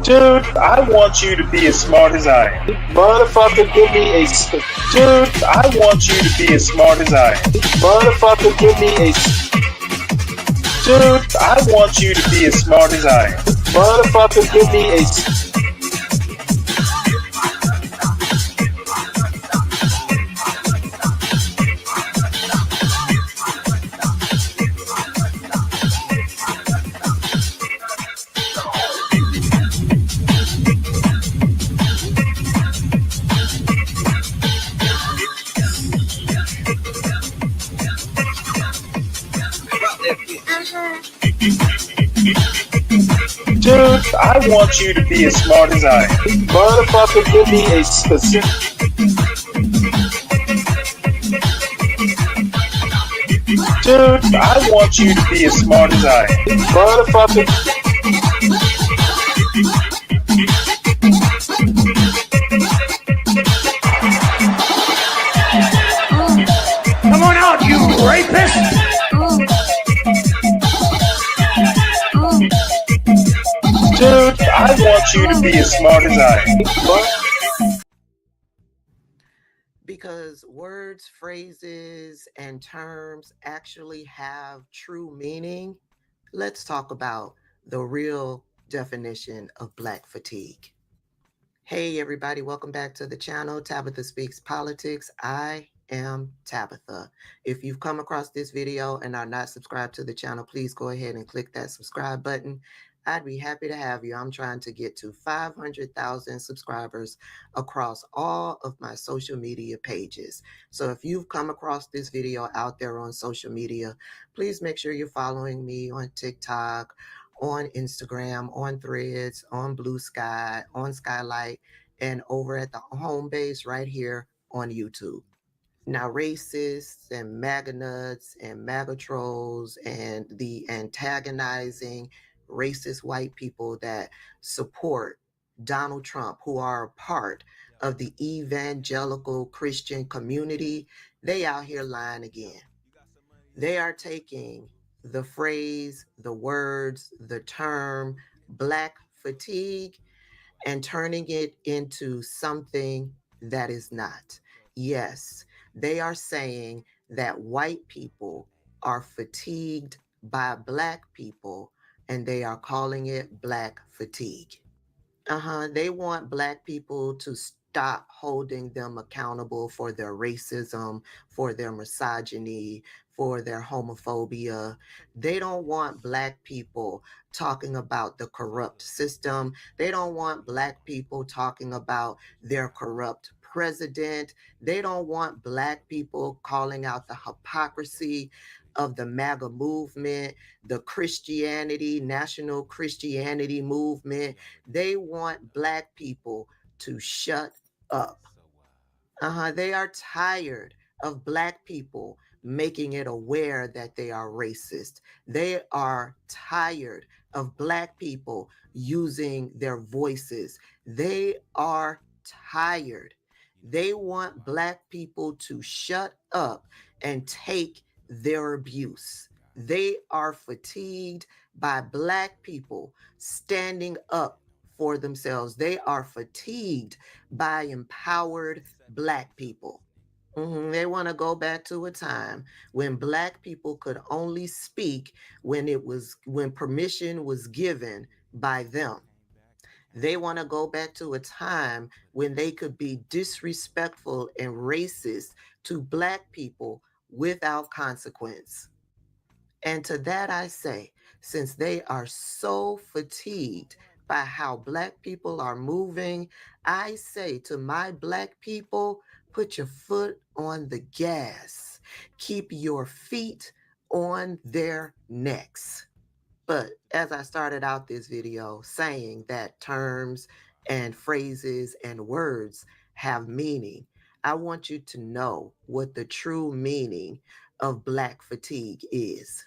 Dude, I want you to be as smart as I am. Motherfucker, give me a... Dude, I want you to be as smart as I am. Motherfucker, give me a... Dude, I want you to be as smart as I am. Motherfucker, give me a... Dude, I want you to be as smart as I am. Motherfucker, give me a specific... Dude, I want you to be as smart as I am. Motherfucker... Come on out, you rapist! Dude, I want you to be as smart as I am. Because words, phrases, and terms actually have true meaning, let's talk about the real definition of Black fatigue. Hey everybody, welcome back to the channel, Tabitha Speaks Politics. I am Tabitha. If you've come across this video and are not subscribed to the channel, please go ahead and click that subscribe button. I'd be happy to have you. I'm trying to get to 500,000 subscribers across all of my social media pages. So if you've come across this video out there on social media, please make sure you're following me on TikTok, on Instagram, on Threads, on Blue Sky, on Skylight, and over at the home base right here on YouTube. Now, racists and MAGA nuts and MAGA trolls and the antagonizing racist white people that support Donald Trump, who are a part of the evangelical Christian community, they out here lying again. They are taking the phrase, the words, the term Black fatigue and turning it into something that is not. Yes, they are saying that white people are fatigued by Black people, and they are calling it Black fatigue. They want Black people to stop holding them accountable for their racism, for their misogyny, for their homophobia. They don't want Black people talking about the corrupt system. They don't want Black people talking about their corrupt president. They don't want Black people calling out the hypocrisy of the MAGA movement, the Christianity, national Christianity movement. They want Black people to shut up. They are tired of Black people making it aware that they are racist. They are tired of Black people using their voices. They are tired. They want Black people to shut up and take their abuse. They are fatigued by Black people standing up for themselves. They are fatigued by empowered Black people. They want to go back to a time when Black people could only speak when permission was given by them. They want to go back to a time when they could be disrespectful and racist to Black people without consequence. And to that I say, since they are so fatigued by how Black people are moving, I say to my Black people, put your foot on the gas. Keep your feet on their necks. But as I started out this video saying that terms and phrases and words have meaning, I want you to know what the true meaning of Black fatigue is.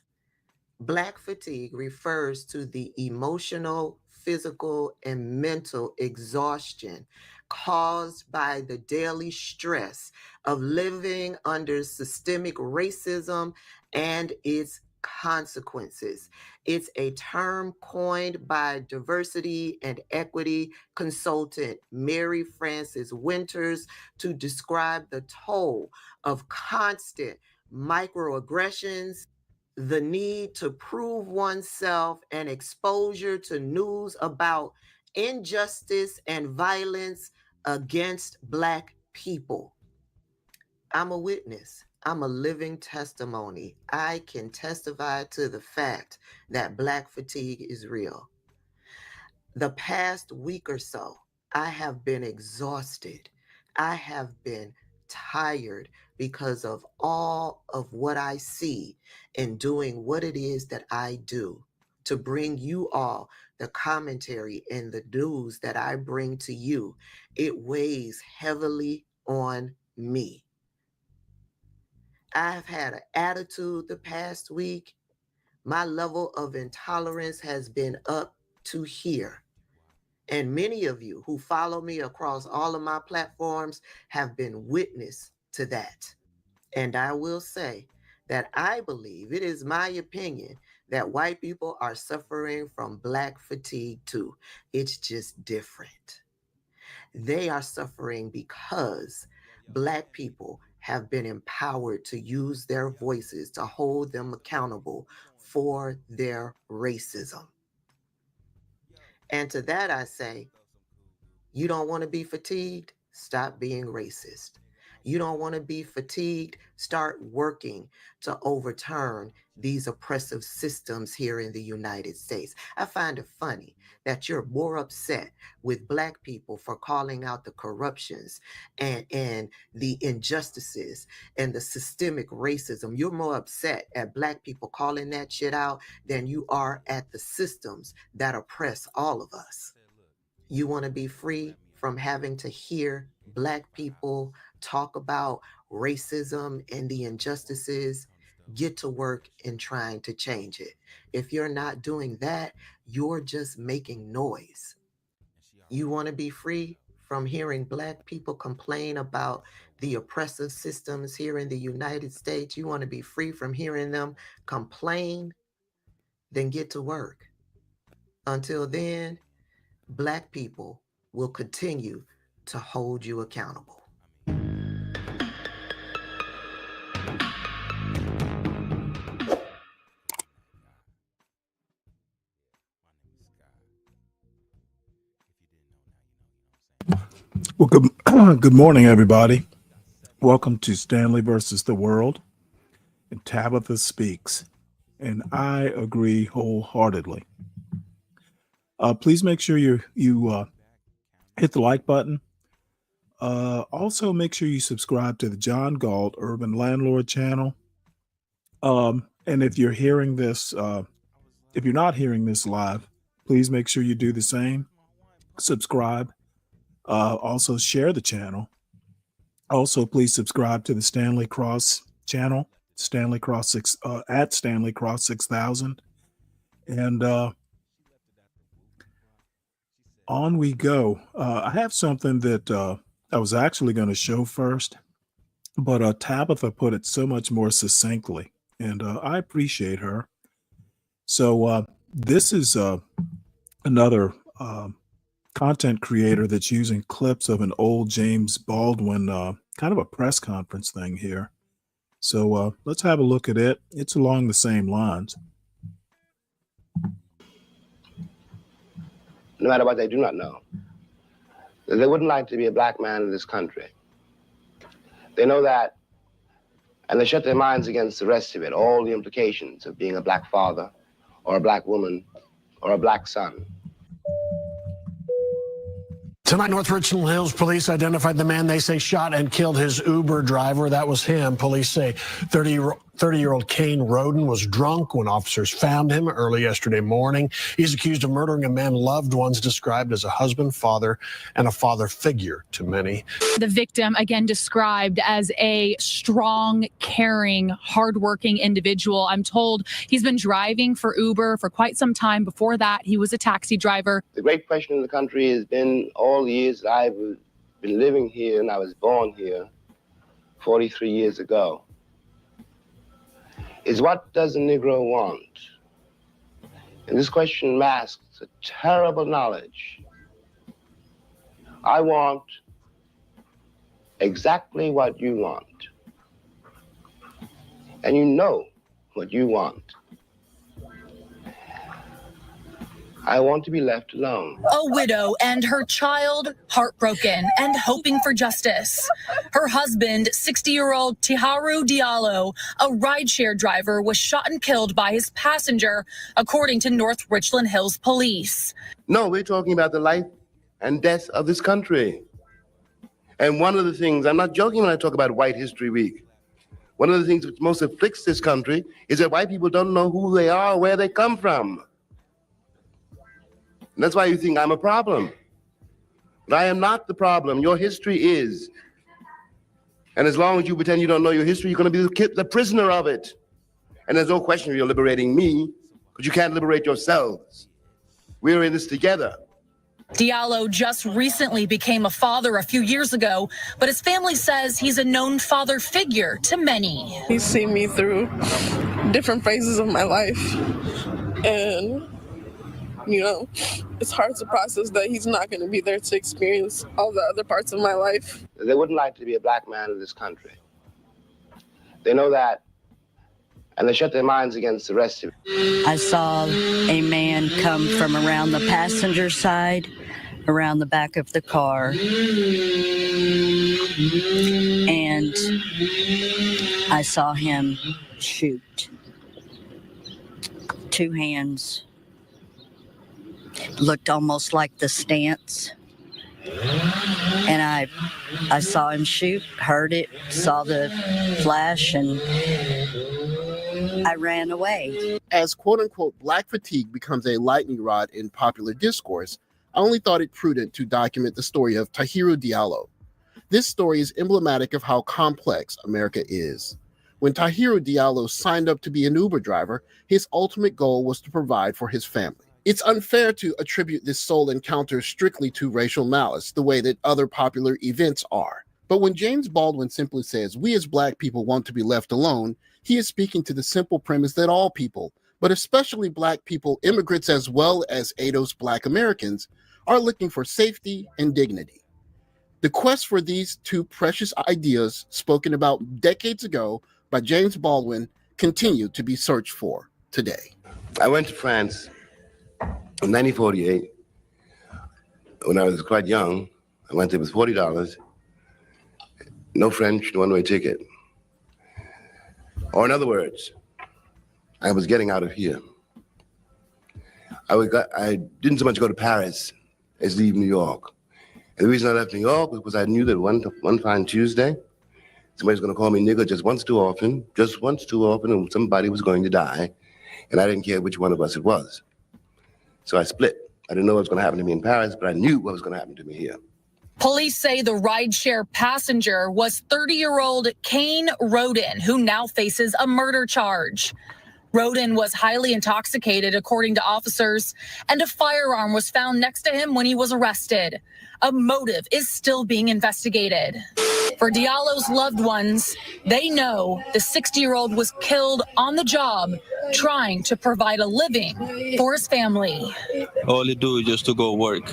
Black fatigue refers to the emotional, physical, and mental exhaustion caused by the daily stress of living under systemic racism and its consequences. It's a term coined by diversity and equity consultant Mary Frances Winters to describe the toll of constant microaggressions, the need to prove oneself, and exposure to news about injustice and violence against Black people. I'm a witness. I'm a living testimony. I can testify to the fact that Black fatigue is real. The past week or so, I have been exhausted. I have been tired because of all of what I see in doing what it is that I do to bring you all the commentary and the news that I bring to you. It weighs heavily on me. I've had an attitude the past week. My level of intolerance has been up to here. And many of you who follow me across all of my platforms have been witness to that. And I will say that I believe, it is my opinion, that white people are suffering from Black fatigue too. It's just different. They are suffering because Black people have been empowered to use their voices to hold them accountable for their racism. And to that I say, you don't want to be fatigued? Stop being racist. You don't want to be fatigued? Start working to overturn these oppressive systems here in the United States. I find it funny that you're more upset with Black people for calling out the corruptions and the injustices and the systemic racism. You're more upset at Black people calling that shit out than you are at the systems that oppress all of us. You want to be free from having to hear Black people talk about racism and the injustices? Get to work in trying to change it. If you're not doing that, you're just making noise. You want to be free from hearing Black people complain about the oppressive systems here in the United States? You want to be free from hearing them complain? Then get to work. Until then, Black people will continue to hold you accountable. Well, good morning, everybody. Welcome to Stanley versus the World and Tabitha Speaks. And I agree wholeheartedly. Please make sure you hit the like button. Also, make sure you subscribe to the John Galt Urban Landlord channel. And if you're hearing this, if you're not hearing this live, please make sure you do the same. Subscribe. Also, share the channel. Also, please subscribe to the Stanley Cross channel, Stanley Cross at Stanley Cross 6000, and on we go. I have something that I was actually going to show first, but Tabitha put it so much more succinctly, and I appreciate her. So this is another content creator that's using clips of an old James Baldwin kind of a press conference thing here. So let's have a look at it. It's along the same lines. No matter what they do not know, they wouldn't like to be a Black man in this country. They know that, and they shut their minds against the rest of it, all the implications of being a Black father or a Black woman or a Black son. Tonight, North Richland Hills police identified the man they say shot and killed his Uber driver. That was him. Police say 30-year-old Kane Roden was drunk when officers found him early yesterday morning. He's accused of murdering a man loved ones described as a husband, father, and a father figure to many. The victim, again, described as a strong, caring, hardworking individual. I'm told he's been driving for Uber for quite some time. Before that, he was a taxi driver. The great question in the country has been all the years that I've been living here, and I was born here 43 years ago. is what does the Negro want? And this question masks a terrible knowledge. I want exactly what you want. And you know what you want. I want to be left alone. A widow and her child heartbroken and hoping for justice. Her husband, 60-year-old Tiharu Diallo, a rideshare driver, was shot and killed by his passenger, according to North Richland Hills police. No, we're talking about the life and death of this country. And one of the things, I'm not joking when I talk about White History Week. One of the things that most afflicts this country is that white people don't know who they are, where they come from. And that's why you think I'm a problem. But I am not the problem. Your history is. And as long as you pretend you don't know your history, you're going to be the prisoner of it. And there's no question you're liberating me, because you can't liberate yourselves. We're in this together. Diallo just recently became a father a few years ago, but his family says he's a known father figure to many. He's seen me through different phases of my life. And you know, it's hard to process that he's not going to be there to experience all the other parts of my life. They wouldn't like to be a black man in this country. They know that, and they shut their minds against the rest of it. I saw a man come from around the passenger side, around the back of the car, and I saw him shoot. 2 hands. Looked almost like the stance. And I saw him shoot, heard it, saw the flash, and I ran away. As quote-unquote black fatigue becomes a lightning rod in popular discourse, I only thought it prudent to document the story of Tiharu Diallo. This story is emblematic of how complex America is. When Tiharu Diallo signed up to be an Uber driver, his ultimate goal was to provide for his family. It's unfair to attribute this sole encounter strictly to racial malice, the way that other popular events are. But when James Baldwin simply says, "We as black people want to be left alone," he is speaking to the simple premise that all people, but especially black people, immigrants as well as ADOS black Americans, are looking for safety and dignity. The quest for these two precious ideas, spoken about decades ago by James Baldwin, continue to be searched for today. I went to France in 1948, when I was quite young. I went there with $40, no French, no one-way ticket. Or in other words, I was getting out of here. I didn't so much go to Paris as leave New York. And the reason I left New York was because I knew that one fine Tuesday, somebody's going to call me nigger just once too often, and somebody was going to die. And I didn't care which one of us it was. So I split. I didn't know what was going to happen to me in Paris, but I knew what was going to happen to me here. Police say the rideshare passenger was 30-year-old Kane Roden, who now faces a murder charge. Roden was highly intoxicated, according to officers, and a firearm was found next to him when he was arrested. A motive is still being investigated. For Diallo's loved ones, they know the 60-year-old was killed on the job, trying to provide a living for his family. All he do is just to go work,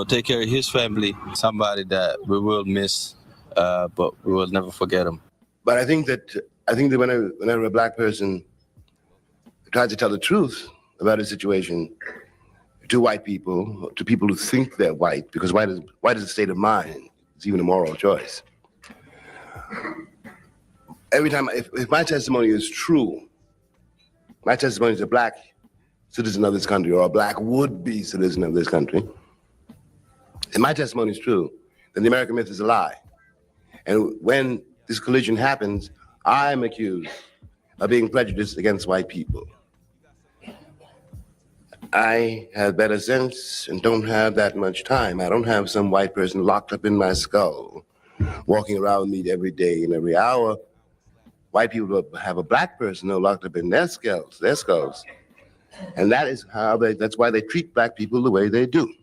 take care of his family, somebody that we will miss, but we will never forget him. But I think that whenever a black person tries to tell the truth about a situation to white people, to people who think they're white, because white is a state of mind. It's even a moral choice. Every time, if my testimony is true, my testimony is a black citizen of this country or a black would-be citizen of this country, and my testimony is true, then the American myth is a lie. And when this collision happens, I'm accused of being prejudiced against white people. I have better sense and don't have that much time. I don't have some white person locked up in my skull, walking around me every day and every hour. White people have a black person locked up in their skulls. And that's why they treat black people the way they do.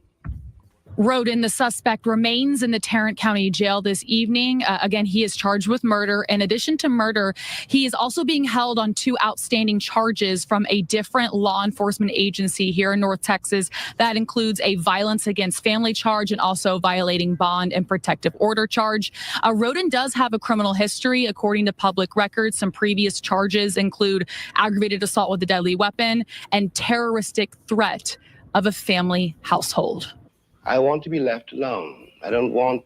Roden, the suspect, remains in the Tarrant County Jail this evening. Again, he is charged with murder. In addition to murder, he is also being held on 2 outstanding charges from a different law enforcement agency here in North Texas. That includes a violence against family charge and also violating bond and protective order charge. Roden does have a criminal history, according to public records. Some previous charges include aggravated assault with a deadly weapon and terroristic threat of a family household. I want to be left alone. I don't want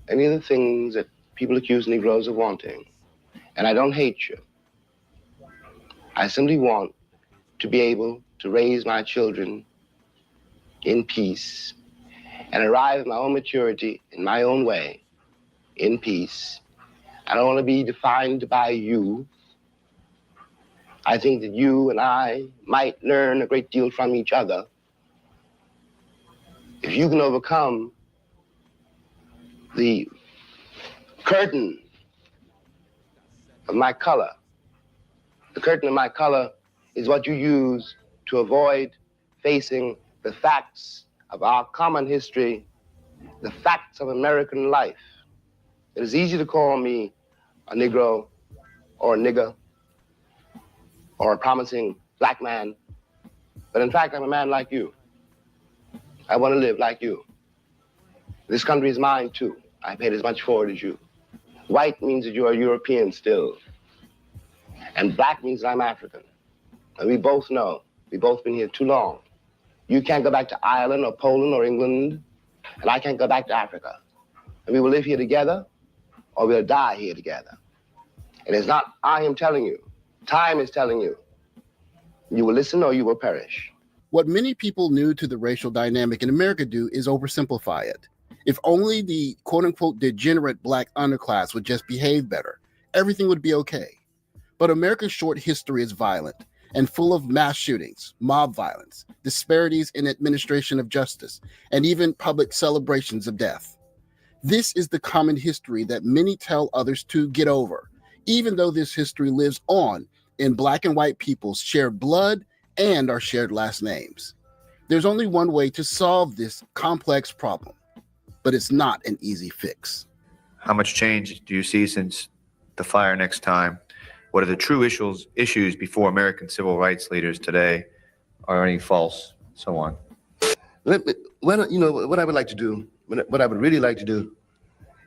any of the things that people accuse Negroes of wanting. And I don't hate you. I simply want to be able to raise my children in peace and arrive at my own maturity in my own way, in peace. I don't want to be defined by you. I think that you and I might learn a great deal from each other. If you can overcome the curtain of my color, the curtain of my color is what you use to avoid facing the facts of our common history, the facts of American life. It is easy to call me a Negro or a nigger or a promising black man, but in fact, I'm a man like you. I want to live like you. This country is mine too. I paid as much for it as you. White means that you are European still. And black means that I'm African. And we both know, we've both been here too long. You can't go back to Ireland or Poland or England, and I can't go back to Africa. And we will live here together, or we'll die here together. And it's not I am telling you, time is telling you. You will listen or you will perish. What many people new to the racial dynamic in America do is oversimplify it. If only the quote-unquote degenerate black underclass would just behave better, everything would be okay. But America's short history is violent and full of mass shootings, mob violence, disparities in administration of justice, and even public celebrations of death. This is the common history that many tell others to get over, even though this history lives on in black and white people's shared blood and our shared last names. There's only one way to solve this complex problem, but it's not an easy fix. How much change do you see since the fire next time? What are the true issues before American civil rights leaders today? Are any false? So on. What I would like to do, what I would really like to do,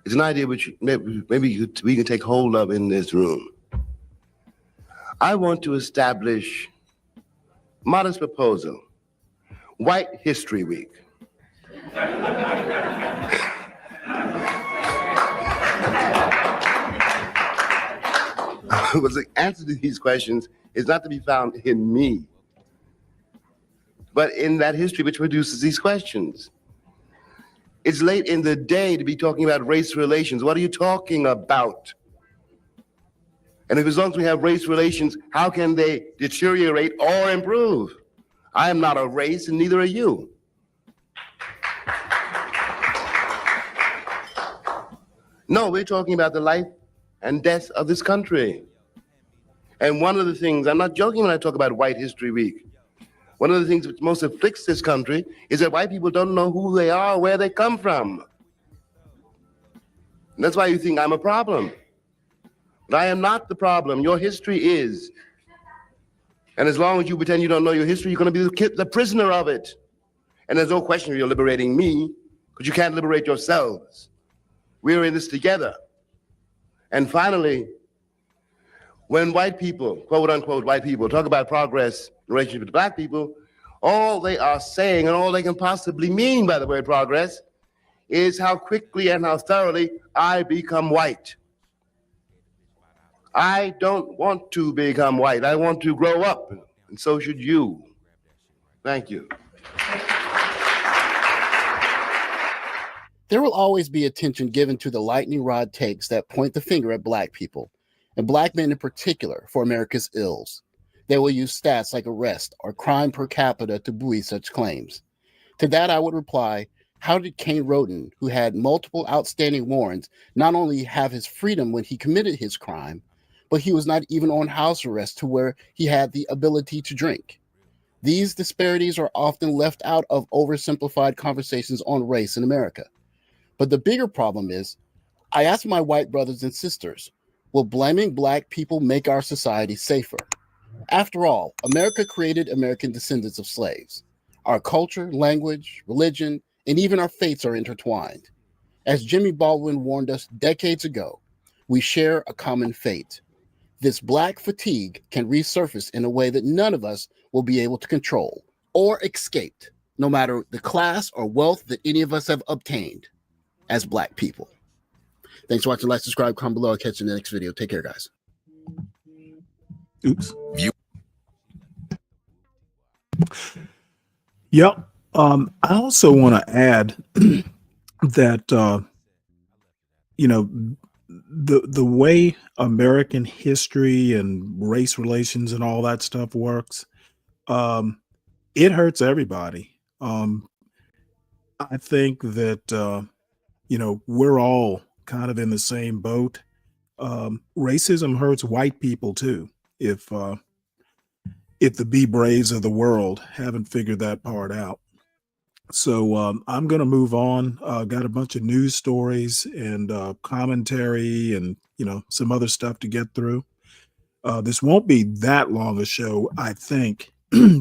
is an idea which maybe we can take hold of in this room. I want to establish modest proposal, White History Week. But the answer to these questions is not to be found in me, but in that history which produces these questions. It's late in the day to be talking about race relations. What are you talking about? And if as long as we have race relations, how can they deteriorate or improve? I am not a race, and neither are you. No, we're talking about the life and death of this country. And one of the things, I'm not joking when I talk about White History Week. One of the things which most afflicts this country is that white people don't know who they are or where they come from. And that's why you think I'm a problem. But I am not the problem. Your history is. And as long as you pretend you don't know your history, you're going to be the prisoner of it. And there's no question you're liberating me, because you can't liberate yourselves. We're in this together. And finally, when white people, quote unquote white people, talk about progress in relationship to black people, all they are saying and all they can possibly mean by the word progress is how quickly and how thoroughly I become white. I don't want to become white. I want to grow up, and so should you. Thank you. There will always be attention given to the lightning rod takes that point the finger at black people, and black men in particular, for America's ills. They will use stats like arrest or crime per capita to buoy such claims. To that I would reply, how did Cain Roden, who had multiple outstanding warrants, not only have his freedom when he committed his crime, but he was not even on house arrest to where he had the ability to drink? These disparities are often left out of oversimplified conversations on race in America. But the bigger problem is, I ask my white brothers and sisters, will blaming Black people make our society safer? After all, America created American descendants of slaves. Our culture, language, religion, and even our fates are intertwined. As Jimmy Baldwin warned us decades ago, we share a common fate. This Black fatigue can resurface in a way that none of us will be able to control or escape, no matter the class or wealth that any of us have obtained as Black people. Thanks for watching. Like, subscribe, comment below. I'll catch you in the next video. Take care, guys. Oops. Yep. I also want to add that the way American history and race relations and all that stuff works, it hurts everybody. I think that we're all kind of in the same boat. Racism hurts white people too. If the Be Braves of the world haven't figured that part out. So I'm going to move on. Got a bunch of news stories and commentary and, some other stuff to get through. This won't be that long a show, I think,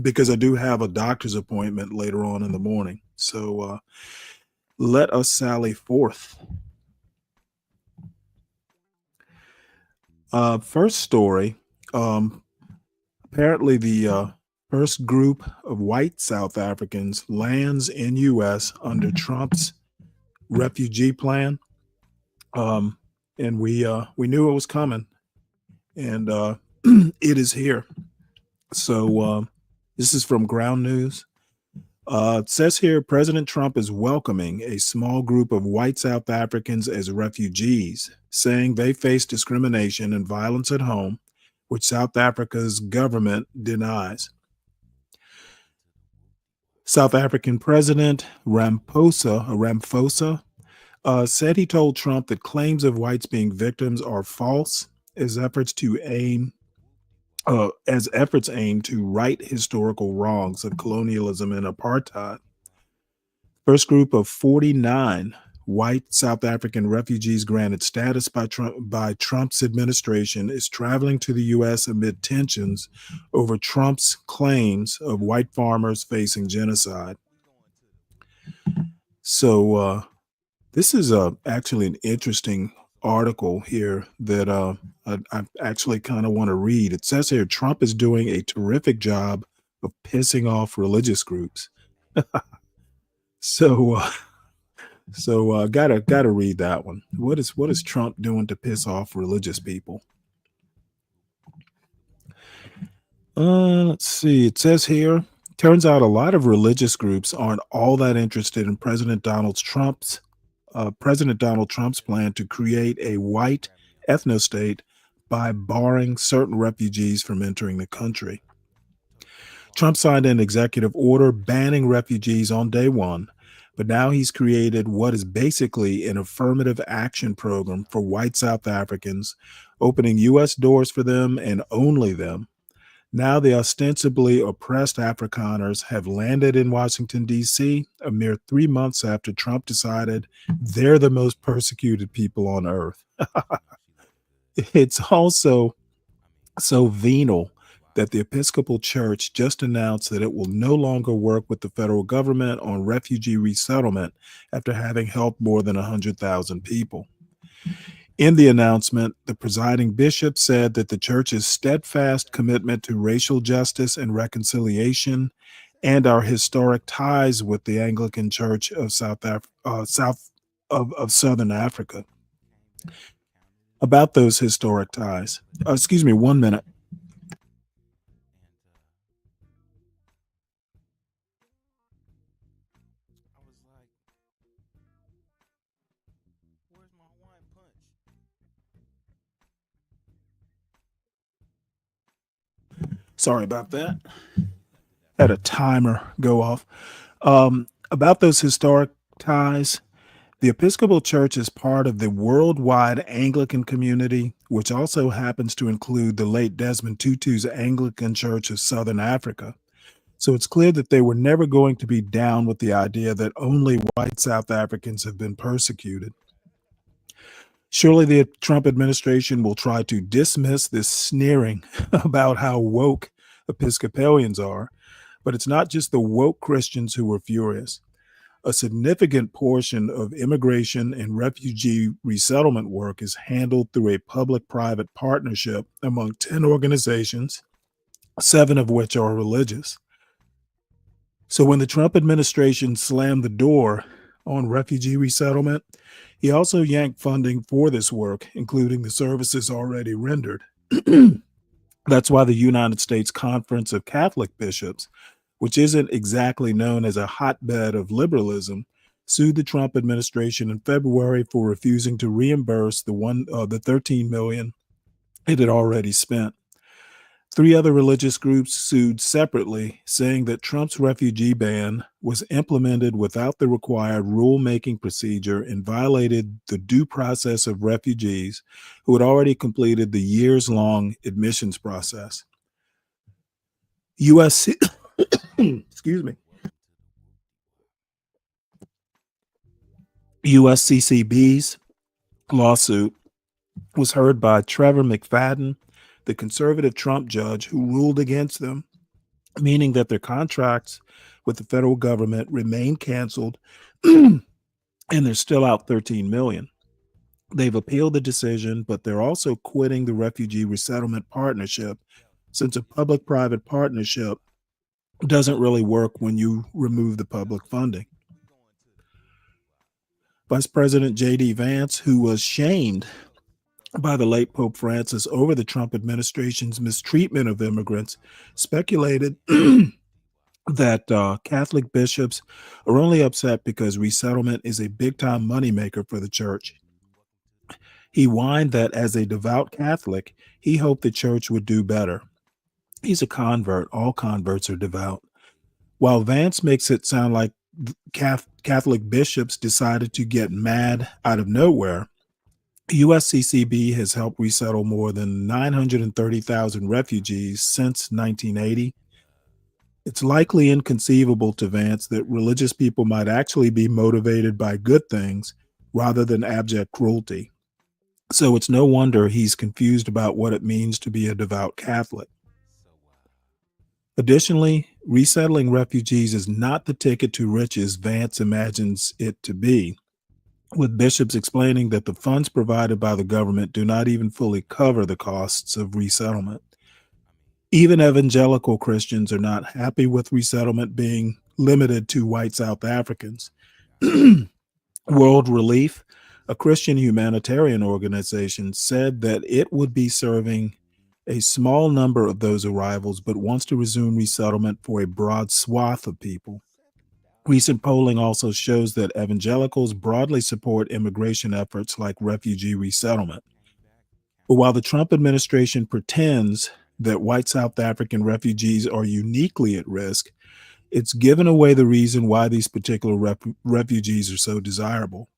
because I do have a doctor's appointment later on in the morning. So let us sally forth. First story. Apparently the first group of white South Africans lands in U.S. under Trump's refugee plan. And we knew it was coming, and it is here. So this is from Ground News. It says here, President Trump is welcoming a small group of white South Africans as refugees, saying they face discrimination and violence at home, which South Africa's government denies. South African President Ramaphosa said he told Trump that claims of whites being victims are false as efforts aim to right historical wrongs of colonialism and apartheid. First group of 49 white South African refugees granted status by Trump's administration is traveling to the U.S. amid tensions over Trump's claims of white farmers facing genocide. So this is actually an interesting article here that I actually kind of want to read. It says here, Trump is doing a terrific job of pissing off religious groups. So gotta read that one. What is Trump doing to piss off religious people? Let's see. It says here, turns out a lot of religious groups aren't all that interested in President Donald Trump's plan to create a white ethno-state by barring certain refugees from entering the country. Trump signed an executive order banning refugees on day one, but now he's created what is basically an affirmative action program for white South Africans, opening U.S. doors for them and only them. Now the ostensibly oppressed Afrikaners have landed in Washington, D.C., a mere 3 months after Trump decided they're the most persecuted people on earth. It's also so venal that the Episcopal Church just announced that it will no longer work with the federal government on refugee resettlement after having helped more than 100,000 people. In the announcement, the presiding bishop said that the church's steadfast commitment to racial justice and reconciliation and our historic ties with the Anglican Church of Southern Africa. About those historic ties. Excuse me, 1 minute. Sorry about that. Had a timer go off. About those historic ties, the Episcopal Church is part of the worldwide Anglican community, which also happens to include the late Desmond Tutu's Anglican Church of Southern Africa. So it's clear that they were never going to be down with the idea that only white South Africans have been persecuted. Surely the Trump administration will try to dismiss this sneering about how woke Episcopalians are, but it's not just the woke Christians who were furious. A significant portion of immigration and refugee resettlement work is handled through a public-private partnership among 10 organizations, 7 of which are religious. So when the Trump administration slammed the door on refugee resettlement, he also yanked funding for this work, including the services already rendered. That's why the United States Conference of Catholic Bishops, which isn't exactly known as a hotbed of liberalism, sued the Trump administration in February for refusing to reimburse the $13 million it had already spent. 3 other religious groups sued separately, saying that Trump's refugee ban was implemented without the required rulemaking procedure and violated the due process of refugees who had already completed the years-long admissions process. Excuse me. USCCB's lawsuit was heard by Trevor McFadden, the conservative Trump judge who ruled against them, meaning that their contracts with the federal government remain canceled and they're still out $13 million. They've appealed the decision, but they're also quitting the Refugee Resettlement Partnership, since a public-private partnership doesn't really work when you remove the public funding. Vice President J.D. Vance, who was shamed by the late Pope Francis over the Trump administration's mistreatment of immigrants, speculated that Catholic bishops are only upset because resettlement is a big-time moneymaker for the church. He whined that as a devout Catholic, he hoped the church would do better. He's a convert. All converts are devout. While Vance makes it sound like Catholic bishops decided to get mad out of nowhere, USCCB has helped resettle more than 930,000 refugees since 1980. It's likely inconceivable to Vance that religious people might actually be motivated by good things rather than abject cruelty. So it's no wonder he's confused about what it means to be a devout Catholic. Additionally, resettling refugees is not the ticket to riches Vance imagines it to be, with bishops explaining that the funds provided by the government do not even fully cover the costs of resettlement. Even evangelical Christians are not happy with resettlement being limited to white South Africans. World Relief, a Christian humanitarian organization, said that it would be serving a small number of those arrivals, but wants to resume resettlement for a broad swath of people. Recent polling also shows that evangelicals broadly support immigration efforts like refugee resettlement. But while the Trump administration pretends that white South African refugees are uniquely at risk, it's given away the reason why these particular refugees are so desirable.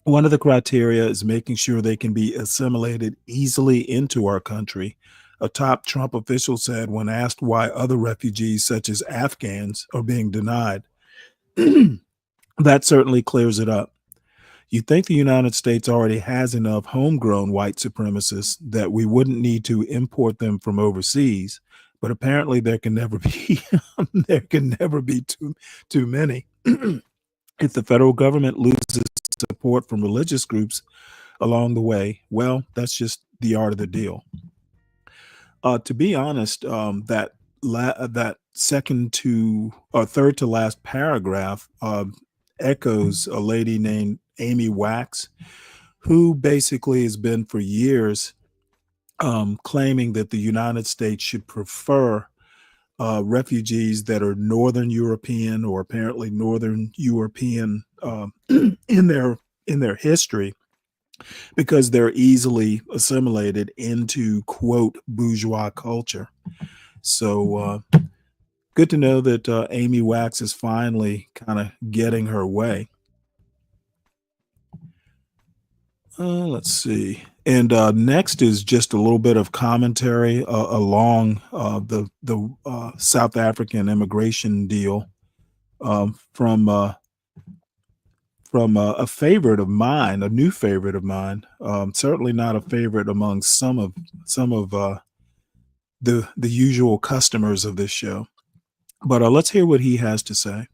One of the criteria is making sure they can be assimilated easily into our country, a top Trump official said when asked why other refugees, such as Afghans, are being denied. That certainly clears it up. You'd think the United States already has enough homegrown white supremacists that we wouldn't need to import them from overseas, but apparently there can never be too many. If the federal government loses support from religious groups along the way, well, that's just the art of the deal. To be honest, that second to or third to last paragraph echoes a lady named Amy Wax, who basically has been for years claiming that the United States should prefer refugees that are Northern European or apparently Northern European in their history, because they're easily assimilated into, quote, bourgeois culture. So good to know that Amy Wax is finally kind of getting her way. Let's see. And next is just a little bit of commentary along the South African immigration deal from a favorite of mine, a new favorite of mine. Certainly not a favorite among some of the usual customers of this show. But let's hear what he has to say.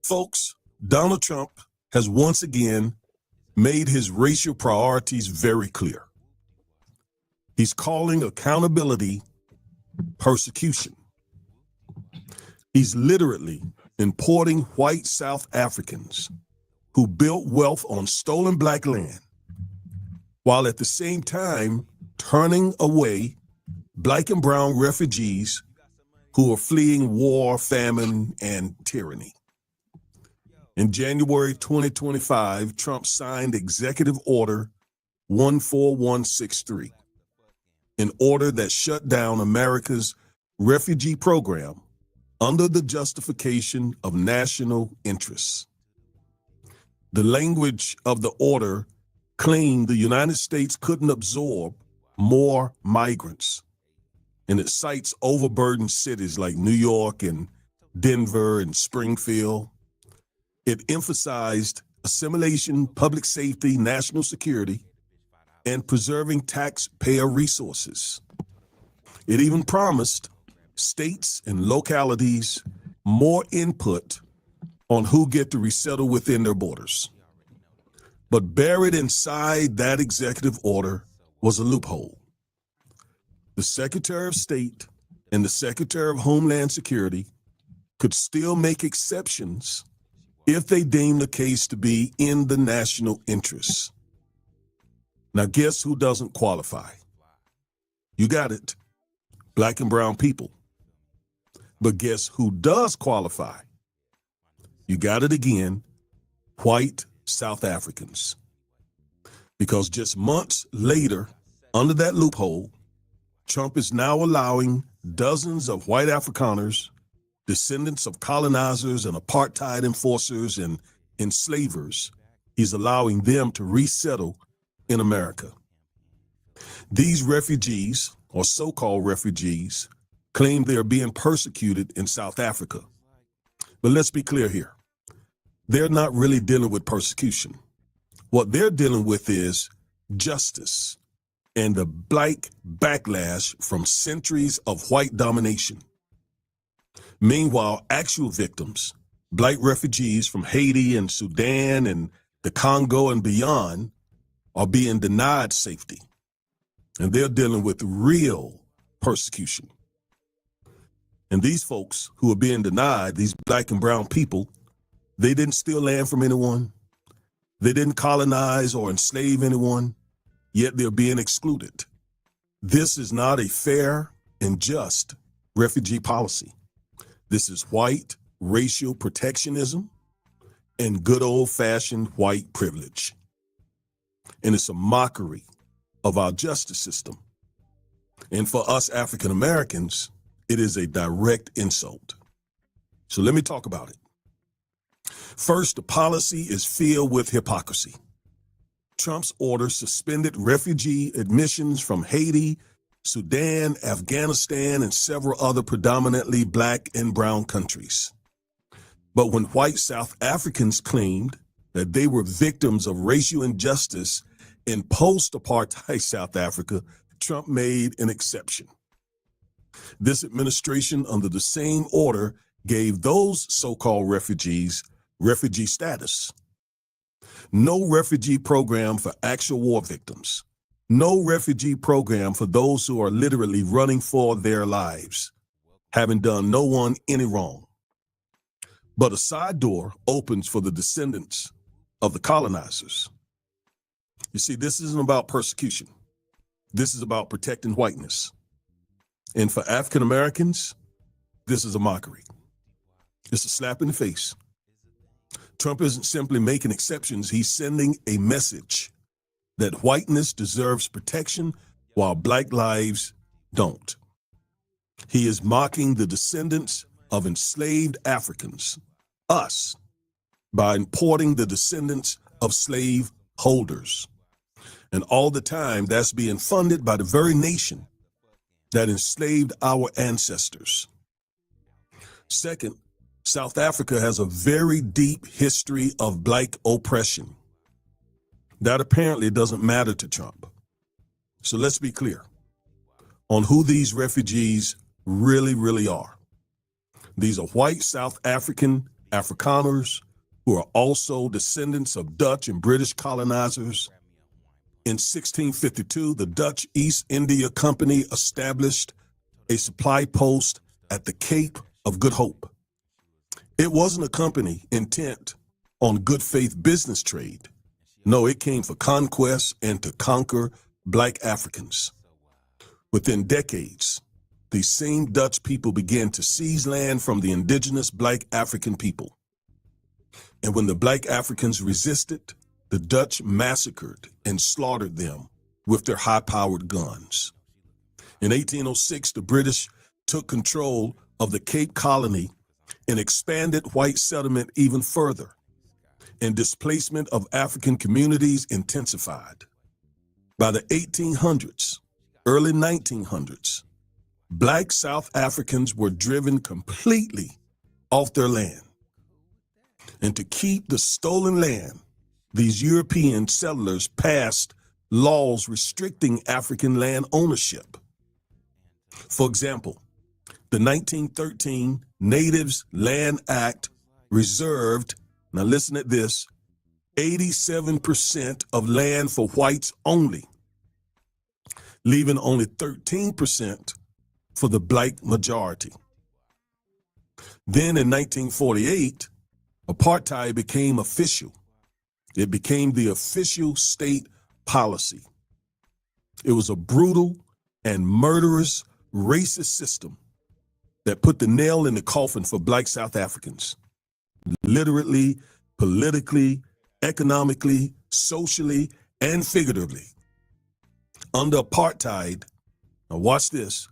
Folks, Donald Trump has once again made his racial priorities very clear. He's calling accountability persecution. He's literally importing white South Africans who built wealth on stolen black land, while at the same time turning away black and brown refugees who are fleeing war, famine, and tyranny. In January 2025, Trump signed Executive Order 14163, an order that shut down America's refugee program under the justification of national interests. The language of the order claimed the United States couldn't absorb more migrants, and it cites overburdened cities like New York and Denver and Springfield. It emphasized assimilation, public safety, national security, and preserving taxpayer resources. It even promised states and localities more input on who get to resettle within their borders. But buried inside that executive order was a loophole. The Secretary of State and the Secretary of Homeland Security could still make exceptions if they deem the case to be in the national interest. Now, guess who doesn't qualify? You got it, black and brown people. But guess who does qualify? You got it again, white South Africans. Because just months later, under that loophole, Trump is now allowing dozens of white Afrikaners, descendants of colonizers and apartheid enforcers and enslavers, he's allowing them to resettle in America. These refugees, or so-called refugees, claim they are being persecuted in South Africa. But let's be clear here. They're not really dealing with persecution. What they're dealing with is justice and the black backlash from centuries of white domination. Meanwhile, actual victims, black refugees from Haiti and Sudan and the Congo and beyond, are being denied safety. And they're dealing with real persecution. And these folks who are being denied, these black and brown people, they didn't steal land from anyone. They didn't colonize or enslave anyone, yet they're being excluded. This is not a fair and just refugee policy. This is white racial protectionism and good old-fashioned white privilege. And it's a mockery of our justice system. And for us African Americans, it is a direct insult. So let me talk about it. First, the policy is filled with hypocrisy. Trump's order suspended refugee admissions from Haiti, Sudan, Afghanistan, and several other predominantly black and brown countries. But when white South Africans claimed that they were victims of racial injustice in post-apartheid South Africa, Trump made an exception. This administration, under the same order, gave those so-called refugees refugee status. No refugee program for actual war victims. No refugee program for those who are literally running for their lives, having done no one any wrong. But a side door opens for the descendants of the colonizers. You see, this isn't about persecution. This is about protecting whiteness. And for African Americans, this is a mockery. It's a slap in the face. Trump isn't simply making exceptions, he's sending a message that whiteness deserves protection while black lives don't. He is mocking the descendants of enslaved Africans, us, by importing the descendants of slave holders. And all the time, that's being funded by the very nation that enslaved our ancestors. Second, South Africa has a very deep history of black oppression. That apparently doesn't matter to Trump. So let's be clear on who these refugees really are. These are white South African Afrikaners who are also descendants of Dutch and British colonizers. In 1652, the Dutch East India Company established a supply post at the Cape of Good Hope. It wasn't a company intent on good faith business trade. No, it came for conquest and to conquer black Africans. Within decades, these same Dutch people began to seize land from the indigenous black African people. And when the black Africans resisted, the Dutch massacred and slaughtered them with their high-powered guns. In 1806, the British took control of the Cape Colony and expanded white settlement even further, and displacement of African communities intensified. By the 1800s, early 1900s, black South Africans were driven completely off their land. And to keep the stolen land, these European settlers passed laws restricting African land ownership. For example, the 1913 Natives Land Act reserved, now listen to this, 87% of land for whites only, leaving only 13% for the black majority. Then in 1948, apartheid became official. It became the official state policy. It was a brutal and murderous racist system that put the nail in the coffin for black South Africans, literally, politically, economically, socially, and figuratively. Under apartheid, now watch this,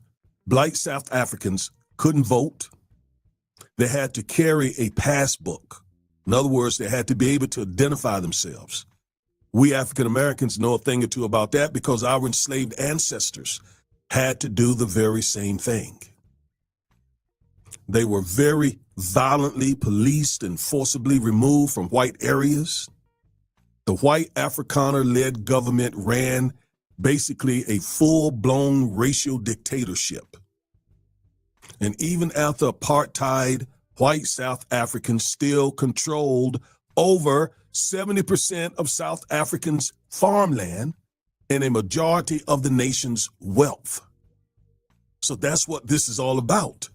black South Africans couldn't vote. They had to carry a passbook. In other words, they had to be able to identify themselves. We African Americans know a thing or two about that because our enslaved ancestors had to do the very same thing. They were very violently policed and forcibly removed from white areas. The white Afrikaner-led government ran basically a full-blown racial dictatorship. And even after apartheid, white South Africans still controlled over 70% of South Africans' farmland and a majority of the nation's wealth. So that's what this is all about.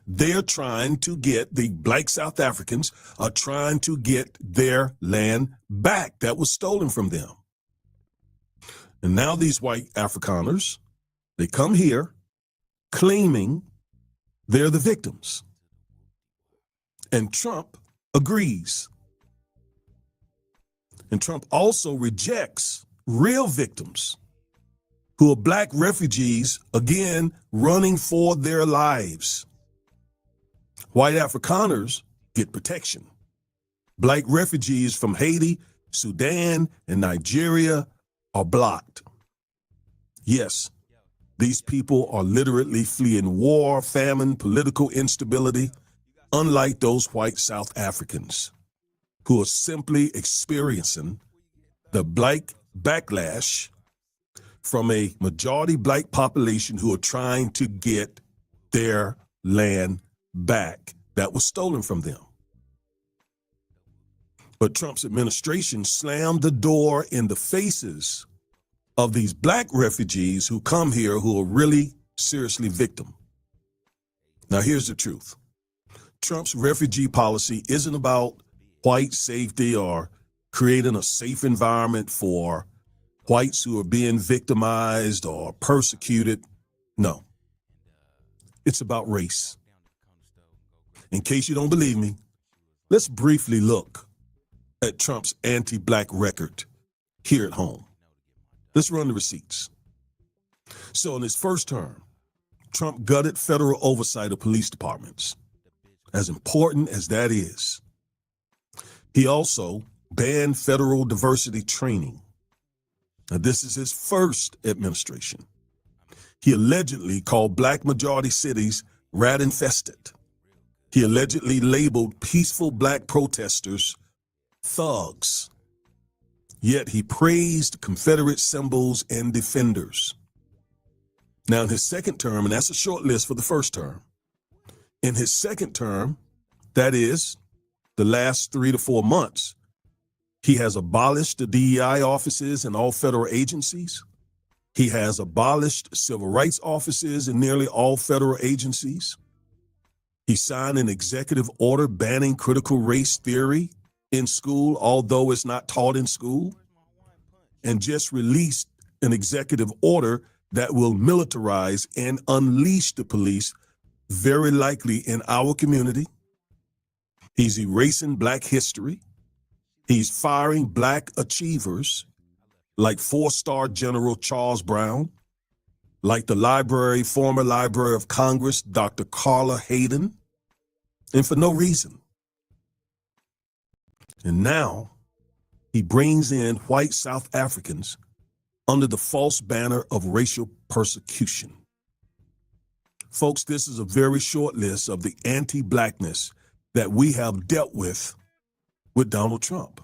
They're trying to get, the black South Africans are trying to get their land back that was stolen from them. And now these white Afrikaners, they come here claiming they're the victims. And Trump agrees. And Trump also rejects real victims who are black refugees, again, running for their lives. White Afrikaners get protection. Black refugees from Haiti, Sudan, and Nigeria are blocked. Yes, these people are literally fleeing war, famine, political instability, unlike those white South Africans who are simply experiencing the black backlash from a majority black population who are trying to get their land back that was stolen from them. But Trump's administration slammed the door in the faces of these black refugees who come here who are really seriously victim. Now, here's the truth. Trump's refugee policy isn't about white safety or creating a safe environment for whites who are being victimized or persecuted. No, it's about race. In case you don't believe me, let's briefly look at Trump's anti-black record here at home. Let's run the receipts. So in his first term, Trump gutted federal oversight of police departments. As important as that is, He also banned federal diversity training. Now, this is his first administration. He allegedly called black majority cities rat infested. He allegedly labeled peaceful black protesters thugs. Yet he praised Confederate symbols and defenders. Now, in his second term, and that's a short list for the first term, in his second term, that is the last 3 to 4 months, he has abolished the DEI offices in all federal agencies. He has abolished civil rights offices in nearly all federal agencies. He signed an executive order banning critical race theory in school, although it's not taught in school, and just released an executive order that will militarize and unleash the police, very likely in our community. He's erasing black history. He's firing black achievers like 4-star General Charles Brown, like the former Library of Congress, Dr. Carla Hayden, and for no reason. And now he brings in white South Africans under the false banner of racial persecution. Folks, this is a very short list of the anti-blackness that we have dealt with Donald Trump.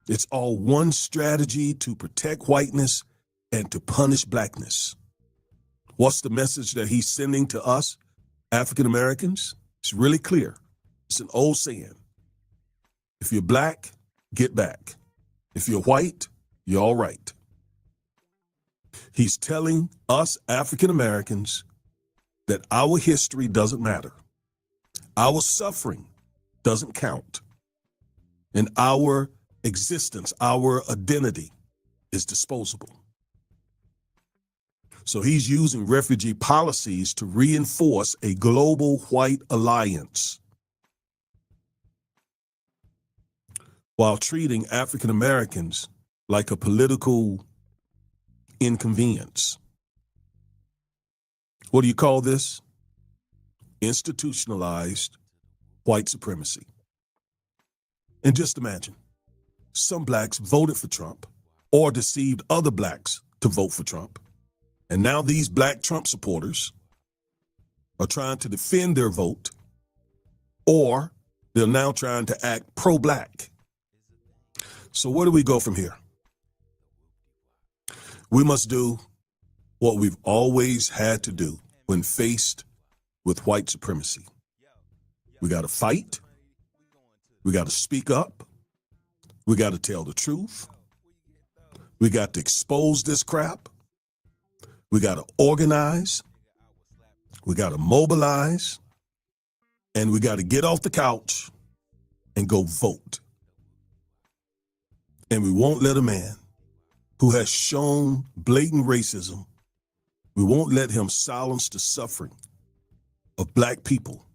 It's all one strategy to protect whiteness and to punish blackness. What's the message that he's sending to us, African Americans? It's really clear. It's an old saying. If you're black, get back. If you're white, you're all right. He's telling us African Americans that our history doesn't matter. Our suffering doesn't count. And our existence, our identity is disposable. So he's using refugee policies to reinforce a global white alliance while treating African Americans like a political inconvenience. What do you call this? Institutionalized white supremacy. And just imagine, some blacks voted for Trump or deceived other blacks to vote for Trump. And now these black Trump supporters are trying to defend their vote, or they're now trying to act pro-black. So where do we go from here? We must do what we've always had to do when faced with white supremacy. We got to fight. We got to speak up. We got to tell the truth. We got to expose this crap. We got to organize. We got to mobilize. And we got to get off the couch and go vote. And we won't let a man who has shown blatant racism, we won't let him silence the suffering of black people,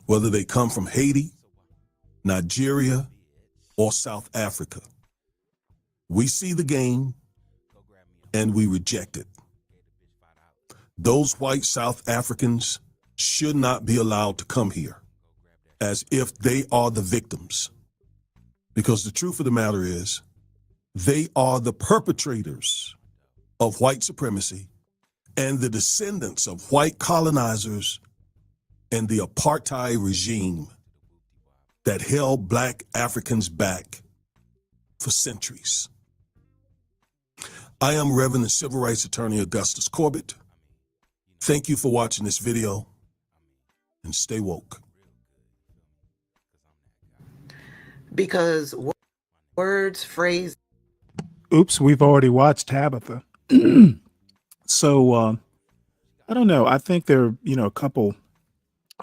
whether they come from Haiti, Nigeria, or South Africa. We see the game and we reject it. Those white South Africans should not be allowed to come here as if they are the victims. Because the truth of the matter is, they are the perpetrators of white supremacy and the descendants of white colonizers and the apartheid regime that held black Africans back for centuries. I am Reverend and Civil Rights Attorney Augustus Corbett. Thank you for watching this video, and stay woke. Because words, phrases. Oops, we've already watched Tabitha. So I don't know. I think there are,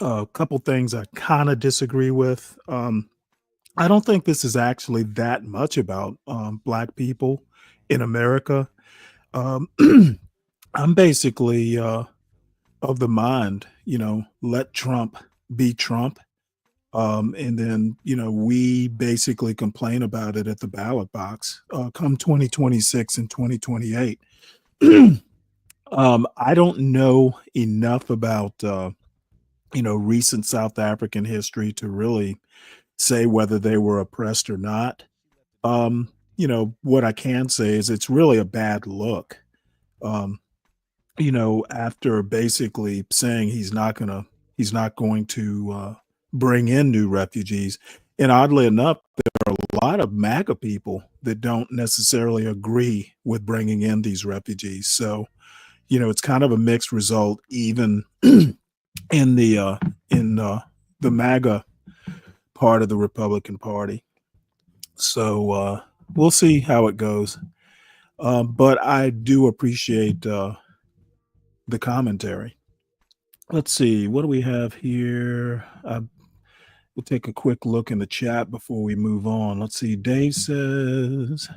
a couple things I kind of disagree with. I don't think this is actually that much about Black people in America. I'm basically of the mind, let Trump be Trump. And then, we basically complain about it at the ballot box come 2026 and 2028. I don't know enough about, recent South African history to really say whether they were oppressed or not. What I can say is it's really a bad look. Um, After basically saying he's not going to bring in new refugees. And oddly enough, there are a lot of MAGA people that don't necessarily agree with bringing in these refugees. So, it's kind of a mixed result, even in the MAGA part of the Republican Party. So we'll see how it goes. But I do appreciate the commentary. Let's see, what do we have here? We'll take a quick look in the chat before we move on. Let's see. Dave says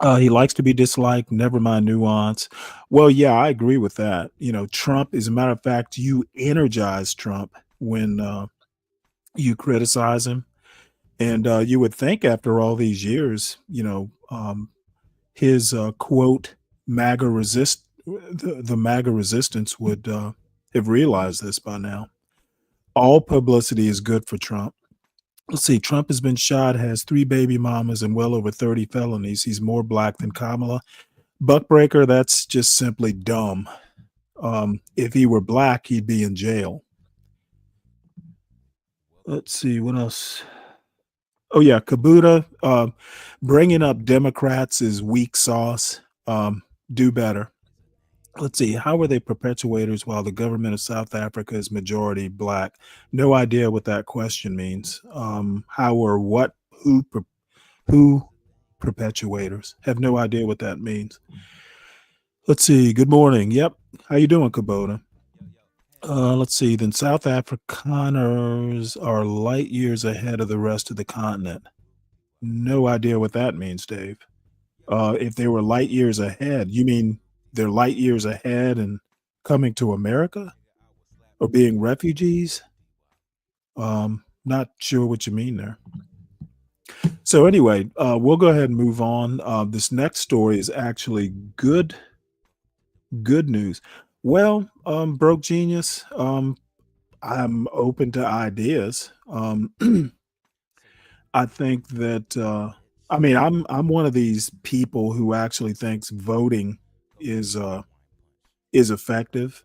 he likes to be disliked, never mind nuance. Well, yeah, I agree with that. Trump, as a matter of fact, you energize Trump when you criticize him. And you would think after all these years, his quote, the MAGA resistance would have realized this by now. All publicity is good for Trump. Let's see. Trump has been shot, has 3 baby mamas, and well over 30 felonies. He's more black than Kamala. Buckbreaker, that's just simply dumb. If he were black, he'd be in jail. Let's see. What else? Oh, yeah. Kabuta, bringing up Democrats is weak sauce. Do better. Let's see. How are they perpetuators while the government of South Africa is majority black? No idea what that question means. How or what? Who perpetuators? Have no idea what that means. Let's see. Good morning. Yep. How you doing, Kubota? Let's see. Then South Afrikaners are light years ahead of the rest of the continent. No idea what that means, Dave. If they were light years ahead, you mean they're light years ahead and coming to America or being refugees? Not sure what you mean there. So anyway, we'll go ahead and move on. This next story is actually good news. Well, Broke Genius, I'm open to ideas. I think that I'm one of these people who actually thinks voting is effective.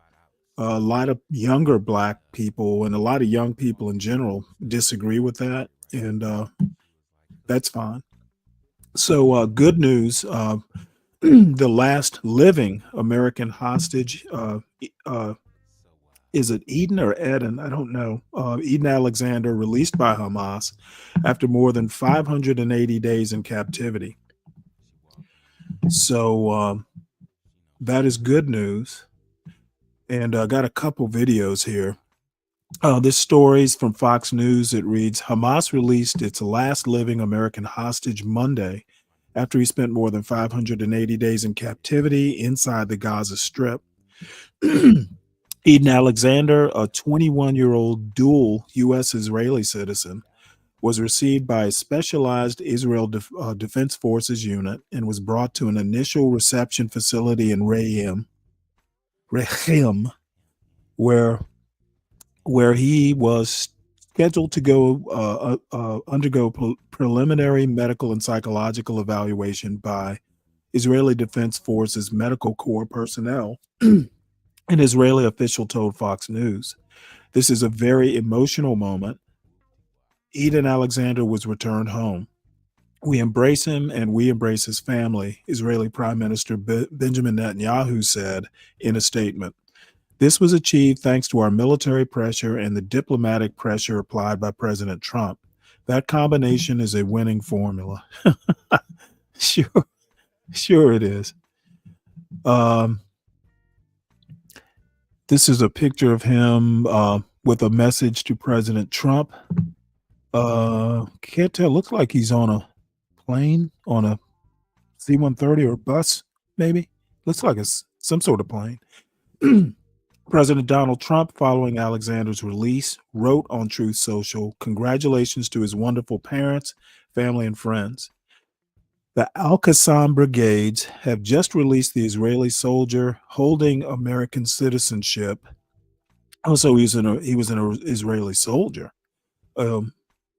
A lot of younger black people and a lot of young people in general disagree with that, and that's fine. So good news. The last living American hostage, is it Eden or Eden? I don't know. Eden Alexander, released by Hamas after more than 580 days in captivity. So that is good news. And I got a couple videos here. This story is from Fox News. It reads, Hamas released its last living American hostage Monday after he spent more than 580 days in captivity inside the Gaza Strip. Eden Alexander, a 21-year-old dual U.S.-Israeli citizen, was received by a specialized Israel Defense Forces unit and was brought to an initial reception facility in Rechem, where he was scheduled to go undergo preliminary medical and psychological evaluation by Israeli Defense Forces Medical Corps personnel. An Israeli official told Fox News, "This is a very emotional moment. Eden Alexander was returned home. We embrace him and we embrace his family," Israeli Prime Minister Benjamin Netanyahu said in a statement. "This was achieved thanks to our military pressure and the diplomatic pressure applied by President Trump. That combination is a winning formula." Sure it is. This is a picture of him with a message to President Trump. Can't tell. Looks like he's on a plane, on a C-130 or bus, maybe. Looks like it's some sort of plane. President Donald Trump, following Alexander's release, wrote on Truth Social, "Congratulations to his wonderful parents, family, and friends. The Al-Qassam brigades have just released the Israeli soldier holding American citizenship." Oh, so he was an Israeli soldier.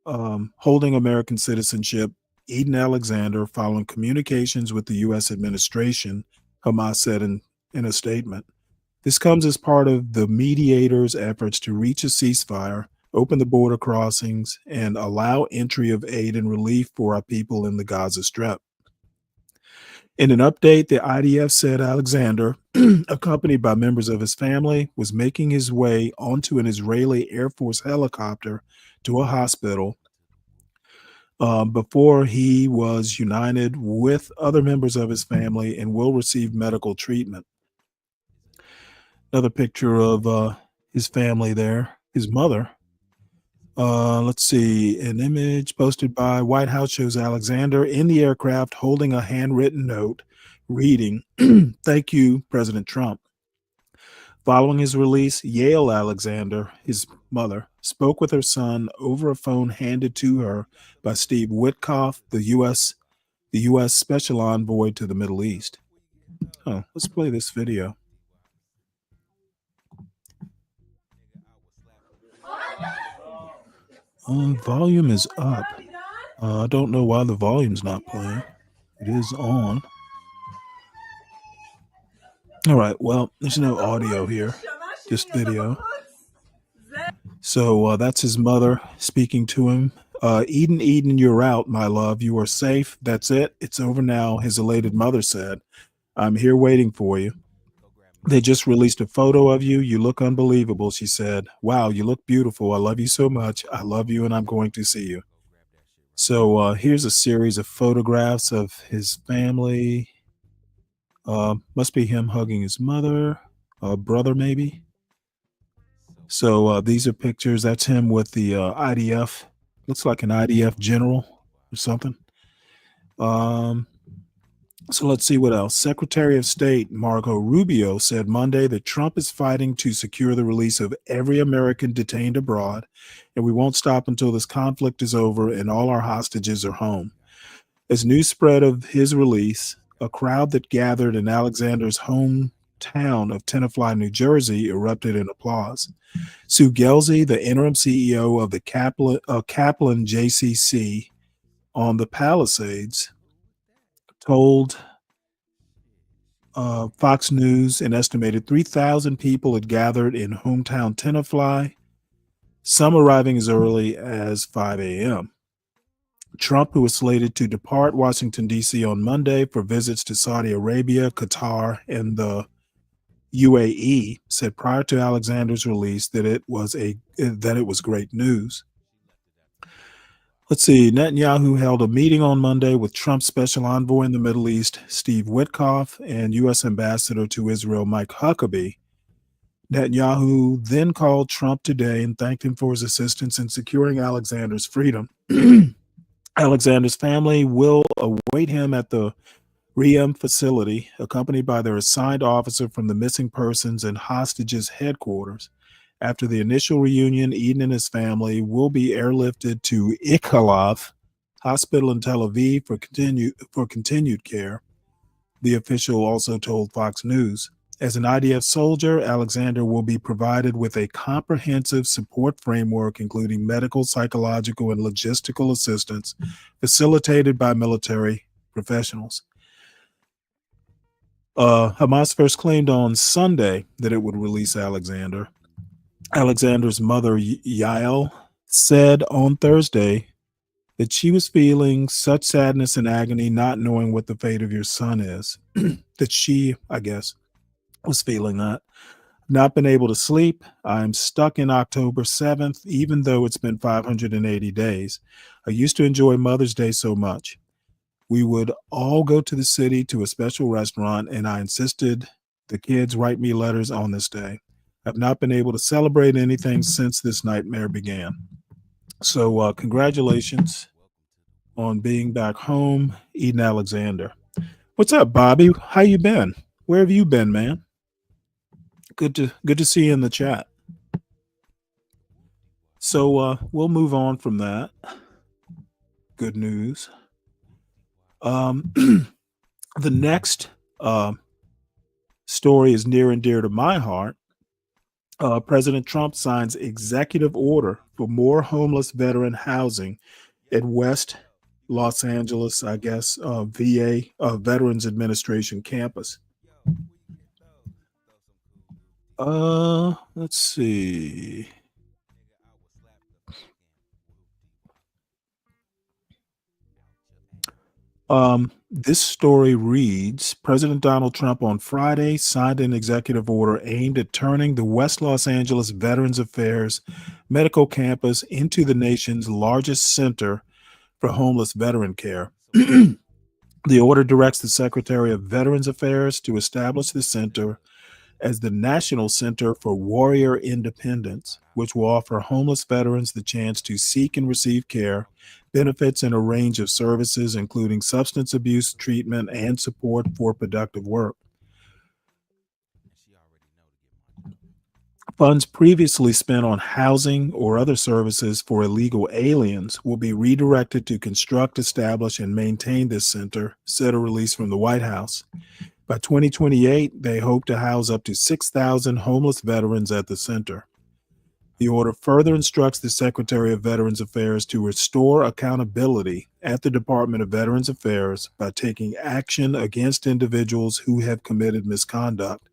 holding American citizenship, Eden Alexander, following communications with the U.S. administration, Hamas said in a statement. This comes as part of the mediators' efforts to reach a ceasefire, open the border crossings, and allow entry of aid and relief for our people in the Gaza Strip. In an update, the IDF said Alexander, accompanied by members of his family, was making his way onto an Israeli Air Force helicopter to a hospital before he was united with other members of his family and will receive medical treatment. Another picture of his family there, his mother. Let's see, an image posted by White House shows Alexander in the aircraft holding a handwritten note reading, "Thank you, President Trump." Following his release, Yale Alexander, his mother, spoke with her son over a phone handed to her by Steve Witkoff, the U.S. Special Envoy to the Middle East. Oh, let's play this video. Volume is up. I don't know why the volume's not playing. It is on. All right, well, there's no audio here, just video. So that's his mother speaking to him. Eden, Eden, you're out, my love. You are safe. That's it. It's over now, his elated mother said. I'm here waiting for you. They just released a photo of you. You look unbelievable, she said. Wow, you look beautiful. I love you so much. I love you, and I'm going to see you. So here's a series of photographs of his family. Must be him hugging his mother, brother maybe. So these are pictures. That's him with the IDF. Looks like an IDF general or something. So let's see what else. Secretary of State Marco Rubio said Monday that Trump is fighting to secure the release of every American detained abroad, and we won't stop until this conflict is over and all our hostages are home. As news spread of his release, a crowd that gathered in Alexander's hometown of Tenafly, New Jersey, erupted in applause. Sue Gelsey, the interim CEO of the Kaplan JCC on the Palisades, told Fox News an estimated 3,000 people had gathered in hometown Tenafly, some arriving as early as 5 a.m. Trump, who was slated to depart Washington, D.C. on Monday for visits to Saudi Arabia, Qatar, and the UAE, said prior to Alexander's release that it was great news. Let's see. Netanyahu held a meeting on Monday with Trump's special envoy in the Middle East, Steve Witkoff, and U.S. Ambassador to Israel, Mike Huckabee. Netanyahu then called Trump today and thanked him for his assistance in securing Alexander's freedom. Alexander's family will await him at the Riem facility, accompanied by their assigned officer from the missing persons and hostages headquarters. After the initial reunion, Eden and his family will be airlifted to Ichilov Hospital in Tel Aviv for continued care, the official also told Fox News. As an IDF soldier, Alexander will be provided with a comprehensive support framework, including medical, psychological, and logistical assistance facilitated by military professionals. Hamas first claimed on Sunday that it would release Alexander. Alexander's mother, Yael, said on Thursday that she was feeling such sadness and agony not knowing what the fate of your son is. That she, I guess, was feeling that. Not been able to sleep. I'm stuck in October 7th, even though it's been 580 days. I used to enjoy Mother's Day so much. We would all go to the city to a special restaurant, and I insisted the kids write me letters on this day. I've not been able to celebrate anything since this nightmare began. So congratulations on being back home, Eden Alexander. What's up, Bobby? How you been? Where have you been, man? Good to see you in the chat. So we'll move on from that. Good news. The next story is near and dear to my heart. President Trump signs executive order for more homeless veteran housing at West Los Angeles, I guess, VA, Veterans Administration campus. Let's see. This story reads, President Donald Trump on Friday signed an executive order aimed at turning the West Los Angeles Veterans Affairs Medical Campus into the nation's largest center for homeless veteran care. The order directs the Secretary of Veterans Affairs to establish the center as the National Center for Warrior Independence, which will offer homeless veterans the chance to seek and receive care, benefits, and a range of services, including substance abuse treatment and support for productive work. Funds previously spent on housing or other services for illegal aliens will be redirected to construct, establish, and maintain this center, said a release from the White House. By 2028, they hope to house up to 6,000 homeless veterans at the center. The order further instructs the Secretary of Veterans Affairs to restore accountability at the Department of Veterans Affairs by taking action against individuals who have committed misconduct,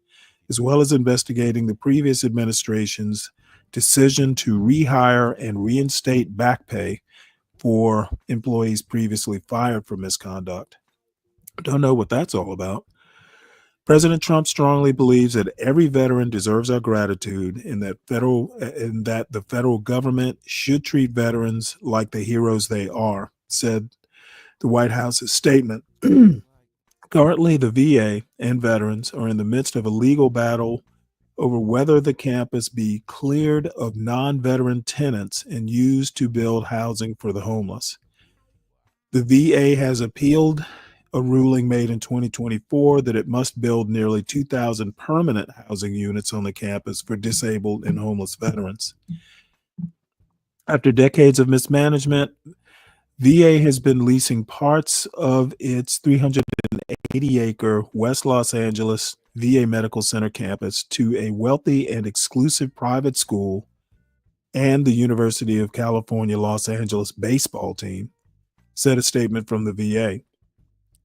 as well as investigating the previous administration's decision to rehire and reinstate back pay for employees previously fired for misconduct. Don't know what that's all about. President Trump strongly believes that every veteran deserves our gratitude and that the federal government should treat veterans like the heroes they are, said the White House's statement. Currently, the VA and veterans are in the midst of a legal battle over whether the campus be cleared of non-veteran tenants and used to build housing for the homeless. The VA has appealed a ruling made in 2024 that it must build nearly 2,000 permanent housing units on the campus for disabled and homeless veterans. After decades of mismanagement, VA has been leasing parts of its 380-acre West Los Angeles VA Medical Center campus to a wealthy and exclusive private school and the University of California, Los Angeles baseball team, said a statement from the VA.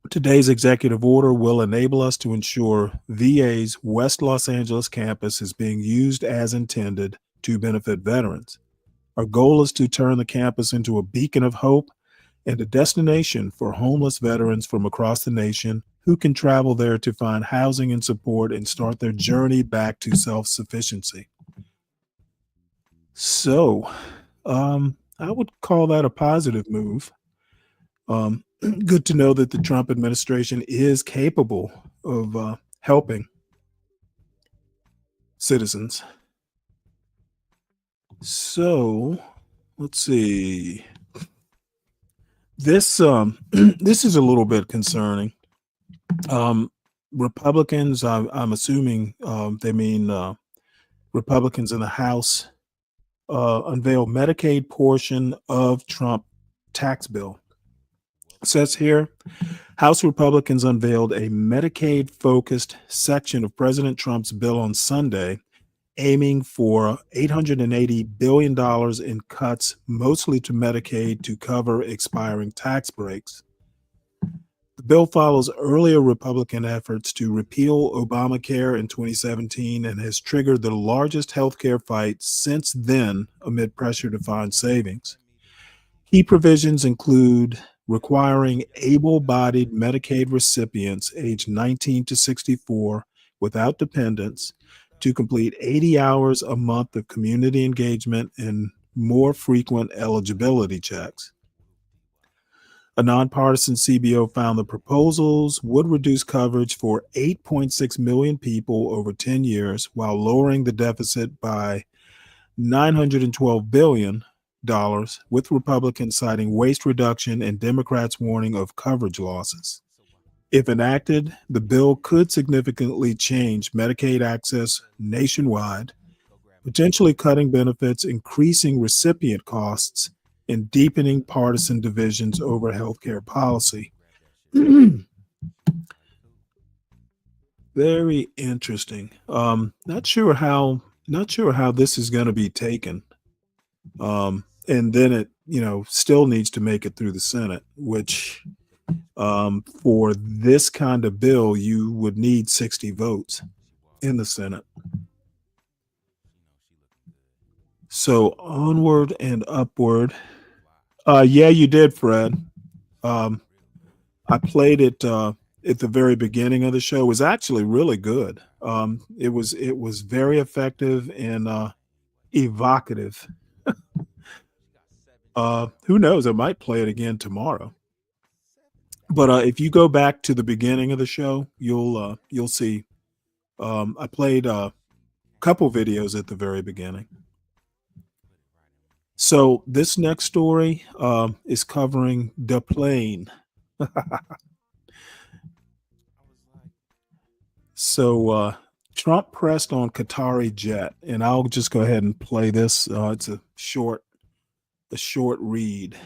Today's executive order will enable us to ensure VA's West Los Angeles campus is being used as intended to benefit veterans. Our goal is to turn the campus into a beacon of hope and a destination for homeless veterans from across the nation who can travel there to find housing and support and start their journey back to self-sufficiency. So, I would call that a positive move. Good to know that the Trump administration is capable of helping citizens. So, let's see. This this is a little bit concerning. Republicans, I'm assuming they mean Republicans in the House, unveil Medicaid portion of Trump tax bill. It says here, House Republicans unveiled a Medicaid-focused section of President Trump's bill on Sunday, aiming for $880 billion in cuts, mostly to Medicaid, to cover expiring tax breaks. The bill follows earlier Republican efforts to repeal Obamacare in 2017 and has triggered the largest healthcare fight since then amid pressure to find savings. Key provisions include requiring able-bodied Medicaid recipients aged 19 to 64 without dependents to complete 80 hours a month of community engagement and more frequent eligibility checks. A nonpartisan CBO found the proposals would reduce coverage for 8.6 million people over 10 years while lowering the deficit by $912 billion, with Republicans citing waste reduction and Democrats warning of coverage losses. If enacted, the bill could significantly change Medicaid access nationwide, potentially cutting benefits, increasing recipient costs, and deepening partisan divisions over healthcare policy. Very interesting. Not sure how Not sure how this is going to be taken. And then it, still needs to make it through the Senate, which for this kind of bill, you would need 60 votes in the Senate. So onward and upward. Yeah, you did, Fred. I played it at the very beginning of the show. It was actually really good. It was very effective and evocative. Who knows? I might play it again tomorrow. But if you go back to the beginning of the show, you'll see. I played a couple videos at the very beginning. So this next story is covering the plane. So Trump pressed on Qatari jet, and I'll just go ahead and play this. It's a short read.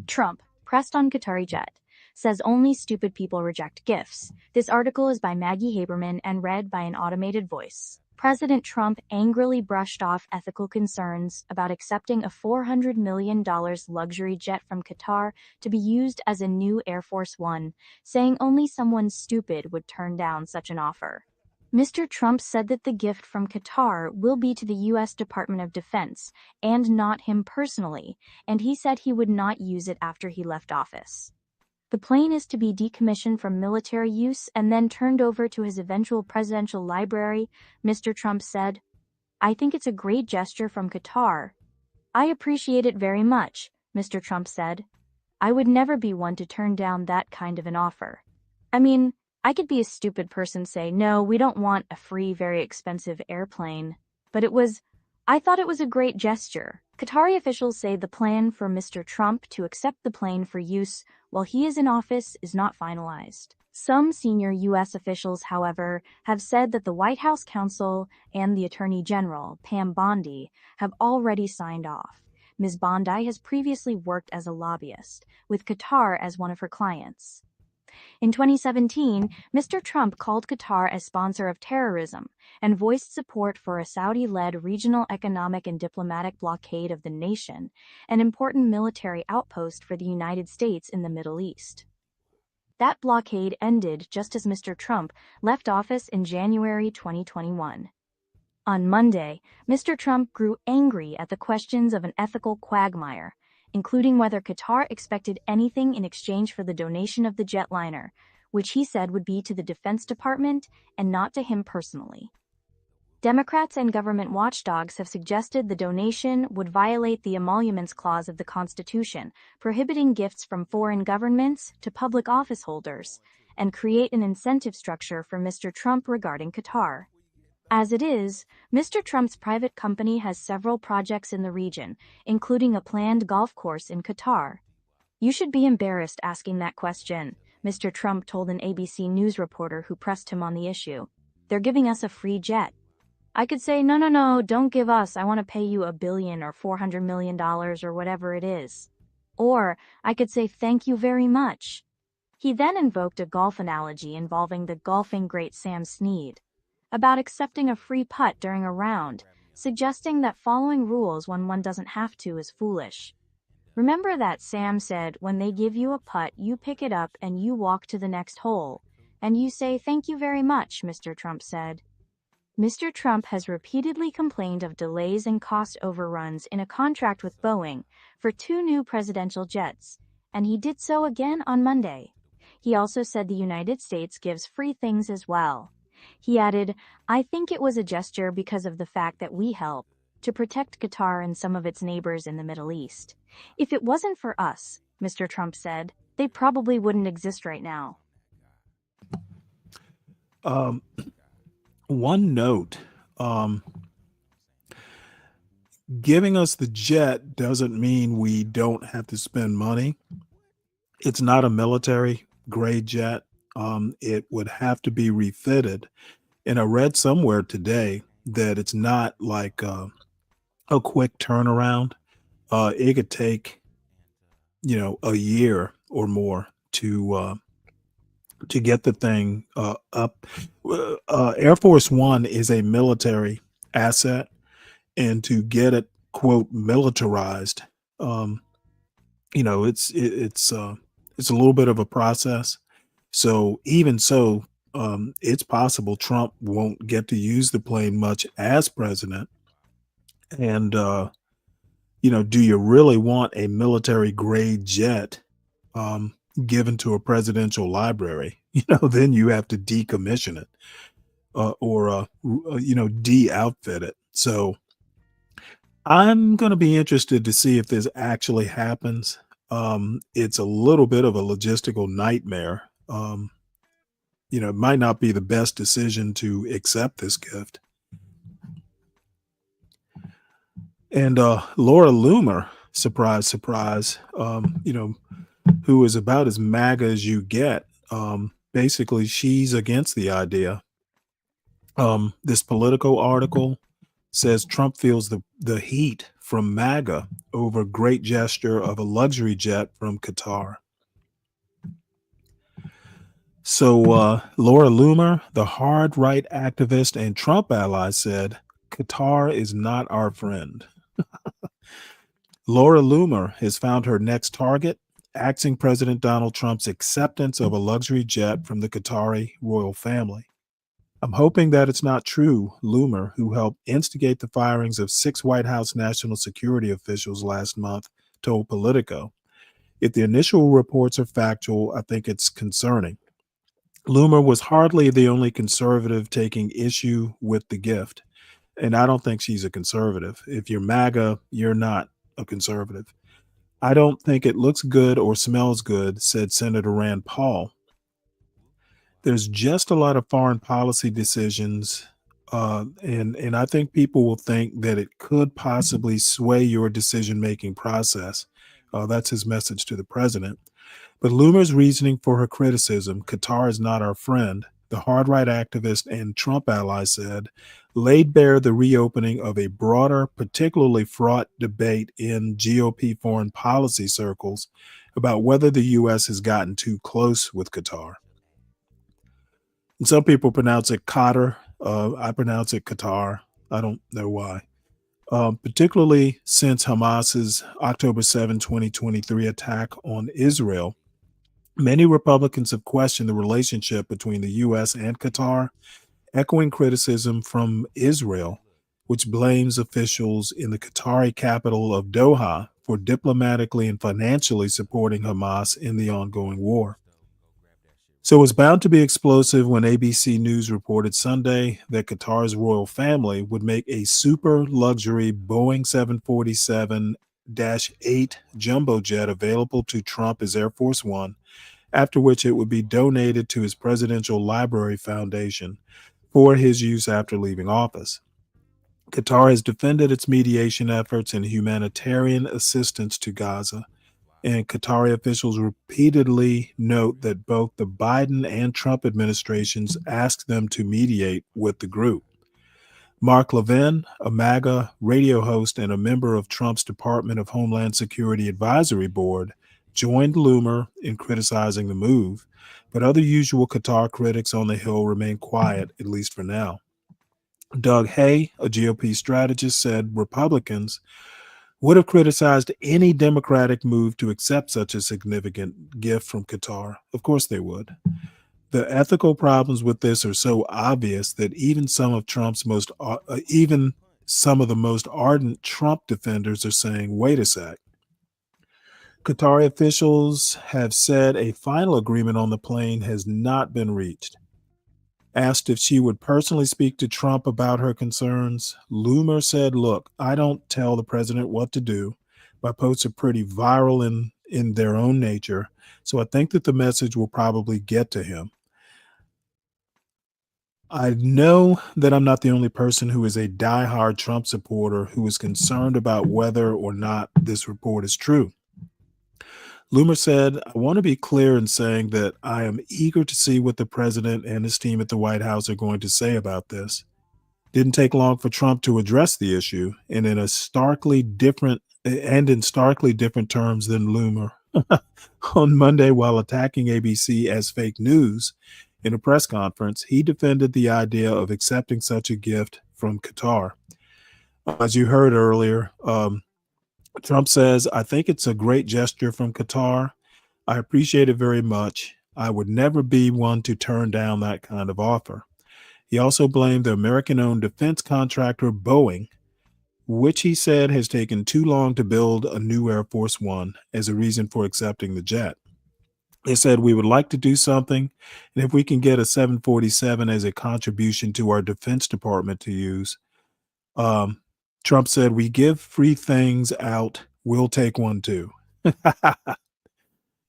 Trump pressed on Qatari jet, says only stupid people reject gifts. This article is by Maggie Haberman and read by an automated voice. President Trump angrily brushed off ethical concerns about accepting a $400 million luxury jet from Qatar to be used as a new Air Force One, saying only someone stupid would turn down such an offer. Mr. Trump said that the gift from Qatar will be to the U.S. Department of Defense and not him personally, and he said he would not use it after he left office. The plane is to be decommissioned from military use and then turned over to his eventual presidential library, Mr. Trump said. I think it's a great gesture from Qatar. I appreciate it very much, Mr. Trump said. I would never be one to turn down that kind of an offer. I mean, I could be a stupid person say, no, we don't want a free, very expensive airplane. But I thought it was a great gesture. Qatari officials say the plan for Mr. Trump to accept the plane for use while he is in office is not finalized. Some senior U.S. officials, however, have said that the White House counsel and the Attorney General, Pam Bondi, have already signed off. Ms. Bondi has previously worked as a lobbyist, with Qatar as one of her clients. In 2017, Mr. Trump called Qatar a sponsor of terrorism and voiced support for a Saudi-led regional economic and diplomatic blockade of the nation, an important military outpost for the United States in the Middle East. That blockade ended just as Mr. Trump left office in January 2021. On Monday, Mr. Trump grew angry at the questions of an ethical quagmire, including whether Qatar expected anything in exchange for the donation of the jetliner, which he said would be to the Defense Department and not to him personally. Democrats and government watchdogs have suggested the donation would violate the emoluments clause of the Constitution, prohibiting gifts from foreign governments to public office holders, and create an incentive structure for Mr. Trump regarding Qatar. As it is, Mr. Trump's private company has several projects in the region, including a planned golf course in Qatar. You should be embarrassed asking that question, Mr. Trump told an ABC News reporter who pressed him on the issue. They're giving us a free jet. I could say, no, don't give us. I want to pay you $1 billion or $400 million or whatever it is. Or I could say, thank you very much. He then invoked a golf analogy involving the golfing great Sam Snead about accepting a free putt during a round, suggesting that following rules when one doesn't have to is foolish. Remember that Sam said when they give you a putt, you pick it up and you walk to the next hole, and you say thank you very much, Mr. Trump said. Mr. Trump has repeatedly complained of delays and cost overruns in a contract with Boeing for 2 new presidential jets, and he did so again on Monday. He also said the United States gives free things as well. He added, I think it was a gesture because of the fact that we help to protect Qatar and some of its neighbors in the Middle East. If it wasn't for us, Mr. Trump said, they probably wouldn't exist right now. One note, giving us the jet doesn't mean we don't have to spend money. It's not a military grade jet. It would have to be refitted. And I read somewhere today that it's not like a quick turnaround. It could take, a year or more to to get the thing up. Air Force One is a military asset, and to get it, quote, militarized, it's a little bit of a process. So even so, it's possible Trump won't get to use the plane much as president. And do you really want a military grade jet given to a presidential library? Then you have to decommission it or de-outfit it. So I'm going to be interested to see if this actually happens. It's a little bit of a logistical nightmare. It might not be the best decision to accept this gift. And Laura Loomer, surprise, surprise, who is about as MAGA as you get. Basically, she's against the idea. This Politico article says Trump feels the heat from MAGA over great gesture of a luxury jet from Qatar. So Laura Loomer, the hard right activist and Trump ally, said, Qatar is not our friend. Laura Loomer has found her next target, acting President Donald Trump's acceptance of a luxury jet from the Qatari royal family. I'm hoping that it's not true, Loomer, who helped instigate the firings of 6 White House national security officials last month, told Politico. If the initial reports are factual, I think it's concerning. Loomer was hardly the only conservative taking issue with the gift, and I don't think she's a conservative. If you're MAGA, you're not a conservative. I don't think it looks good or smells good, said Senator Rand Paul. There's just a lot of foreign policy decisions, and I think people will think that it could possibly sway your decision-making process. That's his message to the president. But Loomer's reasoning for her criticism, Qatar is not our friend, the hard-right activist and Trump ally said, laid bare the reopening of a broader, particularly fraught debate in GOP foreign policy circles about whether the U.S. has gotten too close with Qatar. And some people pronounce it Qatar. I pronounce it Qatar. I don't know why. Particularly since Hamas's October 7, 2023 attack on Israel, many Republicans have questioned the relationship between the U.S. and Qatar, echoing criticism from Israel, which blames officials in the Qatari capital of Doha for diplomatically and financially supporting Hamas in the ongoing war. So it was bound to be explosive when ABC News reported Sunday that Qatar's royal family would make a super luxury Boeing 747-8 jumbo jet available to Trump as Air Force One, after which it would be donated to his Presidential Library Foundation for his use after leaving office. Qatar has defended its mediation efforts and humanitarian assistance to Gaza, and Qatari officials repeatedly note that both the Biden and Trump administrations asked them to mediate with the group. Mark Levin, a MAGA radio host and a member of Trump's Department of Homeland Security Advisory Board, joined Loomer in criticizing the move, but other usual Qatar critics on the Hill remain quiet, at least for now. Doug Hay, a GOP strategist, said Republicans would have criticized any Democratic move to accept such a significant gift from Qatar. Of course they would. The ethical problems with this are so obvious that even some of the most ardent Trump defenders are saying, wait a sec. Qatari officials have said a final agreement on the plane has not been reached. Asked if she would personally speak to Trump about her concerns, Loomer said, look, I don't tell the president what to do. My posts are pretty viral in their own nature, so I think that the message will probably get to him. I know that I'm not the only person who is a diehard Trump supporter who is concerned about whether or not this report is true. Loomer said, I want to be clear in saying that I am eager to see what the president and his team at the White House are going to say about this. Didn't take long for Trump to address the issue, and in starkly different terms than Loomer On Monday, while attacking ABC as fake news in a press conference, he defended the idea of accepting such a gift from Qatar. As you heard earlier, Trump says, "I think it's a great gesture from Qatar. I appreciate it very much. I would never be one to turn down that kind of offer." He also blamed the American-owned defense contractor Boeing, which he said has taken too long to build a new Air Force One, as a reason for accepting the jet. They said, "We would like to do something, and if we can get a 747 as a contribution to our Defense Department to use." Trump said, "We give free things out. We'll take one too."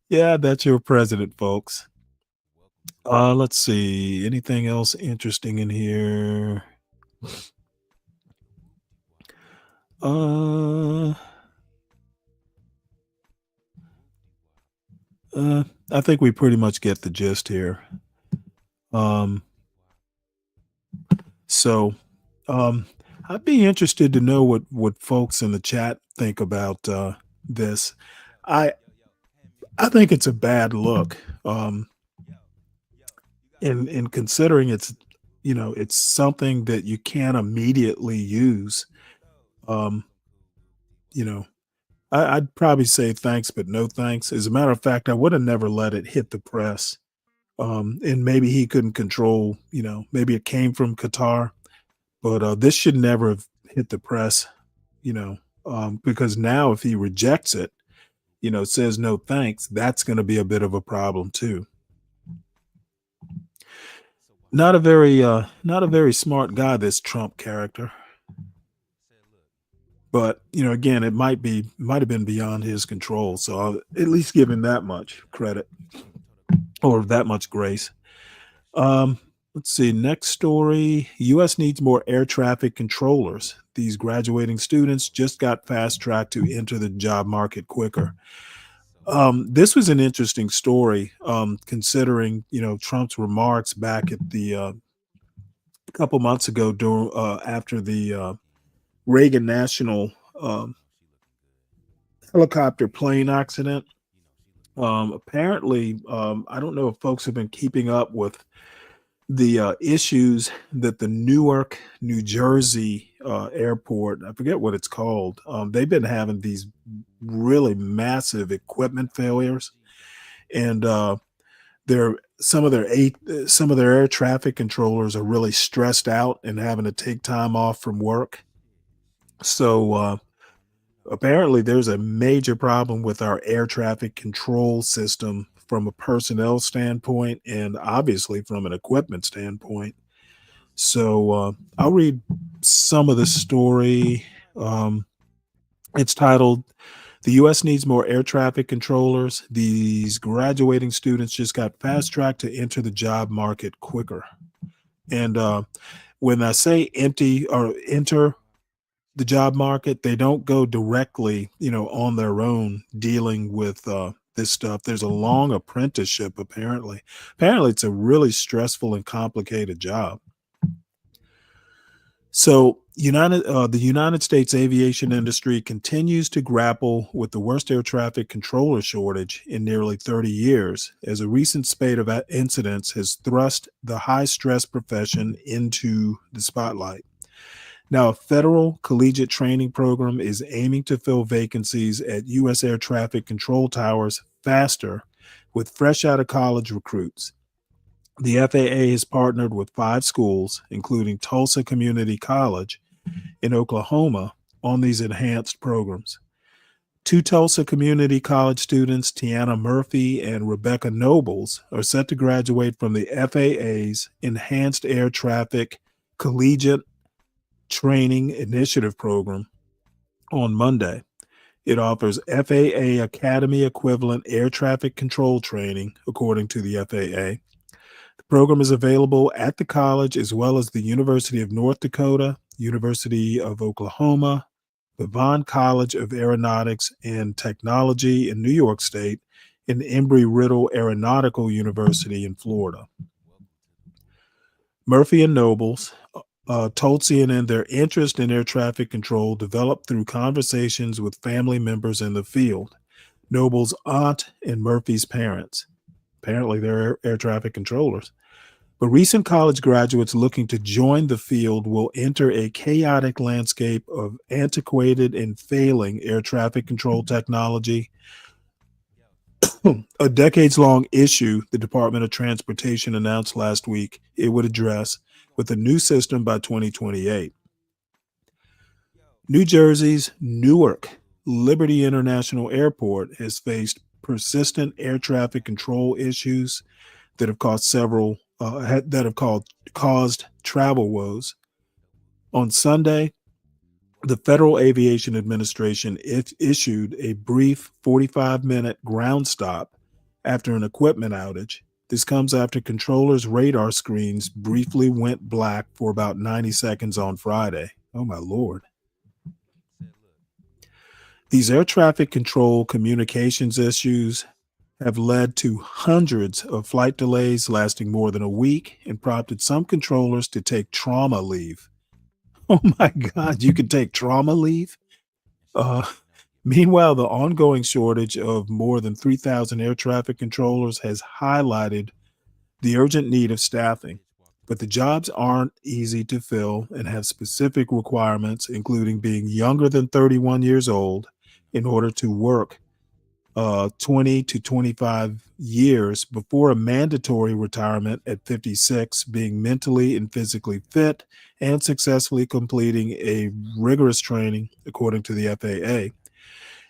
Yeah, that's your president, folks. Let's see. Anything else interesting in here? I think we pretty much get the gist here. So I'd be interested to know what folks in the chat think about this. I think it's a bad look. In considering it's it's something that you can't immediately use. You know, I'd probably say thanks, but no thanks. As a matter of fact, I would have never let it hit the press. And maybe he couldn't control, maybe it came from Qatar, but this should never have hit the press, because now if he rejects it, says no thanks, that's going to be a bit of a problem too. Not a very smart guy, this Trump character. But, again, it might have been beyond his control. So I'll at least give him that much credit or that much grace. Let's see. Next story. U.S. needs more air traffic controllers. These graduating students just got fast tracked to enter the job market quicker. This was an interesting story, considering, Trump's remarks back at the a couple months ago after the Reagan National helicopter plane accident. Apparently, I don't know if folks have been keeping up with the issues that the Newark, New Jersey airport, I forget what it's called. They've been having these really massive equipment failures, and some of their air traffic controllers are really stressed out and having to take time off from work. So apparently there's a major problem with our air traffic control system from a personnel standpoint and obviously from an equipment standpoint. So I'll read some of the story. It's titled, "The U.S. needs more air traffic controllers. These graduating students just got fast-tracked to enter the job market quicker." And when I say enter the job market, they don't go directly, on their own dealing with this stuff. There's a long apprenticeship, apparently. Apparently, it's a really stressful and complicated job. So the United States aviation industry continues to grapple with the worst air traffic controller shortage in nearly 30 years, as a recent spate of incidents has thrust the high-stress profession into the spotlight. Now, a federal collegiate training program is aiming to fill vacancies at U.S. air traffic control towers faster with fresh out of college recruits. The FAA has partnered with 5 schools, including Tulsa Community College in Oklahoma, on these enhanced programs. 2 Tulsa Community College students, Tiana Murphy and Rebecca Nobles, are set to graduate from the FAA's Enhanced Air Traffic Collegiate Training Initiative program on Monday. It offers FAA Academy equivalent air traffic control training, according to the FAA. The program is available at the college as well as the University of North Dakota, University of Oklahoma, the Vaughn College of Aeronautics and Technology in New York State, and Embry-Riddle Aeronautical University in Florida. Murphy and Nobles told CNN their interest in air traffic control developed through conversations with family members in the field. Noble's aunt and Murphy's parents. Apparently, they're air traffic controllers. But recent college graduates looking to join the field will enter a chaotic landscape of antiquated and failing air traffic control technology. A decades-long issue the Department of Transportation announced last week it would address with a new system by 2028. New Jersey's Newark Liberty International Airport has faced persistent air traffic control issues that have caused travel woes. On Sunday, the Federal Aviation Administration issued a brief 45-minute ground stop after an equipment outage. This comes after controllers' radar screens briefly went black for about 90 seconds on Friday. Oh, my Lord. These air traffic control communications issues have led to hundreds of flight delays lasting more than a week and prompted some controllers to take trauma leave. Oh my God, you can take trauma leave? Meanwhile, the ongoing shortage of more than 3,000 air traffic controllers has highlighted the urgent need of staffing. But the jobs aren't easy to fill and have specific requirements, including being younger than 31 years old in order to work 20 to 25 years before a mandatory retirement at 56, being mentally and physically fit, and successfully completing a rigorous training, according to the FAA.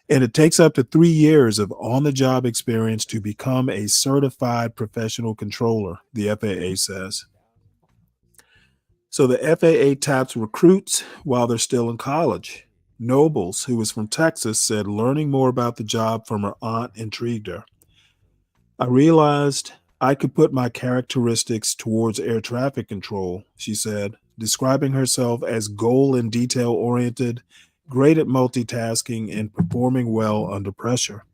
And it takes up to 3 years of on-the-job experience to become a certified professional controller, the FAA says. So the FAA taps recruits while they're still in college. Nobles, who was from Texas, said learning more about the job from her aunt intrigued her. I realized I could put my characteristics towards air traffic control, she said, describing herself as goal and detail oriented, great at multitasking, and performing well under pressure.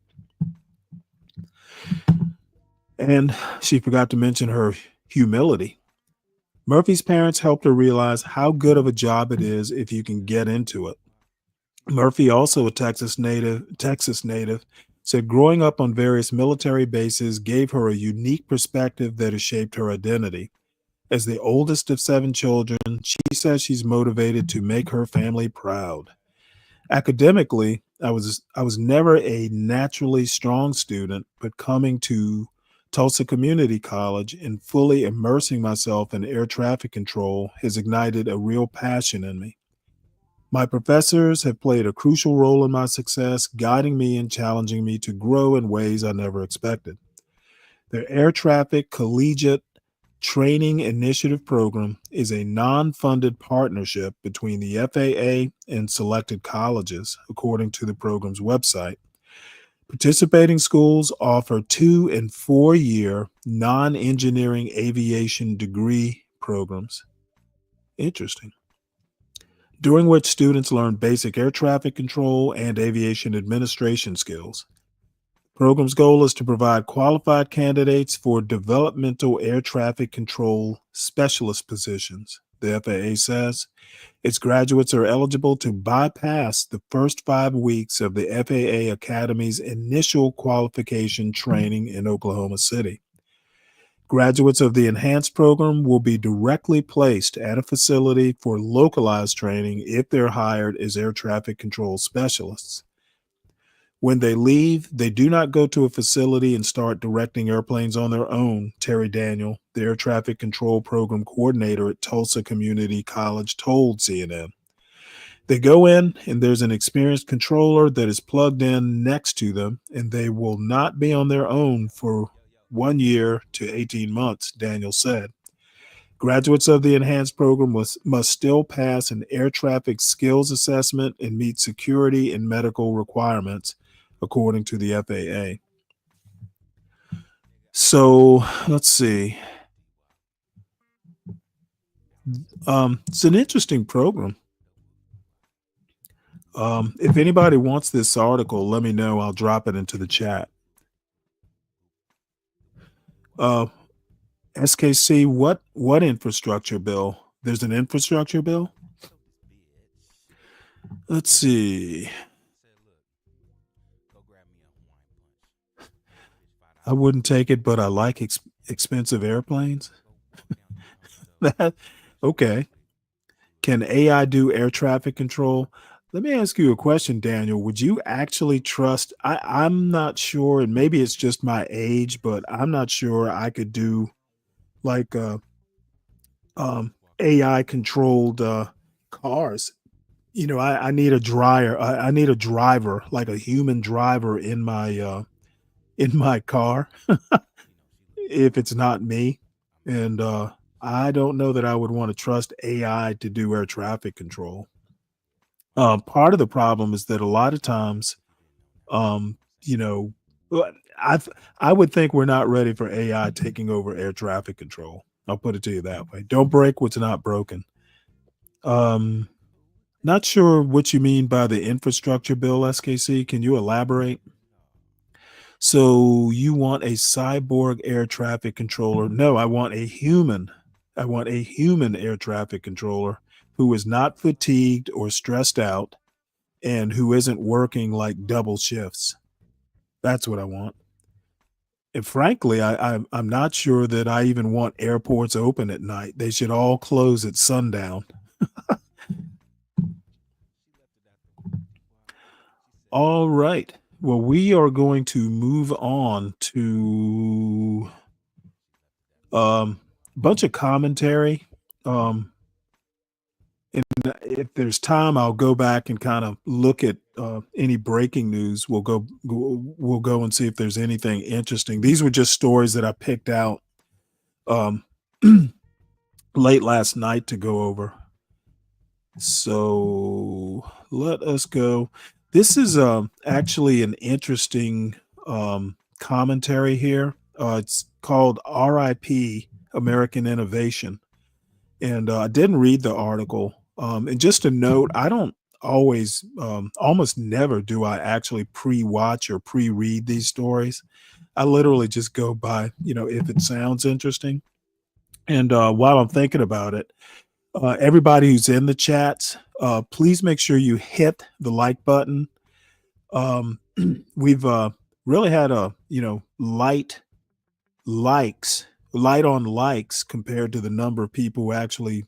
And she forgot to mention her humility. Murphy's parents helped her realize how good of a job it is if you can get into it. Murphy, also a Texas native, said growing up on various military bases gave her a unique perspective that has shaped her identity. As the oldest of 7 children, she says she's motivated to make her family proud. Academically, I was never a naturally strong student, but coming to Tulsa Community College and fully immersing myself in air traffic control has ignited a real passion in me. My professors have played a crucial role in my success, guiding me and challenging me to grow in ways I never expected. Their Air Traffic Collegiate Training Initiative program is a non-funded partnership between the FAA and selected colleges, according to the program's website. Participating schools offer 2- and 4-year non-engineering aviation degree programs. Interesting. During which students learn basic air traffic control and aviation administration skills. The program's goal is to provide qualified candidates for developmental air traffic control specialist positions, the FAA says. Its graduates are eligible to bypass the first 5 weeks of the FAA Academy's initial qualification training in Oklahoma City. Graduates of the enhanced program will be directly placed at a facility for localized training if they're hired as air traffic control specialists. When they leave, they do not go to a facility and start directing airplanes on their own, Terry Daniel, the air traffic control program coordinator at Tulsa Community College, told CNN. They go in and there's an experienced controller that is plugged in next to them, and they will not be on their own for 1 year to 18 months, Daniel said. Graduates of the enhanced program must still pass an air traffic skills assessment and meet security and medical requirements, according to the FAA. So let's see. It's an interesting program. If anybody wants this article, let me know. I'll drop it into the chat. SKC, what infrastructure bill? There's an infrastructure bill? Let's see. I wouldn't take it, but I like expensive airplanes. Okay. Can AI do air traffic control? Let me ask you a question, Daniel. Would you actually trust? I'm not sure, and maybe it's just my age, but I'm not sure I could do like AI controlled cars. I need a dryer. I need a driver, like a human driver in my car if it's not me. And I don't know that I would want to trust AI to do air traffic control. Part of the problem is that a lot of times, um, you know, well, I would think we're not ready for AI taking over air traffic control. I'll put it to you that way. Don't break what's not broken. Um, Not sure what you mean by the infrastructure bill, SKC. Can you elaborate? So you want a cyborg air traffic controller? No, I want a human. I want a human air traffic controller who is not fatigued or stressed out and who isn't working like double shifts. That's what I want. And frankly, I'm not sure that I even want airports open at night. They should all close at sundown. All right. Well, we are going to move on to a bunch of commentary. And if there's time, I'll go back and kind of look at any breaking news. We'll go and see if there's anything interesting. These were just stories that I picked out um, late last night to go over. So let us go. This is actually an interesting commentary here. It's called RIP American Innovation. And I didn't read the article. And just a note, I don't always, almost never do I actually pre-watch or pre-read these stories. I literally just go by, if it sounds interesting. And while I'm thinking about it, everybody who's in the chats, please make sure you hit the like button. We've really had a, light on likes compared to the number of people who actually,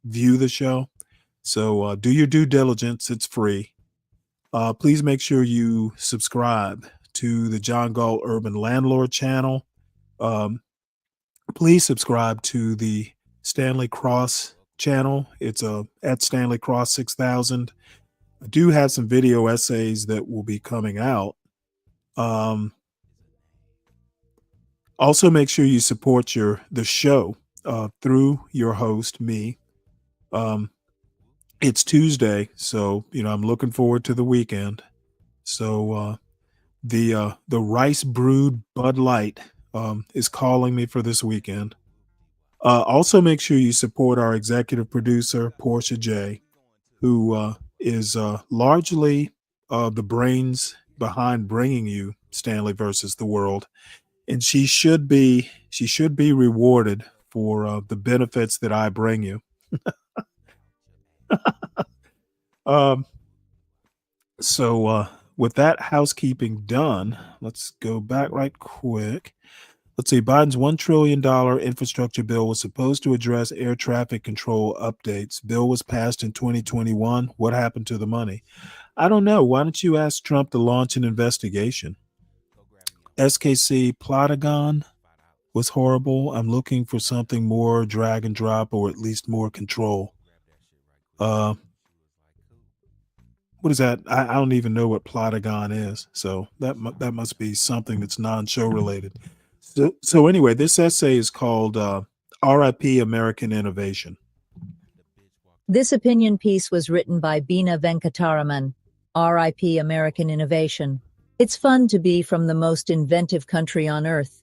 view the show. So do your due diligence. It's free. Please make sure you subscribe to the John Gall Urban Landlord channel. Please subscribe to the Stanley Cross channel. It's at Stanley Cross 6000. I do have some video essays that will be coming out. Also, make sure you support the show through your host, me. It's Tuesday, so I'm looking forward to the weekend. So the Rice Brewed Bud Light is calling me for this weekend. Also, make sure you support our executive producer, Portia J, who is largely the brains behind bringing you Stanley versus the World. And she should be rewarded for the benefits that I bring you. So with that housekeeping done, let's go back right quick. Let's see. Biden's $1 trillion infrastructure bill was supposed to address air traffic control updates. Bill was passed in 2021. What happened to the money? I don't know. Why don't you ask Trump to launch an investigation? SKC Plotagon was horrible. I'm looking for something more drag and drop or at least more control. What is that? I don't even know what Plotagon is. So that must be something that's non-show related. So anyway, this essay is called RIP American Innovation. This opinion piece was written by Beena Venkataraman, RIP American Innovation. It's fun to be from the most inventive country on earth.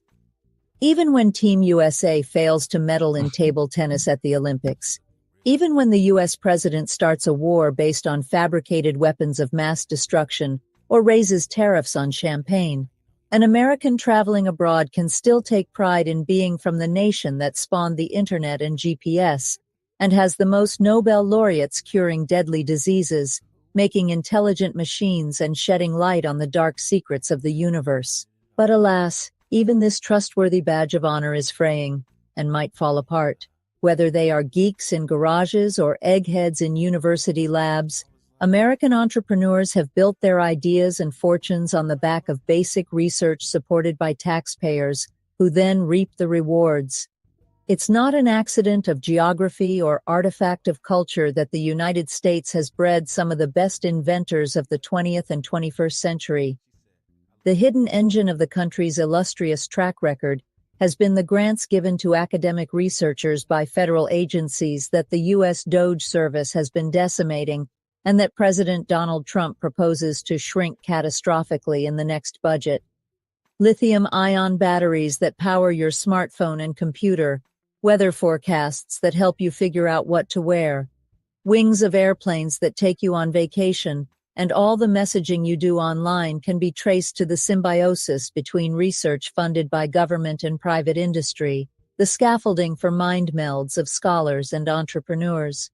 Even when Team USA fails to medal in table tennis at the Olympics, even when the US president starts a war based on fabricated weapons of mass destruction or raises tariffs on champagne, an American traveling abroad can still take pride in being from the nation that spawned the internet and GPS, and has the most Nobel laureates curing deadly diseases, making intelligent machines and shedding light on the dark secrets of the universe. But alas, Even this trustworthy badge of honor is fraying and might fall apart. Whether they are geeks in garages or eggheads in university labs, American entrepreneurs have built their ideas and fortunes on the back of basic research supported by taxpayers, who then reap the rewards. It's not an accident of geography or artifact of culture that the United States has bred some of the best inventors of the 20th and 21st century. The hidden engine of the country's illustrious track record has been the grants given to academic researchers by federal agencies that the U.S. DOGE service has been decimating, and that President Donald Trump proposes to shrink catastrophically in the next budget. Lithium-ion batteries that power your smartphone and computer, weather forecasts that help you figure out what to wear, wings of airplanes that take you on vacation, and all the messaging you do online can be traced to the symbiosis between research funded by government and private industry, the scaffolding for mind melds of scholars and entrepreneurs.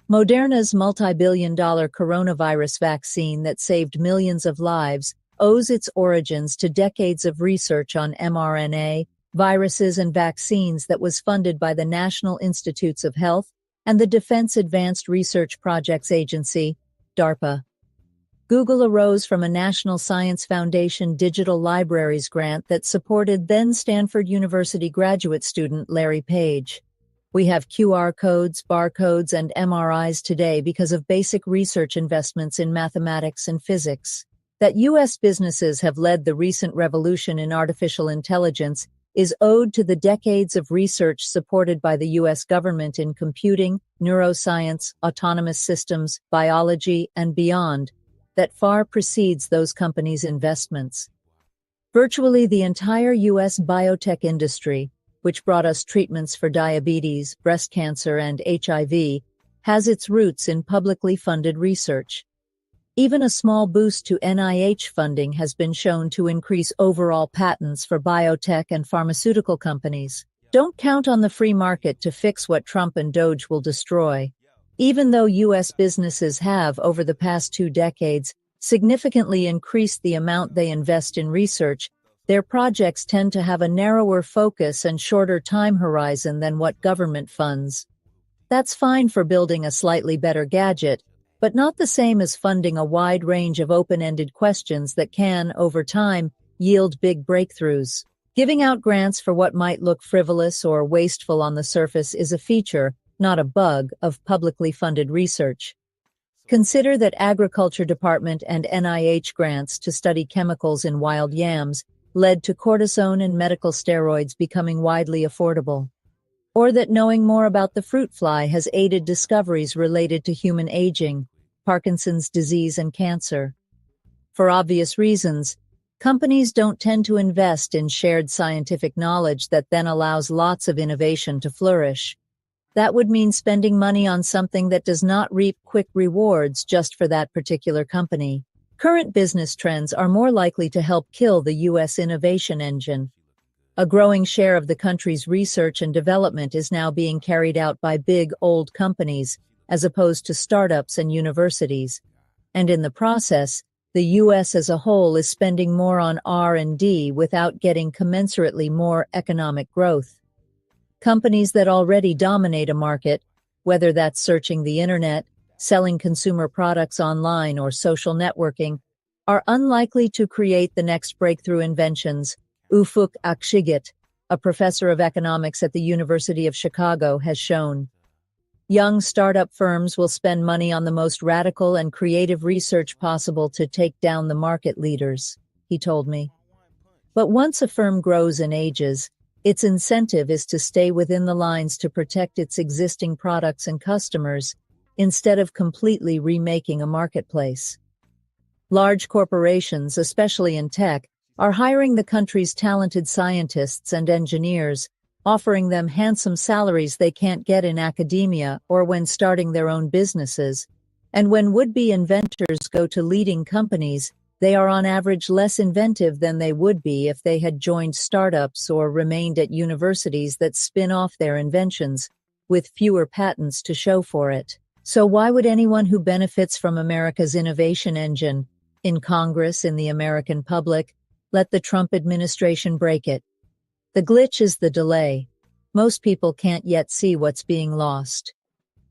Moderna's multi-billion-dollar coronavirus vaccine that saved millions of lives owes its origins to decades of research on mRNA, viruses, and vaccines that was funded by the National Institutes of Health and the Defense Advanced Research Projects Agency, DARPA. Google arose from a National Science Foundation Digital Libraries grant that supported then Stanford University graduate student Larry Page. We have QR codes, barcodes, and MRIs today because of basic research investments in mathematics and physics. That U.S. businesses have led the recent revolution in artificial intelligence is owed to the decades of research supported by the U.S. government in computing, neuroscience, autonomous systems, biology, and beyond, that far precedes those companies' investments. Virtually the entire U.S. biotech industry, which brought us treatments for diabetes, breast cancer, and HIV, has its roots in publicly funded research. Even a small boost to NIH funding has been shown to increase overall patents for biotech and pharmaceutical companies. Don't count on the free market to fix what Trump and DOGE will destroy. Even though U.S. businesses have, over the past 2 decades, significantly increased the amount they invest in research, their projects tend to have a narrower focus and shorter time horizon than what government funds. That's fine for building a slightly better gadget, but not the same as funding a wide range of open-ended questions that can, over time, yield big breakthroughs. Giving out grants for what might look frivolous or wasteful on the surface is a feature, not a bug, of publicly funded research. Consider that Agriculture Department and NIH grants to study chemicals in wild yams led to cortisone and medical steroids becoming widely affordable. Or that knowing more about the fruit fly has aided discoveries related to human aging, Parkinson's disease, and cancer. For obvious reasons, companies don't tend to invest in shared scientific knowledge that then allows lots of innovation to flourish. That would mean spending money on something that does not reap quick rewards just for that particular company. Current business trends are more likely to help kill the U.S. innovation engine. A growing share of the country's research and development is now being carried out by big, old companies, as opposed to startups and universities. And in the process, the U.S. as a whole is spending more on R&D without getting commensurately more economic growth. Companies that already dominate a market, whether that's searching the internet, selling consumer products online, or social networking, are unlikely to create the next breakthrough inventions, Ufuk Akshigit, a professor of economics at the University of Chicago, has shown. Young startup firms will spend money on the most radical and creative research possible to take down the market leaders, he told me. But once a firm grows and ages, its incentive is to stay within the lines to protect its existing products and customers, instead of completely remaking a marketplace. Large corporations, especially in tech, are hiring the country's talented scientists and engineers, offering them handsome salaries they can't get in academia or when starting their own businesses. And when would-be inventors go to leading companies, they are on average less inventive than they would be if they had joined startups or remained at universities that spin off their inventions, with fewer patents to show for it. So why would anyone who benefits from America's innovation engine, in Congress, in the American public, let the Trump administration break it? The glitch is the delay. Most people can't yet see what's being lost.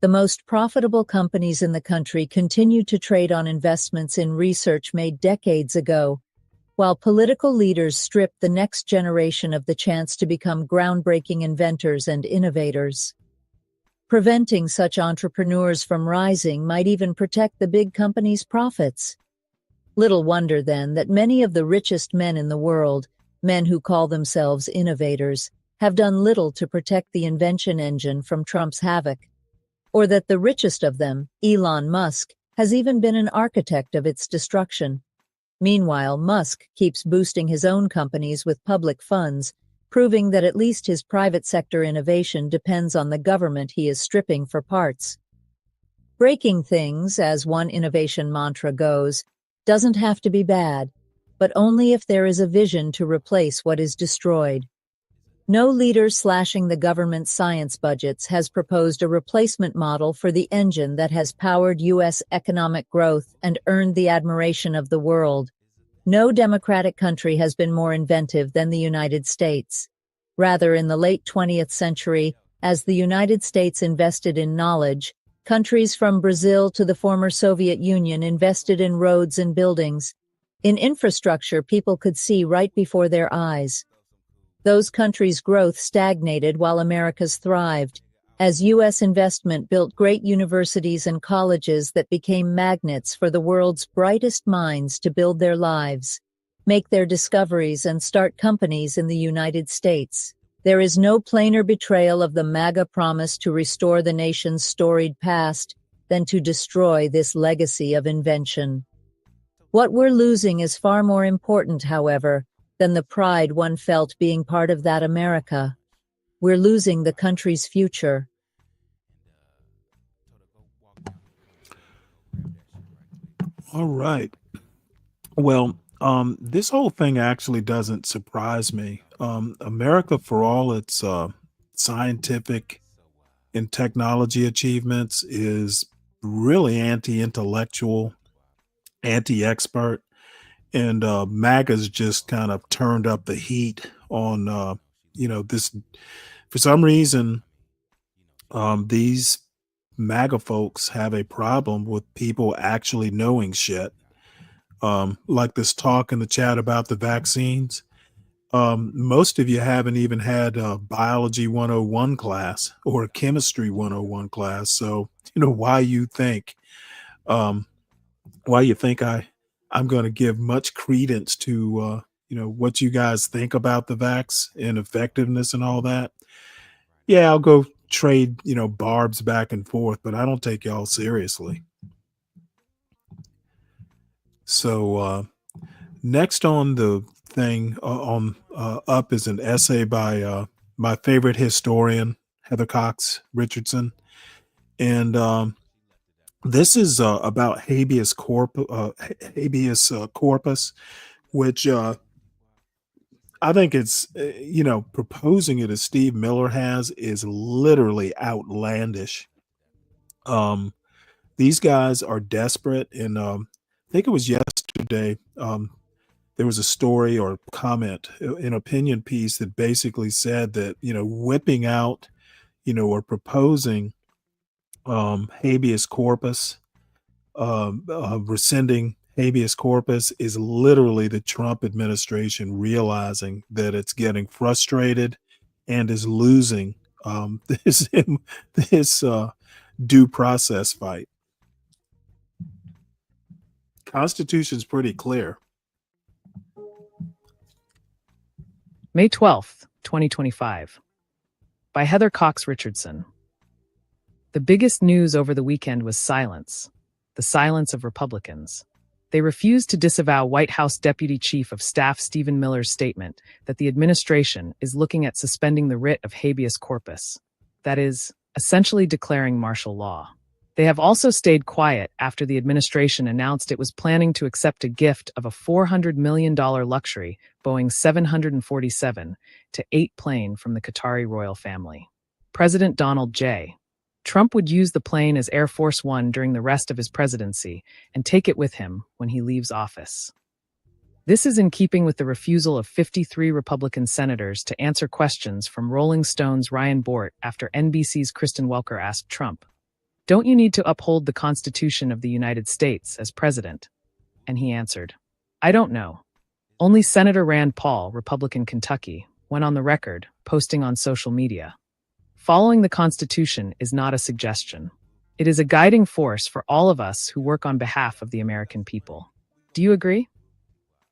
The most profitable companies in the country continue to trade on investments in research made decades ago, while political leaders strip the next generation of the chance to become groundbreaking inventors and innovators. Preventing such entrepreneurs from rising might even protect the big companies' profits. Little wonder, then, that many of the richest men in the world, men who call themselves innovators, have done little to protect the invention engine from Trump's havoc. Or that the richest of them, Elon Musk, has even been an architect of its destruction. Meanwhile, Musk keeps boosting his own companies with public funds, proving that at least his private sector innovation depends on the government he is stripping for parts. Breaking things, as one innovation mantra goes, doesn't have to be bad, but only if there is a vision to replace what is destroyed. No leader slashing the government's science budgets has proposed a replacement model for the engine that has powered U.S. economic growth and earned the admiration of the world. No democratic country has been more inventive than the United States. Rather, in the late 20th century, as the United States invested in knowledge, countries from Brazil to the former Soviet Union invested in roads and buildings, in infrastructure people could see right before their eyes. Those countries' growth stagnated while America's thrived, as U.S. investment built great universities and colleges that became magnets for the world's brightest minds to build their lives, make their discoveries, and start companies in the United States. There is no plainer betrayal of the MAGA promise to restore the nation's storied past than to destroy this legacy of invention. What we're losing is far more important, however, than the pride one felt being part of that America. We're losing the country's future. All right. Well, this whole thing actually doesn't surprise me. America, for all its scientific and technology achievements, is really anti-intellectual, anti-expert, and MAGA's just kind of turned up the heat on, this. For some reason, these MAGA folks have a problem with people actually knowing shit. Like this talk in the chat about the vaccines. Most of you haven't even had a biology 101 class or a chemistry 101 class. So, why you think I'm going to give much credence to, what you guys think about the vax and effectiveness and all that. Yeah, I'll go trade, barbs back and forth, but I don't take y'all seriously. So, next on the thing up is an essay by my favorite historian, Heather Cox Richardson. And this is about habeas corpus, which I think it's, proposing it as Steve Miller has is literally outlandish. These guys are desperate. And I think it was yesterday, there was a story or comment, an opinion piece that basically said that, whipping out, or proposing habeas corpus, rescinding habeas corpus is literally the Trump administration realizing that it's getting frustrated and is losing this due process fight. Constitution's pretty clear. May 12th, 2025. By Heather Cox Richardson. The biggest news over the weekend was silence. The silence of Republicans. They refused to disavow White House Deputy Chief of Staff Stephen Miller's statement that the administration is looking at suspending the writ of habeas corpus. That is, essentially declaring martial law. They have also stayed quiet after the administration announced it was planning to accept a gift of a $400 million luxury Boeing 747-8 plane from the Qatari royal family. President Donald J. Trump would use the plane as Air Force One during the rest of his presidency and take it with him when he leaves office. This is in keeping with the refusal of 53 Republican senators to answer questions from Rolling Stone's Ryan Bort after NBC's Kristen Welker asked Trump, "Don't you need to uphold the Constitution of the United States as president?" And he answered, "I don't know." Only Senator Rand Paul, Republican Kentucky, went on the record, posting on social media, "Following the Constitution is not a suggestion. It is a guiding force for all of us who work on behalf of the American people." Do you agree?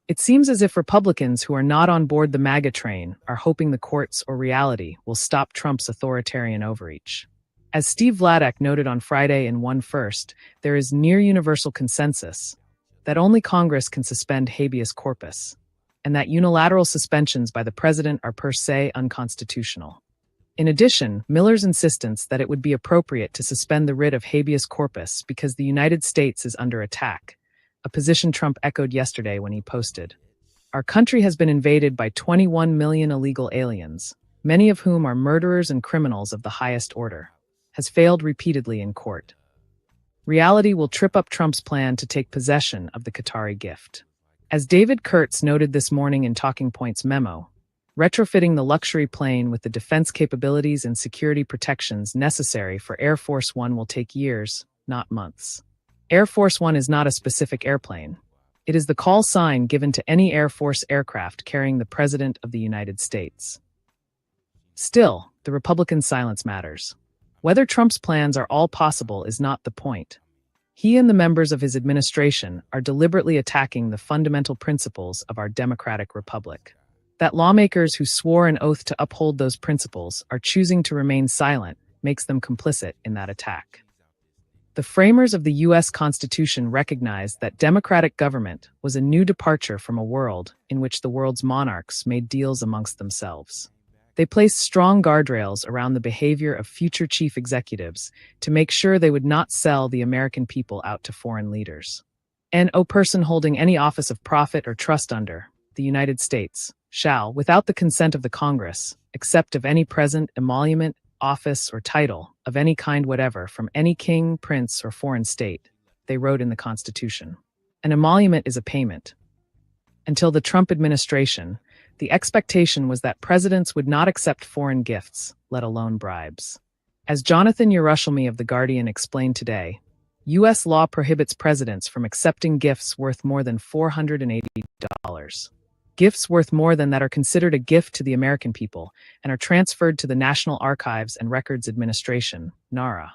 It seems as if Republicans who are not on board the MAGA train are hoping the courts or reality will stop Trump's authoritarian overreach. As Steve Vladeck noted on Friday in One First, there is near universal consensus that only Congress can suspend habeas corpus, and that unilateral suspensions by the president are per se unconstitutional. In addition, Miller's insistence that it would be appropriate to suspend the writ of habeas corpus because the United States is under attack, a position Trump echoed yesterday when he posted, "Our country has been invaded by 21 million illegal aliens, many of whom are murderers and criminals of the highest order," has failed repeatedly in court. Reality will trip up Trump's plan to take possession of the Qatari gift. As David Kurtz noted this morning in Talking Points memo, retrofitting the luxury plane with the defense capabilities and security protections necessary for Air Force One will take years, not months. Air Force One is not a specific airplane. It is the call sign given to any Air Force aircraft carrying the President of the United States. Still, the Republican silence matters. Whether Trump's plans are all possible is not the point. He and the members of his administration are deliberately attacking the fundamental principles of our democratic republic. That lawmakers who swore an oath to uphold those principles are choosing to remain silent makes them complicit in that attack. The framers of the U.S. Constitution recognized that democratic government was a new departure from a world in which the world's monarchs made deals amongst themselves. They placed strong guardrails around the behavior of future chief executives to make sure they would not sell the American people out to foreign leaders. And no person holding any office of profit or trust under the United States shall, without the consent of the Congress, accept of any present, emolument, office, or title of any kind whatever from any king, prince, or foreign state, they wrote in the Constitution. An emolument is a payment. Until the Trump administration, the expectation was that presidents would not accept foreign gifts, let alone bribes. As Jonathan Yerushalmi of The Guardian explained today, U.S. law prohibits presidents from accepting gifts worth more than $480. Gifts worth more than that are considered a gift to the American people and are transferred to the National Archives and Records Administration, NARA,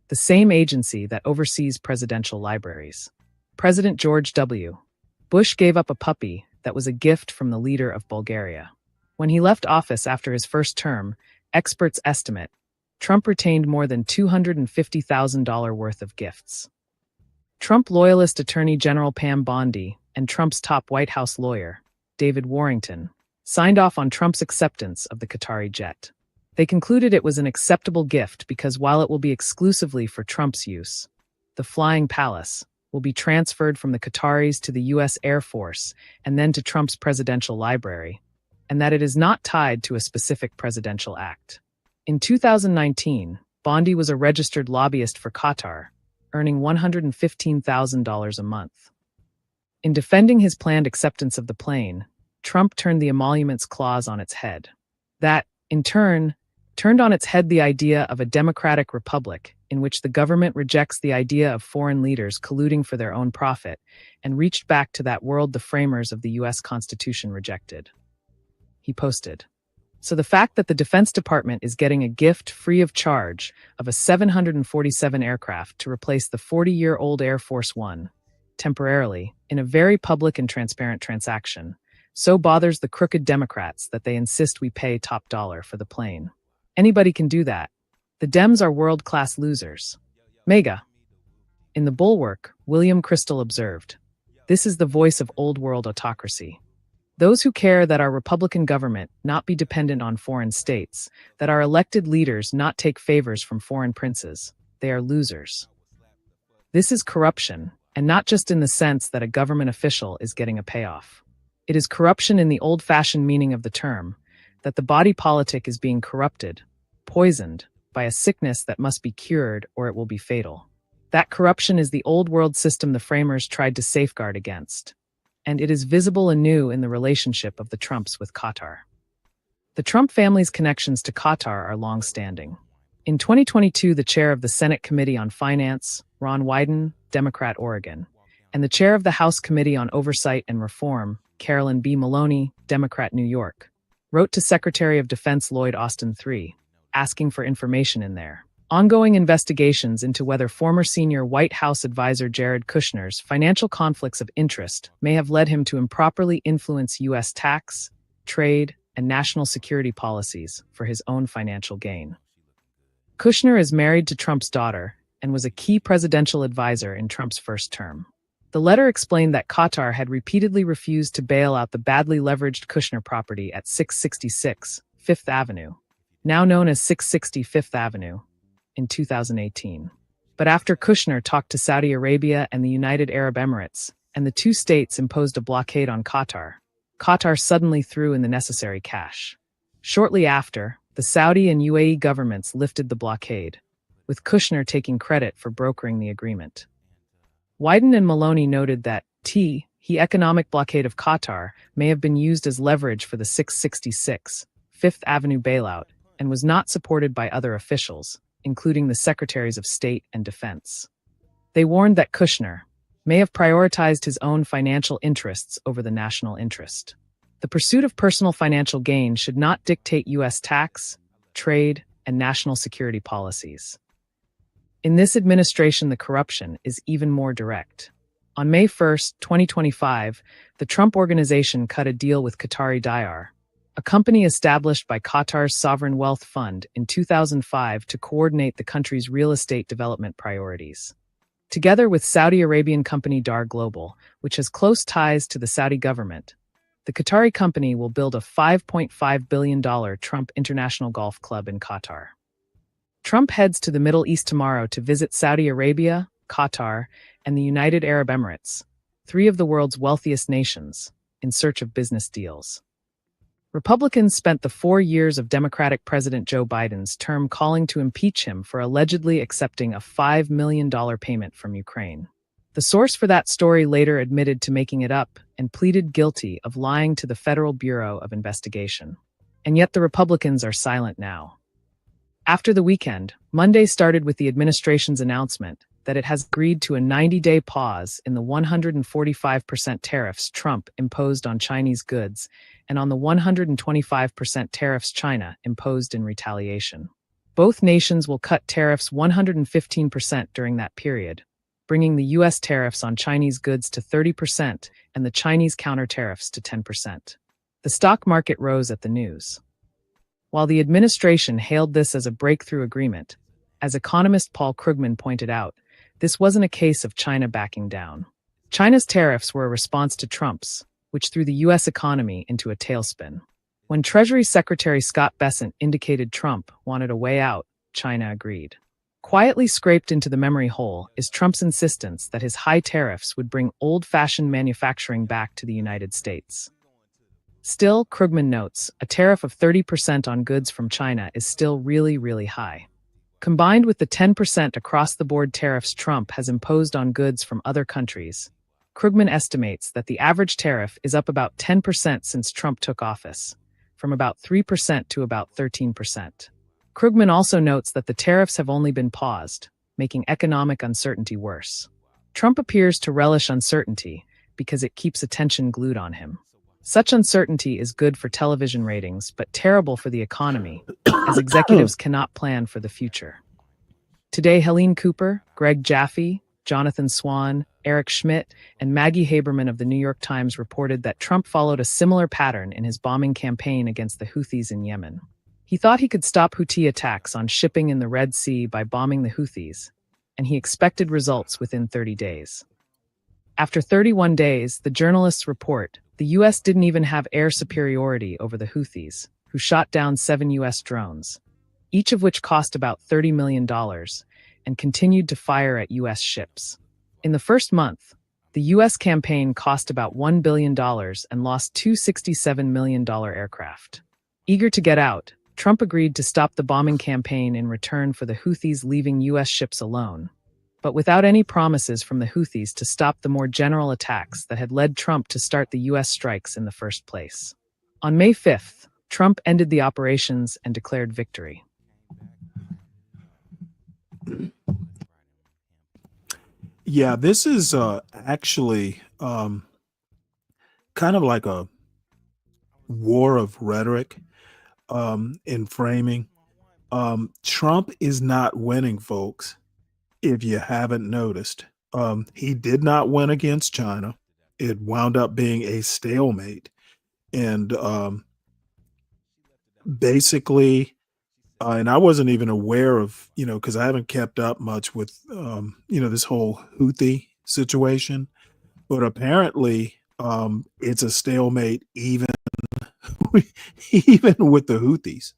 the same agency that oversees presidential libraries. President George W. Bush gave up a puppy that was a gift from the leader of Bulgaria. When he left office after his first term, experts estimate Trump retained more than $250,000 worth of gifts. Trump loyalist Attorney General Pam Bondi and Trump's top White House lawyer, David Warrington, signed off on Trump's acceptance of the Qatari jet. They concluded it was an acceptable gift because while it will be exclusively for Trump's use, the Flying Palace will be transferred from the Qataris to the U.S. Air Force and then to Trump's presidential library, and that it is not tied to a specific presidential act. In 2019, Bondi was a registered lobbyist for Qatar, earning $115,000 a month. In defending his planned acceptance of the plane, Trump turned the emoluments clause on its head. That, in turn, turned on its head the idea of a democratic republic in which the government rejects the idea of foreign leaders colluding for their own profit and reached back to that world the framers of the U.S. Constitution rejected. He posted, "So the fact that the Defense Department is getting a gift free of charge of a 747 aircraft to replace the 40-year-old Air Force One, temporarily, in a very public and transparent transaction, so bothers the crooked Democrats that they insist we pay top dollar for the plane. Anybody can do that. The Dems are world-class losers. Mega." In The Bulwark, William Crystal observed, "This is the voice of old-world autocracy. Those who care that our Republican government not be dependent on foreign states, that our elected leaders not take favors from foreign princes, they are losers. This is corruption, and not just in the sense that a government official is getting a payoff. It is corruption in the old-fashioned meaning of the term, that the body politic is being corrupted, poisoned, by a sickness that must be cured or it will be fatal. That corruption is the old-world system the framers tried to safeguard against. and it is visible anew in the relationship of the Trumps with Qatar. The Trump family's connections to Qatar are long-standing. In 2022, the chair of the Senate Committee on Finance, Ron Wyden, Democrat, Oregon, and the chair of the House Committee on Oversight and Reform, Carolyn B. Maloney, Democrat, New York, wrote to Secretary of Defense Lloyd Austin III, asking for information in their ongoing investigations into whether former senior White House advisor Jared Kushner's financial conflicts of interest may have led him to improperly influence U.S. tax, trade, and national security policies for his own financial gain. Kushner is married to Trump's daughter and was a key presidential advisor in Trump's first term. The letter explained that Qatar had repeatedly refused to bail out the badly leveraged Kushner property at 666 Fifth Avenue, now known as 660 Fifth Avenue, in 2018. But after Kushner talked to Saudi Arabia and the United Arab Emirates, and the two states imposed a blockade on Qatar, Qatar suddenly threw in the necessary cash. Shortly after, the Saudi and UAE governments lifted the blockade, with Kushner taking credit for brokering the agreement. Wyden and Maloney noted that the economic blockade of Qatar may have been used as leverage for the 666 Fifth Avenue bailout and was not supported by other officials, including the Secretaries of State and Defense. They warned that Kushner may have prioritized his own financial interests over the national interest. The pursuit of personal financial gain should not dictate U.S. tax, trade, and national security policies. In this administration, the corruption is even more direct. On May 1, 2025, the Trump Organization cut a deal with Qatari Diar, a company established by Qatar's Sovereign Wealth Fund in 2005 to coordinate the country's real estate development priorities. Together with Saudi Arabian company Dar Global, which has close ties to the Saudi government, the Qatari company will build a $5.5 billion Trump International Golf Club in Qatar. Trump heads to the Middle East tomorrow to visit Saudi Arabia, Qatar, and the United Arab Emirates, three of the world's wealthiest nations, in search of business deals. Republicans spent the 4 years of Democratic President Joe Biden's term calling to impeach him for allegedly accepting a $5 million payment from Ukraine. The source for that story later admitted to making it up and pleaded guilty of lying to the Federal Bureau of Investigation. And yet the Republicans are silent now. After the weekend, Monday started with the administration's announcement that it has agreed to a 90-day pause in the 145% tariffs Trump imposed on Chinese goods and on the 125% tariffs China imposed in retaliation. Both nations will cut tariffs 115% during that period, bringing the U.S. tariffs on Chinese goods to 30% and the Chinese counter tariffs to 10%. The stock market rose at the news. While the administration hailed this as a breakthrough agreement, as economist Paul Krugman pointed out, this wasn't a case of China backing down. China's tariffs were a response to Trump's, which threw the U.S. economy into a tailspin. When Treasury Secretary Scott Bessent indicated Trump wanted a way out, China agreed. Quietly scraped into the memory hole is Trump's insistence that his high tariffs would bring old-fashioned manufacturing back to the United States. Still, Krugman notes, a tariff of 30% on goods from China is still really, really high. Combined with the 10% across-the-board tariffs Trump has imposed on goods from other countries, Krugman estimates that the average tariff is up about 10% since Trump took office, from about 3% to about 13%. Krugman also notes that the tariffs have only been paused, making economic uncertainty worse. Trump appears to relish uncertainty because it keeps attention glued on him. Such uncertainty is good for television ratings, but terrible for the economy, as executives cannot plan for the future. Today, Helene Cooper, Greg Jaffe, Jonathan Swan, Eric Schmidt, and Maggie Haberman of the New York Times reported that Trump followed a similar pattern in his bombing campaign against the Houthis in Yemen. He thought he could stop Houthi attacks on shipping in the Red Sea by bombing the Houthis, and he expected results within 30 days. After 31 days, the journalists report, the U.S. didn't even have air superiority over the Houthis, who shot down 7 U.S. drones, each of which cost about $30 million, and continued to fire at U.S. ships. In the first month, the U.S. campaign cost about $1 billion and lost two $67 million aircraft. Eager to get out, Trump agreed to stop the bombing campaign in return for the Houthis leaving U.S. ships alone. but without any promises from the Houthis to stop the more general attacks that had led Trump to start the U.S. strikes in the first place. On May 5th, Trump ended the operations and declared victory. Yeah, this is actually kind of like a war of rhetoric in framing. Trump is not winning, folks, if you haven't noticed. He did not win against China. It wound up being a stalemate. And basically, and I wasn't even aware of, because I haven't kept up much with, this whole Houthi situation. But apparently, it's a stalemate even even with the Houthis.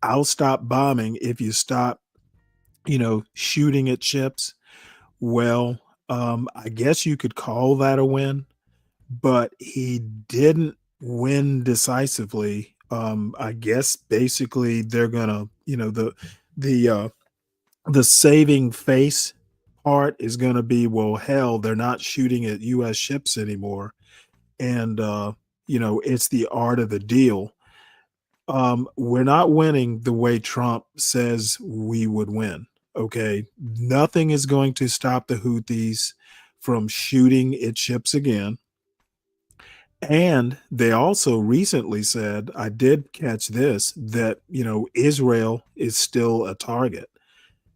I'll stop bombing if you stop, shooting at ships. Well, I guess you could call that a win, but he didn't win decisively. I guess basically they're gonna, the the saving face part is gonna be, well, hell, they're not shooting at U.S. ships anymore, and it's the art of the deal. We're not winning the way Trump says we would win. Okay. Nothing is going to stop the Houthis from shooting at ships again. And they also recently said, I did catch this, that, Israel is still a target.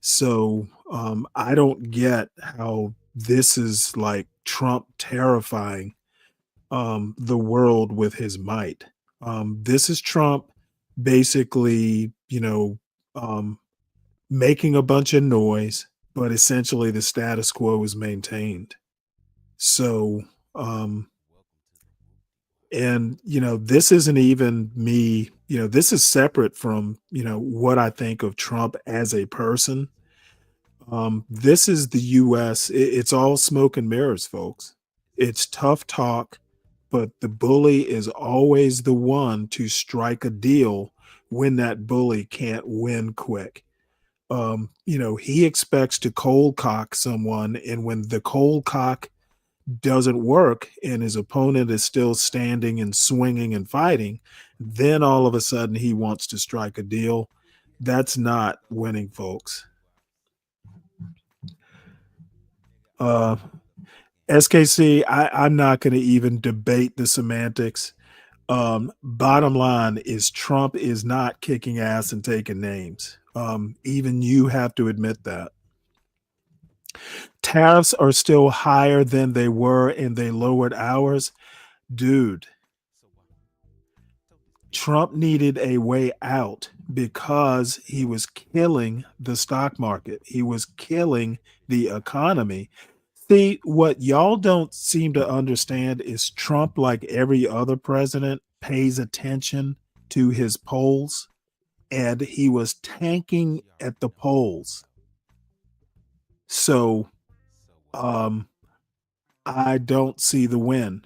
So I don't get how this is like Trump terrifying the world with his might. This is Trump basically, making a bunch of noise, but essentially the status quo is maintained. So, and, this isn't even me, this is separate from, what I think of Trump as a person. This is the US. It's all smoke and mirrors, folks. It's tough talk, but the bully is always the one to strike a deal when that bully can't win quick. He expects to cold cock someone, and when the cold cock doesn't work and his opponent is still standing and swinging and fighting, then all of a sudden he wants to strike a deal. That's not winning, folks. SKC, I'm not going to even debate the semantics. Bottom line is Trump is not kicking ass and taking names. Even you have to admit that. Tariffs are still higher than they were, and they lowered ours. Dude, Trump needed a way out because he was killing the stock market. He was killing the economy. See, what y'all don't seem to understand is Trump, like every other president, pays attention to his polls, and he was tanking at the polls. So I don't see the win.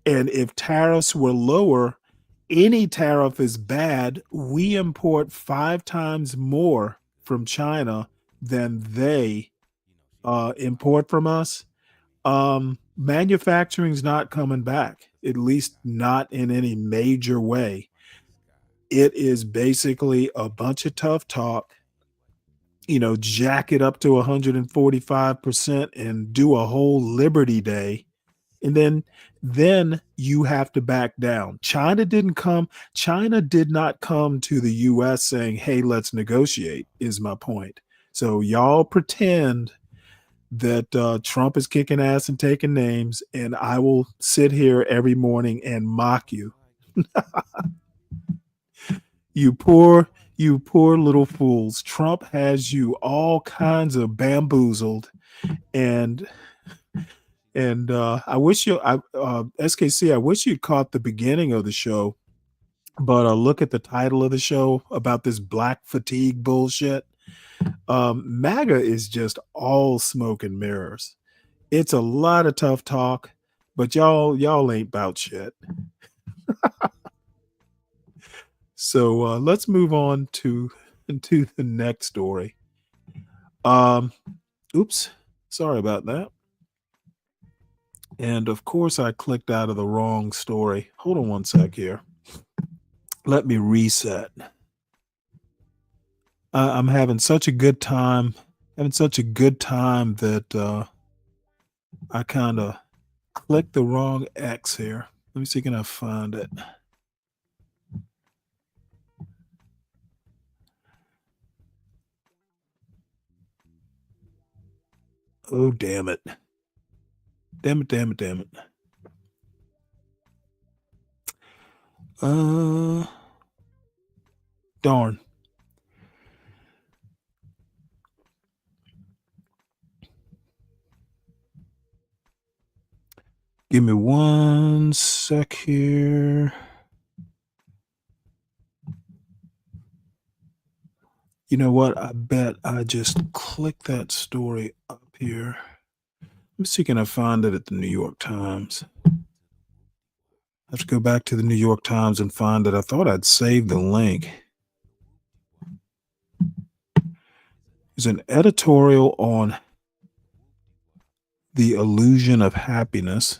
And if tariffs were lower, any tariff is bad. We import 5 times more from China than they import from us. Manufacturing's not coming back, at least not in any major way. It is basically a bunch of tough talk, jack it up to 145% and do a whole Liberty Day. And then you have to back down. China did not come to the US saying, hey, let's negotiate, is my point. So y'all pretend that Trump is kicking ass and taking names, and I will sit here every morning and mock you. You poor little fools. Trump has you all kinds of bamboozled, and I wish SKC, I wish you'd caught the beginning of the show, but look at the title of the show about this black fatigue bullshit. MAGA is just all smoke and mirrors. It's a lot of tough talk, but y'all ain't about shit. So let's move on to the next story. Oops, sorry about that. And of course, I clicked out of the wrong story. Hold on one sec here. Let me reset. I'm having such a good time. That I kind of clicked the wrong X here. Let me see, can I find it? Oh, damn it. Damn it. Darn. Give me one sec here. You know what? I bet I just clicked that story up here. Let me see, can I find it at the New York Times? I have to go back to the New York Times and find it. I thought I'd saved the link. There's an editorial on the illusion of happiness.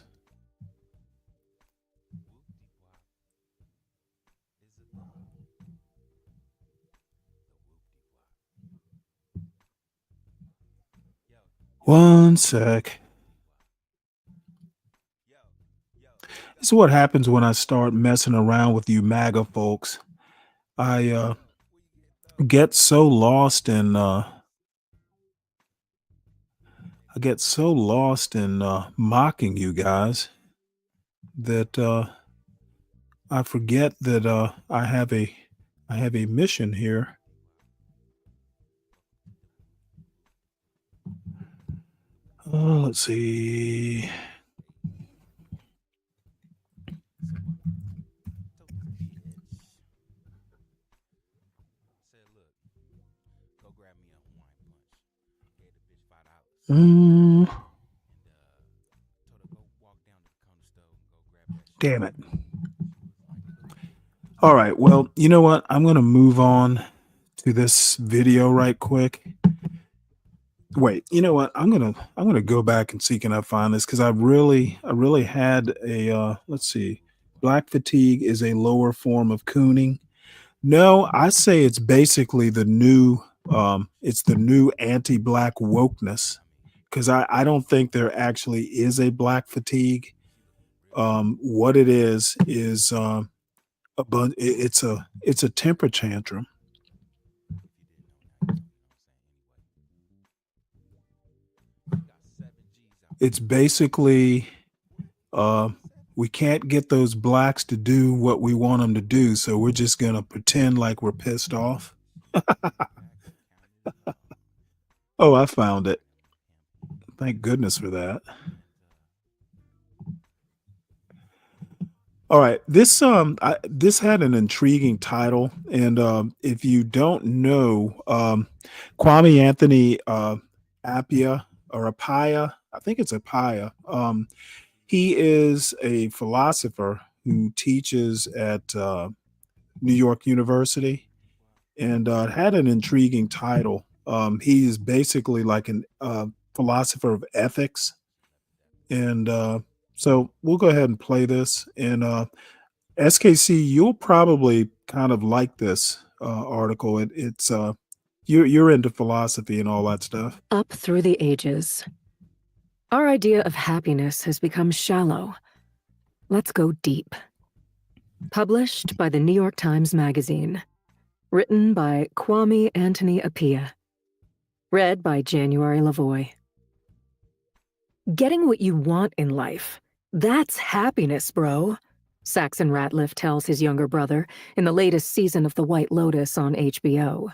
One sec. This is what happens when I start messing around with you MAGA folks. I get so lost in mocking you guys that I forget that I have a mission here. Let's see. Damn it. All right. Well, you know what? I'm going to move on to this video right quick. Wait, you know what? I'm gonna go back and see, can I find this, because I really had a let's see. Black fatigue is a lower form of cooning. No, I say it's basically the new anti-black wokeness, because I don't think there actually is a black fatigue. What it is it's a temper tantrum. It's basically we can't get those blacks to do what we want them to do, so we're just going to pretend like we're pissed off. Oh, I found it. Thank goodness for that. All right, this had an intriguing title, and if you don't know, Kwame Anthony Appiah or Appiah, I think it's Appiah. He is a philosopher who teaches at New York University, and it had an intriguing title. He is basically like a philosopher of ethics, and so we'll go ahead and play this. And SKC, you'll probably kind of like this article. It's you're into philosophy and all that stuff. Up through the ages, our idea of happiness has become shallow. Let's go deep. Published by the New York Times Magazine. Written by Kwame Anthony Appiah. Read by January Lavoie. Getting what you want in life, that's happiness, bro, Saxon Ratliff tells his younger brother in the latest season of The White Lotus on HBO.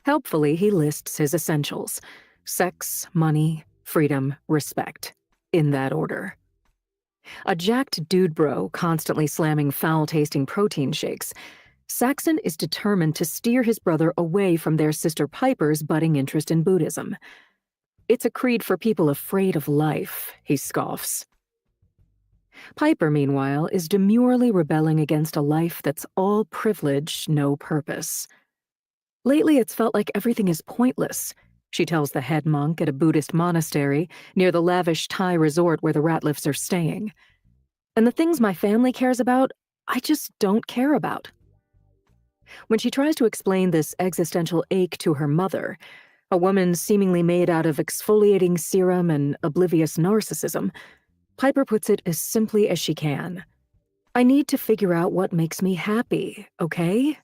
Helpfully, he lists his essentials: sex, money, freedom, respect, in that order. A jacked dude bro constantly slamming foul-tasting protein shakes, Saxon is determined to steer his brother away from their sister Piper's budding interest in Buddhism. It's a creed for people afraid of life, he scoffs. Piper, meanwhile, is demurely rebelling against a life that's all privilege, no purpose. Lately, it's felt like everything is pointless. she tells the head monk at a Buddhist monastery near the lavish Thai resort where the Ratliffs are staying. And the things my family cares about, I just don't care about. When she tries to explain this existential ache to her mother, a woman seemingly made out of exfoliating serum and oblivious narcissism, Piper puts it as simply as she can. I need to figure out what makes me happy, okay?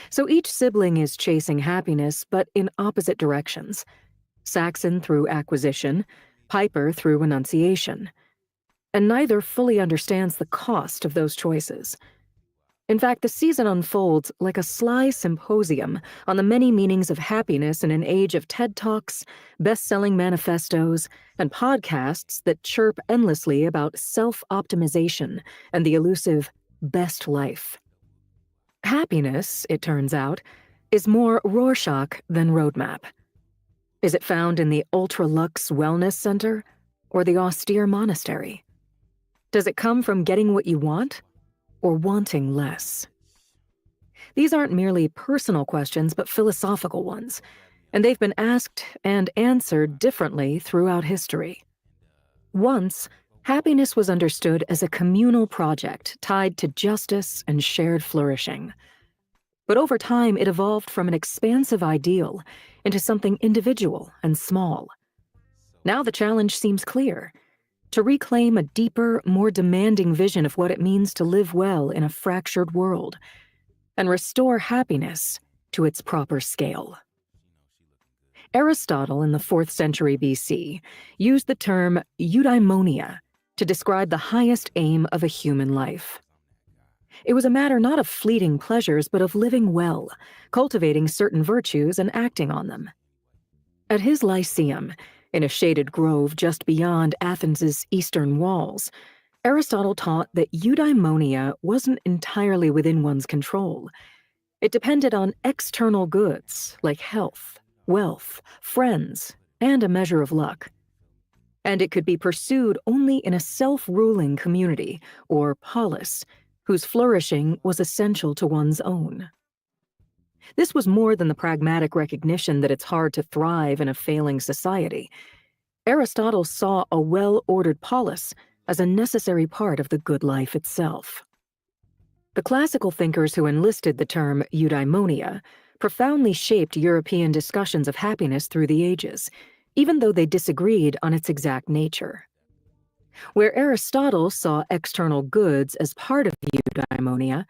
So each sibling is chasing happiness, but in opposite directions. Saxon through acquisition, Piper through enunciation. And neither fully understands the cost of those choices. In fact, the season unfolds like a sly symposium on the many meanings of happiness in an age of TED Talks, best-selling manifestos, and podcasts that chirp endlessly about self-optimization and the elusive best life. Happiness, it turns out, is more Rorschach than roadmap. Is it found in the ultra-luxe wellness center or the austere monastery? Does it come from getting what you want or wanting less? These aren't merely personal questions, but philosophical ones, and they've been asked and answered differently throughout history. Once, happiness was understood as a communal project tied to justice and shared flourishing. But over time, it evolved from an expansive ideal into something individual and small. Now the challenge seems clear: to reclaim a deeper, more demanding vision of what it means to live well in a fractured world, and restore happiness to its proper scale. Aristotle in the 4th century BC used the term eudaimonia to describe the highest aim of a human life. It was a matter not of fleeting pleasures, but of living well, cultivating certain virtues and acting on them. At his Lyceum, in a shaded grove just beyond Athens's eastern walls, Aristotle taught that eudaimonia wasn't entirely within one's control. It depended on external goods like health, wealth, friends, and a measure of luck. And it could be pursued only in a self-ruling community, or polis, whose flourishing was essential to one's own. This was more than the pragmatic recognition that it's hard to thrive in a failing society. Aristotle saw a well-ordered polis as a necessary part of the good life itself. The classical thinkers who enlisted the term eudaimonia profoundly shaped European discussions of happiness through the ages, even though they disagreed on its exact nature. Where Aristotle saw external goods as part of eudaimonia,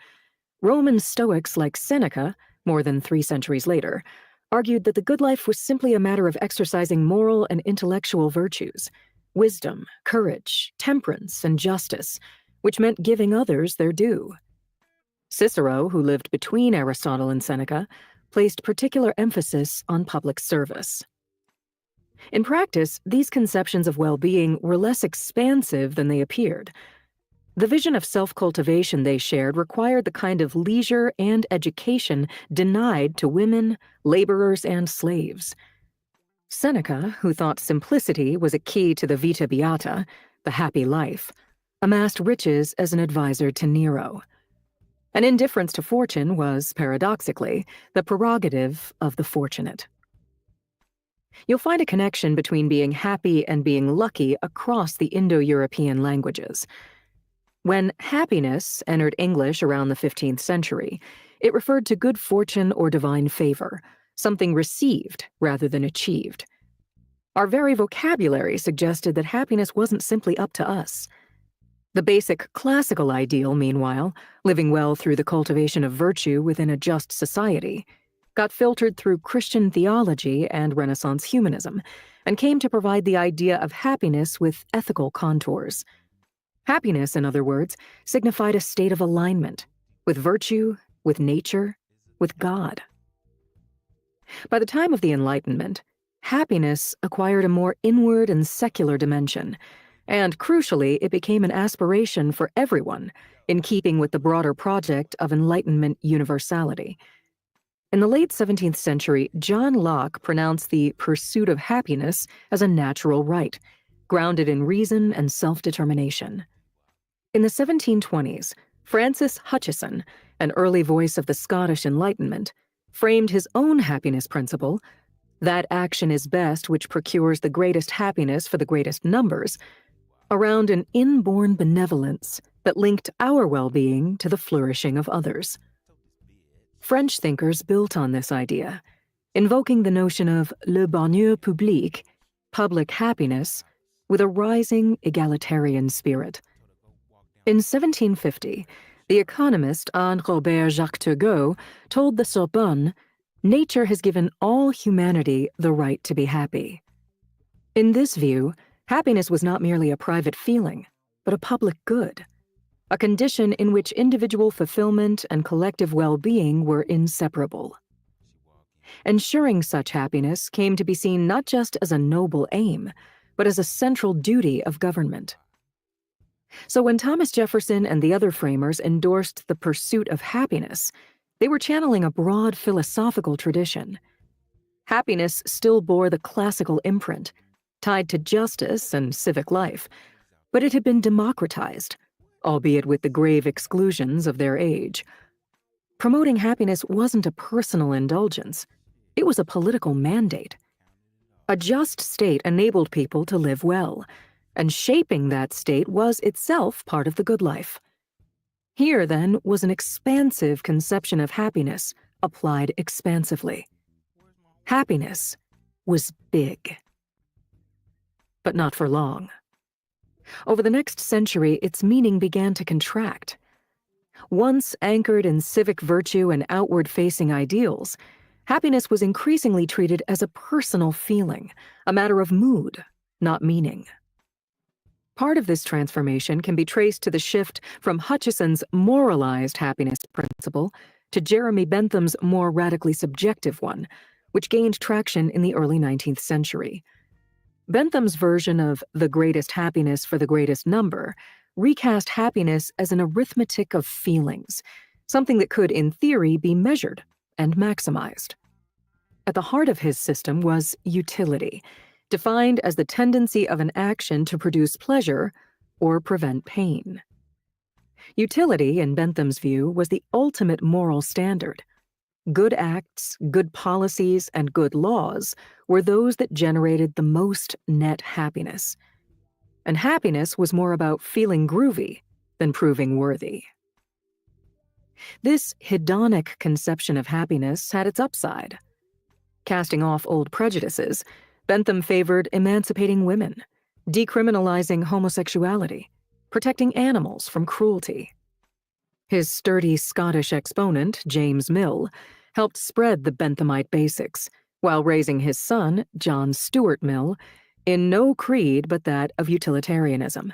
Roman Stoics like Seneca, more than 3 centuries later, argued that the good life was simply a matter of exercising moral and intellectual virtues, wisdom, courage, temperance, and justice, which meant giving others their due. Cicero, who lived between Aristotle and Seneca, placed particular emphasis on public service. In practice, these conceptions of well-being were less expansive than they appeared. The vision of self-cultivation they shared required the kind of leisure and education denied to women, laborers, and slaves. Seneca, who thought simplicity was a key to the vita beata, the happy life, amassed riches as an advisor to Nero. An indifference to fortune was, paradoxically, the prerogative of the fortunate. You'll find a connection between being happy and being lucky across the Indo-European languages. When happiness entered English around the 15th century, it referred to good fortune or divine favor, something received rather than achieved. Our very vocabulary suggested that happiness wasn't simply up to us. The basic classical ideal, meanwhile, living well through the cultivation of virtue within a just society, got filtered through Christian theology and Renaissance humanism, and came to provide the idea of happiness with ethical contours. Happiness, in other words, signified a state of alignment with virtue, with nature, with God. By the time of the Enlightenment, happiness acquired a more inward and secular dimension, and crucially, it became an aspiration for everyone, in keeping with the broader project of Enlightenment universality. In the late 17th century, John Locke pronounced the pursuit of happiness as a natural right, grounded in reason and self-determination. In the 1720s, Francis Hutcheson, an early voice of the Scottish Enlightenment, framed his own happiness principle, that action is best which procures the greatest happiness for the greatest numbers, around an inborn benevolence that linked our well-being to the flourishing of others. French thinkers built on this idea, invoking the notion of le bonheur public, public happiness, with a rising egalitarian spirit. In 1750, the economist Anne-Robert Jacques Turgot told the Sorbonne, "Nature has given all humanity the right to be happy." In this view, happiness was not merely a private feeling, but a public good, a condition in which individual fulfillment and collective well-being were inseparable. Ensuring such happiness came to be seen not just as a noble aim, but as a central duty of government. So when Thomas Jefferson and the other framers endorsed the pursuit of happiness, they were channeling a broad philosophical tradition. Happiness still bore the classical imprint, tied to justice and civic life, but it had been democratized, albeit with the grave exclusions of their age. Promoting happiness wasn't a personal indulgence. It was a political mandate. A just state enabled people to live well, and shaping that state was itself part of the good life. Here, then, was an expansive conception of happiness applied expansively. Happiness was big. But not for long. Over the next century, its meaning began to contract. Once anchored in civic virtue and outward-facing ideals, happiness was increasingly treated as a personal feeling, a matter of mood, not meaning. Part of this transformation can be traced to the shift from Hutcheson's moralized happiness principle to Jeremy Bentham's more radically subjective one, which gained traction in the early 19th century. Bentham's version of the greatest happiness for the greatest number recast happiness as an arithmetic of feelings, something that could, in theory, be measured and maximized. At the heart of his system was utility, defined as the tendency of an action to produce pleasure or prevent pain. Utility, in Bentham's view, was the ultimate moral standard. Good acts, good policies, and good laws were those that generated the most net happiness. And happiness was more about feeling groovy than proving worthy. This hedonic conception of happiness had its upside. Casting off old prejudices, Bentham favored emancipating women, decriminalizing homosexuality, protecting animals from cruelty. His sturdy Scottish exponent, James Mill, helped spread the Benthamite basics, while raising his son, John Stuart Mill, in no creed but that of utilitarianism.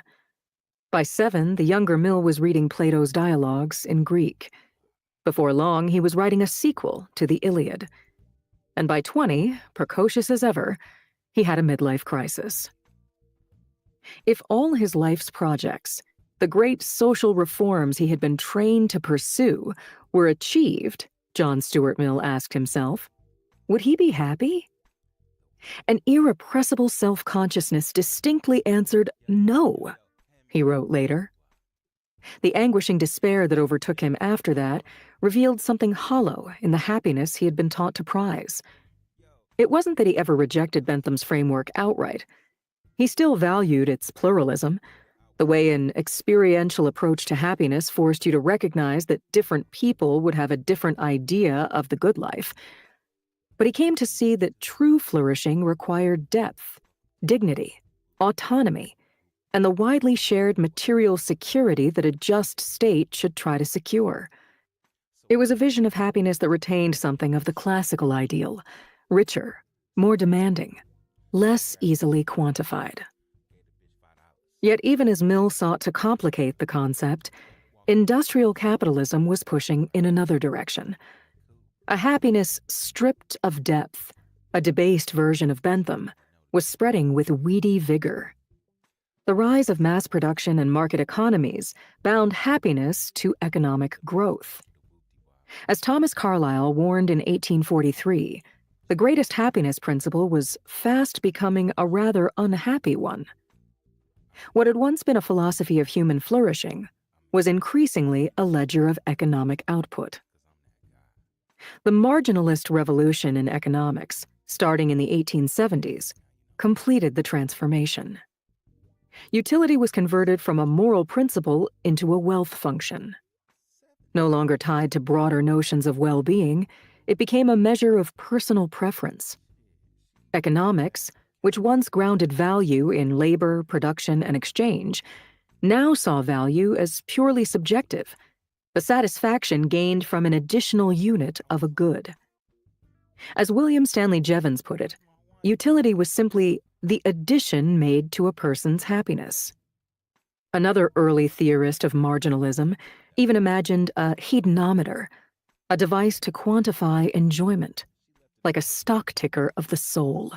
By 7, the younger Mill was reading Plato's dialogues in Greek. Before long, he was writing a sequel to the Iliad. And by 20, precocious as ever, he had a midlife crisis. If all his life's projects, the great social reforms he had been trained to pursue, were achieved, John Stuart Mill asked himself, would he be happy? An irrepressible self-consciousness distinctly answered no, he wrote later. The anguishing despair that overtook him after that revealed something hollow in the happiness he had been taught to prize. It wasn't that he ever rejected Bentham's framework outright. He still valued its pluralism, the way an experiential approach to happiness forced you to recognize that different people would have a different idea of the good life. But he came to see that true flourishing required depth, dignity, autonomy, and the widely shared material security that a just state should try to secure. It was a vision of happiness that retained something of the classical ideal, richer, more demanding, less easily quantified. Yet even as Mill sought to complicate the concept, industrial capitalism was pushing in another direction. A happiness stripped of depth, a debased version of Bentham, was spreading with weedy vigor. The rise of mass production and market economies bound happiness to economic growth. As Thomas Carlyle warned in 1843, the greatest happiness principle was fast becoming a rather unhappy one. What had once been a philosophy of human flourishing was increasingly a ledger of economic output. The marginalist revolution in economics starting in the 1870s, completed the transformation. Utility was converted from a moral principle into a wealth function. No longer tied to broader notions of well-being, it became a measure of personal preference. Economics, which once grounded value in labor, production, and exchange, now saw value as purely subjective, the satisfaction gained from an additional unit of a good. As William Stanley Jevons put it, utility was simply the addition made to a person's happiness. Another early theorist of marginalism even imagined a hedonometer, a device to quantify enjoyment, like a stock ticker of the soul.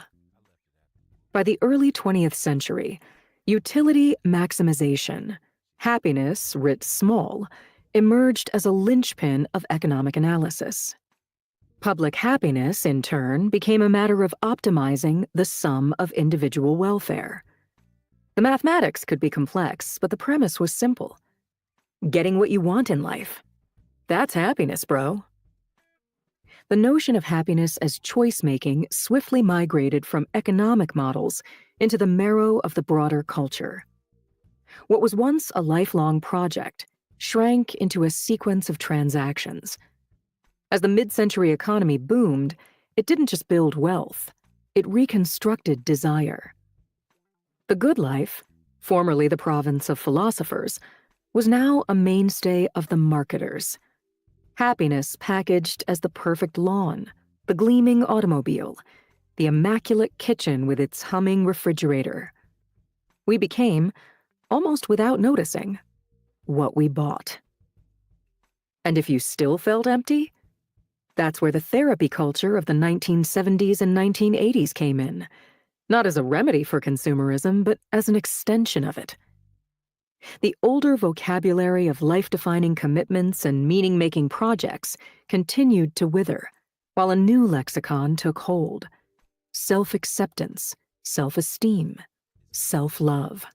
By the early 20th century, utility maximization, happiness writ small, emerged as a linchpin of economic analysis. Public happiness, in turn, became a matter of optimizing the sum of individual welfare. The mathematics could be complex, but the premise was simple. Getting what you want in life. That's happiness, bro. The notion of happiness as choice-making swiftly migrated from economic models into the marrow of the broader culture. What was once a lifelong project shrank into a sequence of transactions. As the mid-century economy boomed, it didn't just build wealth, it reconstructed desire. The good life, formerly the province of philosophers, was now a mainstay of the marketers. Happiness packaged as the perfect lawn, the gleaming automobile, the immaculate kitchen with its humming refrigerator. We became, almost without noticing, what we bought. And if you still felt empty, that's where the therapy culture of the 1970s and 1980s came in, not as a remedy for consumerism, but as an extension of it. The older vocabulary of life-defining commitments and meaning-making projects continued to wither, while a new lexicon took hold: self-acceptance, self-esteem, self-love.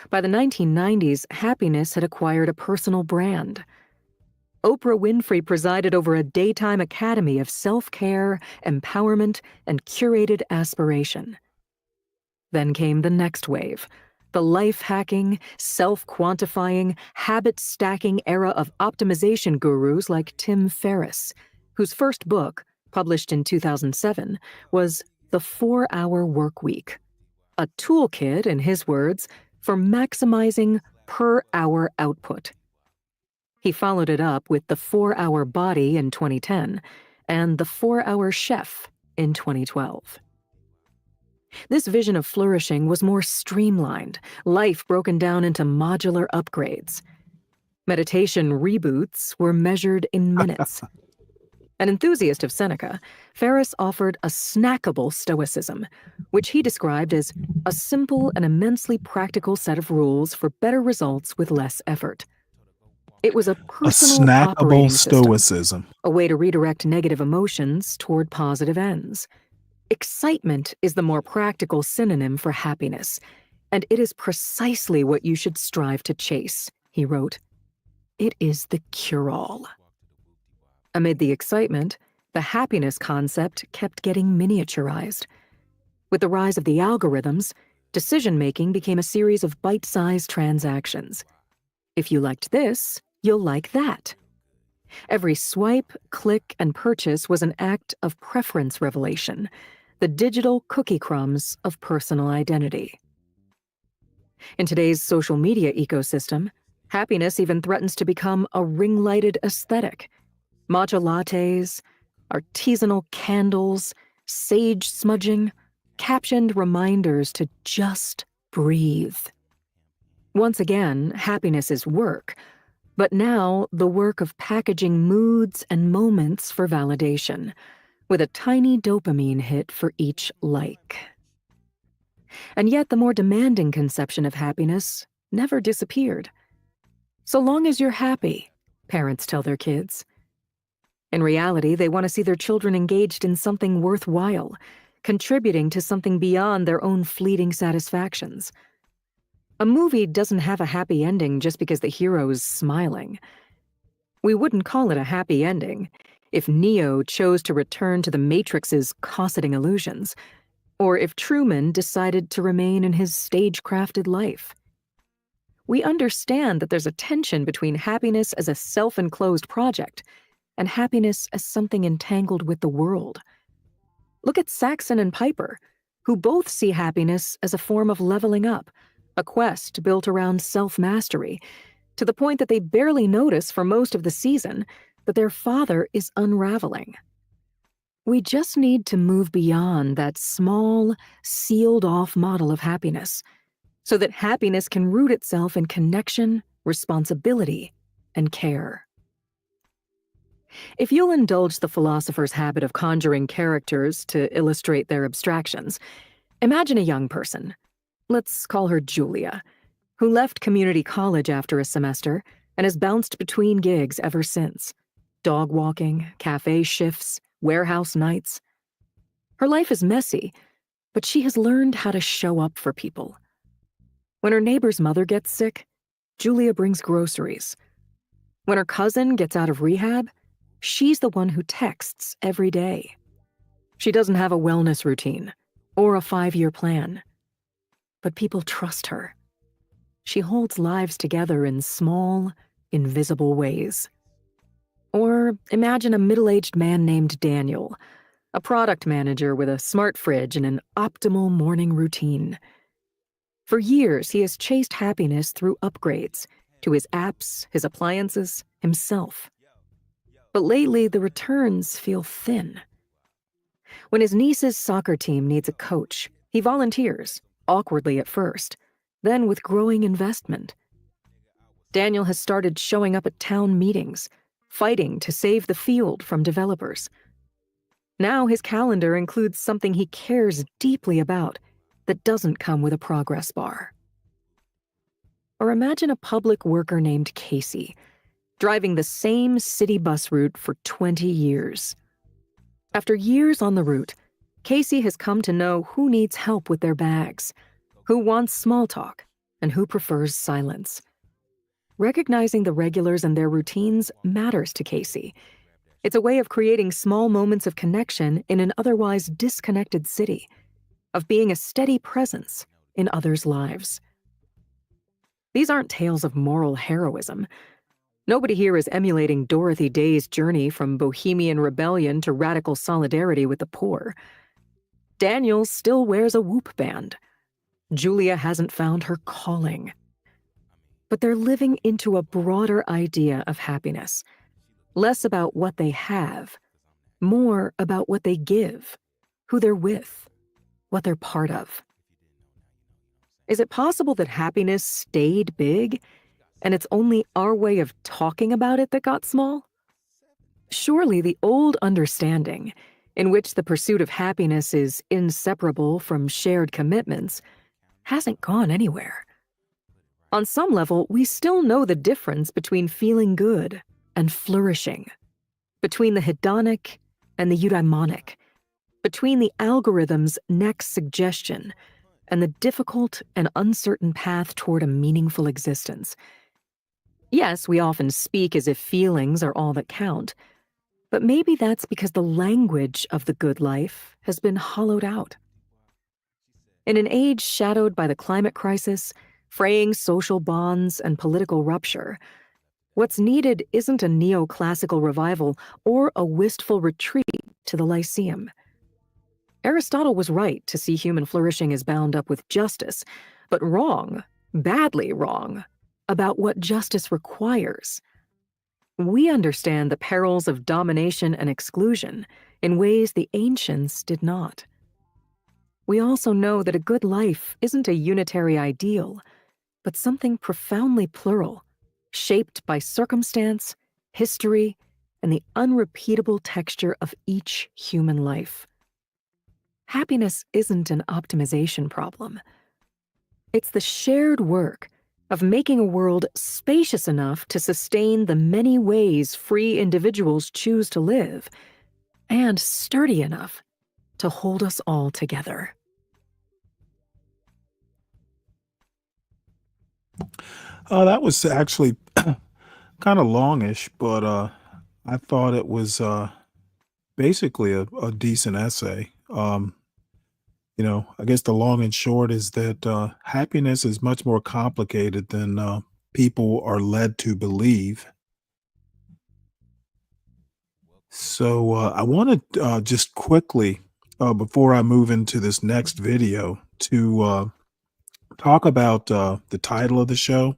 By the 1990s, happiness had acquired a personal brand. Oprah Winfrey presided over a daytime academy of self-care, empowerment, and curated aspiration. Then came the next wave, the life-hacking, self-quantifying, habit-stacking era of optimization gurus like Tim Ferriss, whose first book, published in 2007, was The 4-Hour Workweek, a toolkit, in his words, for maximizing per-hour output. He followed it up with The 4-Hour Body in 2010 and The 4-Hour Chef in 2012. This vision of flourishing was more streamlined, life broken down into modular upgrades. Meditation reboots were measured in minutes. An enthusiast of Seneca, Ferriss offered a snackable stoicism, which he described as a simple and immensely practical set of rules for better results with less effort. It was a personal operating stoicism, a way to redirect negative emotions toward positive ends. Excitement is the more practical synonym for happiness, and it is precisely what you should strive to chase, he wrote. It is the cure-all. Amid the excitement, the happiness concept kept getting miniaturized. With the rise of the algorithms, decision-making became a series of bite-sized transactions. If you liked this, you'll like that. Every swipe, click, and purchase was an act of preference revelation, the digital cookie crumbs of personal identity. In today's social media ecosystem, happiness even threatens to become a ring-lighted aesthetic. Matcha lattes, artisanal candles, sage smudging, captioned reminders to just breathe. Once again, happiness is work, but now the work of packaging moods and moments for validation, with a tiny dopamine hit for each like. And yet the more demanding conception of happiness never disappeared. So long as you're happy, parents tell their kids. In reality, they want to see their children engaged in something worthwhile, contributing to something beyond their own fleeting satisfactions. A movie doesn't have a happy ending just because the hero is smiling. We wouldn't call it a happy ending if Neo chose to return to the Matrix's cosseting illusions, or if Truman decided to remain in his stage-crafted life. We understand that there's a tension between happiness as a self-enclosed project and happiness as something entangled with the world. Look at Saxon and Piper, who both see happiness as a form of leveling up, a quest built around self-mastery, to the point that they barely notice for most of the season that their father is unraveling. We just need to move beyond that small, sealed-off model of happiness, so that happiness can root itself in connection, responsibility, and care. If you'll indulge the philosopher's habit of conjuring characters to illustrate their abstractions, imagine a young person, let's call her Julia, who left community college after a semester and has bounced between gigs ever since. Dog walking, cafe shifts, warehouse nights. Her life is messy, but she has learned how to show up for people. When her neighbor's mother gets sick, Julia brings groceries. When her cousin gets out of rehab, she's the one who texts every day. She doesn't have a wellness routine or a 5-year plan, but people trust her. She holds lives together in small, invisible ways. Or imagine a middle-aged man named Daniel, a product manager with a smart fridge and an optimal morning routine. For years, he has chased happiness through upgrades to his apps, his appliances, himself. But lately, the returns feel thin. When his niece's soccer team needs a coach, he volunteers, awkwardly at first, then with growing investment. Daniel has started showing up at town meetings, fighting to save the field from developers. Now his calendar includes something he cares deeply about that doesn't come with a progress bar. Or imagine a public worker named Casey, driving the same city bus route for 20 years. After years on the route, Casey has come to know who needs help with their bags, who wants small talk, and who prefers silence. Recognizing the regulars and their routines matters to Casey. It's a way of creating small moments of connection in an otherwise disconnected city, of being a steady presence in others' lives. These aren't tales of moral heroism. Nobody here is emulating Dorothy Day's journey from bohemian rebellion to radical solidarity with the poor. Daniel still wears a Whoop band. Julia hasn't found her calling. But they're living into a broader idea of happiness, less about what they have, more about what they give, who they're with, what they're part of. Is it possible that happiness stayed big, and it's only our way of talking about it that got small? Surely the old understanding, in which the pursuit of happiness is inseparable from shared commitments, hasn't gone anywhere. On some level, we still know the difference between feeling good and flourishing, between the hedonic and the eudaimonic, between the algorithm's next suggestion and the difficult and uncertain path toward a meaningful existence. Yes, we often speak as if feelings are all that count, but maybe that's because the language of the good life has been hollowed out. In an age shadowed by the climate crisis, fraying social bonds, and political rupture, what's needed isn't a neoclassical revival or a wistful retreat to the Lyceum. Aristotle was right to see human flourishing as bound up with justice, but wrong, badly wrong, about what justice requires. We understand the perils of domination and exclusion in ways the ancients did not. We also know that a good life isn't a unitary ideal, but something profoundly plural, shaped by circumstance, history, and the unrepeatable texture of each human life. Happiness isn't an optimization problem. It's the shared work of making a world spacious enough to sustain the many ways free individuals choose to live, and sturdy enough to hold us all together. That was actually kind of longish, but I thought it was basically a decent essay. I guess the long and short is that happiness is much more complicated than people are led to believe. So I want to just quickly, before I move into this next video, to talk about the title of the show.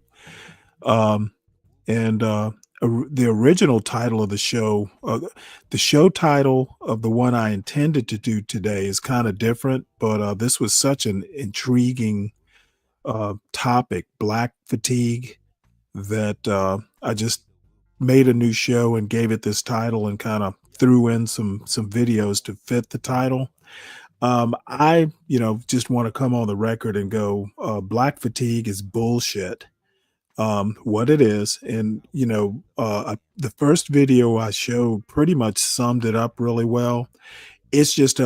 Um, and the original title of the show title of the one I intended to do today is kind of different, but this was such an intriguing topic, black fatigue, that I just made a new show and gave it this title and kind of threw in some videos to fit the title. I just want to come on the record and go, black fatigue is bullshit. What it is, and the first video I showed pretty much summed it up really well. It's just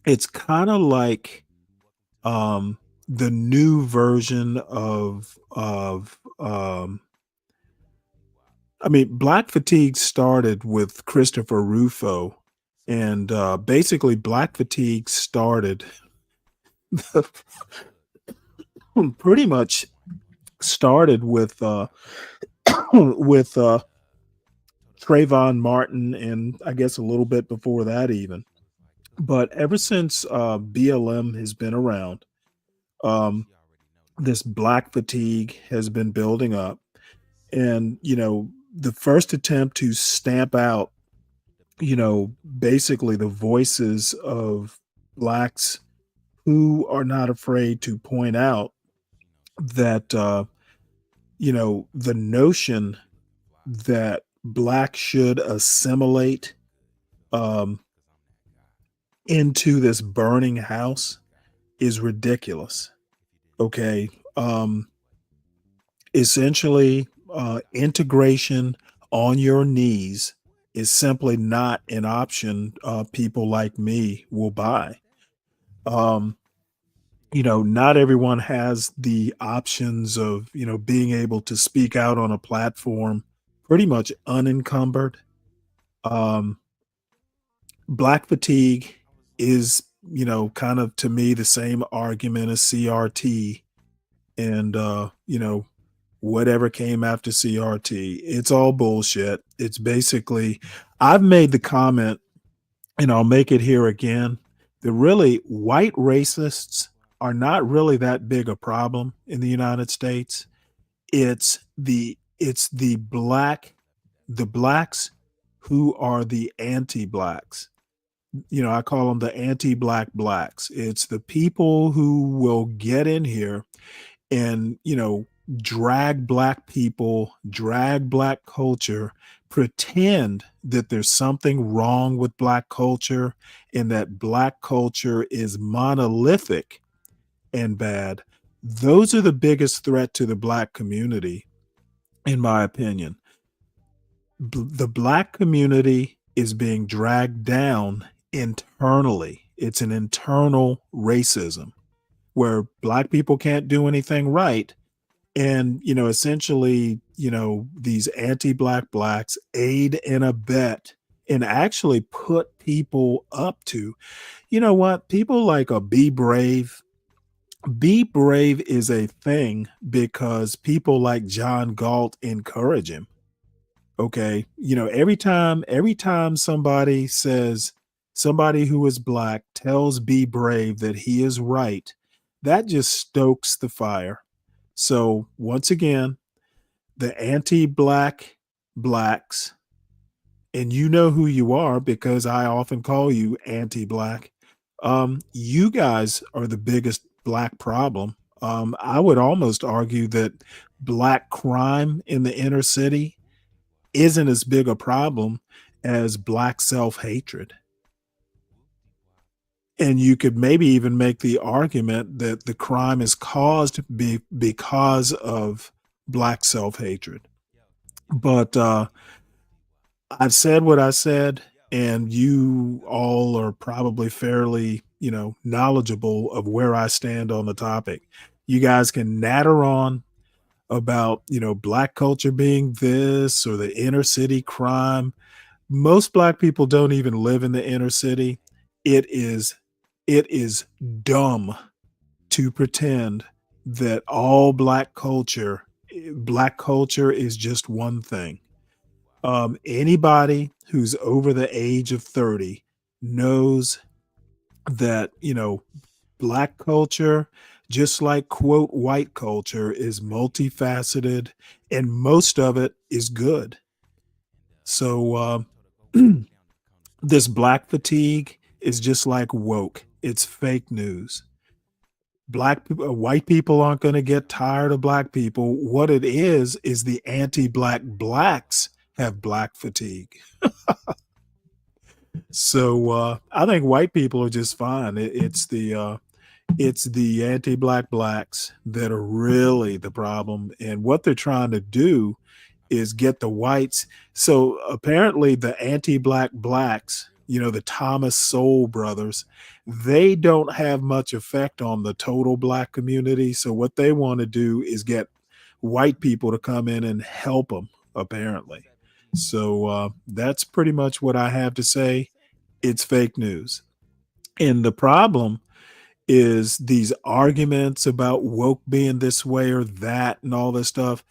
it's kind of like the new version of I mean, black fatigue started with Christopher Rufo, and basically black fatigue started pretty much started with with Trayvon Martin, and I guess a little bit before that even. But ever since BLM has been around, um, this black fatigue has been building up. And, the first attempt to stamp out, basically the voices of blacks who are not afraid to point out that, the notion that blacks should assimilate um, into this burning house is ridiculous. Okay. Essentially, integration on your knees is simply not an option people like me will buy. Um, not everyone has the options of, being able to speak out on a platform pretty much unencumbered. Um, Black fatigue is, kind of to me the same argument as CRT and, whatever came after CRT. It's all bullshit. It's basically, I've made the comment, and I'll make it here again, that really white racists are not really that big a problem in the United States. It's the blacks who are the anti-blacks. I call them the anti-black blacks. It's the people who will get in here and, drag black people, drag black culture, pretend that there's something wrong with black culture and that black culture is monolithic and bad. Those are the biggest threat to the black community, in my opinion. The black community is being dragged down internally. It's an internal racism where black people can't do anything right. And, essentially, these anti-black blacks aid and abet and actually put people up to, what? People like a Be Brave. Be Brave is a thing because people like John Galt encourage him. Okay. Every time somebody who is black tells Be Brave that he is right, that just stokes the fire. So once again, the anti-black blacks, and you know who you are because I often call you anti-black. You guys are the biggest black problem. I would almost argue that black crime in the inner city isn't as big a problem as black self-hatred. And you could maybe even make the argument that the crime is caused because of black self-hatred. But I've said what I said, and you all are probably fairly, knowledgeable of where I stand on the topic. You guys can natter on about, black culture being this or the inner city crime. most black people don't even live in the inner city. It is dumb to pretend that all black culture is just one thing. Anybody who's over the age of 30 knows that, black culture, just like quote white culture, is multifaceted and most of it is good. So this black fatigue is just like woke. It's fake news. White people aren't going to get tired of black people. What it is the anti-black blacks have black fatigue. So I think white people are just fine. It's the anti-black blacks that are really the problem, and what they're trying to do is get the whites. So apparently the anti-black blacks, the Thomas Sowell brothers, they don't have much effect on the total black community. So what they want to do is get white people to come in and help them, apparently. So that's pretty much what I have to say. It's fake news. And the problem is these arguments about woke being this way or that and all this stuff.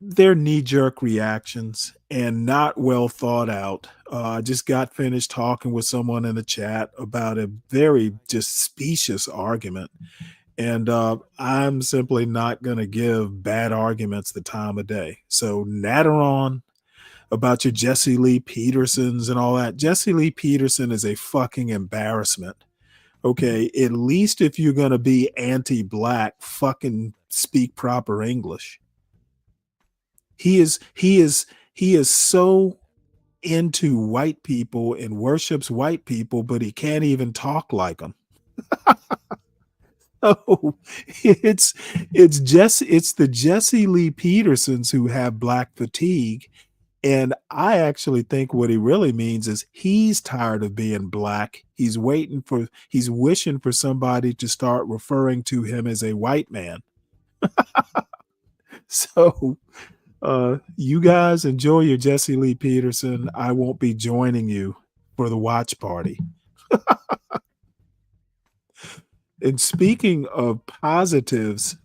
They're knee-jerk reactions and not well thought out. I just got finished talking with someone in the chat about a very just specious argument, and I'm simply not going to give bad arguments the time of day. So natter on about your Jesse Lee Petersons and all that. Jesse Lee Peterson is a fucking embarrassment. Okay, at least if you're going to be anti-black, fucking speak proper English. He is so into white people and worships white people, but he can't even talk like them. Oh, it's the Jesse Lee Petersons who have black fatigue. And I actually think what he really means is he's tired of being black. He's wishing for somebody to start referring to him as a white man. So you guys enjoy your Jesse Lee Peterson. I won't be joining you for the watch party. And speaking of positives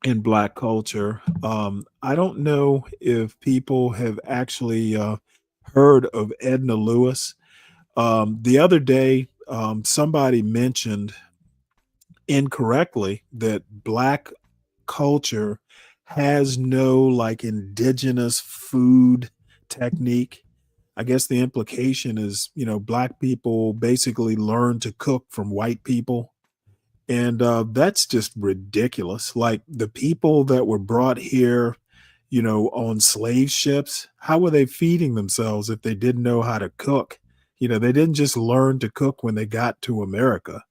in black culture, I don't know if people have actually heard of Edna Lewis. The other day, somebody mentioned incorrectly that black culture has no like indigenous food technique. I guess the implication is, black people basically learn to cook from white people. And that's just ridiculous. Like the people that were brought here, on slave ships, how were they feeding themselves if they didn't know how to cook? They didn't just learn to cook when they got to America.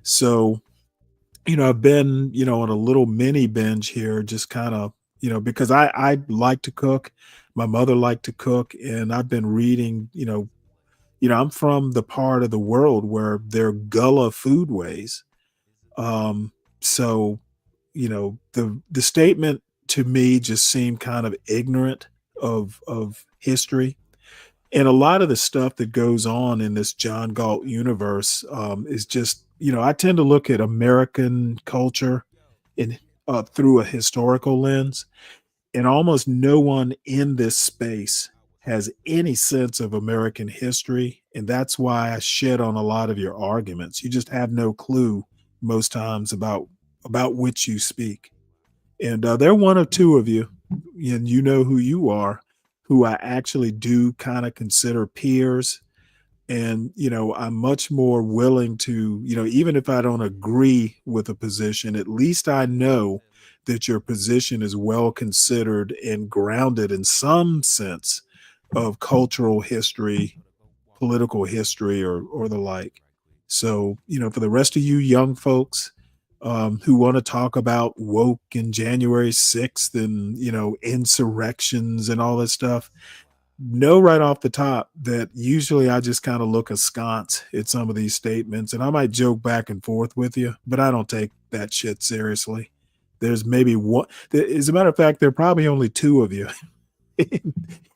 So, I've been, on a little mini binge here, just kind of, because I like to cook. My mother liked to cook, and I've been reading, I'm from the part of the world where they're Gullah foodways. So, the statement to me just seemed kind of ignorant of history. And a lot of the stuff that goes on in this John Galt universe is just, I tend to look at American culture through a historical lens, and almost no one in this space has any sense of American history. And that's why I shed on a lot of your arguments. You just have no clue most times about which you speak. And there are one or two of you, and you know who you are, who I actually do kind of consider peers. And, I'm much more willing to, even if I don't agree with a position, at least I know that your position is well considered and grounded in some sense of cultural history, political history, or the like. So, for the rest of you young folks who want to talk about woke and January 6th and, insurrections and all this stuff, know right off the top that usually I just kind of look askance at some of these statements, and I might joke back and forth with you, but I don't take that shit seriously. There's maybe one, as a matter of fact, there are probably only two of you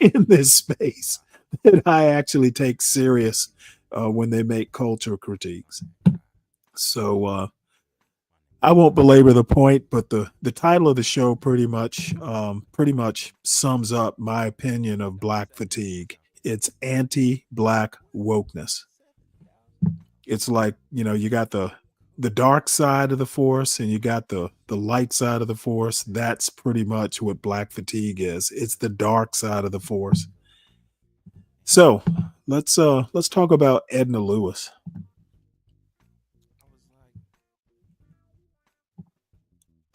in this space that I actually take serious when they make culture critiques. So I won't belabor the point, but the title of the show pretty much sums up my opinion of Black fatigue. It's anti-Black wokeness. It's like, you got the dark side of the force and you got the light side of the force. That's pretty much what Black fatigue is. It's the dark side of the force. So let's talk about Edna Lewis.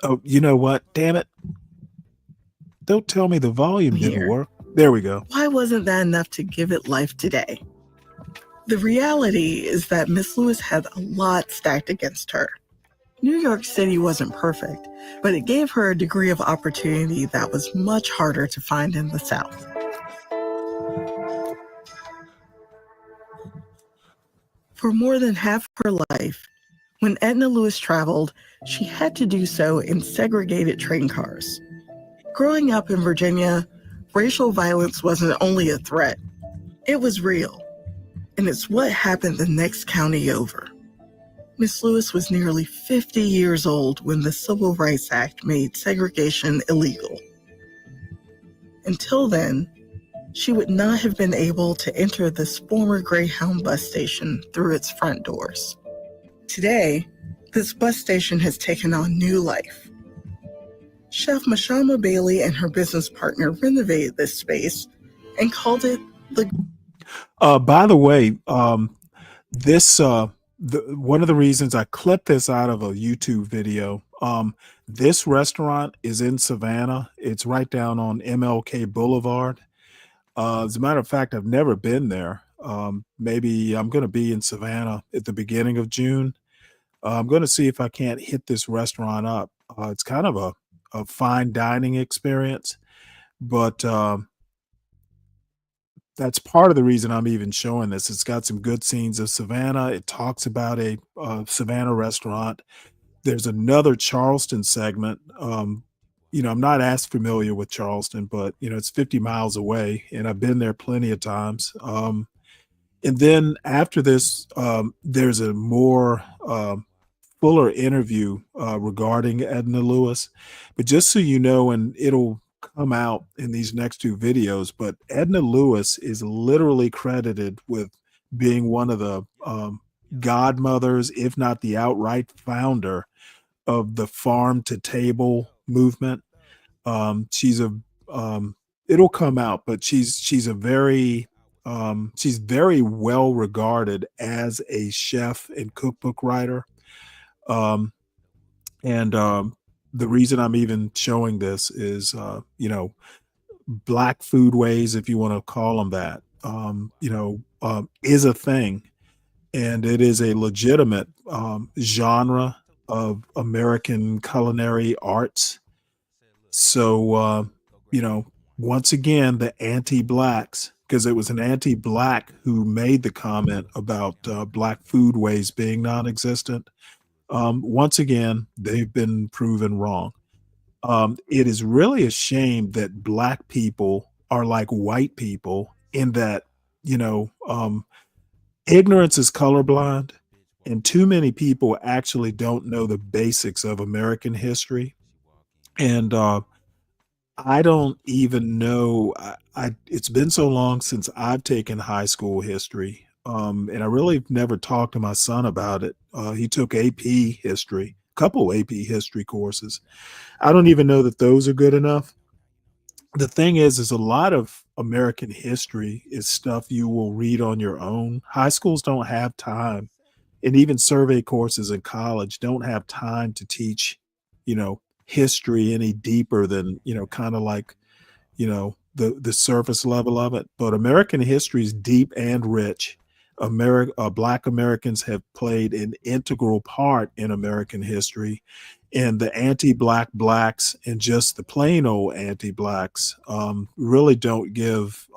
Oh, you know what? Damn it. Don't tell me the volume didn't work. There we go. Why wasn't that enough to give it life today? The reality is that Miss Lewis had a lot stacked against her. New York City wasn't perfect, but it gave her a degree of opportunity that was much harder to find in the South. For more than half her life, when Edna Lewis traveled, she had to do so in segregated train cars. Growing up in Virginia, racial violence wasn't only a threat, it was real. And it's what happened the next county over. Miss Lewis was nearly 50 years old when the Civil Rights Act made segregation illegal. Until then, she would not have been able to enter this former Greyhound bus station through its front doors. Today, this bus station has taken on new life. Chef Mashama Bailey and her business partner renovated this space and called it the... By the way, this one of the reasons I clipped this out of a YouTube video. This restaurant is in Savannah. It's right down on MLK Boulevard. As a matter of fact, I've never been there. Maybe I'm going to be in Savannah at the beginning of June. I'm going to see if I can't hit this restaurant up. It's kind of a fine dining experience, but that's part of the reason I'm even showing this. It's got some good scenes of Savannah. It talks about a Savannah restaurant. There's another Charleston segment. I'm not as familiar with Charleston, but it's 50 miles away, and I've been there plenty of times. And then after this, there's a more fuller interview regarding Edna Lewis. But just so you know, and it'll come out in these next two videos, but Edna Lewis is literally credited with being one of the godmothers, if not the outright founder of the farm to table movement. She's it'll come out, but she's very well regarded as a chef and cookbook writer. The reason I'm even showing this is, Black foodways, if you want to call them that, is a thing, and it is a legitimate genre of American culinary arts. So, once again, the anti-Blacks, because it was an anti-Black who made the comment about Black foodways being non-existent. Once again, they've been proven wrong. It is really a shame that Black people are like white people in that, ignorance is colorblind, and too many people actually don't know the basics of American history. And I don't even know. It's been so long since I've taken high school history. And I really never talked to my son about it. He took AP history, a couple AP history courses. I don't even know that those are good enough. The thing is a lot of American history is stuff you will read on your own. High schools don't have time, and even survey courses in college don't have time to teach, history any deeper than, kind of like, the surface level of it. But American history is deep and rich. Black Americans have played an integral part in American history, and the anti-Black blacks and just the plain old anti-Blacks really don't give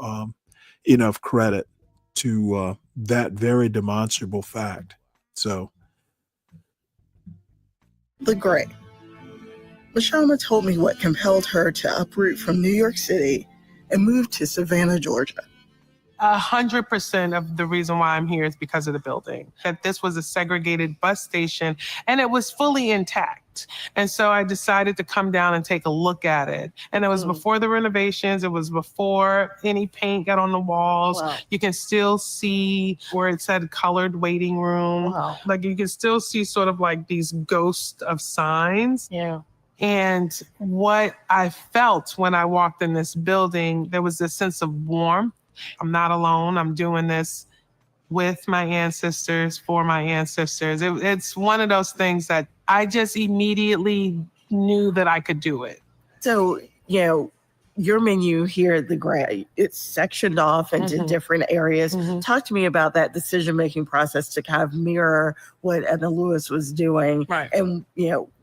enough credit to that very demonstrable fact. So, the Gray. Mashama told me what compelled her to uproot from New York City and move to Savannah, Georgia. 100% of the reason why I'm here is because of the building. That this was a segregated bus station and it was fully intact. And so I decided to come down and take a look at it. And it was before the renovations. It was before any paint got on the walls. Wow. You can still see where it said colored waiting room. Wow. Like you can still see sort of like these ghosts of signs. Yeah. And what I felt when I walked in this building, there was this sense of warmth. I'm not alone. I'm doing this with my ancestors, for my ancestors. It's one of those things that I just immediately knew that I could do it. So, your menu here at the Gray, it's sectioned off into different areas. Talk to me about that decision-making process to kind of mirror what Edna Lewis was doing, and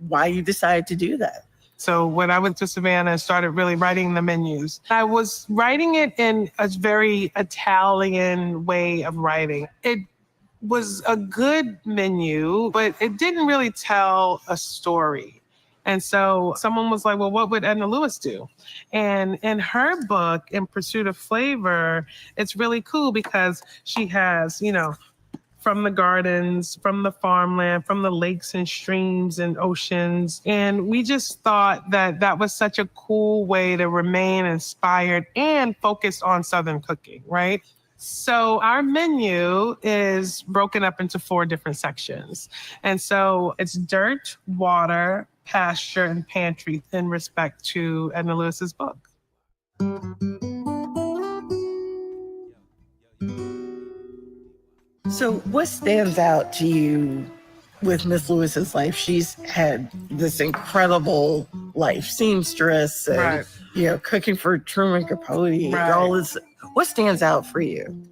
why you decided to do that. So when I went to Savannah and started really writing the menus, I was writing it in a very Italian way of writing. It was a good menu, but it didn't really tell a story. And so someone was like, well, what would Edna Lewis do? And in her book, In Pursuit of Flavor, it's really cool because she has, from the gardens, from the farmland, from the lakes and streams and oceans. And we just thought that that was such a cool way to remain inspired and focused on Southern cooking, right? So our menu is broken up into 4 different sections. And so it's dirt, water, pasture, and pantry in respect to Edna Lewis's book. So what stands out to you with Miss Lewis's life? She's had this incredible life, seamstress, and cooking for Truman Capote, all this. What stands out for you?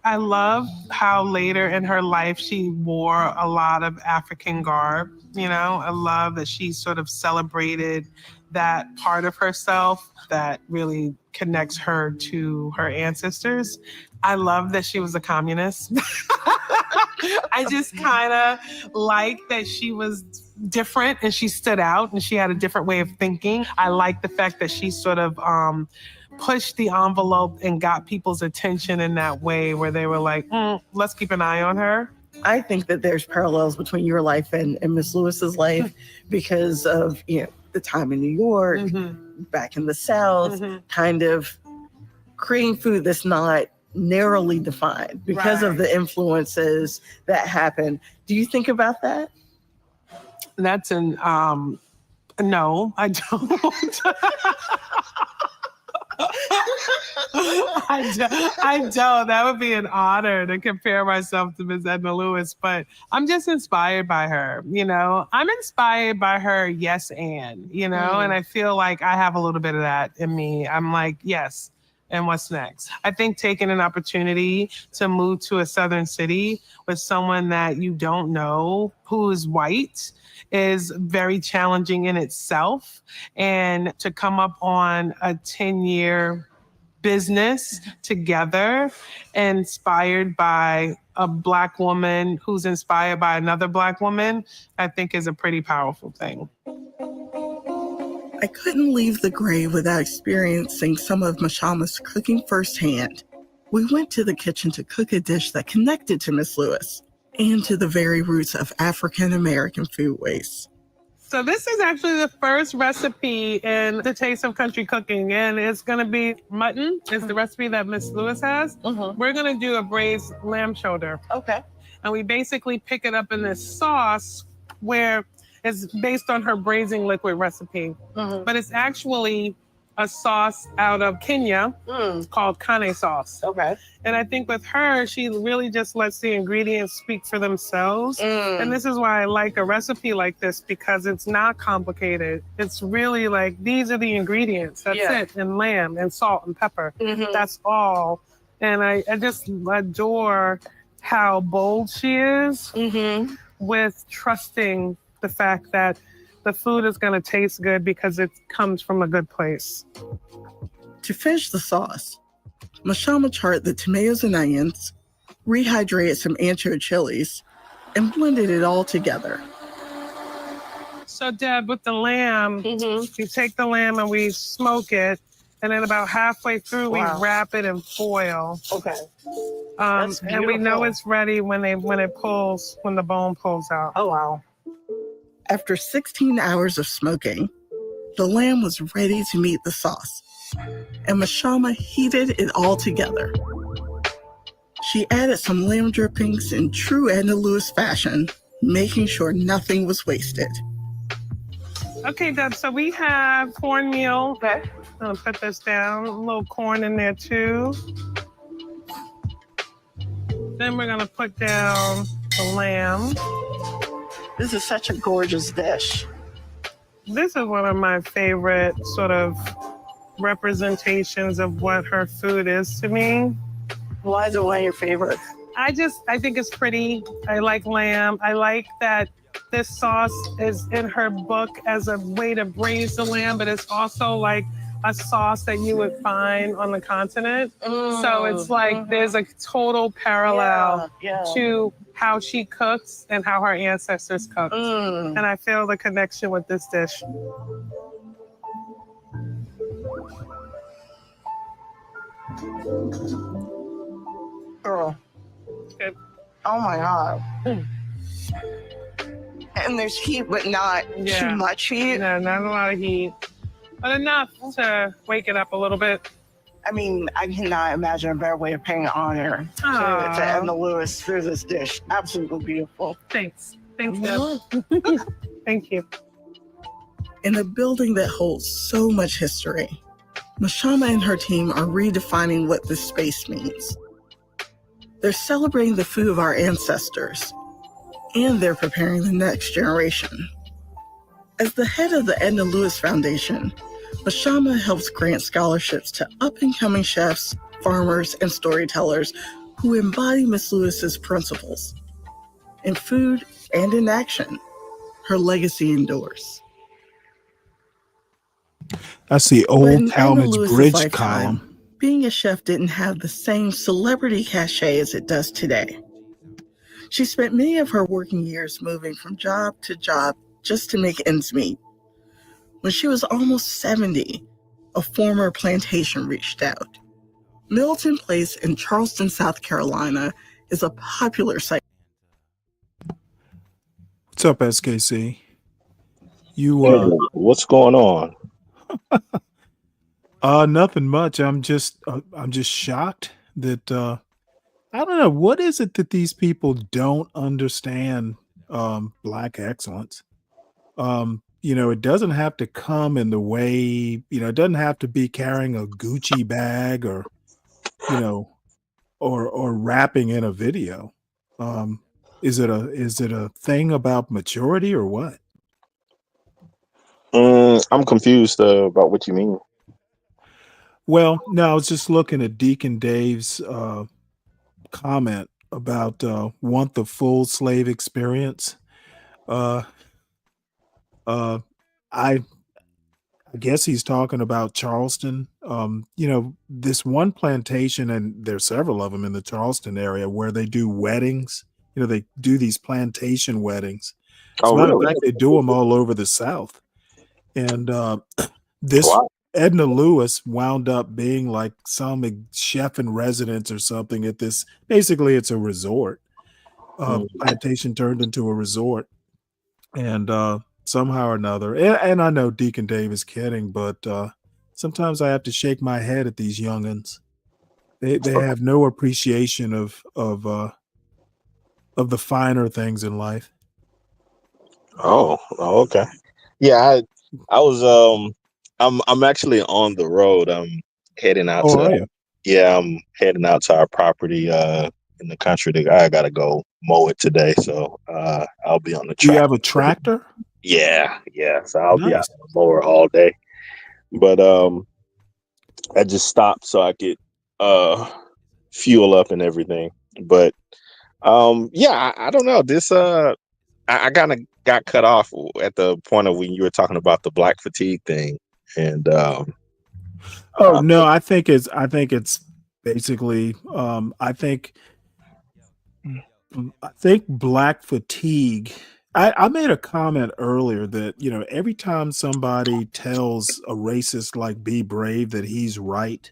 I love how later in her life she wore a lot of African garb. I love that she sort of celebrated that part of herself that really connects her to her ancestors. I love that she was a communist. I just kind of like that she was different and she stood out and she had a different way of thinking. I like the fact that she sort of pushed the envelope and got people's attention in that way where they were like, let's keep an eye on her. I think that there's parallels between your life and Miss Lewis's life because of, the time in New York, back in the South, kind of creating food that's not narrowly defined because of the influences that happen. Do you think about that? That's no, I don't. I don't. That would be an honor to compare myself to Miss Edna Lewis, but I'm just inspired by her, I'm inspired by her yes and I feel like I have a little bit of that in me. I'm like, yes, and what's next? I think taking an opportunity to move to a southern city with someone that you don't know who is white is very challenging in itself. And to come up on a 10-year business together, inspired by a Black woman who's inspired by another Black woman, I think is a pretty powerful thing. I couldn't leave the grave without experiencing some of Mashama's cooking firsthand. We went to the kitchen to cook a dish that connected to Miss Lewis and to the very roots of African American food waste. So this is actually the first recipe in the Taste of Country Cooking, and it's going to be mutton. It's the recipe that Miss Lewis has. We're going to do a braised lamb shoulder. Okay. And we basically pick it up in this sauce where it's based on her braising liquid recipe. But it's actually a sauce out of Kenya called Kane sauce. Okay. And I think with her, she really just lets the ingredients speak for themselves. And this is why I like a recipe like this, because it's not complicated. It's really like, these are the ingredients. That's it. And lamb and salt and pepper. That's all. And I just adore how bold she is with trusting the fact that the food is going to taste good because it comes from a good place. To finish the sauce, Mashama charred the tomatoes and onions, rehydrated some ancho chilies, and blended it all together. So Deb, with the lamb, you take the lamb and we smoke it. and then about halfway through, we wrap it in foil. Okay. And we know it's ready when the bone pulls out. Oh, wow. After 16 hours of smoking, the lamb was ready to meet the sauce, and Mashama heated it all together. She added some lamb drippings in true Edna Lewis fashion, making sure nothing was wasted. Okay, Deb, so we have cornmeal. Okay. I'm gonna put this down, a little corn in there too. Then we're gonna put down the lamb. This is such a gorgeous dish. This is one of my favorite sort of representations of what her food is to me. Why is it one of your favorites? I think it's pretty. I like lamb. I like that this sauce is in her book as a way to braise the lamb, but it's also like a sauce that you would find on the continent. So it's like there's a total parallel to how she cooks and how her ancestors cooked. And I feel the connection with this dish. Girl. Good. Oh my God. And there's heat, but not too much heat. No, not a lot of heat, but enough to wake it up a little bit. I mean, I cannot imagine a better way of paying honor to Edna Lewis through this dish. Absolutely beautiful. Thanks. Thanks, Deb. Thank you. In a building that holds so much history, Mashama and her team are redefining what this space means. They're celebrating the food of our ancestors, and they're preparing the next generation. As the head of the Edna Lewis Foundation, Mashama helps grant scholarships to up-and-coming chefs, farmers, and storytellers who embody Miss Lewis's principles. In food and in action, her legacy endures. That's the But old in Edna Talmadge Lewis's Bridge lifetime, column. being a chef didn't have the same celebrity cachet as it does today. She spent many of her working years moving from job to job just to make ends meet. When she was almost 70, a former plantation reached out. Milton Place in Charleston, South Carolina is a popular site. What's up, SKC? What's going on? Nothing much. I'm just shocked that I don't know, what is it that these people don't understand Black excellence? It doesn't have to come in the way, it doesn't have to be carrying a Gucci bag or rapping in a video. Is it a thing about maturity or what? I'm confused about what you mean. Well, no, I was just looking at Deacon Dave's comment about want the full slave experience. I guess he's talking about Charleston. This one plantation, and there's several of them in the Charleston area where they do weddings. They do these plantation weddings. As a matter of fact, they do them all over the South. And this Edna Lewis wound up being like some chef in residence or something at this. Basically, it's a resort. Plantation turned into a resort, and somehow or another. And I know Deacon Dave is kidding, but sometimes I have to shake my head at these youngins. They have no appreciation of the finer things in life. Oh, okay. Yeah, I was I'm actually on the road. I'm heading out I'm heading out to our property in the country. I gotta go mow it today, so I'll be on the Do you track. have a tractor? Yeah. So I'll be out on the mower all day. But I just stopped so I could fuel up and everything. But I don't know. This I kind of got cut off at the point of when you were talking about the black fatigue thing. And no, I think it's basically I think black fatigue I made a comment earlier that, every time somebody tells a racist like Be Brave that he's right,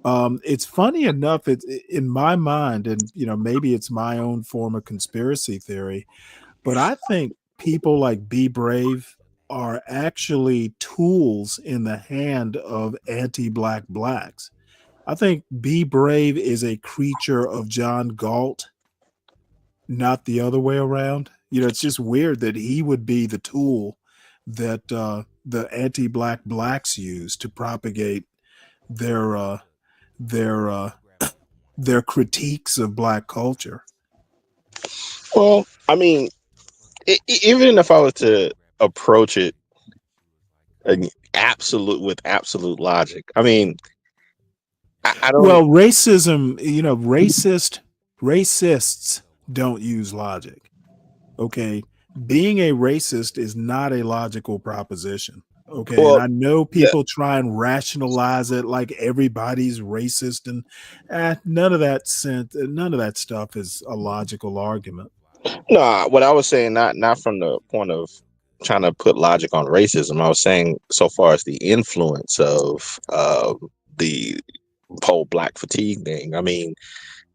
it's funny enough, in my mind, and maybe it's my own form of conspiracy theory, but I think people like Be Brave are actually tools in the hand of anti-black blacks. I think Be Brave is a creature of John Galt, not the other way around. It's just weird that he would be the tool that the anti-black blacks use to propagate their their uh, their critiques of black culture. Well, I mean, even if I was to approach it with absolute logic, I mean, I don't. Well, racism, racists don't use logic. Okay. Being a racist is not a logical proposition. Okay. And Well, I know yeah, people try and rationalize it like everybody's racist, and none of that stuff is a logical argument. no. What I was saying, not from the point of trying to put logic on racism. I was saying, so far as the influence of the whole black fatigue thing. I mean,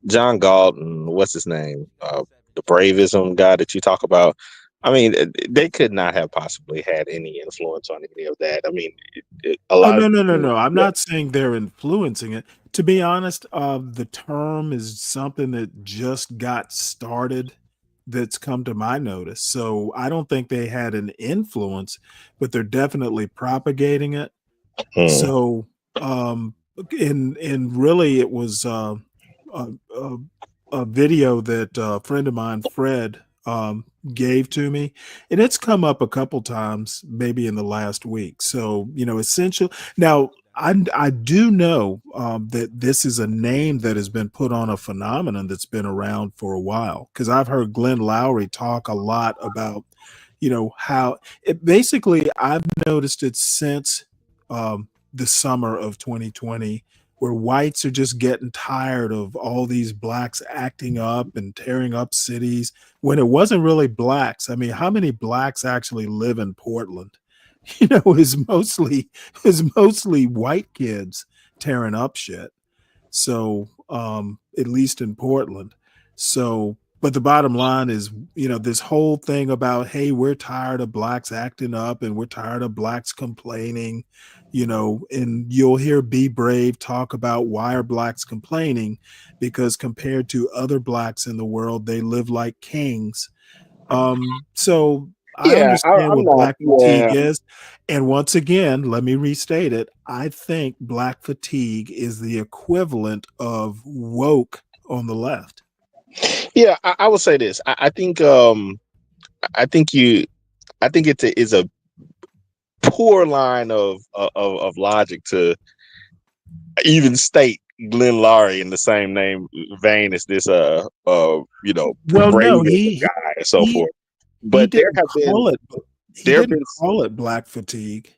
John Galton, what's his name? The Bravism guy that you talk about. I mean, they could not have possibly had any influence on any of that. I mean, a Oh, lot of no, no, no, people. no. I'm Yeah. not saying they're influencing it. To be honest, the term is something that just got started that's come to my notice. So I don't think they had an influence, but they're definitely propagating it. Hmm. So, and really, it was a, a, a video that a friend of mine, Fred, gave to me, and it's come up a couple times, maybe in the last week. So, essential. Now, I do know that this is a name that has been put on a phenomenon that's been around for a while, because I've heard Glenn Lowry talk a lot about, how it basically, I've noticed it since the summer of 2020, where whites are just getting tired of all these blacks acting up and tearing up cities when it wasn't really blacks. I mean, how many blacks actually live in Portland? Is mostly white kids tearing up shit. So, at least in Portland. So, but the bottom line is, this whole thing about, hey, we're tired of blacks acting up and we're tired of blacks complaining, and you'll hear Be Brave talk about, why are blacks complaining? Because compared to other blacks in the world, they live like kings. So I Yeah, understand I'm what not. black fatigue Yeah, is. And once again, let me restate it. I think black fatigue is the equivalent of woke on the left. yeah. I will say this. I think. I think you. I think is a poor line of logic to even state Glenn Lowry in the same name vein as this Well, no, Braves he guy and so he forth. he But didn't call it he there have didn't been call it black fatigue.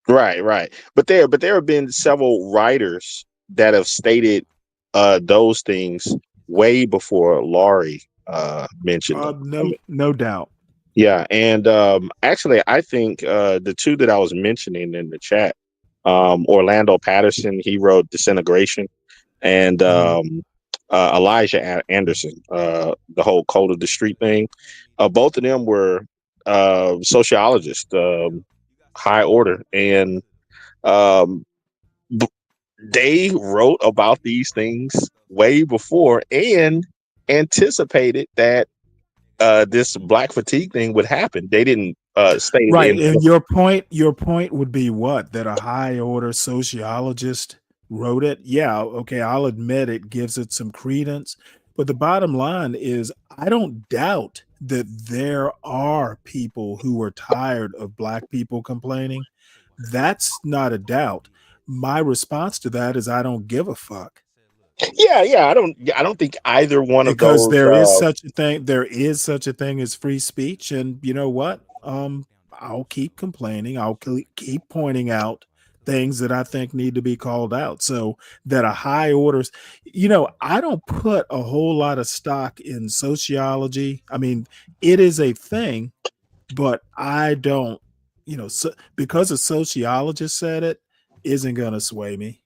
right. But there have been several writers that have stated those things way before Laurie mentioned them. I No, mean, no doubt. yeah, and actually, I think the two that I was mentioning in the chat, Orlando Patterson, he wrote Disintegration, and Mhm. Elijah Anderson, the whole Code of the Street thing. Both of them were sociologists, high order, and um, b- they wrote about these things way before and anticipated that this black fatigue thing would happen. They didn't state it Right. in. And your point would be what? That a high order sociologist wrote it? Yeah, okay, I'll admit it gives it some credence. But the bottom line is, I don't doubt that there are people who are tired of black people complaining. That's not a doubt. My response to that is, I don't give a fuck. Yeah. I don't think either one of Because those. there is such a thing as free speech, and you know what, I'll keep complaining, I'll keep pointing out things that I think need to be called out, so that a high orders, I don't put a whole lot of stock in sociology. I mean, it is a thing, but I don't, because a sociologist said it, isn't going to sway me.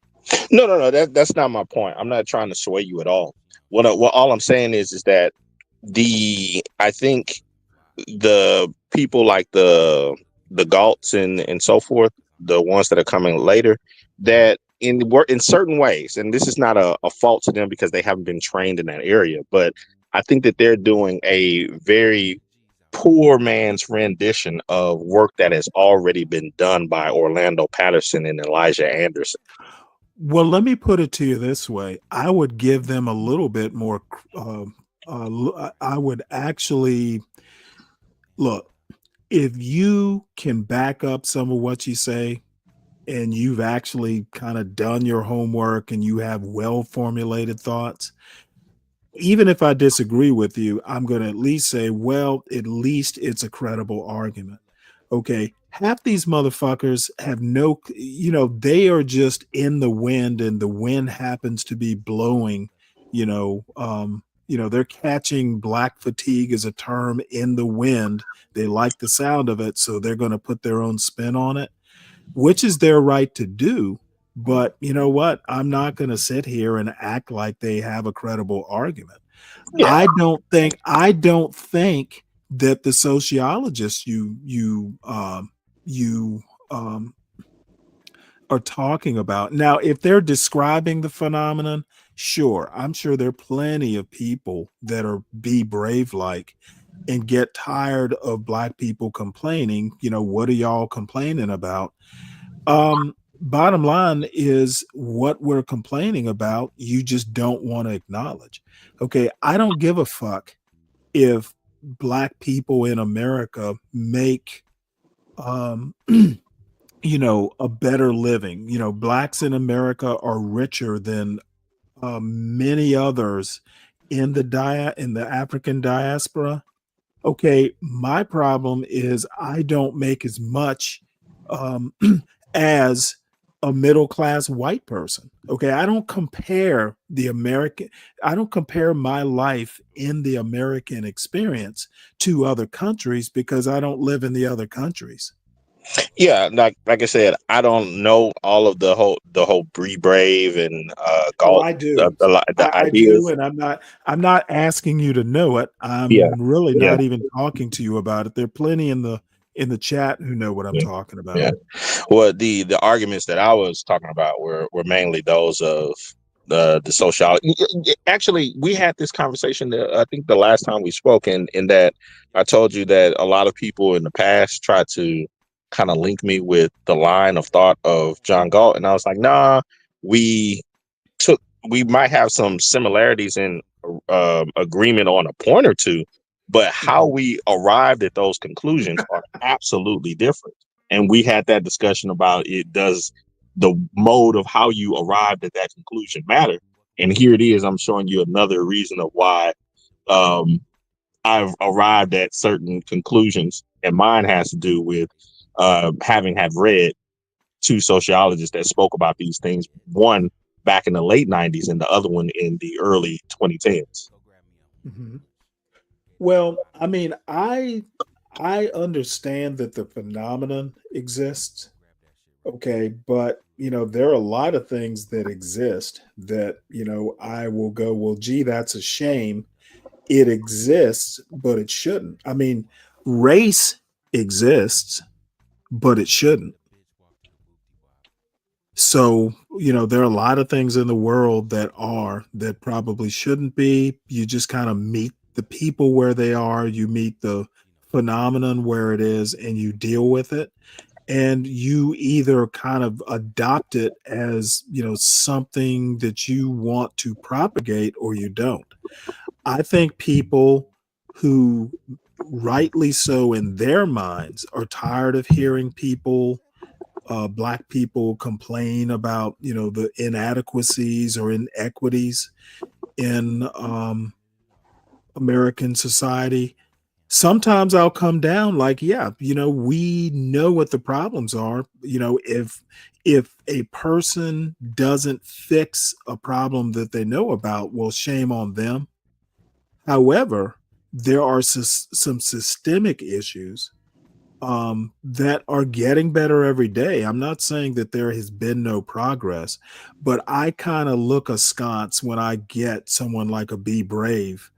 No. That's not my point. I'm not trying to sway you at all. What all I'm saying is that I think the people like the Galts and so forth, the ones that are coming later, that in certain ways, and this is not a fault to them because they haven't been trained in that area, but I think that they're doing a very poor man's rendition of work that has already been done by Orlando Patterson and Elijah Anderson. Well, let me put it to you this way. I would give them a little bit more. I would actually look, if you can back up some of what you say and you've actually kind of done your homework and you have well formulated thoughts, even if I disagree with you, I'm going to at least say, well, at least it's a credible argument. Okay. Half these motherfuckers have they are just in the wind and the wind happens to be blowing, they're catching black fatigue as a term in the wind. They like the sound of it. So they're going to put their own spin on it, which is their right to do. But you know what? I'm not going to sit here and act like they have a credible argument. Yeah. I don't think that the sociologists you are talking about now, if they're describing the phenomenon, sure, I'm sure there are plenty of people that are Be Brave like and get tired of black people complaining. What are y'all complaining about? Bottom line is what we're complaining about, you just don't want to acknowledge. Okay, I don't give a fuck if black people in America make a better living. Blacks in America are richer than many others in the African diaspora. Okay, my problem is I don't make as much as a middle-class white person. Okay, I don't compare my life in the American experience to other countries because I don't live in the other countries. Yeah, like I said, I don't know all of the whole Be Brave and Galt. I do. The I ideas. do, and I'm not asking you to know it. I'm really not even talking to you about it. There are plenty in the chat who know what I'm talking about. Yeah. Well, the arguments that I was talking about were mainly those of the sociology. Actually, we had this conversation, I think the last time we spoke, in that I told you that a lot of people in the past tried to kind of link me with the line of thought of John Galt, and I was like, nah, we might have some similarities in agreement on a point or two, but how we arrived at those conclusions are absolutely different. And we had that discussion about it. Does the mode of how you arrived at that conclusion matter? And here it is. I'm showing you another reason of why I've arrived at certain conclusions, and mine has to do with having had read two sociologists that spoke about these things. One back in the late 90s and the other one in the early 2010s. Mm-hmm. Well, I mean, I understand that the phenomenon exists. Okay, but there are a lot of things that exist that, I will go, well, gee, that's a shame. It exists, but it shouldn't. I mean, race exists, but it shouldn't. So, there are a lot of things in the world that probably shouldn't be. You just kind of meet the people where they are, you meet the phenomenon where it is, and you deal with it. And you either kind of adopt it as, something that you want to propagate, or you don't. I think people who, rightly so in their minds, are tired of hearing black people complain about, the inadequacies or inequities in American society. Sometimes I'll come down like, yeah, we know what the problems are. If a person doesn't fix a problem that they know about, well, shame on them. However, there are some systemic issues that are getting better every day. I'm not saying that there has been no progress, but I kind of look askance when I get someone like a Be Brave,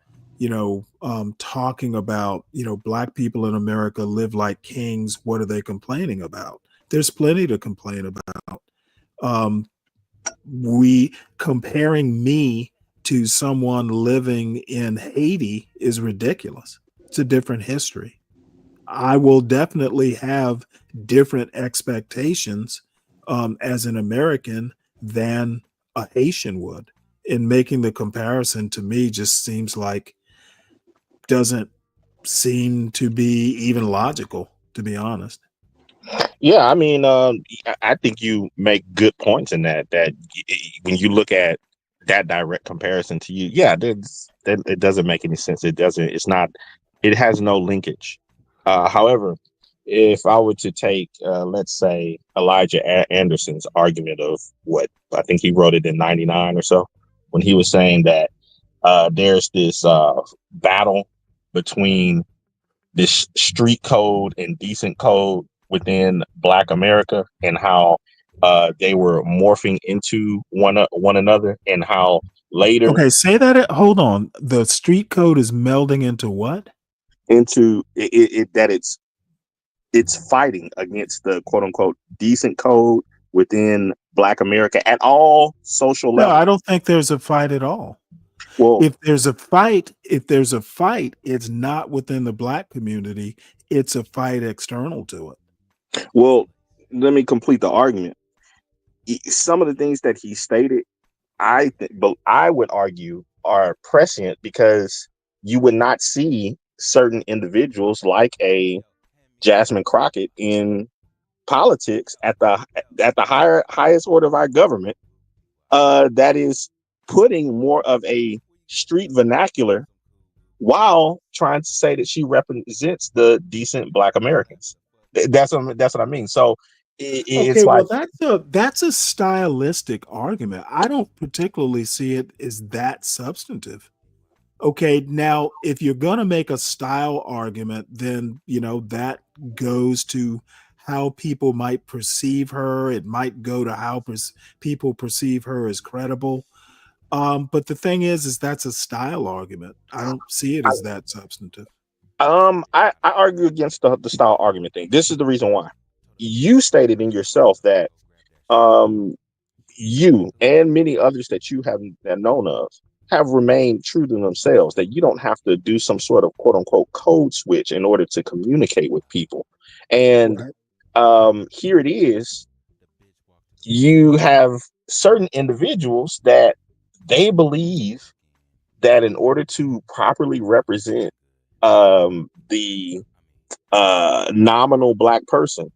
talking about, Black people in America live like kings. What are they complaining about? There's plenty to complain about. Um, we comparing me to someone living in Haiti is ridiculous. It's a different history. I will definitely have different expectations as an American than a Haitian would. And making the comparison to me just seems like doesn't seem to be even logical, to be honest. Yeah, I mean, I think you make good points in that when you look at that direct comparison to you, yeah, that it doesn't make any sense. It doesn't. It's not. It has no linkage. However, if I were to take, let's say, Elijah Anderson's argument of what I think he wrote it in '99 or so, when he was saying that there's this battle between this street code and decent code within Black America, and how they were morphing into one another, and how later Okay, say that. Hold on. The street code is melding into what? into that it's fighting against the quote unquote decent code within Black America at all social No, levels. I don't think there's a fight at all. Well, If there's a fight, it's not within the Black community. It's a fight external to it. well, let me complete the argument. Some of the things that he stated, but I would argue are prescient, because you would not see certain individuals like a Jasmine Crockett in politics at the highest order of our government, that is putting more of a street vernacular while trying to say that she represents the decent Black Americans. That's what I mean. So Okay, it's well like, that's a stylistic argument. I don't particularly see it as that substantive. Okay, now if you're going to make a style argument, then that goes to how people might perceive her. It might go to how people perceive her as credible. But the thing is that's a style argument. I don't see it as that substantive. I argue against the style argument thing. This is the reason why. You stated in yourself that um, you and many others that you have known of have remained true to themselves, that you don't have to do some sort of quote unquote code switch in order to communicate with people. And here it is, you have certain individuals that they believe that in order to properly represent the nominal Black person,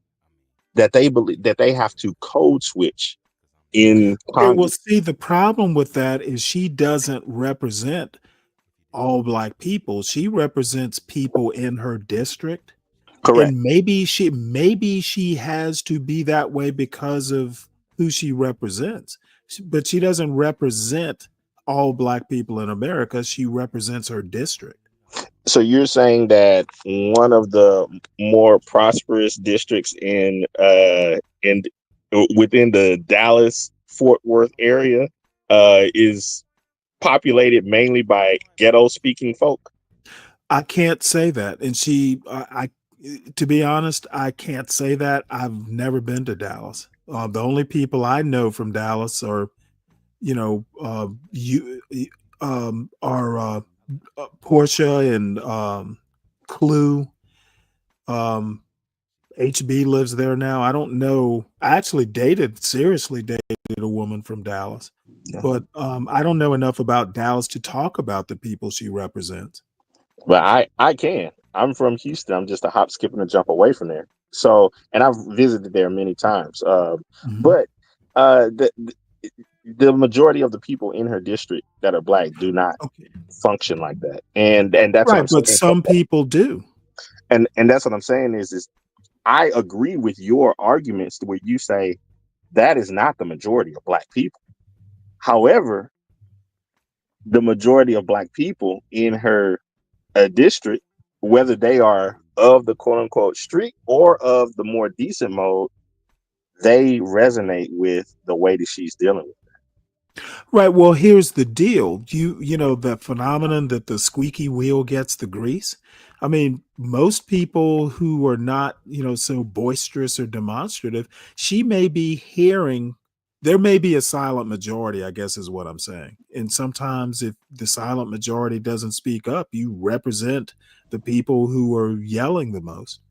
that they believe that they have to code switch in Okay, well, Congress. see, the problem with that is she doesn't represent all Black people. She represents people in her district. Correct. And maybe she has to be that way because of who she represents. But she doesn't represent all Black people in America. She represents her district. So you're saying that one of the more prosperous districts in within the Dallas Fort Worth area is populated mainly by ghetto speaking folk? I can't say that. And to be honest, I can't say that. I've never been to Dallas. The only people I know from Dallas are, Portia and Clue. HB lives there now. I don't know. I actually seriously dated a woman from Dallas, but I don't know enough about Dallas to talk about the people she represents. But I can. I'm from Houston. I'm just a hop, skip, and a jump away from there. So, and I've visited there many times. But the majority of the people in her district that are Black do not function like that, and that's what Right, I'm but saying. some people do. And that's what I'm saying is I agree with your arguments where you say that is not the majority of Black people. However, the majority of Black people in her district, whether they are of the quote unquote street or of the more decent mode, they resonate with the way that she's dealing with. Right. Well, here's the deal. You know the phenomenon that the squeaky wheel gets the grease. I mean, most people who are not, so boisterous or demonstrative, she may be hearing. There may be a silent majority, I guess is what I'm saying. And sometimes if the silent majority doesn't speak up, you represent the people who are yelling the most.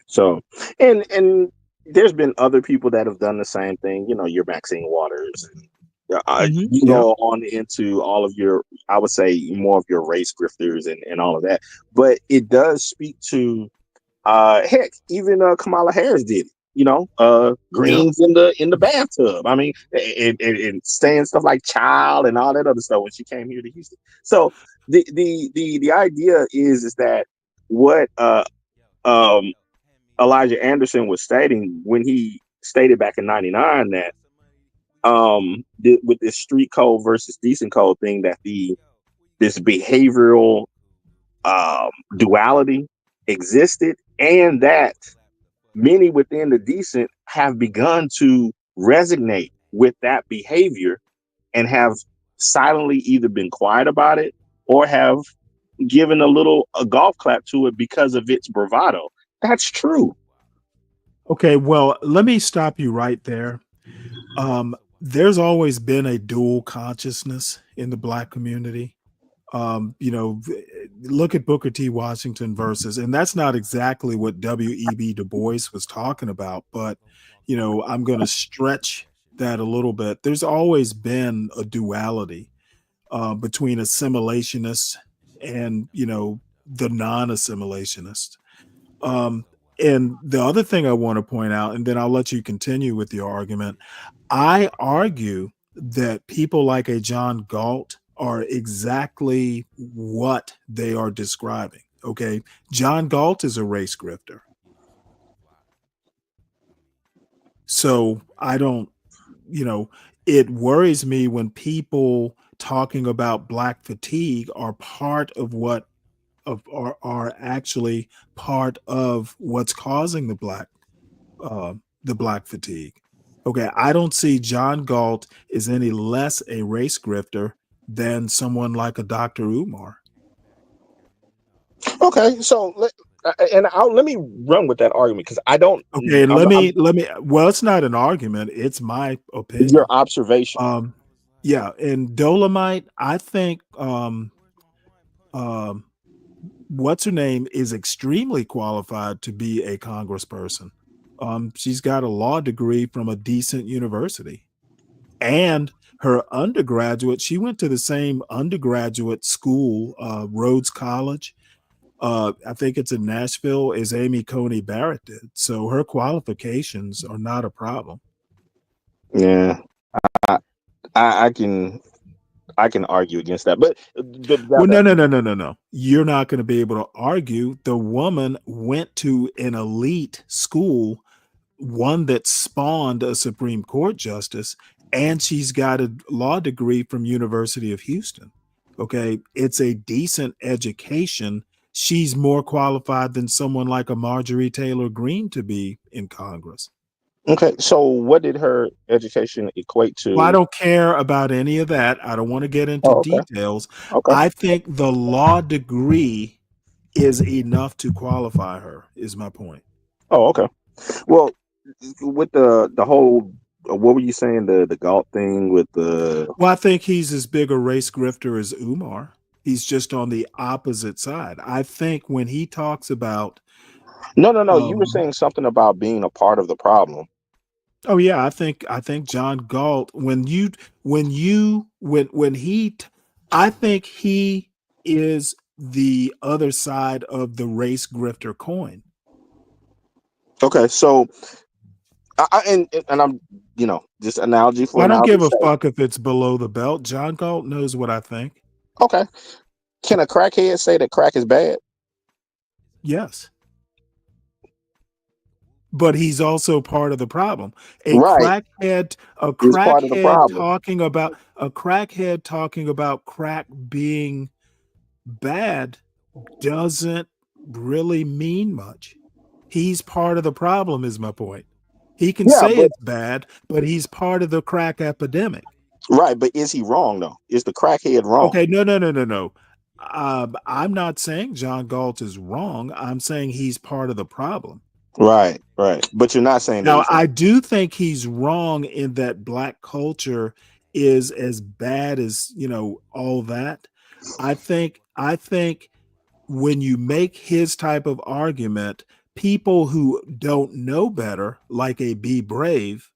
So, and there's been other people that have done the same thing. Your Maxine Waters. You Yeah. go on into all of your, I would say, more of your race grifters and all of that. But it does speak to, heck, even Kamala Harris did it. Greens in the bathtub. I mean, and saying stuff like "child" and all that other stuff when she came here to Houston. So the idea is that what Elijah Anderson was stating when he stated back in '99 that with this street code versus decent code thing, that this behavioral duality existed, and that many within the decent have begun to resonate with that behavior and have silently either been quiet about it or have given a golf clap to it because of its bravado. That's true. Okay, well, let me stop you right there. There's always been a dual consciousness in the Black community. Look at Booker T. Washington versus, and that's not exactly what W.E.B. Du Bois was talking about, but, I'm going to stretch that a little bit. There's always been a duality between assimilationists and, the non-assimilationists. And the other thing I want to point out, and then I'll let you continue with your argument, I argue that people like a John Galt are exactly what they are describing. Okay. John Galt is a race grifter. So I don't, it worries me when people talking about Black fatigue are part of what are actually part of what's causing the Black fatigue. Okay, I don't see John Galt is any less a race grifter than someone like a Dr. Umar. Okay, so let me run with that argument because I don't. Okay, and let me. Well, it's not an argument; it's my opinion. Your observation. Yeah, and Dolomite, I think. What's her name is extremely qualified to be a congressperson. She's got a law degree from a decent university, and her undergraduate, she went to the same undergraduate school, Rhodes College. I think it's in Nashville, as Amy Coney Barrett did. So her qualifications are not a problem. Yeah, I can argue against that, but well, no. You're not going to be able to argue. The woman went to an elite school, one that spawned a Supreme Court justice, and she's got a law degree from University of Houston. Okay, it's a decent education. She's more qualified than someone like a Marjorie Taylor Greene to be in Congress. Okay, so what did her education equate to? Well, I don't care about any of that. I don't want to get into details. Okay. I think the law degree is enough to qualify her, is my point. Oh, okay. Well, with the whole, what were you saying, the Galt thing with the? Well, I think he's as big a race grifter as Umar. He's just on the opposite side. I think when he talks about No, you were saying something about being a part of the problem. Oh yeah, I think John Galt, I think he is the other side of the race grifter coin. Okay, so and I'm this analogy for. I don't give a fuck if it's below the belt. John Galt knows what I think. Okay, can a crackhead say that crack is bad? Yes. But he's also part of the problem. Crackhead talking about crack being bad doesn't really mean much. He's part of the problem, is my point. He can Yeah, say but it's bad, but he's part of the crack epidemic. right, but is he wrong though? Is the crackhead wrong? Okay, no. I'm not saying John Galt is wrong. I'm saying he's part of the problem. Right. But you're not saying that Now, he's I do think he's wrong in that black culture is as bad as, all that. I think when you make his type of argument, people who don't know better, like a Be Brave,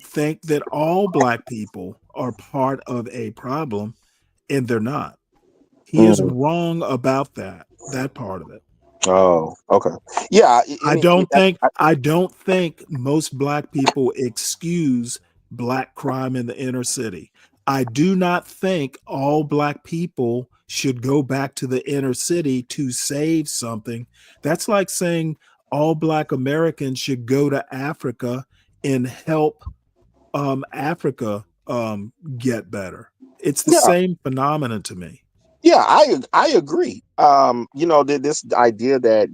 think that all black people are part of a problem, and they're not. He is Mhm. wrong about that part of it. Oh, okay. Yeah, I don't think most black people excuse black crime in the inner city. I do not think all black people should go back to the inner city to save something. That's like saying all black Americans should go to Africa and help Africa get better. It's the yeah, same phenomenon to me. yeah. I agree. This idea that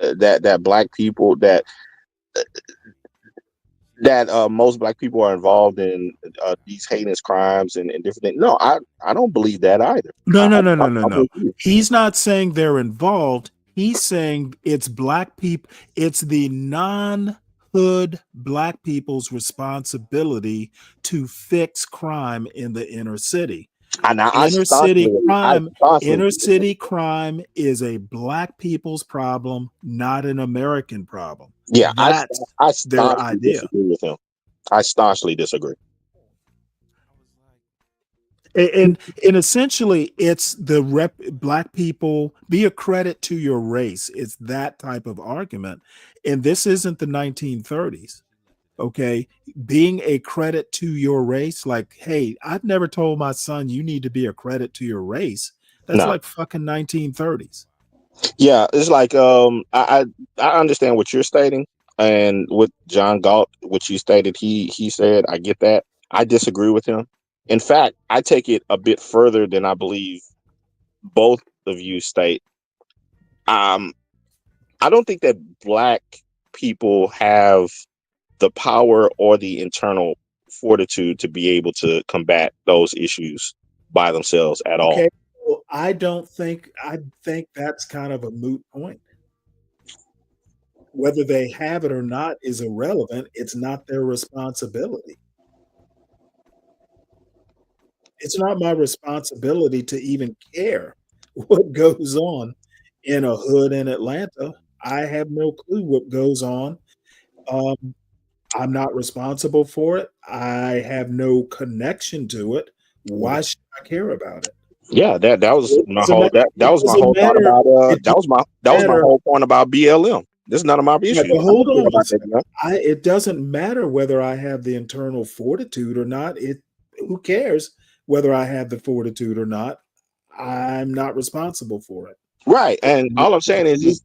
that black people that most black people are involved in these heinous crimes and different things. No, I don't believe that either. No. He's not saying they're involved. He's saying it's black people. It's the non-hood black people's responsibility to fix crime in the inner city. And I Inner city staunchly crime is a black people's problem, not an American problem. yeah, That's I their staunchly idea. disagree with him. I staunchly disagree. And essentially, it's the black people be a credit to your race. It's that type of argument, and this isn't the 1930s. Okay, being a credit to your race, like, hey, I've never told my son you need to be a credit to your race. That's No. like fucking 1930s. Yeah, it's like I understand what you're stating, and with John Galt, what you stated, he said, I get that. I disagree with him. In fact, I take it a bit further than I believe both of you state. I don't think that black people have the power or the internal fortitude to be able to combat those issues by themselves at all. Okay, well, I think that's kind of a moot point. Whether they have it or not is irrelevant. It's not their responsibility. It's not my responsibility to even care what goes on in a hood in Atlanta. I have no clue what goes on. Um, I'm not responsible for it. I have no connection to it. Why should I care about it? Yeah, that was It my doesn't whole matter. that It was my doesn't whole thought matter. about It that was my matter. whole point about BLM. This is none of my Yeah, issue. but I hold don't care on a about that. second. It doesn't matter whether I have the internal fortitude or not. Who cares whether I have the fortitude or not? I'm not responsible for it. Right, and all I'm saying is just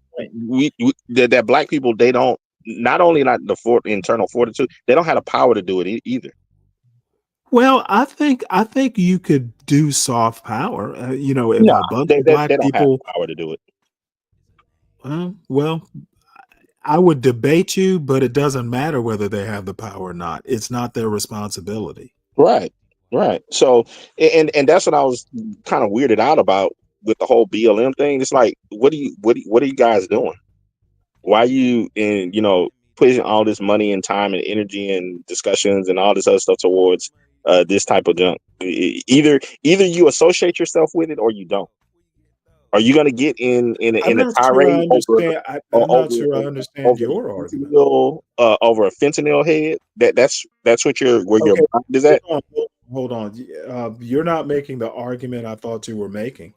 that black people, they don't, not only not the internal fortitude, they don't have the power to do it either. Well, I think you could do soft power. If No, a bunch they of black don't have the people, power to do it. well, I would debate you, but it doesn't matter whether they have the power or not. It's not their responsibility. Right. So, and that's what I was kind of weirded out about with the whole BLM thing. It's like, what are you guys doing? Why are you putting all this money and time and energy and discussions and all this other stuff towards this type of junk? Either you associate yourself with it or you don't. Are you going to get in I'm a not sure I tirade understand. I'm not sure I understand over your argument. over a fentanyl head? That's what your Okay, mind is at. hold on. You're not making the argument I thought you were making.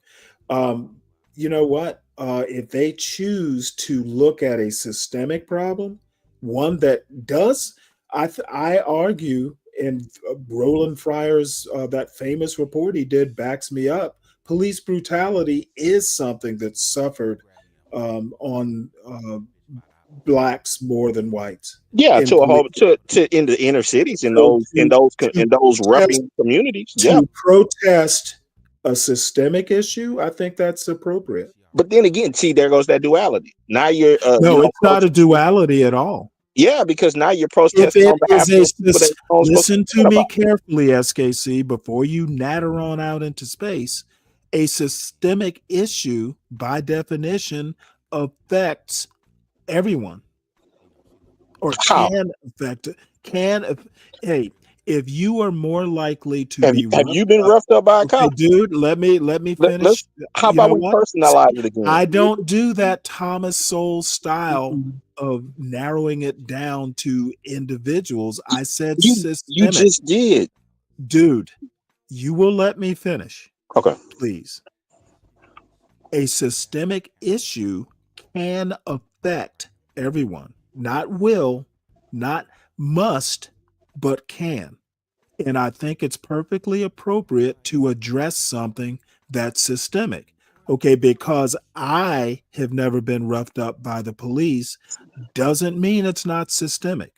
You know what? If they choose to look at a systemic problem, one that does, I argue, and Roland Fryer's that famous report he did backs me up. Police brutality is something that suffered on blacks more than whites. Yeah, In to a police whole to in the inner cities, in so those protest, roughing communities. Yeah, to protest a systemic issue, I think that's appropriate. But then again, see, there goes that duality. Now you're, No, it's not a duality at all. Yeah, because now you're If protesting it on behalf is of people that you're not supposed to listen be to me about. carefully, SKC, before you natter on out into space. A systemic issue, by definition, affects everyone, or How? can affect. Hey, if you are more likely to Have be have you roughed been up. roughed up by a Okay, cop? dude, let me finish. How You about know we what? personalize it again? I don't do that Thomas Sowell style of narrowing it down to individuals. I said You systemic. just did. Dude, you will let me finish, Okay. please. A systemic issue can affect everyone, not will, not must, but can. And I think it's perfectly appropriate to address something that's systemic. Okay, because I have never been roughed up by the police doesn't mean it's not systemic.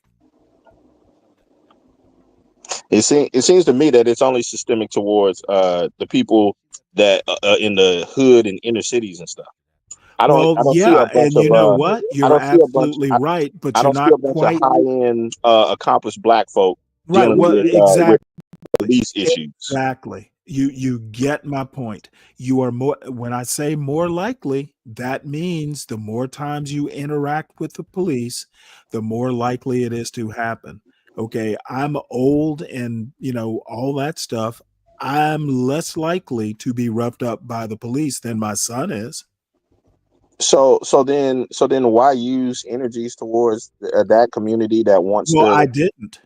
It seems to me that it's only systemic towards the people that in the hood and inner cities and stuff. I Well, don't see a yeah, bunch and of you know what? I You're don't see a bunch absolutely right, but I you're don't see not a bunch of quite high end accomplished black folk right. dealing Well, with exactly. police issues. Exactly. You get my point. You are more when I say more likely, that means the more times you interact with the police, the more likely it is to happen. Okay, I'm old and all that stuff. I'm less likely to be roughed up by the police than my son is. So then why use energies towards that community that wants Well, to? I didn't.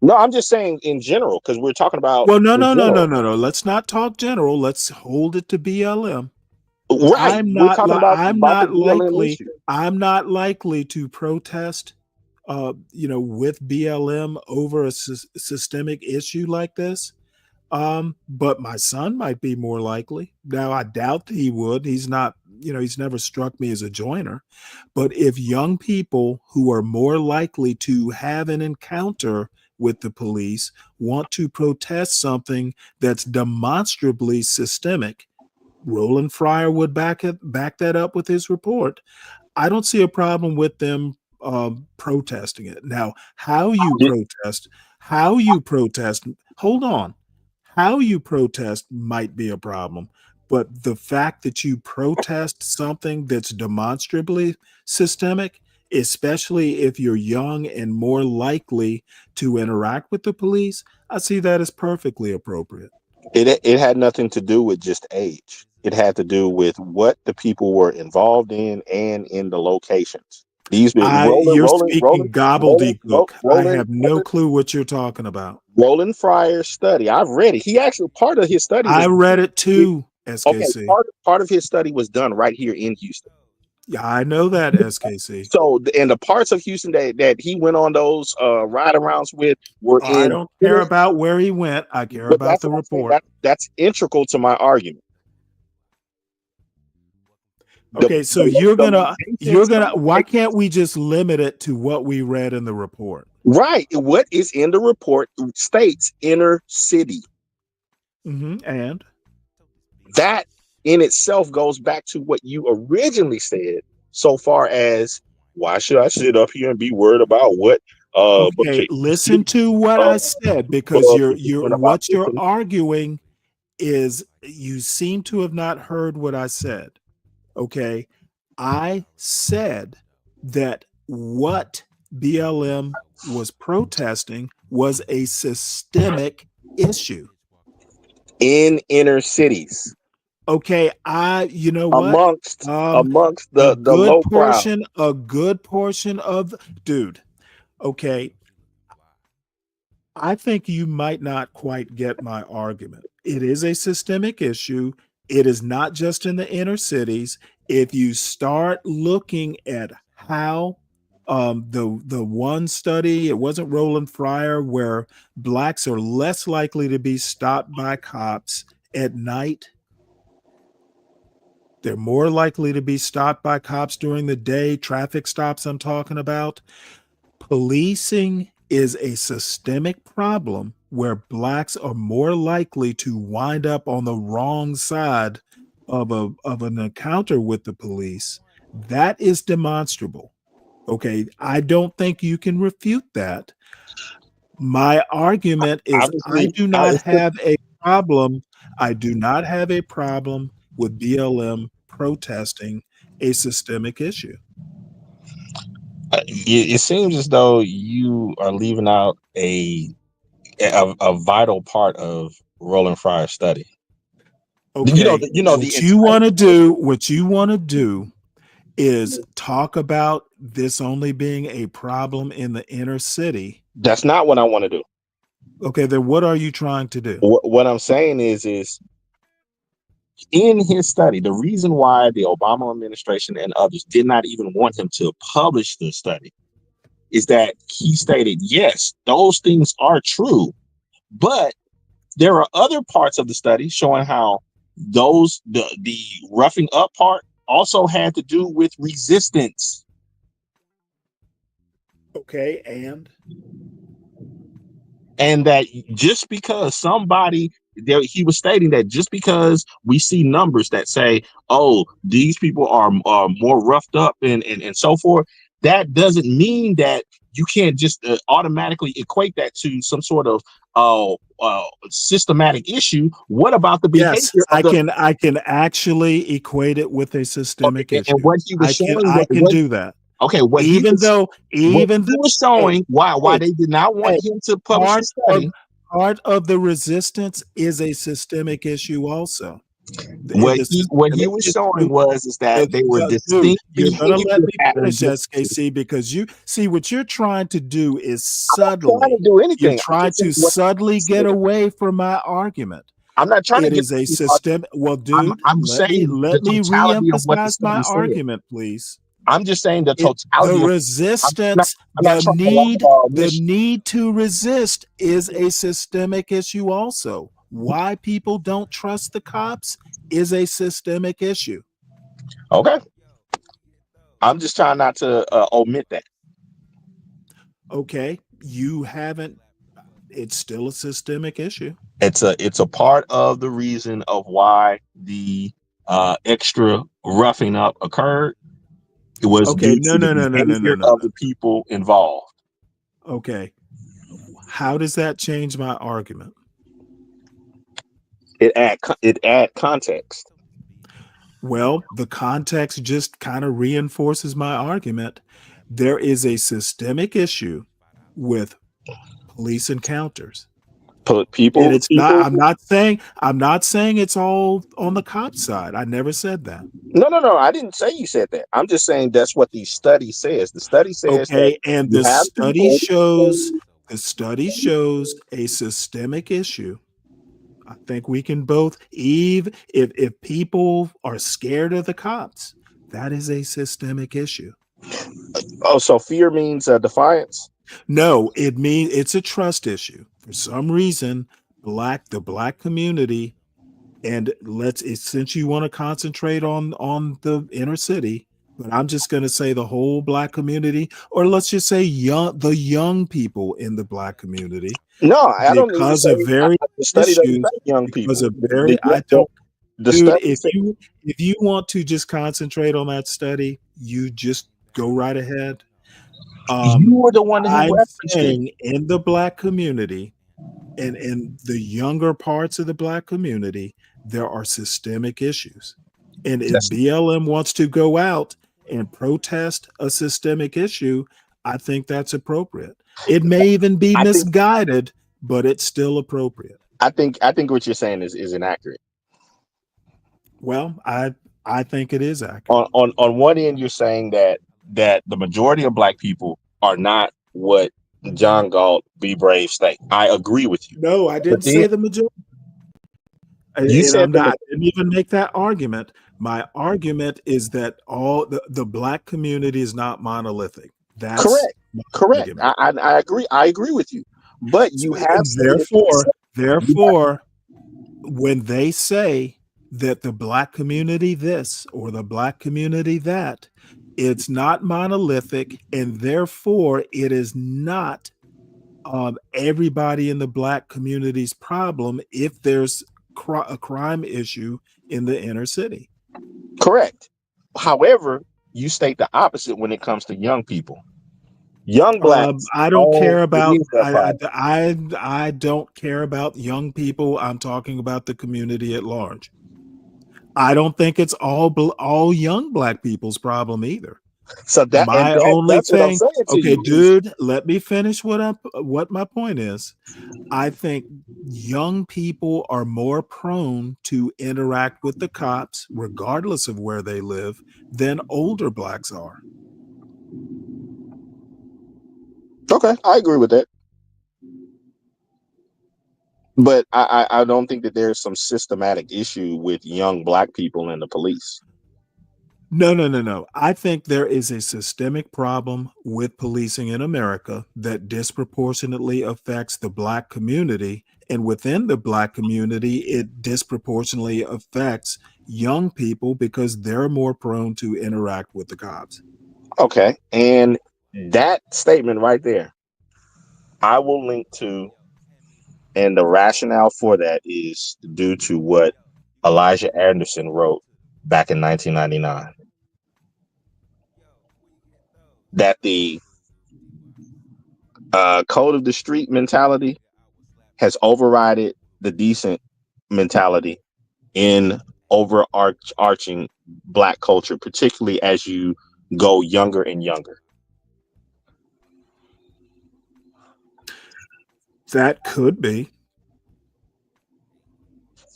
No, I'm just saying in general because we're talking about Well, no, in no, no, no, general. no, no. Let's not talk general. Let's hold it to BLM. Right. We're talking I'm about the not BLM likely issue. I'm not likely to protest with BLM over a systemic issue like this. But my son might be more likely. Now I doubt he would. He's not, he's never struck me as a joiner. But if young people who are more likely to have an encounter with the police want to protest something that's demonstrably systemic, Roland Fryer would back that up with his report. I don't see a problem with them protesting it. Now, how you protest, hold on, how you protest might be a problem, but the fact that you protest something that's demonstrably systemic, especially if you're young and more likely to interact with the police, I see that as perfectly appropriate. It had nothing to do with just age. It had to do with what the people were involved in and in the locations. These You're speaking gobbledygook. I have no clue what you're talking about. Roland Fryer's study. I've read it. He actually part of his study was I read it too, okay. SKC. Part of his study was done right here in Houston. Yeah, I know that, SKC. So, and the parts of Houston that he went on those ride arounds with were I in. don't care about where he went. I care But about that's the what I'm saying. report. That's integral to my argument. Okay, so you're gonna why can't we just limit it to what we read in the report? Right. What is in the report states inner city. And that in itself goes back to what you originally said, so far as why should I sit up here and be worried about what okay, listen to what I said, because what you're arguing is you seem to have not heard what I said. Okay, I said that what BLM was protesting was a systemic issue in inner cities. Okay, you know what? Amongst the low crowd. A good portion of dude. Okay, I think you might not quite get my argument. It is a systemic issue. It is not just in the inner cities. If you start looking at how the one study, it wasn't Roland Fryer, where blacks are less likely to be stopped by cops at night. They're more likely to be stopped by cops during the day, traffic stops I'm talking about. Policing is a systemic problem where blacks are more likely to wind up on the wrong side of an encounter with the police, that is demonstrable. Okay, I don't think you can refute that. My argument is I Obviously, do not have a problem. I do not have a problem with BLM protesting a systemic issue. it seems as though you are leaving out a vital part of Roland Fryer's study. Okay, The entire what you want to do is talk about this only being a problem in the inner city. That's not what I want to do. Okay, then what are you trying to do? What I'm saying is in his study, the reason why the Obama administration and others did not even want him to publish the study is that he stated, yes, those things are true, but there are other parts of the study showing how the roughing up part also had to do with resistance. Okay, and that just because he was stating that just because we see numbers that say, oh, these people are more roughed up and so forth, that doesn't mean that you can't just automatically equate that to some sort of systematic issue. What about the behavior? Yes, I can actually equate it with a systemic issue. And what he was showing, I can do that. Okay, even though he was showing why they did not want him to publish the study. Part of the resistance is a systemic issue also. What he was showing is that they were distinct. You're gonna let me finish, SKC, because you see what you're trying to do is subtly. I'm not trying to do anything. You're trying to subtly get away from my argument. I'm not trying to get a system. Well, dude, let me reemphasize my argument, please. I'm just saying the totality. The resistance, the need to resist is a systemic issue also. Why people don't trust the cops is a systemic issue. Okay. I'm just trying not to omit that. Okay. You haven't. It's still a systemic issue. It's a part of the reason of why the extra roughing up occurred. It was okay. No. Of the people involved. Okay. How does that change my argument? It add context. Well, the context just kind of reinforces my argument. There is a systemic issue with police encounters. People, and it's not. I'm not saying it's all on the cop side. I never said that. No. I didn't say you said that. I'm just saying that's what the study says. The study says and the study shows a systemic issue. I think we can both, if people are scared of the cops, that is a systemic issue. Oh, so fear means defiance? No, it means it's a trust issue. For some reason, the black community, and since you want to concentrate on the inner city, but I'm just going to say the whole black community, or let's just say the young people in the black community. No, I don't. Because of very study young people. Because of very, I don't. Dude, if you want to just concentrate on that study, you just go right ahead. You were the one who referenced it. In the black community, and in the younger parts of the black community, there are systemic issues. And if BLM wants to go out and protest a systemic issue, I think that's appropriate. It may even be misguided, but it's still appropriate. I think what you're saying is inaccurate. Well, I think it is accurate. On one end, you're saying that the majority of black people are not what John Galt, Be Brave state. I agree with you. No, I didn't say the majority. I didn't even make that argument. My argument is that all the black community is not monolithic. That's correct. I agree. I agree with you. But you have therefore, when they say that the black community this or the black community that, it's not monolithic, and therefore it is not everybody in the black community's problem if there's a crime issue in the inner city. Correct. However, you state the opposite when it comes to young people. Young blacks I don't own care it about is their problem. I don't care about young people. I'm talking about the community at large. I don't think it's all young black people's problem either. So My only that's what I'm thing, saying to okay, you is dude, let me finish what my point is. I think young people are more prone to interact with the cops, regardless of where they live, than older blacks are. okay. I agree with that, but I don't think that there's some systematic issue with young black people and the police. No. I think there is a systemic problem with policing in America that disproportionately affects the black community. And within the black community, it disproportionately affects young people because they're more prone to interact with the cops. Okay, and that statement right there, I will link to, and the rationale for that is due to what Elijah Anderson wrote back in 1999. That the code of the street mentality has overridden the decent mentality in overarching black culture, particularly as you go younger and younger. That could be.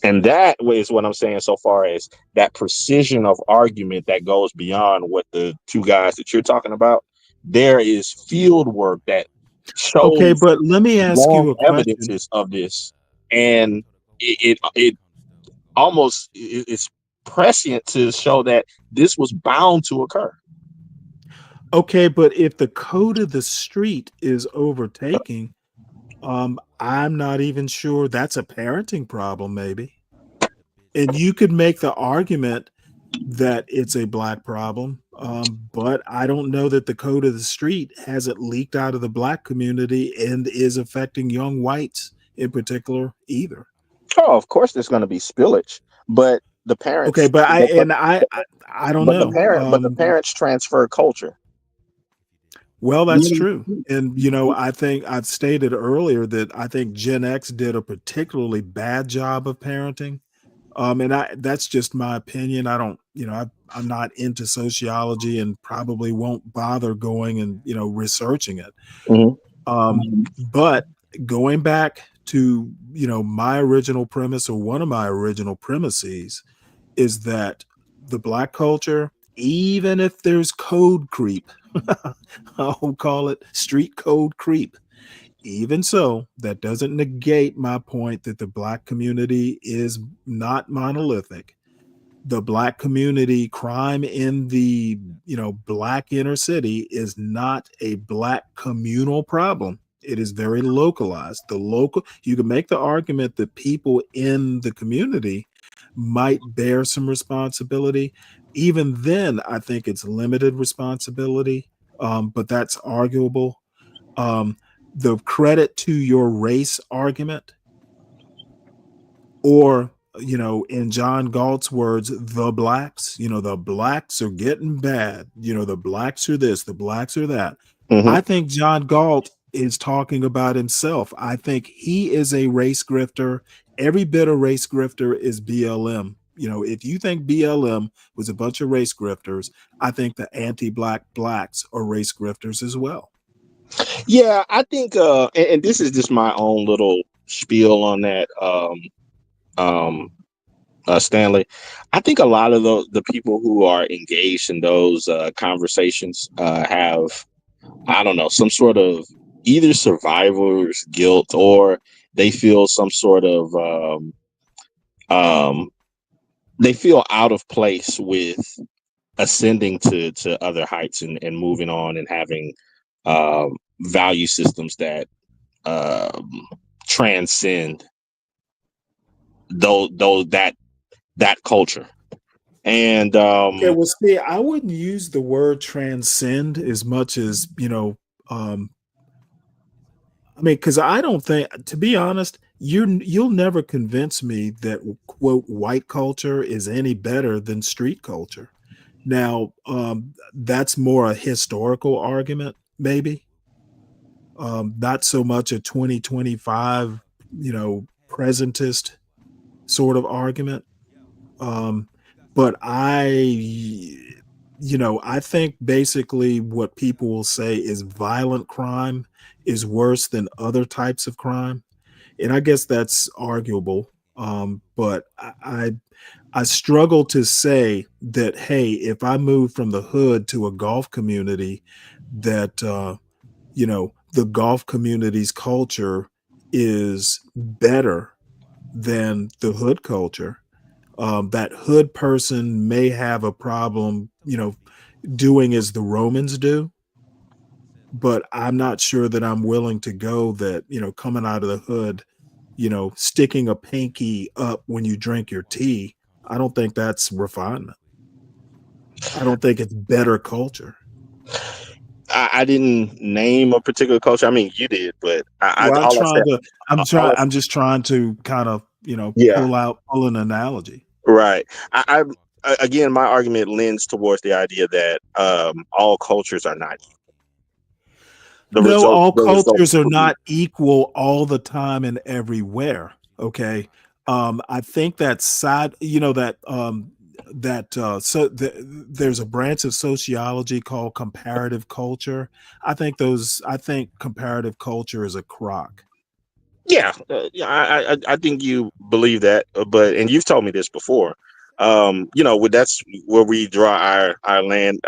And that is what I'm saying so far as that precision of argument that goes beyond what the two guys that you're talking about. There is field work that Okay, shows but let me ask long you a question. evidences of this, and it almost it's prescient to show that this was bound to occur. Okay, but if the code of the street is overtaking, I'm not even sure that's a parenting problem, maybe. And you could make the argument that it's a black problem, but I don't know that the code of the street hasn't leaked out of the black community and is affecting young whites in particular either. Oh, of course, there's going to be spillage, but the parents. Okay, but I don't But know. the parents transfer culture. Well, that's true. And, I think I've stated earlier that I think Gen X did a particularly bad job of parenting. And that's just my opinion. I don't, I'm not into sociology and probably won't bother going and, researching it. But going back to, my original premise, or one of my original premises, is that the black culture, even if there's code creep, I'll call it street code creep. Even so, that doesn't negate my point that the black community is not monolithic. The black community crime in the, black inner city is not a black communal problem. It is very localized. You can make the argument that people in the community might bear some responsibility. Even then, I think it's limited responsibility, but that's arguable. The credit to your race argument, or, in John Galt's words, the blacks, the blacks are getting bad. The blacks are this, the blacks are that. I think John Galt is talking about himself. I think he is a race grifter. Every bit of race grifter is BLM. If you think BLM was a bunch of race grifters, I think the anti-black blacks are race grifters as well. Yeah, I think, and this is just my own little spiel on that, Stanley. I think a lot of the people who are engaged in those conversations have, I don't know, some sort of either survivor's guilt, or they feel some sort of they feel out of place with ascending to other heights and moving on and having value systems that transcend that culture. And okay, well, see, I wouldn't use the word transcend as much as, I mean, because I don't think, to be honest, you'll never convince me that quote white culture is any better than street culture. Now, that's more a historical argument, maybe, not so much a 2025, presentist sort of argument. Um, but I think basically what people will say is violent crime is worse than other types of crime, and I guess that's arguable. But I struggle to say that, hey, if I move from the hood to a golf community, that the golf community's culture is better than the hood culture. That hood person may have a problem, doing as the Romans do, but I'm not sure that I'm willing to go that, coming out of the hood, sticking a pinky up when you drink your tea. I don't think that's refinement. I don't think it's better culture. I didn't name a particular culture. I mean, you did, but Well, all I said, I'm just trying to kind of, yeah, pull an analogy. right. Again, my argument lends towards the idea that all cultures are not equal. No, all The results cultures are prove. not equal all the time and everywhere. Okay. I think that there's a branch of sociology called comparative culture. I think comparative culture is a crock. Yeah, I think you believe that, and you've told me this before. That's where we draw our line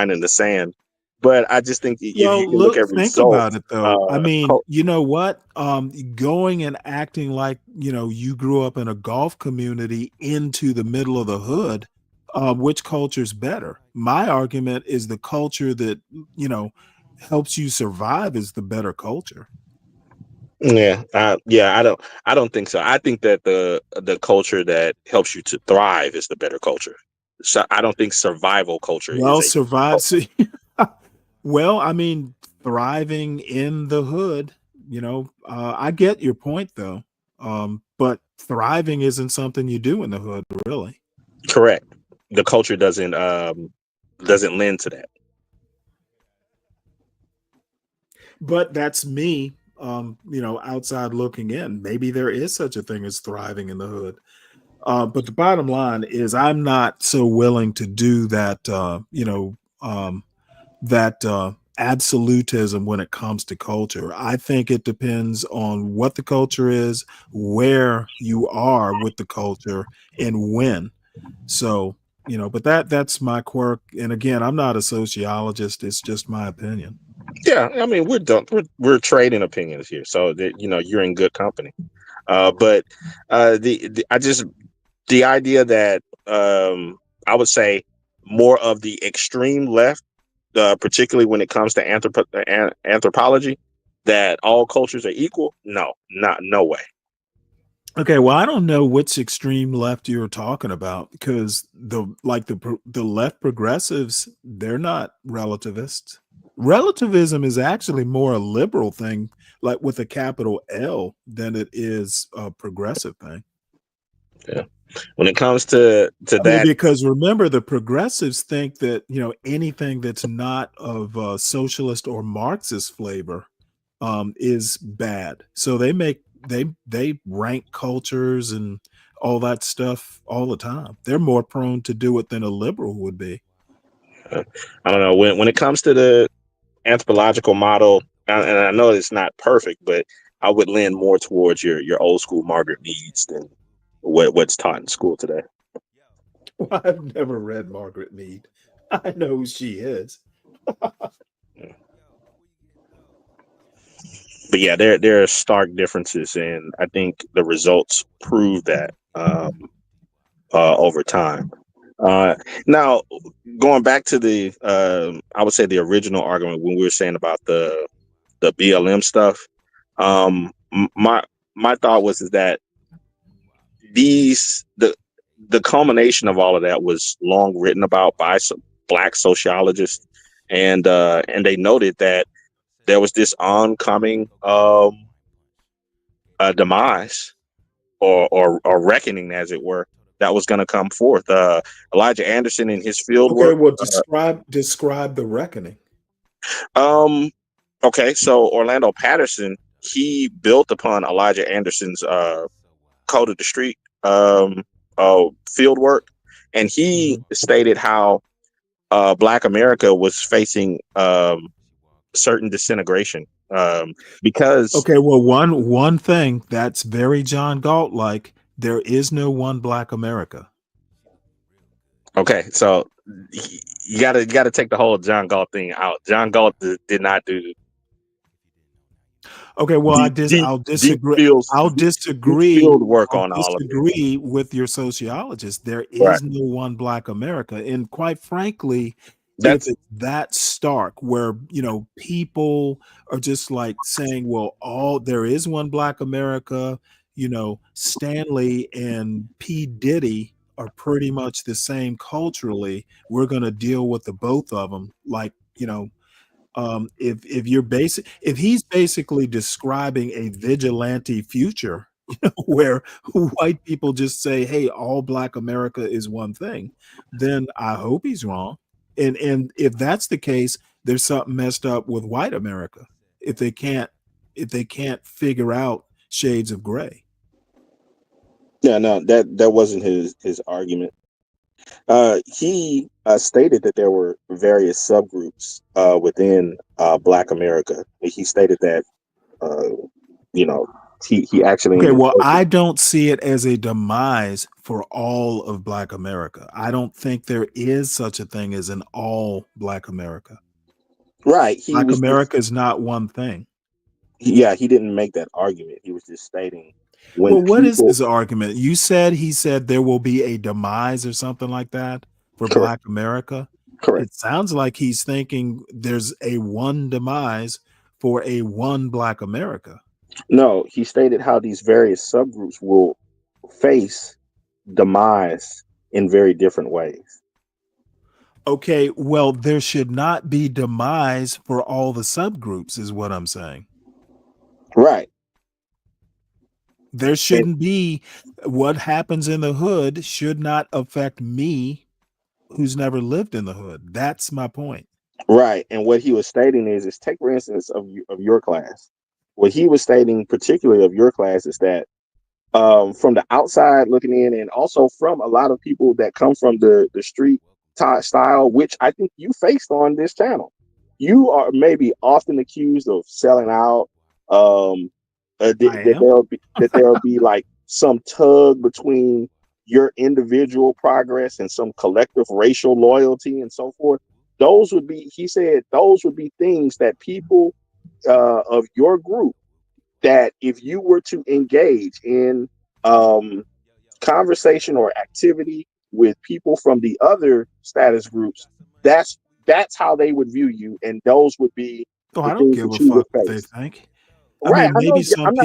in the sand. But I just think if you Well, can look look, at think about results, it though. I mean, you know what? Going and acting like, you grew up in a golf community into the middle of the hood, which culture's better? My argument is the culture that, you know, helps you survive is the better culture. yeah, I don't think so. I think that the culture that helps you to thrive is the better culture. So I don't think survival culture is Well, a survive. culture. See, well, I mean, thriving in the hood, I get your point though. But thriving isn't something you do in the hood, really. Correct. The culture doesn't lend to that. But that's me, outside looking in. Maybe there is such a thing as thriving in the hood. But the bottom line is, I'm not so willing to do that. That absolutism when it comes to culture. I think it depends on what the culture is, where you are with the culture, and when. So, but that's my quirk. And again, I'm not a sociologist. It's just my opinion. Yeah, I mean we're done. We're trading opinions here, so that you're in good company. But I just the idea that I would say more of the extreme left, particularly when it comes to anthropology, that all cultures are equal. No way. Okay, well, I don't know which extreme left you're talking about because the left progressives, they're not relativists. Relativism is actually more a liberal thing, like with a capital L, than it is a progressive thing. Yeah. When it comes to I mean, that, because remember, the progressives think that anything that's not of socialist or Marxist flavor is bad. So they rank cultures and all that stuff all the time. They're more prone to do it than a liberal would be. I don't know, when it comes to the anthropological model, and I know it's not perfect, but I would lean more towards your old school Margaret Meads than what's taught in school today. Well, I've never read Margaret Mead. I know who she is. But yeah, there are stark differences, and I think the results prove that over time. Now, going back to the, I would say the original argument when we were saying about the BLM stuff. My thought was is that the culmination of all of that was long written about by some Black sociologists, and they noted that there was this oncoming demise or reckoning, as it were, that was going to come forth. Elijah Anderson in his field Okay, work. well, describe the reckoning. Okay, so Orlando Patterson, he built upon Elijah Anderson's code of the street field work, and he stated how Black America was facing certain disintegration because Okay, well, one thing that's very John Galt like, there is no one Black America. okay, so you gotta take the whole John Galt thing out. John Galt did not do Okay, well, I'll deep disagree. field work I'll on all of this. disagree with your sociologist. There Right. is no one Black America, and quite frankly, if That's it's that stark, where people are just like saying, "Well, there is one Black America," Stanley and P. Diddy are pretty much the same culturally. We're going to deal with the both of them, like if he's basically describing a vigilante future where white people just say, hey, all Black America is one thing, then I hope he's wrong. And if that's the case, there's something messed up with white America if they can't figure out shades of gray. Yeah, no, that wasn't his argument. He stated that there were various subgroups within Black America. He stated that he actually Okay, in his well, book. I don't see it as a demise for all of Black America. I don't think there is such a thing as an all Black America. Right. Black America is not one thing. Yeah, he didn't make that argument. He was just stating when Well, what is people. his argument? He said there will be a demise or something like that for Correct. Black America. Correct. It sounds like he's thinking there's a one demise for a one Black America. No, he stated how these various subgroups will face demise in very different ways. Okay, well, there should not be demise for all the subgroups, is what I'm saying. Right. There shouldn't be what happens in the hood should not affect me who's never lived in the hood. That's my point. Right. And what he was stating is take for instance of your class. What he was stating particularly of your class is that from the outside looking in, and also from a lot of people that come from the street style, which I think you faced on this channel, you are maybe often accused of selling out. That there'll be like some tug between your individual progress and some collective racial loyalty and so forth. Those would be, he said, those would be things that people of your group, that if you were to engage in conversation or activity with people from the other status groups, that's how they would view you, and those would be Oh, the I don't things give that a you would fuck what they face. think. Right. I mean, maybe some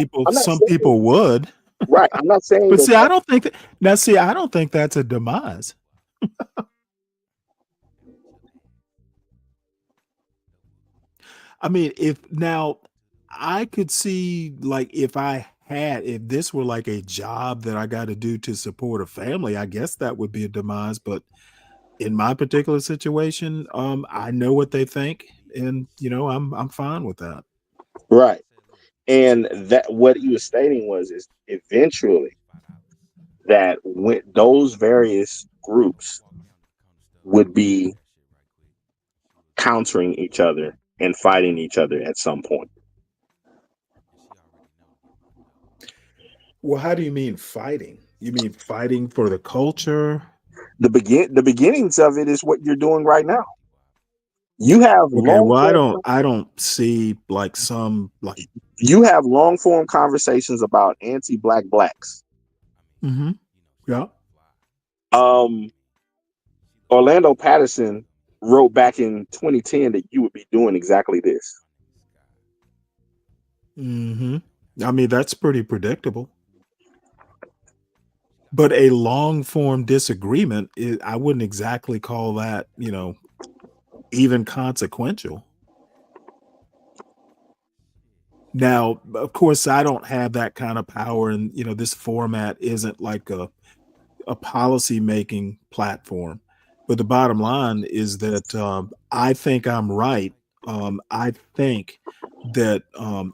people would. Right. I'm not saying But that. see, I don't think I don't think that's a demise. I mean, if I could see, like, if this were like a job that I got to do to support a family, I guess that would be a demise. But in my particular situation, I know what they think, and I'm fine with that. Right. And that what he was stating is eventually that when those various groups would be countering each other and fighting each other at some point. Well, how do you mean fighting? You mean fighting for the culture? The beginnings of it is what you're doing right now. You have Okay, well, I don't see like you have long form conversations about anti-black blacks. Mm-hmm. Yeah. Orlando Patterson wrote back in 2010 that you would be doing exactly this. Mm-hmm. I mean, that's pretty predictable. But a long form disagreement, I wouldn't exactly call that, even consequential. Now, of course, I don't have that kind of power, and this format isn't like a policy making platform. But the bottom line is that I think I'm right. I think that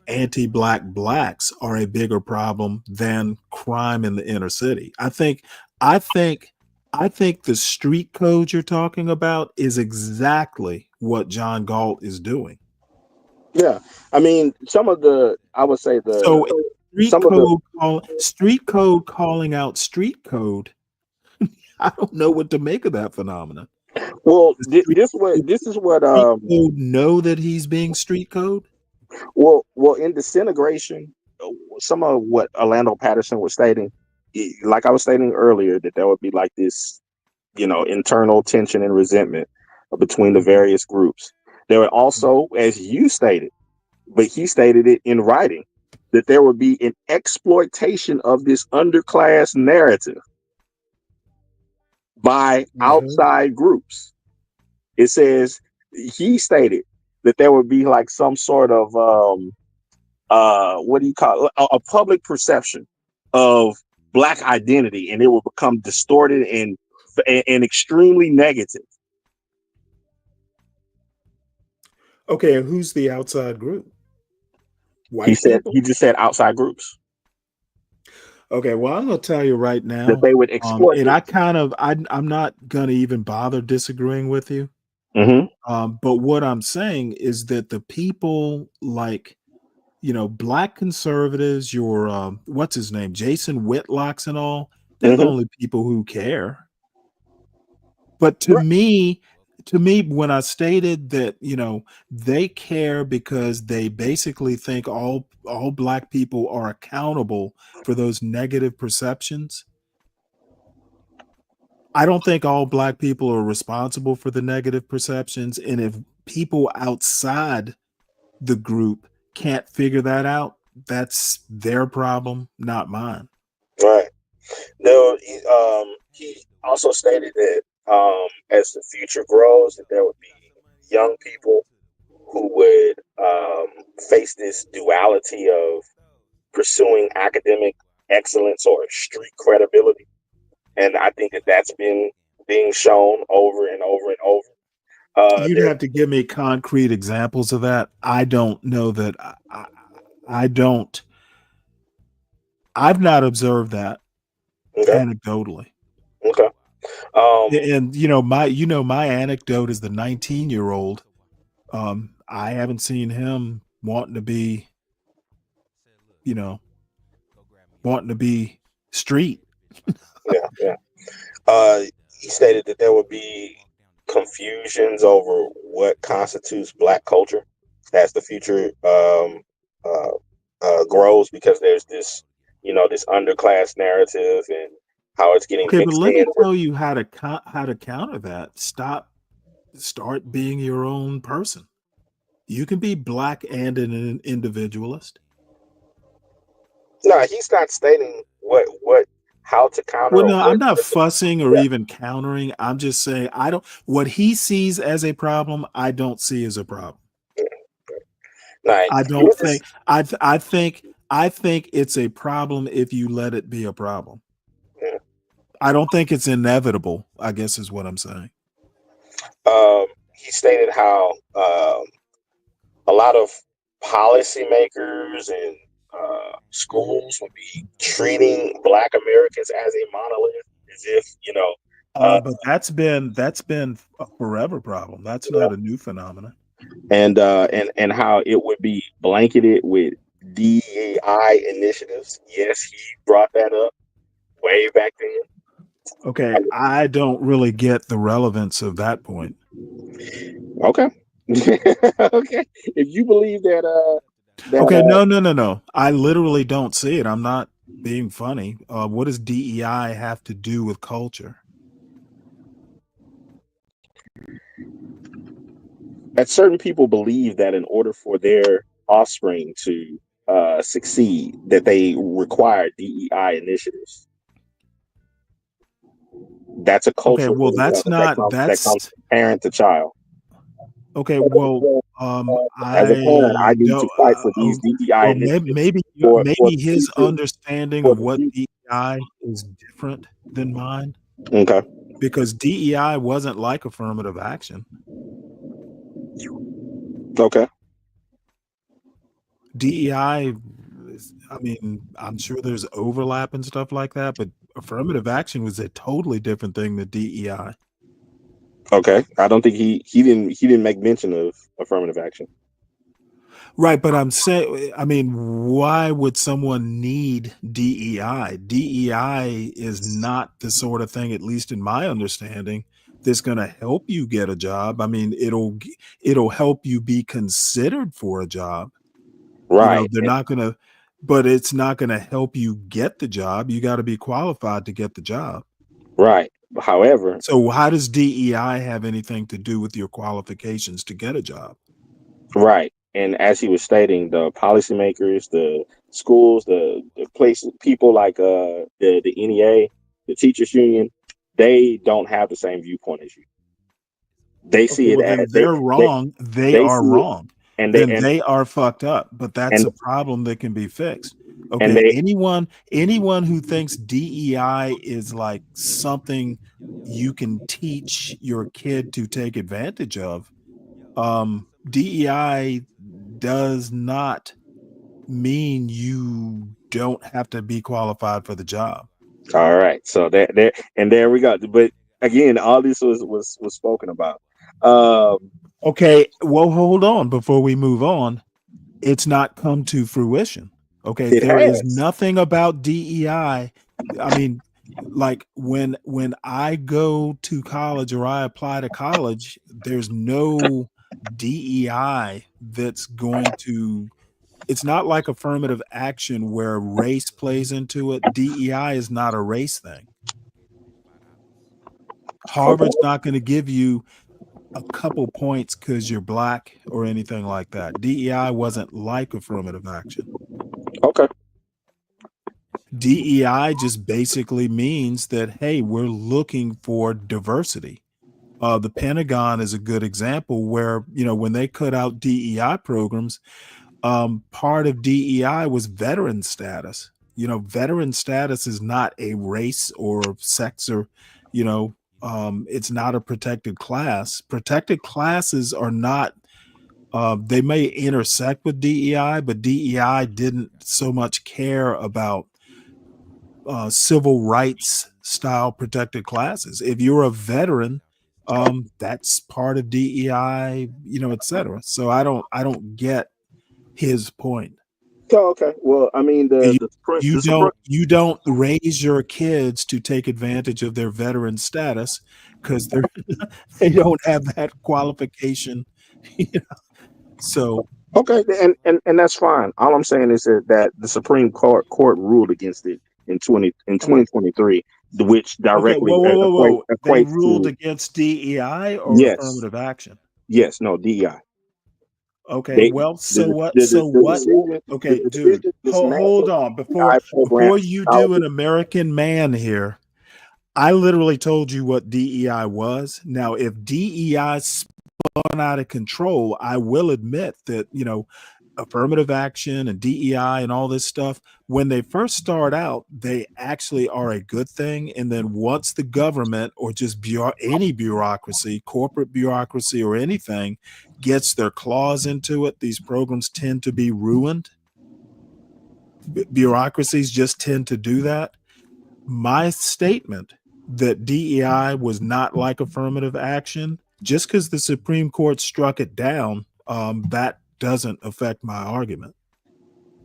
anti-black blacks are a bigger problem than crime in the inner city. I think, I think the street code you're talking about is exactly what John Galt is doing. Yeah, I mean, I would say So some of the street code calling out street code. I don't know what to make of that phenomenon. well, this is what People know that he's being street code. well in disintegration, some of what Orlando Patterson was stating, like I was stating earlier, that there would be like this, internal tension and resentment between the various groups. There would also, as you stated, but he stated it in writing, that there would be an exploitation of this underclass narrative by outside groups. It says, he stated that there would be like some sort of what do you call it? A public perception of black identity, and it will become distorted and extremely negative. Okay, and who's the outside group? He just said outside groups. Okay, well, I'm going to tell you right now that they would exploit and I'm not going to even bother disagreeing with you. Mm-hmm. But what I'm saying is that the people like, black conservatives, your what's his name, Jason Whitlocks and all, they're the only people who care. But to me, when I stated that, they care because they basically think all black people are accountable for those negative perceptions. I don't think all black people are responsible for the negative perceptions. And if people outside the group can't figure that out, that's their problem, not mine. Right. No, he also stated that as the future grows, that there would be young people who would face this duality of pursuing academic excellence or street credibility. And I think that that's been being shown over and over and over. You'd have to give me concrete examples of that. I don't know that. I've not observed that anecdotally. Okay. And my anecdote is the 19-year-old. I haven't seen him wanting to be street. Yeah. He stated that there would be confusions over what constitutes black culture as the future grows, because there's this, this underclass narrative and how it's getting Okay, but mixed let me in. tell you how to counter that. Start being your own person. You can be black and an individualist. No, he's not stating how to counter. Well, no, I'm not fussing or even countering. I'm just saying what he sees as a problem, I don't see as a problem. I don't think I think it's a problem if you let it be a problem. Yeah. I don't think it's inevitable, I guess is what I'm saying. He stated how a lot of policymakers and schools would be treating Black Americans as a monolith, as if but that's been a forever problem. That's not a new phenomenon. And how it would be blanketed with DEI initiatives. Yes, he brought that up way back then. Okay, I don't really get the relevance of that point. Okay. Okay. If you believe that okay, no. I literally don't see it. I'm not being funny. What does DEI have to do with culture? That certain people believe that in order for their offspring to succeed, that they require DEI initiatives. That's a cultural. Okay, well, that's that comes from parent to child. Okay, well, As a parent, I I need to don't. fight for these DEI Well, initiatives for maybe the his future. understanding For of the what future. DEI is different than mine Okay. because DEI wasn't like affirmative action. Okay. DEI, I mean, I'm sure there's overlap and stuff like that, but affirmative action was a totally different thing than DEI. Okay. I don't think he didn't make mention of affirmative action. Right, but I'm saying, I mean, why would someone need DEI? DEI is not the sort of thing, at least in my understanding, that's going to help you get a job. I mean, it'll help you be considered for a job. You know, Right. they're not going to, but it's not going to help you get the job. You got to be qualified to get the job. Right. However, So how does DEI have anything to do with your qualifications to get a job? right. And as he was stating, the policymakers, the schools, the places, people like the NEA, the teachers union, they don't have the same viewpoint as you. They Okay, see it well as then they're wrong. They they are see it, wrong. and they Then they are fucked up, but that's and a problem that can be fixed. and Okay, they anyone who thinks DEI is like something you can teach your kid to take advantage of, DEI does not mean you don't have to be qualified for the job. all right. So there we go. But again, all this was spoken about. Um, Okay, well, hold on before we move on. It's not come to fruition. Okay, it there is has. nothing about DEI. I mean, like when I go to college or I apply to college, there's no DEI that's going to. It's not like affirmative action where race plays into it. DEI is not a race thing. Okay. Harvard's not going to give you a couple points because you're black or anything like that. DEI wasn't like affirmative action. Okay. DEI just basically means that, hey, we're looking for diversity. The Pentagon is a good example where, you know, when they cut out DEI programs, part of DEI was veteran status. You know, veteran status is not a race or sex or, you know, it's not a protected class. Protected classes are not, they may intersect with DEI, but DEI didn't so much care about civil rights style protected classes. If you're a veteran, that's part of DEI, you know, et cetera. So I don't get his point. So okay. Well, I mean You, the Supreme. you don't raise your kids to take advantage of their veteran status because they're they don't have that qualification. You know? So Okay, and that's fine. All I'm saying is that the Supreme Court ruled against it in 2023, which okay, directly whoa. They equates ruled to against DEI or yes, affirmative action. yes, no DEI. Okay, They well, so what? So the what? decision Okay, the dude, decision hold dismantled on the DEI program. before you do an American man here. I literally told you what DEI was. Now, if DEI spun out of control, I will admit that, you know, affirmative action and DEI and all this stuff, when they first start out, they actually are a good thing. And then once the government or just any bureaucracy, corporate bureaucracy or anything gets their claws into it, these programs tend to be ruined. Bureaucracies just tend to do that. My statement that DEI was not like affirmative action, just because the Supreme Court struck it down, that doesn't affect my argument.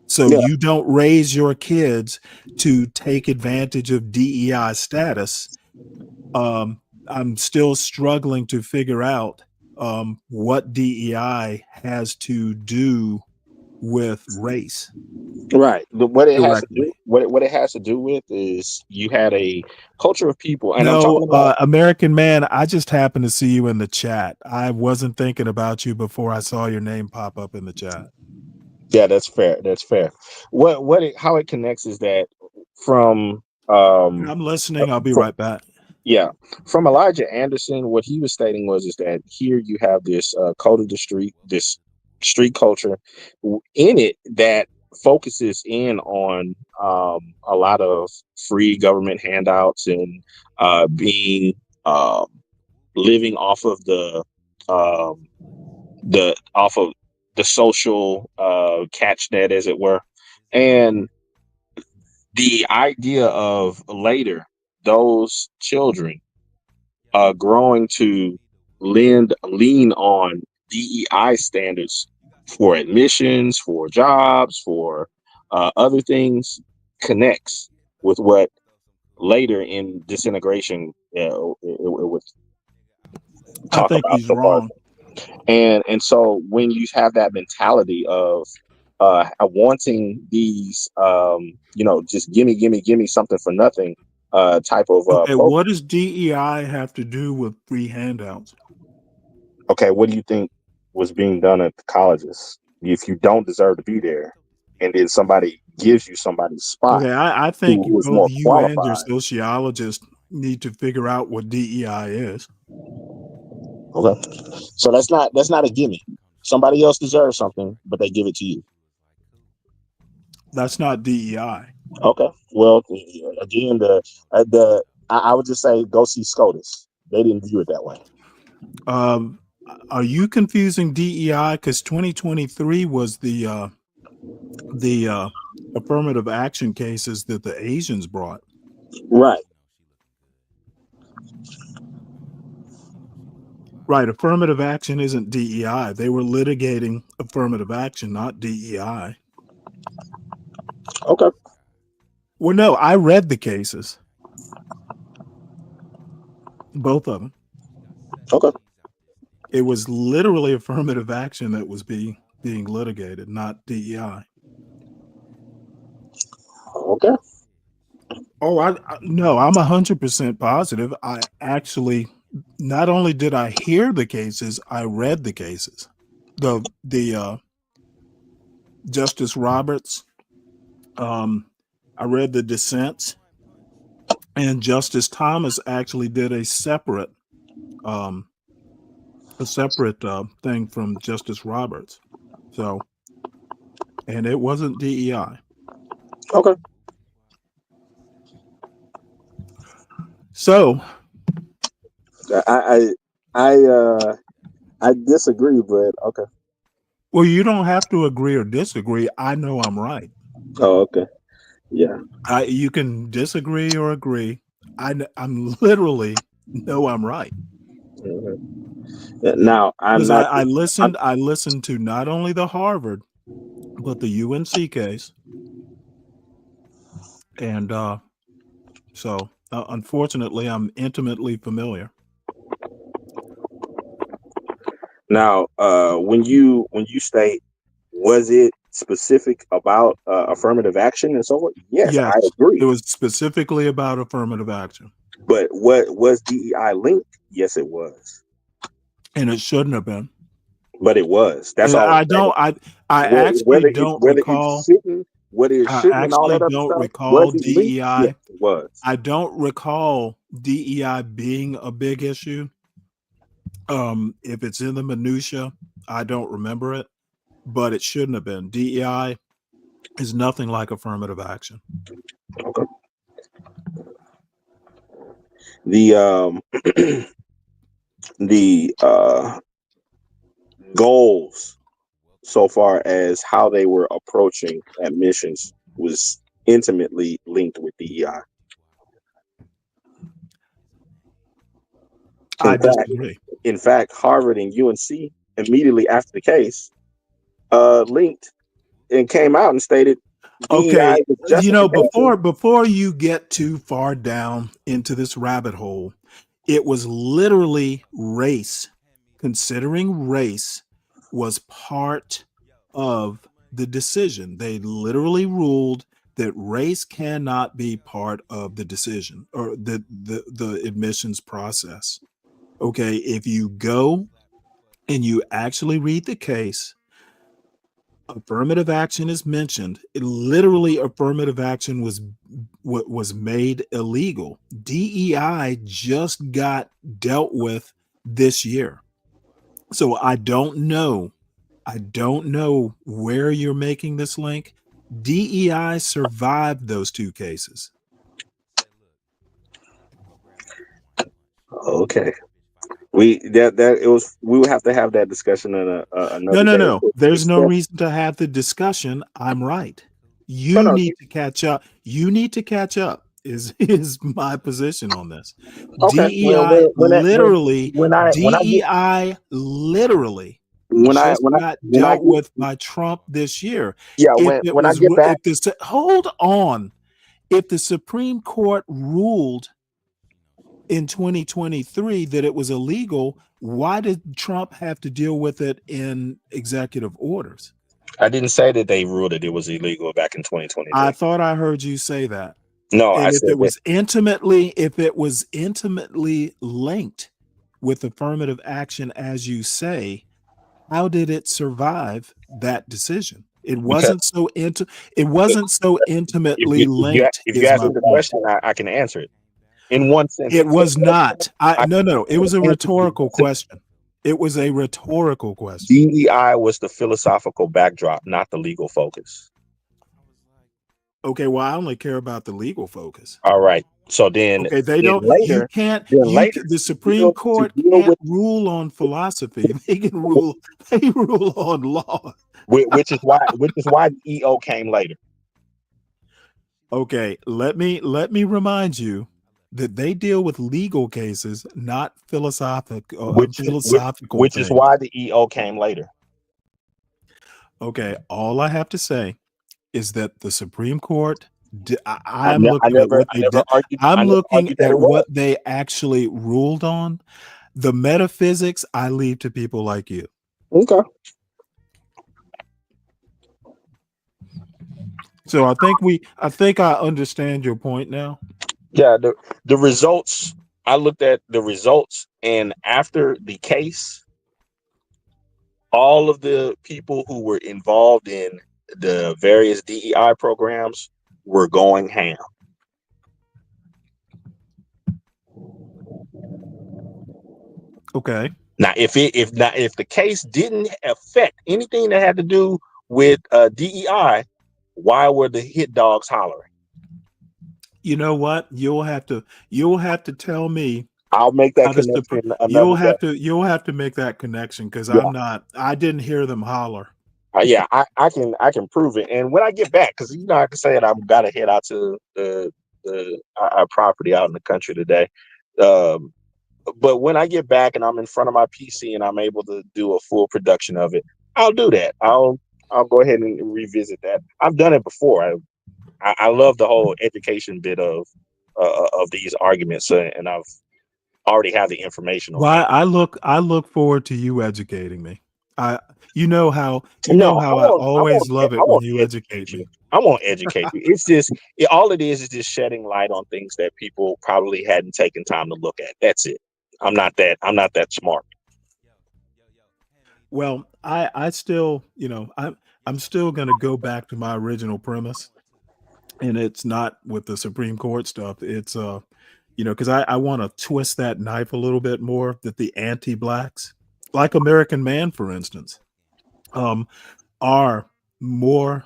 So Yeah, you don't raise your kids to take advantage of DEI status. I'm still struggling to figure out what DEI has to do with race right. What it has to directly. do what it has to do with is you had a culture of people, and I'm No, talking about American man, I just happened to see you in the chat. I wasn't thinking about you before I saw your name pop up in the chat. yeah, that's fair. That's fair. How it connects is that from I'm listening. I'll be from right back. Yeah, from Elijah Anderson, what he was stating was is that here you have this code of the street, this street culture in it that focuses in on a lot of free government handouts and being um, living um, off of the social catch net, as it were, and the idea of later those children growing to lean on DEI standards for admissions, for jobs, for other things connects with what later in disintegration it would I talk think about he's so far. wrong. And so when you have that mentality of wanting these, just gimme something for nothing type of Okay, program. what does DEI have to do with free handouts? Okay, what do you think was being done at the colleges? If you don't deserve to be there, and then somebody gives you somebody's spot Okay, I think who is both more you and your qualified. sociologist need to figure out what DEI is. Okay, so that's not a gimme. Somebody else deserves something, but they give it to you. That's not DEI. Okay, well, again, I would just say go see SCOTUS. They didn't view it that way. Are you confusing DEI? Because 2023 was the affirmative action cases that the Asians brought. Right. Right. Affirmative action isn't DEI. They were litigating affirmative action, not DEI. Okay. Well, no, I read the cases. Both of them. Okay. It was literally affirmative action that was being litigated, not DEI. Okay. Oh, no, I'm 100% positive. I actually, not only did I hear the cases, I read the cases. The Justice Roberts, I read the dissents, and Justice Thomas actually did a separate thing from Justice Roberts. So, and it wasn't DEI. Okay. So, I disagree, but okay. well, you don't have to agree or disagree. I know I'm right. Oh, okay. Yeah. You can disagree or agree. I'm literally know I'm right. Mm-hmm. Now I'm Because not. I listened to not only the Harvard, but the UNC case. And so unfortunately, I'm intimately familiar. Now, when you state, was it specific about affirmative action and so forth? Yes, Yes, I agree. it was specifically about affirmative action. But what was DEI linked? Yes, it was. And it shouldn't have been. But it was. That's And all I'm saying. I actually don't recall. Whether it I shouldn't and all actually that other don't stuff, recall was it linked? DEI. Yes, it was. I don't recall DEI being a big issue. If it's in the minutia, I don't remember it, but it shouldn't have been. DEI is nothing like affirmative action. Okay. The the goals so far as how they were approaching admissions was intimately linked with DEI. I disagree. In fact, Harvard and UNC immediately after the case linked and came out and stated Okay, DEI is justification. before you get too far down into this rabbit hole, it was literally race. Considering race was part of the decision. They literally ruled that race cannot be part of the decision or the admissions process. Okay, if you go and you actually read the case, affirmative action is mentioned, it literally affirmative action was made illegal. DEI just got dealt with this year. So I don't know where you're making this link. DEI survived those two cases. Okay. We would have to have that discussion in another day. No. There's no reason to have the discussion. I'm right. You need to catch up. You need to catch up is my position on this. Okay. DEI literally when I got dealt with by Trump this year. Yeah, when I get back, hold on. If the Supreme Court ruled in 2023 that it was illegal, why did Trump have to deal with it in executive orders? I didn't say that they ruled it was illegal back in 2023. I thought I heard you say that. No, and I if said it was intimately linked with affirmative action, as you say, how did it survive that decision? It wasn't so intimately linked. If you ask me the question, I can answer it in one sentence. It was not. No. It was a rhetorical question. It was a rhetorical question. DEI was the philosophical backdrop, not the legal focus. Okay, well, I only care about the legal focus. All right. So then, okay, they don't. Later, you can't. Later, the Supreme Court can't rule on philosophy. They can rule. They rule on law. Which is why the EO came later. Okay, let me remind you that they deal with legal cases, not philosophical. Which is why the EO came later. Okay, all I have to say is that the Supreme Court. I'm looking at what they did. I'm looking at what they actually ruled on. The metaphysics I leave to people like you. Okay. So I think I understand your point now. Yeah, the results. I looked at the results, and after the case, all of the people who were involved in the various DEI programs were going ham. Okay. Now, if the case didn't affect anything that had to do with DEI, why were the hit dogs hollering? You know what? You'll have to tell me. I'll make that connection. You'll have to make that connection because I didn't hear them holler. Yeah, I can prove it. And when I get back, because I can say it, I'm gotta head out to our property out in the country today. But when I get back and I'm in front of my PC and I'm able to do a full production of it, I'll do that. I'll go ahead and revisit that. I've done it before. I love the whole education bit of these arguments, and I've already have the information on Why I look forward to you educating me. You know how I always love it when you educate me. I won't educate you. It's just all it is just shedding light on things that people probably hadn't taken time to look at. That's it. I'm not that smart. Well, I still, I'm still going to go back to my original premise, and it's not with the Supreme Court stuff. It's because I want to twist that knife a little bit more, that the anti-blacks, like American Man, for instance, are more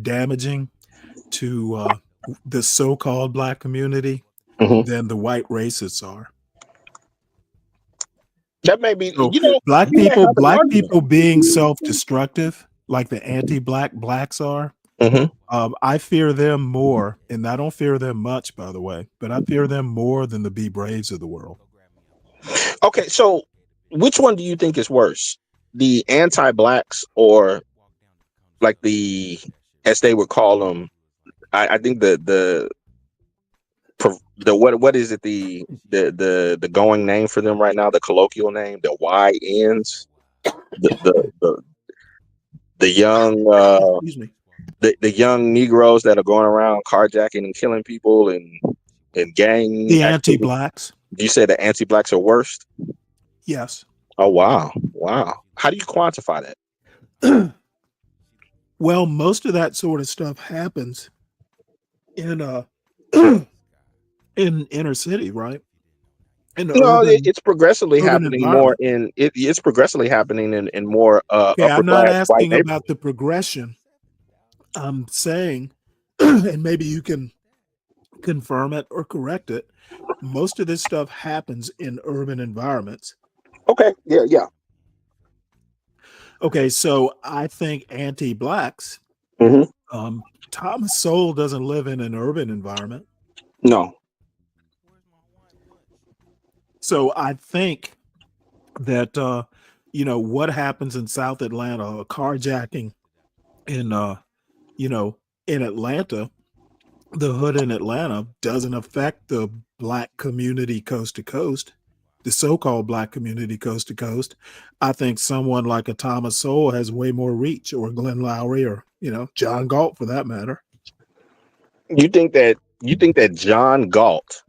damaging to the so-called black community than the white racists are. That may be, so, black people being self-destructive, like the anti-black blacks are. I fear them more, and I don't fear them much, by the way, but I fear them more than the Be Braves of the world. Okay, so which one do you think is worse, the anti-blacks or like the, as they would call them? I think the what is it, the going name for them right now, the colloquial name, the YNs, the young excuse me. The young Negroes that are going around carjacking and killing people and gang. The anti-blacks. You say the anti-blacks are worst? Yes. Oh wow. How do you quantify that? Well, most of that sort of stuff happens in in inner city, right? In the No, it's progressively urban happening more environment. it's progressively happening in more Okay, upper I'm not class white asking neighborhoods. about the progression. I'm saying, and maybe you can confirm it or correct it. Most of this stuff happens in urban environments. Okay, yeah. Okay, so I think anti-blacks. Mm-hmm. Thomas Sowell doesn't live in an urban environment. No. So I think that what happens in South Atlanta, a carjacking in in Atlanta, the hood in Atlanta doesn't affect the black community coast to coast, the so-called black community coast to coast. I think someone like a Thomas Sowell has way more reach, or Glenn Lowry, or John Galt for that matter. You think that John Galt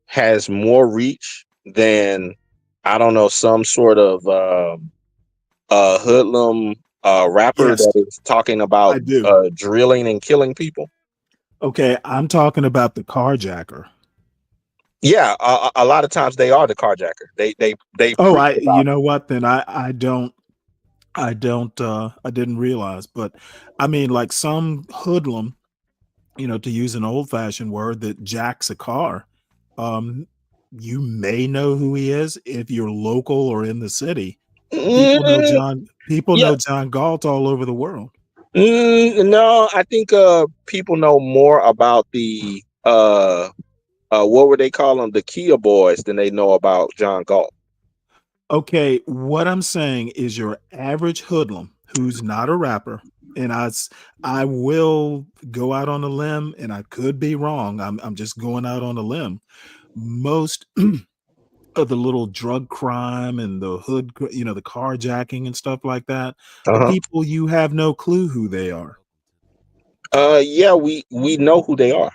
has more reach than, I don't know, some sort of hoodlum rapper Yes, that is talking I about do. drilling and killing people? Okay, I'm talking about the carjacker. Yeah, a lot of times they are the carjacker. They Oh, preach you about. know what? Then I didn't realize, but I mean, like some hoodlum, to use an old fashioned word, that jacks a car. Um, you may know who he is if you're local or in the city. Mm, People yeah. know John Galt all over the world. No, I think people know more about the what were they call them, the Kia boys, than they know about John Galt. Okay, what I'm saying is your average hoodlum who's not a rapper, and I will go out on a limb, and I could be wrong. I'm just going out on a limb. Most of the little drug crime and the the carjacking and stuff like that are Uh-huh. people you have no clue who they are. Yeah, we know who they are.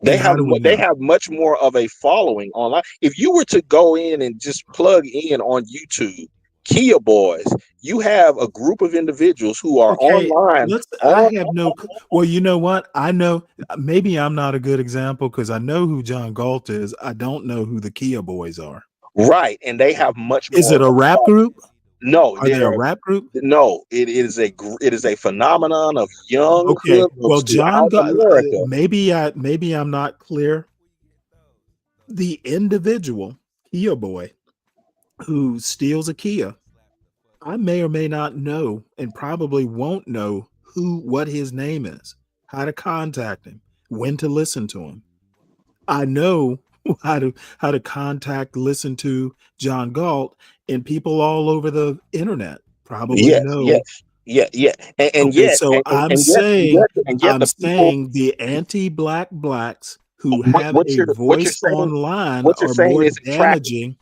And how do we They know? have much more of a following online. If you were to go in and just plug in on YouTube Kia boys, you have a group of individuals who are Okay, online I on. have no well, you know what? I know maybe I'm not a good example because I know who John Galt is. I don't know who the Kia boys are. Right, and they have much Is more it of a a rap following. group? No, Are they a rap group? no, it is a phenomenon of young Okay. Well, hoodlums throughout America. maybe I'm not clear. The individual Kia boy who steals a Kia, I may or may not know, and probably won't know what his name is, how to contact him, when to listen to him. I know how to contact, listen to John Galt, and people all over the internet probably Yes, know. yes, yeah, and Okay, yet, so and yet, I'm the people. saying the anti-black blacks who have What a you're voice saying, online are saying more isn't tracking. damaging.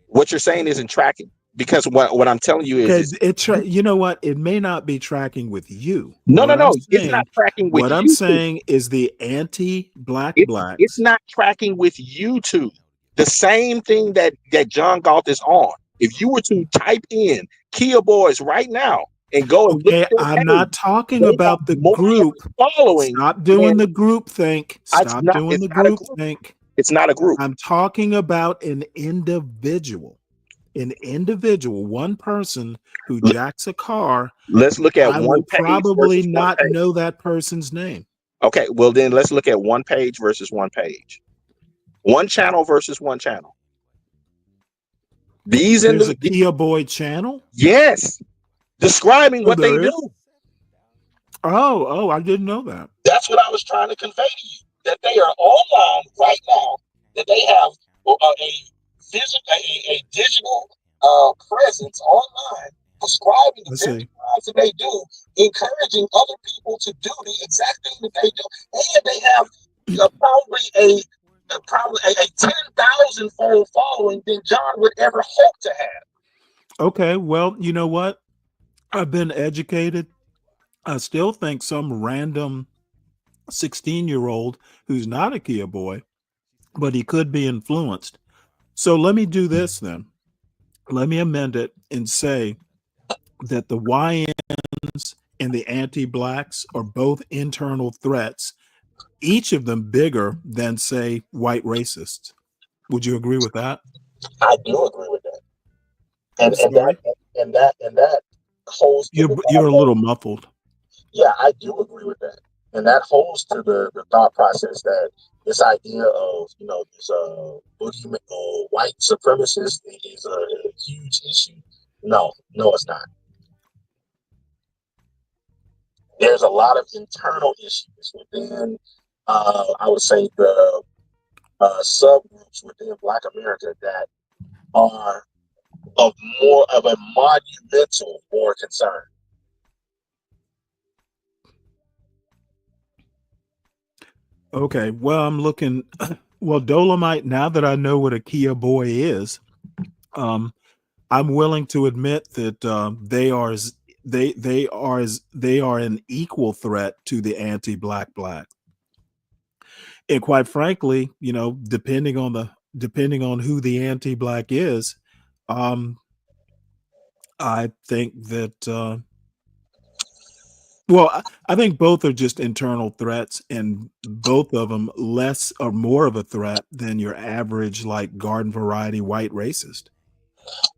What you're saying isn't tracking, because what I'm telling you Okay, is you know what? It may not be tracking with you. no, no, no. It's not tracking with What I'm YouTube. saying is the anti-black It's blacks. not tracking with YouTube. The same thing that John Galt is on. If you were to type in Kia Boys right now and go and look Okay, at their I'm page, not talking they have about the more of group. a following Stop than. doing the group think. Stop doing It's the not a group group. think. It's not a group. I'm talking about an individual. An individual, one person who jacks a car. Let's look at I will one page probably versus one not page. know that person's name. Okay, well then let's look at one page versus one page. One channel versus one channel. These in There's the a Kia Boy channel? yes, describing Oh, what they there do. is? Oh, I didn't know that. That's what I was trying to convey to you. That they are online right now. That they have a digital presence online, describing the Let's very see. crimes that they do, encouraging other people to do the exact thing that they do, and they have probably a 10,000 fold following than John would ever hope to have. Okay, well, you know what? I've been educated. I still think some random 16-year-old who's not a Kia boy, but he could be influenced. So let me do this then. Let me amend it and say that the YNs and the anti-blacks are both internal threats, each of them bigger than, say, white racists. Would you agree with that? I do agree with that. I'm sorry. And that holds to You're a little muffled. Yeah, I do agree with that. And that holds to the thought process that this idea of, this boogeyman white supremacist is a huge issue. No, it's not. There's a lot of internal issues within, I would say, the subgroups within Black America that are of more of a monumental more concern. Okay, well, I'm looking. Well, Dolomite. Now that I know what a Kia boy is, I'm willing to admit that they are an equal threat to the anti-black black. And quite frankly, depending on who the anti-black is, I think that. Well, I think both are just internal threats, and both of them less or more of a threat than your average like garden variety white racist.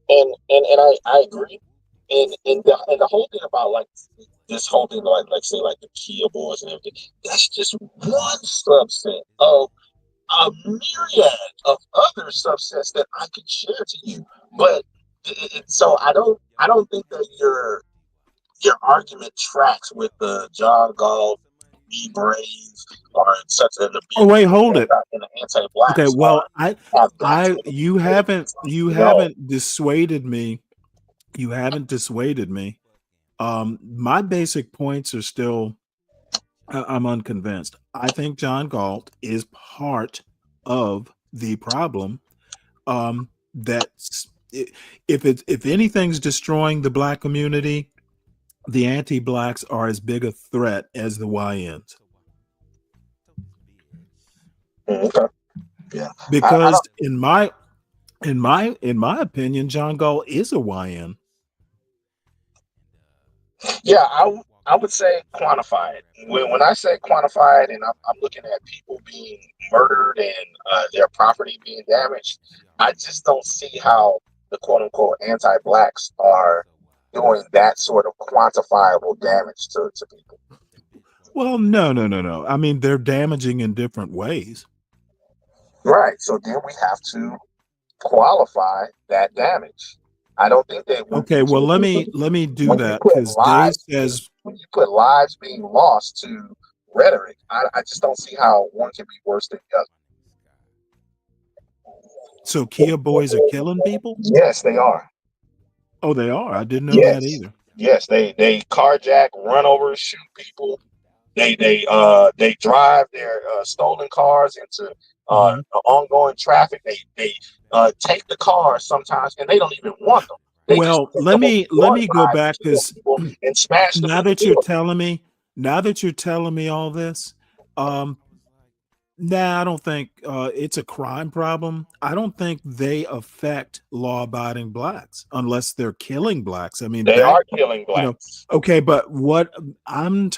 And I agree. And the whole thing about like this whole thing like say like the Kia boys and everything, that's just one subset of a myriad of other subsets that I could share to you. But so I don't think that your argument tracks with the John Galt, Be Brave, or such an Oh wait, hold it. Anti-black. Okay, well, you haven't dissuaded me. You haven't dissuaded me. My basic points are still. I'm unconvinced. I think John Galt is part of the problem. That's if anything's destroying the black community, the anti-blacks are as big a threat as the YNs. Okay. Yeah. Because in my opinion, John Galt is a YN. Yeah, I would say quantify it. When I say quantify it, and I'm looking at people being murdered and their property being damaged, I just don't see how the quote unquote anti-blacks are doing that sort of quantifiable damage to people. Well, no. I mean, they're damaging in different ways. Right. So then we have to qualify that damage. I don't think that. Okay. Well, let me do that because Dave says when you put lives being lost to rhetoric, I just don't see how one can be worse than the other. So Kia boys are killing people? Yes, they are. Oh, they are. I didn't know that either. Yes, they carjack, run over, shoot people. They drive their stolen cars into ongoing traffic. They take the cars sometimes, and they don't even want them. Well, let me go back because and smash them. Now that you're telling me all this, I don't think it's a crime problem. I don't think they affect law-abiding blacks unless they're killing blacks. I mean, they are killing blacks. Okay, but what I'm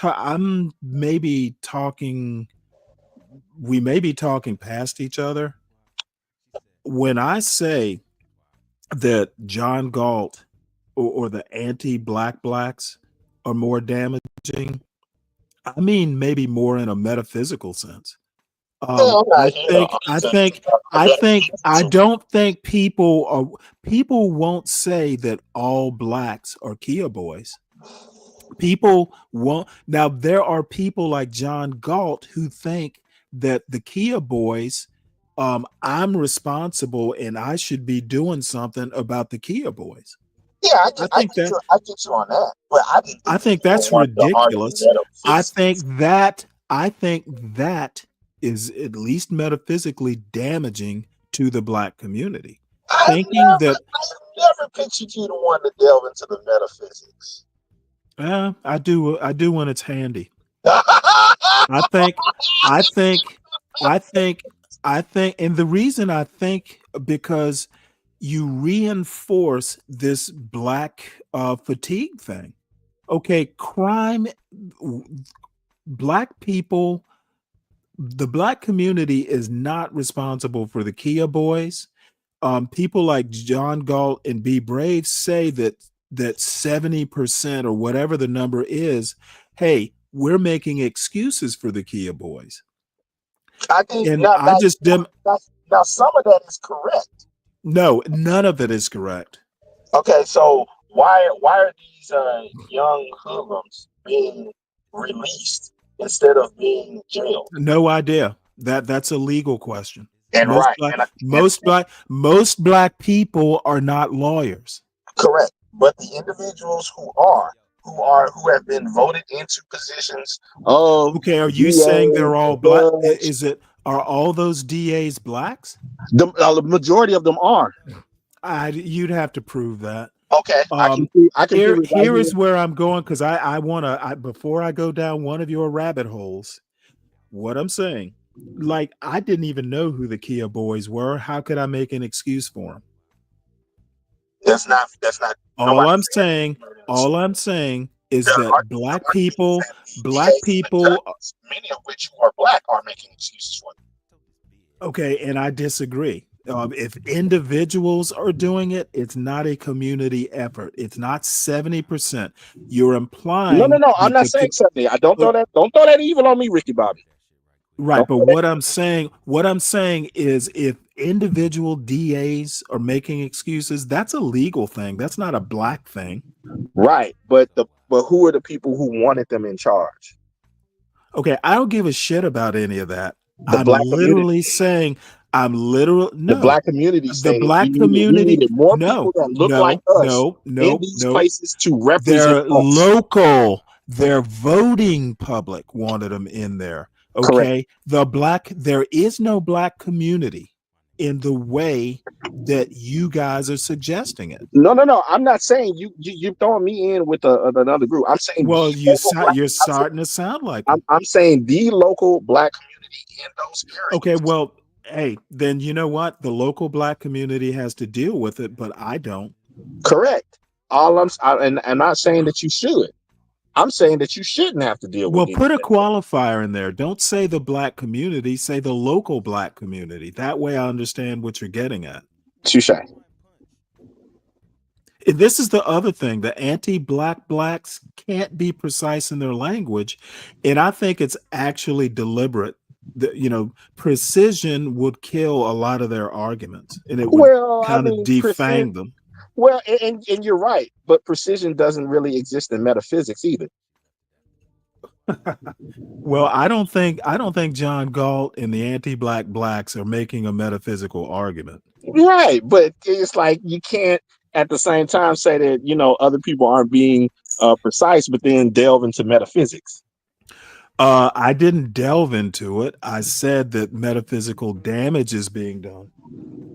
maybe talking. We may be talking past each other. When I say that John Galt or the anti-black blacks are more damaging, I mean maybe more in a metaphysical sense. I don't think people won't say that all blacks are Kia boys. People won't. Now there are people like John Galt who think that the Kia boys, I'm responsible and I should be doing something about the Kia boys. Yeah, I get you on that, but I think that's ridiculous. I think that is at least metaphysically damaging to the black community. I've never pictured you the one to delve into the metaphysics. I do when it's handy. I think, and the reason I think because you reinforce this black fatigue thing. Okay, crime, black people, the black community is not responsible for the Kia boys. People like John Galt and B. Brave say that 70% or whatever the number is, hey, we're making excuses for the Kia boys. I think And now, I just dem- now some of that is correct. no, none of it is correct. Okay, so why are these young hoodlums being released instead of being jailed? No idea. That's a legal question. And Most right, black, and most black people are not lawyers. correct. But the individuals who have been voted into positions of Okay, are you saying DA, they're all black? judge, Are all those DAs blacks? the majority of them are. You'd have to prove that. Okay, I can prove it right Here here. is where I'm going, because I want to, before I go down one of your rabbit holes, what I'm saying, like, I didn't even know who the Kia boys were. How could I make an excuse for them? That's not All I'm saying is that black people, many of which who are black, are making excuses for them. okay, and I disagree. If individuals are doing it, it's not a community effort. It's not 70%. You're implying No. I'm not saying 70. I don't throw that evil on me, Ricky Bobby. Right, but what I'm saying is, if individual DAs are making excuses, that's a legal thing. That's not a black thing. Right, but who are the people who wanted them in charge? Okay, I don't give a shit about any of that. The black community. The black community saying the black we community. needed more people that look like us in these places to represent They're us. local. Their voting public wanted them in there. Okay, Correct. There is no black community in the way that you guys are suggesting it. No. I'm not saying you throwing me in with another group. I'm saying you're starting to sound like I'm saying the local black community in those areas. Okay, well, hey, then you know what? The local black community has to deal with it, but I don't. Correct. I'm not saying that you should. I'm saying that you shouldn't have to deal with it. Well, put a qualifier in there. Don't say the black community, say the local black community. That way I understand what you're getting at. Touche. This is the other thing. The anti-black blacks can't be precise in their language. And I think it's actually deliberate. Precision would kill a lot of their arguments, and it would defang them. Well, and you're right, but precision doesn't really exist in metaphysics either. Well, I don't think John Galt and the anti-black blacks are making a metaphysical argument. Right, but it's like you can't at the same time say that other people aren't being precise, but then delve into metaphysics. I didn't delve into it. I said that metaphysical damage is being done.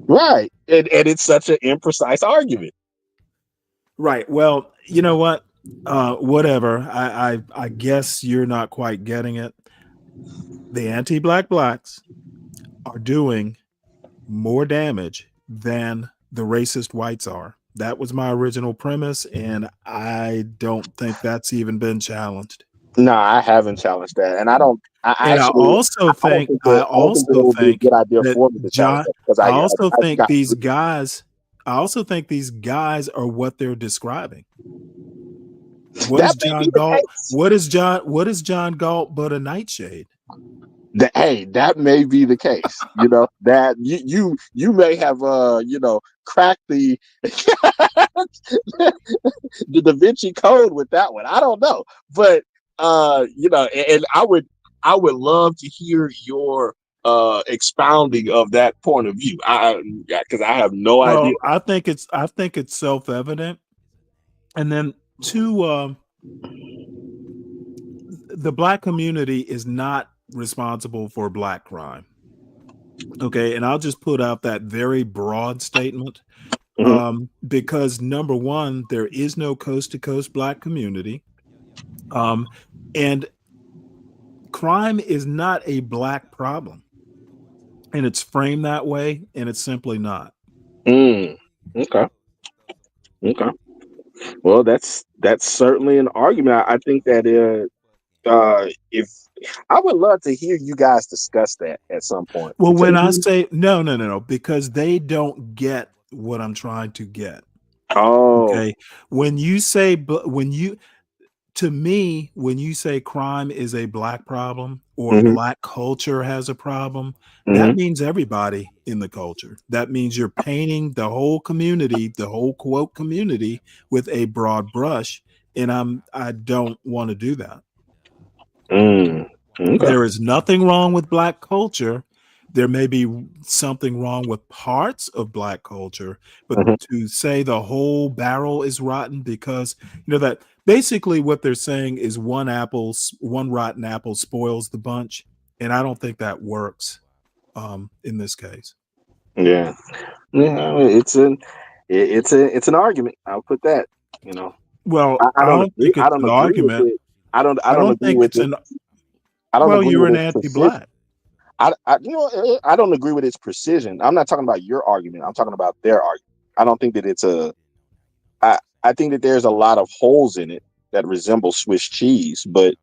Right, and it's such an imprecise argument. Right. Well, you know what? Whatever. I guess you're not quite getting it. The anti-black blacks are doing more damage than the racist whites are. That was my original premise, and I don't think that's even been challenged. No, I haven't challenged that, and I don't. I also think these guys are what they're describing. What is John Galt? What is John Galt but a nightshade? That may be the case. That you may have cracked the the Da Vinci Code with that one. I don't know, but and I would love to hear your expounding of that point of view. Because I have no idea. I think it's self-evident. And then the black community is not responsible for black crime. Okay, and I'll just put out that very broad statement. Because number one, there is no coast to coast black community. And crime is not a black problem, and it's framed that way, and it's simply not. Okay. Okay. Well, that's certainly an argument. I think that if I would love to hear you guys discuss that at some point Well, because when I say no, because they don't get what I'm trying to get. oh, Okay. When you say, when you, to me, when you say crime is a black problem or mhm, black culture has a problem, that mhm. means everybody in the culture. That means you're painting the whole community, the whole quote community with a broad brush. And I don't want to do that. Okay. There is nothing wrong with black culture. There may be something wrong with parts of black culture, but Mhm. to say the whole barrel is rotten because that basically what they're saying is one rotten apple spoils the bunch, and I don't think that works in this case. Yeah. Yeah. It's an argument. I'll put that. You know, Well, I I don't don't agree. think I it's don't an agree with argument. it. I I don't don't agree think with it's it. an I don't well, agree you're with an its precision. anti-black. I don't agree with its precision. I'm not talking about your argument. I'm talking about their argument. I don't think that it's a. I think that there's a lot of holes in it that resemble Swiss cheese, but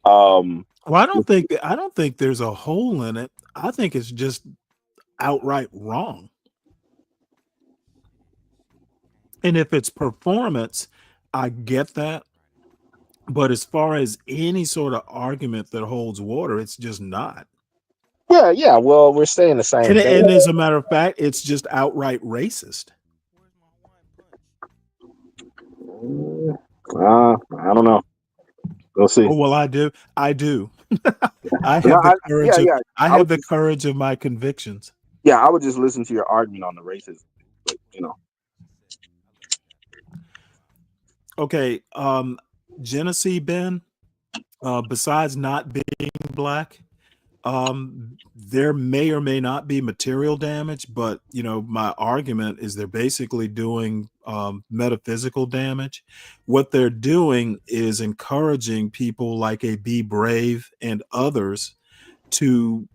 Well, I don't think there's a hole in it. I think it's just outright wrong. And if it's performance, I get that. But as far as any sort of argument that holds water, it's just not. yeah. Well, we're saying the same thing. And as a matter of fact, it's just outright racist. I don't know. We'll see. Oh, well, I do. I do. I No, have the courage of yeah. I I have would the just, courage of my convictions. yeah, I would just listen to your argument on the racism. But Okay, Genesee Ben, besides not being black, there may or may not be material damage, but my argument is they're basically doing metaphysical damage. What they're doing is encouraging people like a Be Brave and others to,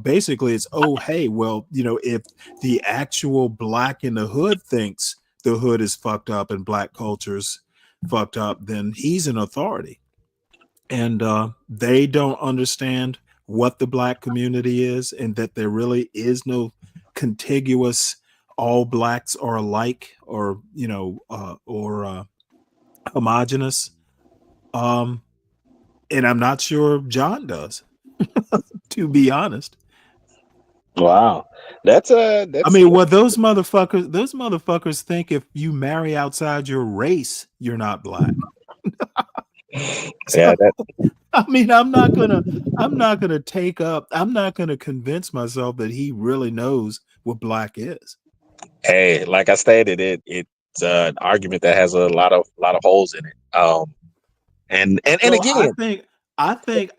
basically it's, oh, hey, well, if the actual black in the hood thinks the hood is fucked up and black culture's fucked up, then he's an authority. And they don't understand what the black community is and that there really is no contiguous all blacks are alike or homogenous. And I'm not sure John does, to be honest. wow, that's I mean, well, those motherfuckers think if you marry outside your race, you're not black. yeah. That I mean, I'm not gonna convince myself that he really knows what black is. hey, like I stated, it's an argument that has a lot of holes in it. And Well, again, I think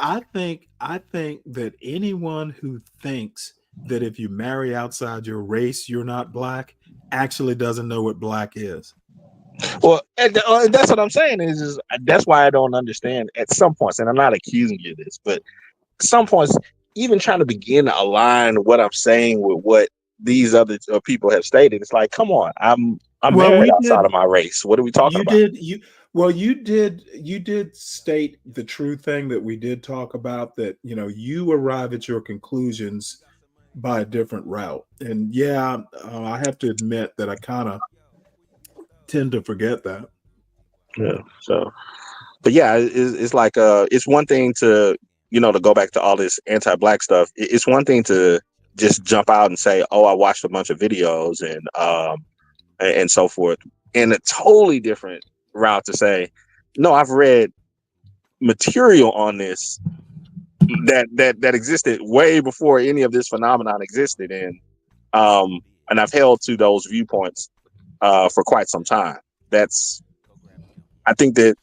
that anyone who thinks that if you marry outside your race, you're not black, actually doesn't know what black is. well, and that's what I'm saying is that's why I don't understand at some points, and I'm not accusing you of this, but some points, even trying to begin to align what I'm saying with what these other people have stated, it's like, come on, I'm Well, married we outside did. of my race. What are we talking You about? did. You did state the true thing that we did talk about, that you arrive at your conclusions by a different route. And yeah, I have to admit that I kind of tend to forget that. Yeah. So, but yeah, it's like it's one thing to to go back to all this anti-black stuff. It's one thing to just jump out and say, "Oh, I watched a bunch of videos and so forth," and a totally different route to say, "No, I've read material on this that existed way before any of this phenomenon existed, and I've held to those viewpoints for quite some time." I think that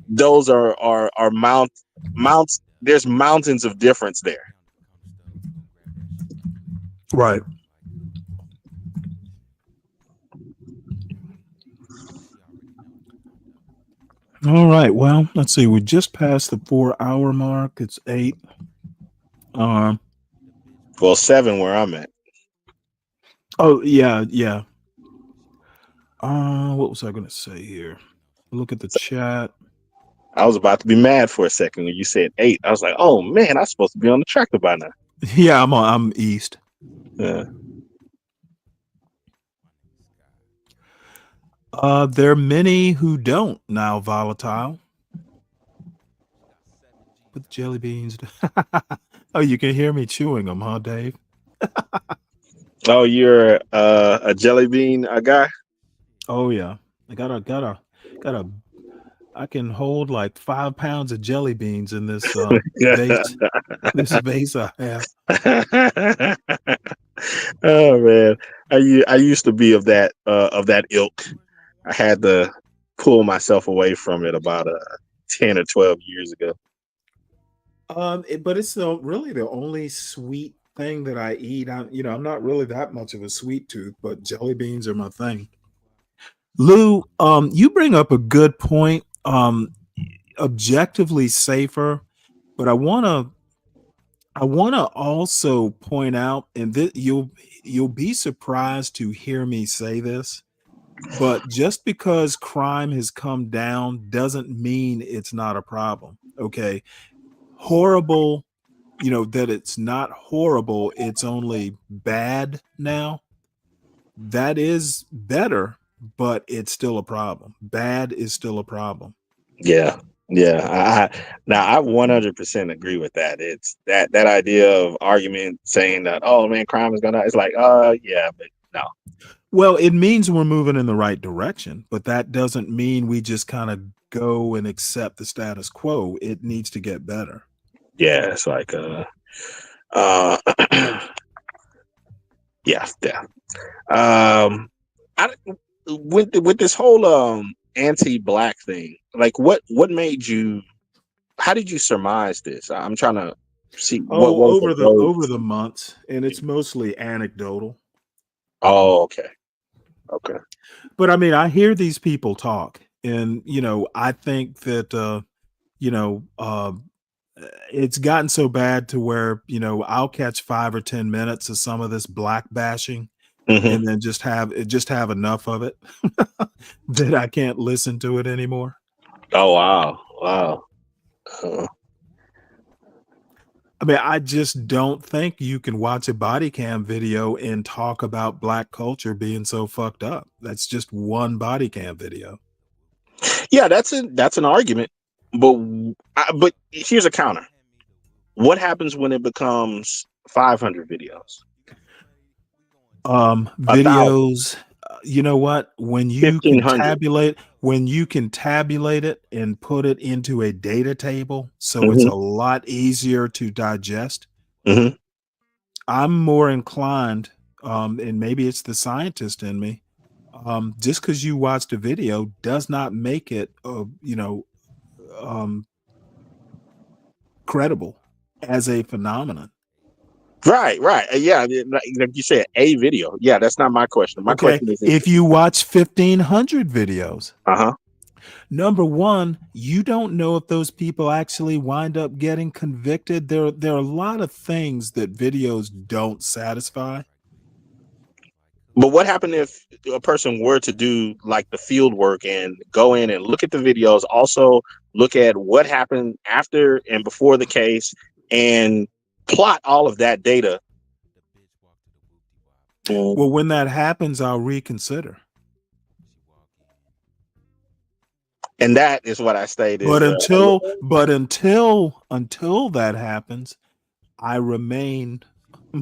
those are mounts. There's mountains of difference there. Right. All right. Well, let's see. We just passed the 4-hour mark. It's 8. Well, 7 where I'm at. Oh yeah, yeah. What was I going to say here? Look at the chat. I was about to be mad for a second when you said 8. I was like, oh man, I'm supposed to be on the tractor by now. Yeah, I'm east. Yeah. There are many who don't now, volatile. Put the jelly beans. Oh, you can hear me chewing them, huh, Dave? Oh, you're a jelly bean guy? Oh yeah. I got a I can hold like 5 pounds of jelly beans in this vase. This vase I have. Oh man, I used to be of that ilk. I had to pull myself away from it about 10 or 12 years ago. But it's really the only sweet thing that I eat. I'm not really that much of a sweet tooth, but jelly beans are my thing. Lou, you bring up a good point. Objectively safer, but I wanna also point out, and you'll be surprised to hear me say this, but just because crime has come down doesn't mean it's not a problem. Okay, horrible, that it's not horrible, it's only bad now. That is better, but it's still a problem. Bad is still a problem. Yeah. I 100% agree with that. It's that idea of argument saying that, oh man, crime is gonna. It's like, yeah, but no. Well, it means we're moving in the right direction, but that doesn't mean we just kind of go and accept the status quo. It needs to get better. Yeah, it's like yeah. I with this whole anti-black thing, like what made you? How did you surmise this? I'm trying to see what was over the months, and it's mostly anecdotal. Oh, okay. But I mean, I hear these people talk, and I think that it's gotten so bad to where I'll catch 5 or 10 minutes of some of this black bashing, and then just have enough of it that I can't listen to it anymore. Oh wow. I mean, I just don't think you can watch a body cam video and talk about black culture being so fucked up. That's just one body cam video. Yeah, that's an argument, but here's a counter. What happens when it becomes 500 videos? Videos. You know what? When you can 1,500. tabulate it and put it into a data table, so it's a lot easier to digest. I'm more inclined, and maybe it's the scientist in me. Just because you watched a video does not make it, credible as a phenomenon. Right. Yeah, like you said, a video. Yeah, that's not my question. My question is, if you watch 1,500 videos, number one, you don't know if those people actually wind up getting convicted. There are a lot of things that videos don't satisfy. But what happened if a person were to do like the field work and go in and look at the videos, also look at what happened after and before the case, and plot all of that data? Well, when that happens, I'll reconsider. And that is what I stated. But until that happens,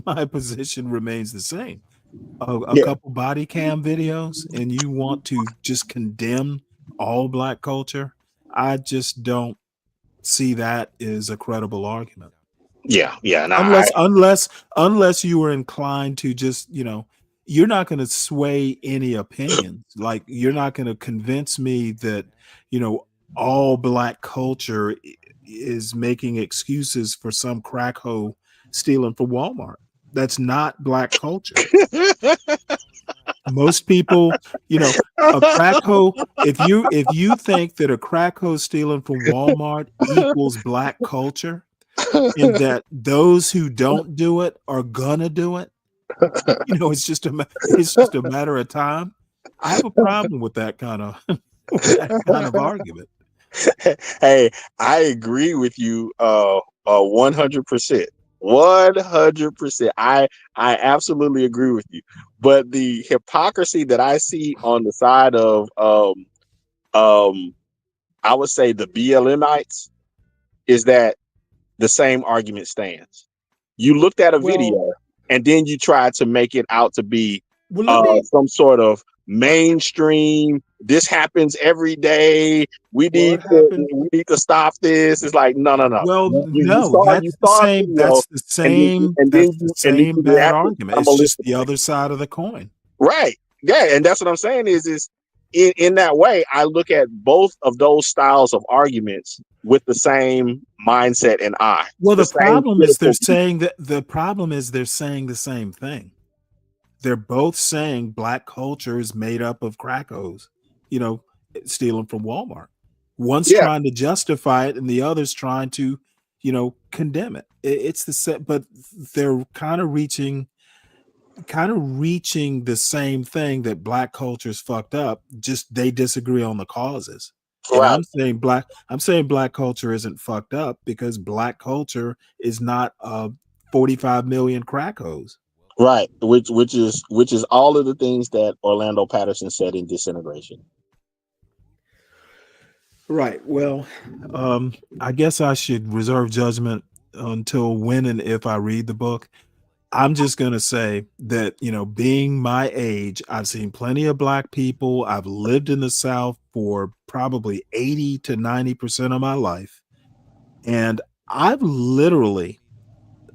my position remains the same. A couple body cam videos, and you want to just condemn all black culture, I just don't see that as a credible argument. Yeah. Unless you were inclined to just, you're not going to sway any opinions. Like, you're not going to convince me that, all black culture is making excuses for some crack hoe stealing from Walmart. That's not black culture. Most people, a crack hoe, if you think that a crack hoe stealing from Walmart equals black culture, and that those who don't do it are gonna do it, it's just a matter of time. I have a problem with that kind of with that kind of argument. Hey, I agree with you 100%. 100%. I absolutely agree with you. But the hypocrisy that I see on the side of I would say the BLMites is that the same argument stands. You looked at a video and then you tried to make it out to be some sort of mainstream. This happens every day. We need to stop this. It's like no. Well, You no, saw that's the a same. video, That's the same. and That's then the you same bad reacted argument. It's just the other side of the coin. Right. Yeah, and that's what I'm saying is in that way, I look at both of those styles of arguments with the same mindset and eye. Well, the problem is they're critical- saying that they're saying the same thing. They're both saying black culture is made up of crackos, stealing from Walmart. One's trying to justify it and the other's trying to, condemn it. It's the same, but they're kind of reaching the same thing, that black culture is fucked up. Just they disagree on the causes. And Right. I'm saying black culture isn't fucked up because black culture is not 45 million crackos. Right, which is all of the things that Orlando Patterson said in Disintegration. Right. Well, I guess I should reserve judgment until when and if I read the book. I'm just going to say that, being my age, I've seen plenty of black people. I've lived in the South for probably 80 to 90% of my life. And I've literally,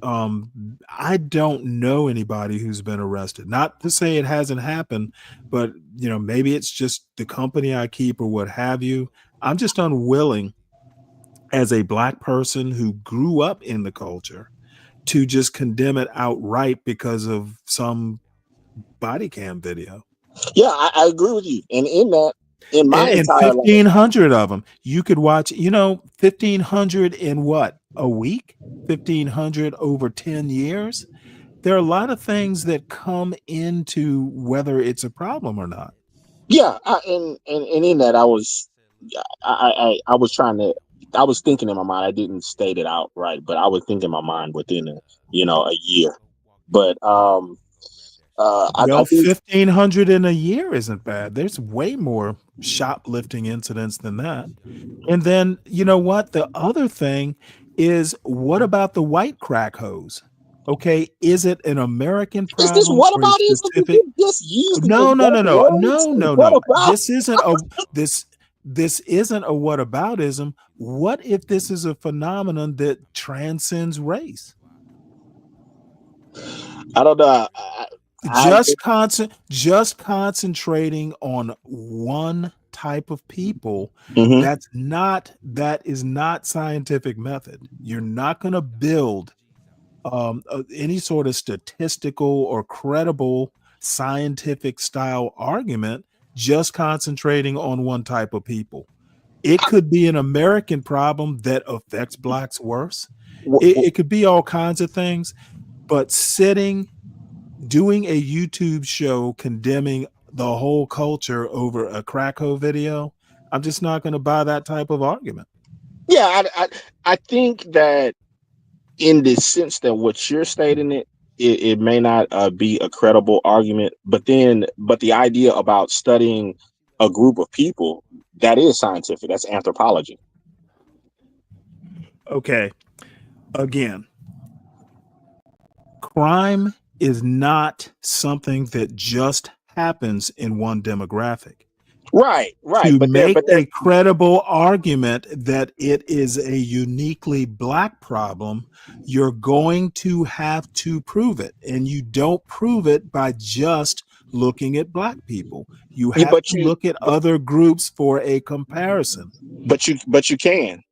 I don't know anybody who's been arrested. Not to say it hasn't happened, but, maybe it's just the company I keep or what have you. I'm just unwilling as a black person who grew up in the culture to just condemn it outright because of some body cam video. Yeah, I agree with you. And in my and entire 1,500 of them, you could watch, 1,500 in what, a week? 1,500 over 10 years? There are a lot of things that come into whether it's a problem or not. Yeah, and in that I was thinking in my mind. I didn't state it out right, but I was thinking in my mind within a year. But I think 1,500 in a year isn't bad. There's way more shoplifting incidents than that. And then you know what? The other thing is, what about the white crack hose? Okay, is it an American problem? Is this what or about a specific? No. This isn't this isn't a whataboutism. What if this is a phenomenon that transcends race? I don't know. Just concentrating on one type of people. Mm-hmm. That is not scientific method. You're not going to build any sort of statistical or credible scientific style argument just concentrating on one type of people. It could be an American problem that affects blacks worse. It could be all kinds of things, but doing a YouTube show condemning the whole culture over a crackho video, I'm just not going to buy that type of argument. Yeah, I think that in the sense that what you're stating, it may not be a credible argument, but the idea about studying a group of people, that is scientific. That's anthropology. Okay. Again, crime is not something that just happens in one demographic. Right. To make a credible argument that it is a uniquely black problem, you're going to have to prove it. And you don't prove it by just looking at black people. You have to look at other groups for a comparison. But you can.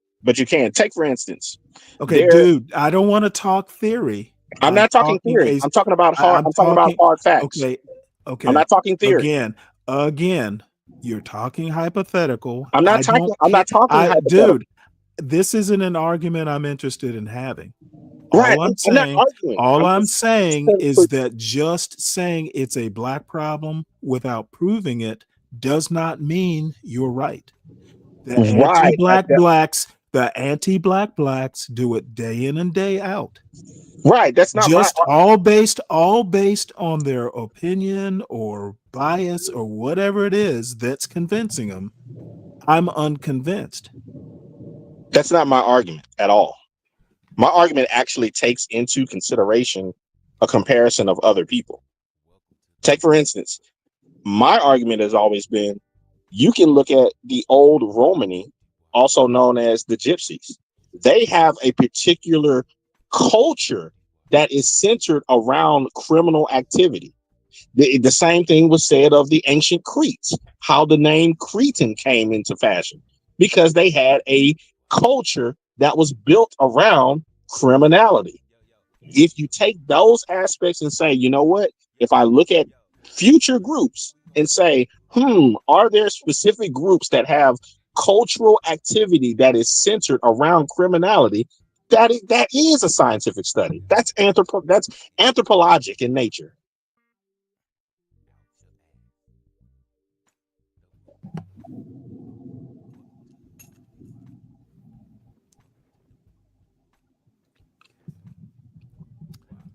Take, for instance. Okay, dude, I don't want to talk theory. I'm not talking theory. I'm talking about hard. I'm talking about hard facts. Okay. I'm not talking theory. Again, you're talking hypothetical. I'm not talking hypothetical. Dude, this isn't an argument I'm interested in having. Right. All I'm I'm not saying, arguing. all I'm I'm just saying saying is that just saying it's a black problem without proving it does not mean you're right. The right. anti-black blacks do it day in and day out. Right. That's not my Just all based on their opinion or bias or whatever it is that's convincing them. I'm unconvinced. that's not my argument at all. My argument actually takes into consideration a comparison of other people. Take, for instance, my argument has always been you can look at the old Romany, also known as the Gypsies. They have a particular culture that is centered around criminal activity. The same thing was said of the ancient Cretes, how the name Cretan came into fashion, because they had a culture that was built around criminality. If you take those aspects and say, you know what, if I look at future groups and say, are there specific groups that have cultural activity that is centered around criminality? That is a scientific study. That's anthropologic in nature.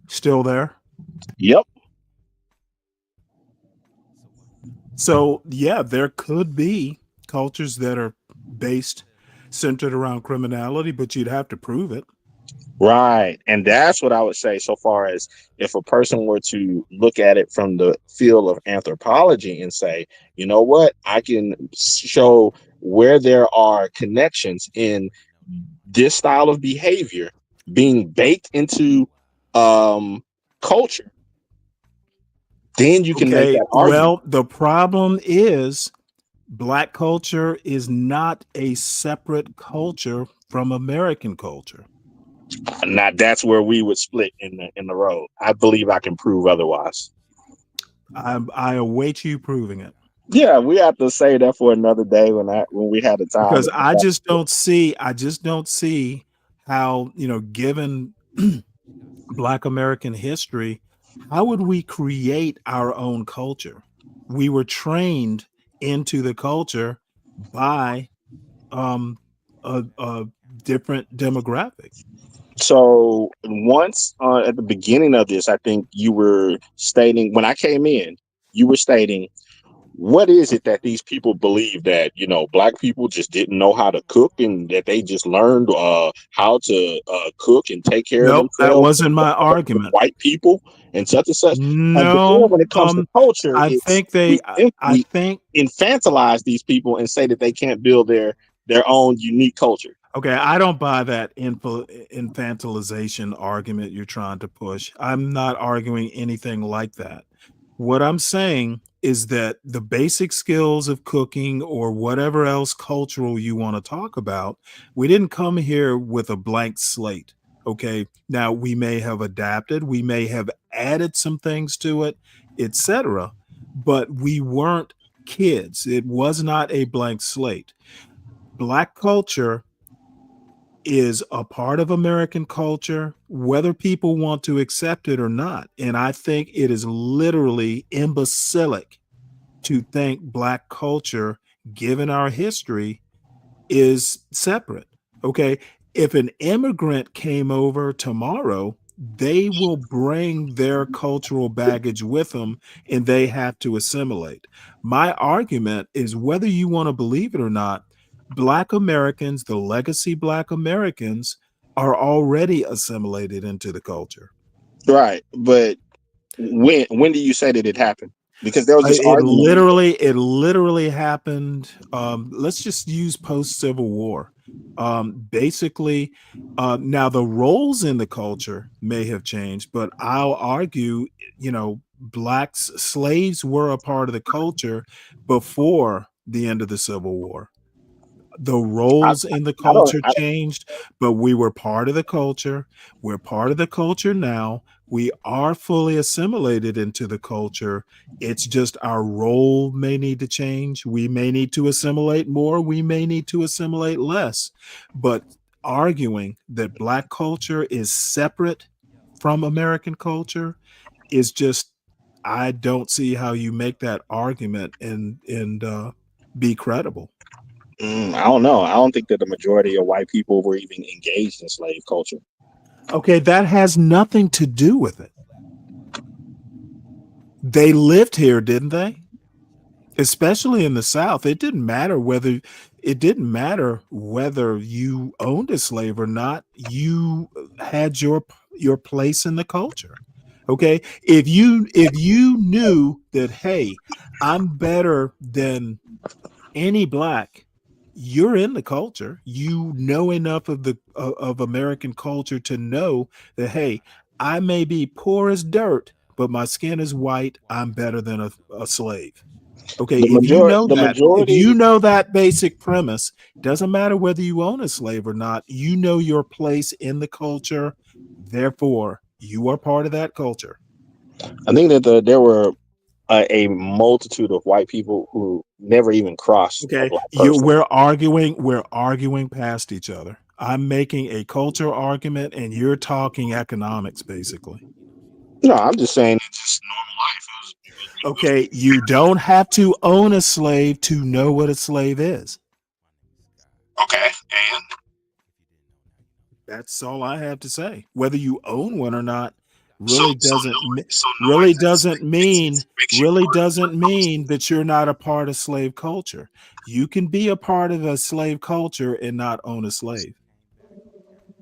Still there? Yep. So, yeah, there could be cultures that are centered around criminality, but you'd have to prove it. Right. And that's what I would say, so far as if a person were to look at it from the field of anthropology and say, you know what, I can show where there are connections in this style of behavior being baked into culture, then you can make Okay, that argument. well, the problem is black culture is not a separate culture from American culture. Now that's where we would split in the road. I believe I can prove otherwise. I await you proving it. Yeah, we have to say that for another day when we had the time. Because I just don't see how, given Black American history, how would we create our own culture? We were trained into the culture by a different demographic. So once at the beginning of this, I think you were stating, when I came in, you were stating, what is it that these people believe that, black people just didn't know how to cook and that they just learned how to cook and take care of Nope, that themselves? wasn't my argument. White people and such and such. No, when it comes to culture, I think they infantilize these people and say that they can't build their own unique culture. Okay, I don't buy that infantilization argument you're trying to push. I'm not arguing anything like that. What I'm saying is that the basic skills of cooking or whatever else cultural you want to talk about, we didn't come here with a blank slate. Okay, now we may have adapted, we may have added some things to it, etc., but we weren't kids. It was not a blank slate. Black culture is a part of American culture, whether people want to accept it or not. And I think it is literally imbecilic to think Black culture, given our history, is separate. Okay. If an immigrant came over tomorrow, they will bring their cultural baggage with them and they have to assimilate. My argument is whether you want to believe it or not, Black Americans, the legacy Black Americans, are already assimilated into the culture. Right. But when do you say that it happened? Because there was this It argument. literally happened. Let's just use post-Civil War. Basically, now the roles in the culture may have changed, but I'll argue, blacks, slaves were a part of the culture before the end of the Civil War. The roles in the culture changed, but we were part of the culture. We're part of the culture now. We are fully assimilated into the culture. It's just our role may need to change. We may need to assimilate more. We may need to assimilate less. But arguing that Black culture is separate from American culture is just, I don't see how you make that argument and be credible. I don't know. I don't think that the majority of white people were even engaged in slave culture. Okay, that has nothing to do with it. They lived here, didn't they? Especially in the South. It didn't matter whether you owned a slave or not. You had your place in the culture. Okay? If you knew that, hey, I'm better than any Black, you're in the culture. You know enough of the of American culture to know that, hey, I may be poor as dirt, but my skin is white. I'm better than a slave. Okay, The if you majority. know that basic premise, doesn't matter whether you own a slave or not, you know your place in the culture. Therefore, you are part of that culture. I think that there were a multitude of white people who never even crossed a Okay, Black person. we're arguing past each other. I'm making a culture argument and you're talking economics basically. No, I'm just saying it's just normal life. Okay, you don't have to own a slave to know what a slave is. Okay, and that's all I have to say. Whether you own one or not really doesn't mean that you're not a part of slave culture. You can be a part of a slave culture and not own a slave.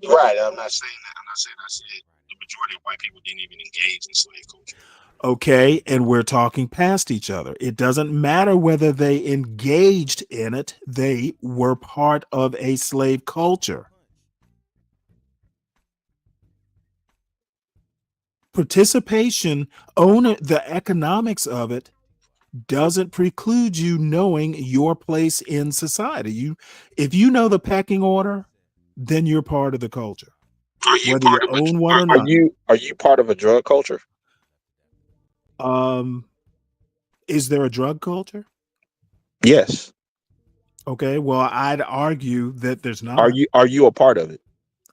Right, I'm not saying that. I'm not saying I said the majority of white people didn't even engage in slave culture. Okay, and we're talking past each other. It doesn't matter whether they engaged in it. They were part of a slave culture. Participation, own it, the economics of it doesn't preclude you knowing your place in society. If you know the pecking order, then you're part of the culture. Whether you own one or not. Are you part of a drug culture? Is there a drug culture? Yes. Okay, well, I'd argue that there's not. Are you a part of it?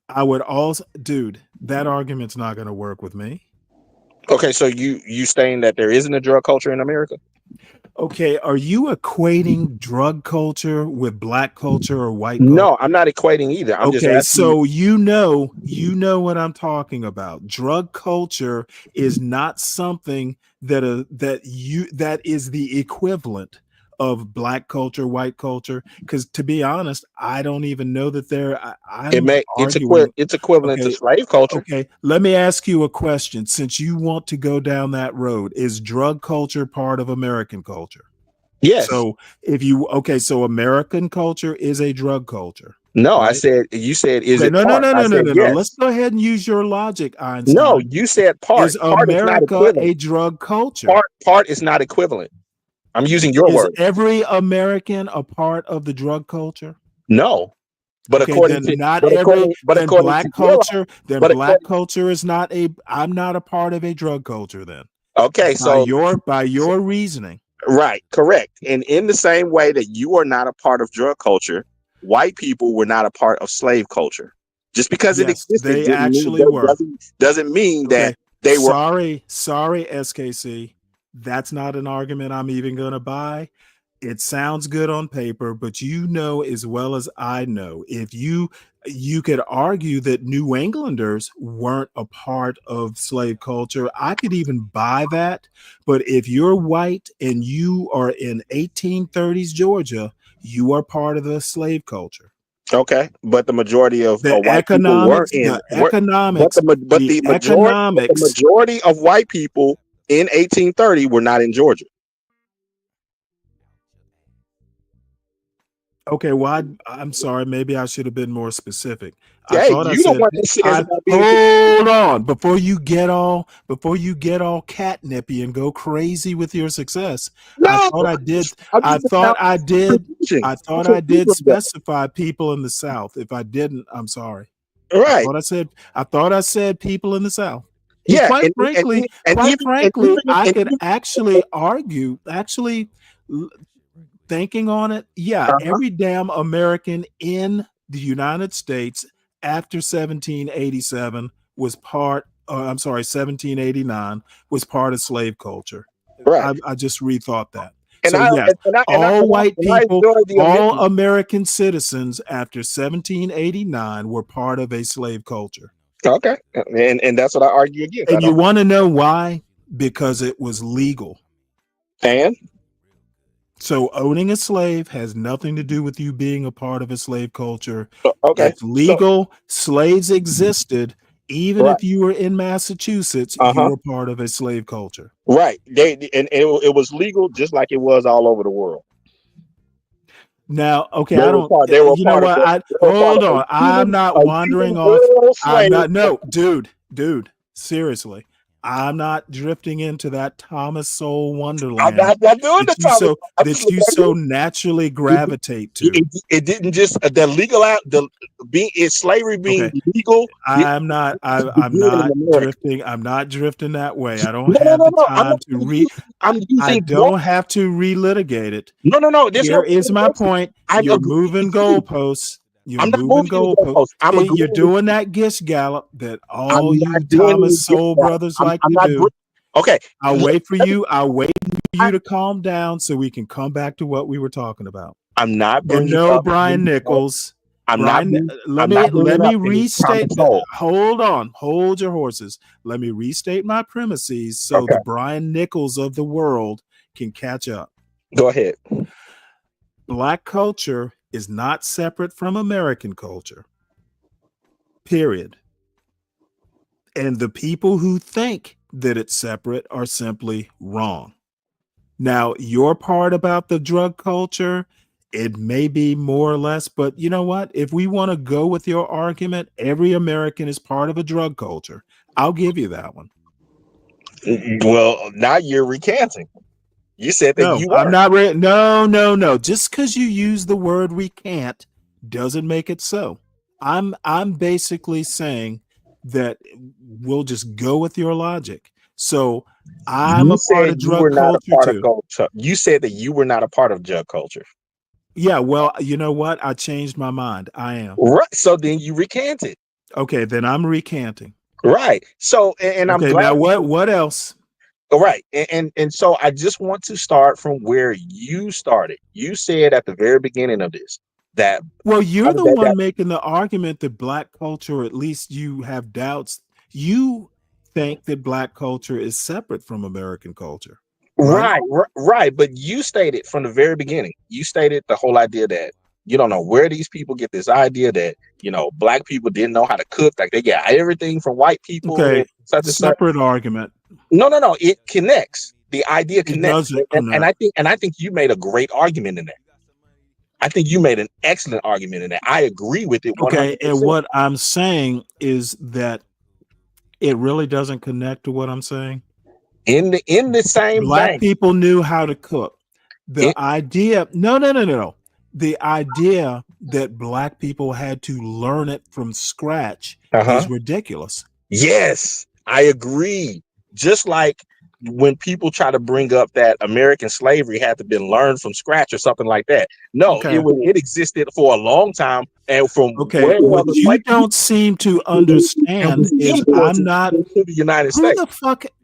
I would also, dude, that argument's not going to work with me. Okay, so you saying that there isn't a drug culture in America? Okay, are you equating drug culture with Black culture or white culture? No, I'm not equating either. I'm just asking. So you know what I'm talking about. Drug culture is not something that is the equivalent of Black culture, white culture. Because to be honest, I don't even know that it's equivalent to slave culture. Okay, let me ask you a question. Since you want to go down that road, is drug culture part of American culture? Yes. So so American culture is a drug culture. No, right? You said is it no, part? No. Yes. Let's go ahead and use your logic, Einstein. No, you said part. Is America a drug culture? Part is not equivalent. I'm using your word. Is every American a part of the drug culture? No. But according to Black culture, Black culture is not I'm not a part of a drug culture then. Okay, so by your reasoning. Right, correct. And in the same way that you are not a part of drug culture, white people were not a part of slave culture. Just because it existed they actually doesn't mean that they were. Sorry, SKC. That's not an argument I'm even going to buy. It sounds good on paper, but you know as well as I know, if you could argue that New Englanders weren't a part of slave culture. I could even buy that. But if you're white and you are in 1830s Georgia, you are part of the slave culture. Okay, but the majority of the white people weren't in economics. The majority of white people in 1830 were not in Georgia. Okay, well, I'm sorry. Maybe I should have been more specific. Hold on before you get all catnippy and go crazy with your success. No, I thought I did specify people in the South. If I didn't, I'm sorry. Right. I thought I said people in the South. Yeah. Quite frankly, I could actually argue. Thinking on it, every damn American in the United States after 1787 was part, I'm sorry, 1789 was part of slave culture. Right. I just rethought that. And So I yes, all white and I people, enjoy the all amendment. American citizens after 1789 were part of a slave culture. Okay, and that's what I argue against. I And you don't. want to know why? Because it was legal. And so owning a slave has nothing to do with you being a part of a slave culture. Okay, It's legal. Slaves existed. Even right. if you were in Massachusetts, you were part of a slave culture. Right. It was legal just like it was all over the world. Now, okay, They I were don't. part. They were You know part of what? the. I They were part hold of on. I'm not a wandering off. world I'm slave. not. No, dude. Seriously, I'm not drifting into that Thomas Sowell Wonderland I'm not doing the Thomas. that you so naturally gravitate to. It didn't just the legal out the being it's slavery being Okay. legal. I'm not drifting. I'm not drifting that way. I don't No, have the no. time to I'm using. I don't have to relitigate it. No. Here is my point. You're moving goalposts. You're moving goalposts. You're doing that Gish Gallop that all you Thomas Sowell brothers like to do. Okay. I'll wait for you. I'll wait for you to calm down so we can come back to what we were talking about. I'm not bringing no up Brian Nichols. Let me restate. Hold on. Hold your horses. Let me restate my premises so the Brian Nichols of the world can catch up. Go ahead. Black culture is not separate from American culture. Period. And the people who think that it's separate are simply wrong. Now, your part about the drug culture, it may be more or less, but you know what? If we want to go with your argument, every American is part of a drug culture. I'll give you that one. Well, now you're recanting. You said that you I'm not. No. Just because you use the word recant doesn't make it so. I'm basically saying that we'll just go with your logic. So I'm a part of drug culture too. You said that you were not a part of drug culture. Yeah, well, you know what? I changed my mind. I am. Right. So then you recanted. Okay, then I'm recanting. Right. So and I'm glad. Now what else? Right. And so I just want to start from where you started. You said at the very beginning of this that you're the one making the argument that Black culture, at least you have doubts. You think that Black culture is separate from American culture. Right. But you stated from the very beginning, you stated the whole idea that you don't know where these people get this idea that, Black people didn't know how to cook. Like they get everything from white people. Okay. Separate argument. No. It connects. The idea connects. And I think you made a great argument in that. I think you made an excellent argument in that. I agree with it 100%. Okay. And what I'm saying is that it really doesn't connect to what I'm saying. In the same Black people knew how to cook. The idea that Black people had to learn it from scratch is ridiculous. Yes, I agree. Just like when people try to bring up that American slavery had to been learned from scratch or something like that. No, it existed for a long time. And from what you don't seem to understand is I'm not to the United States.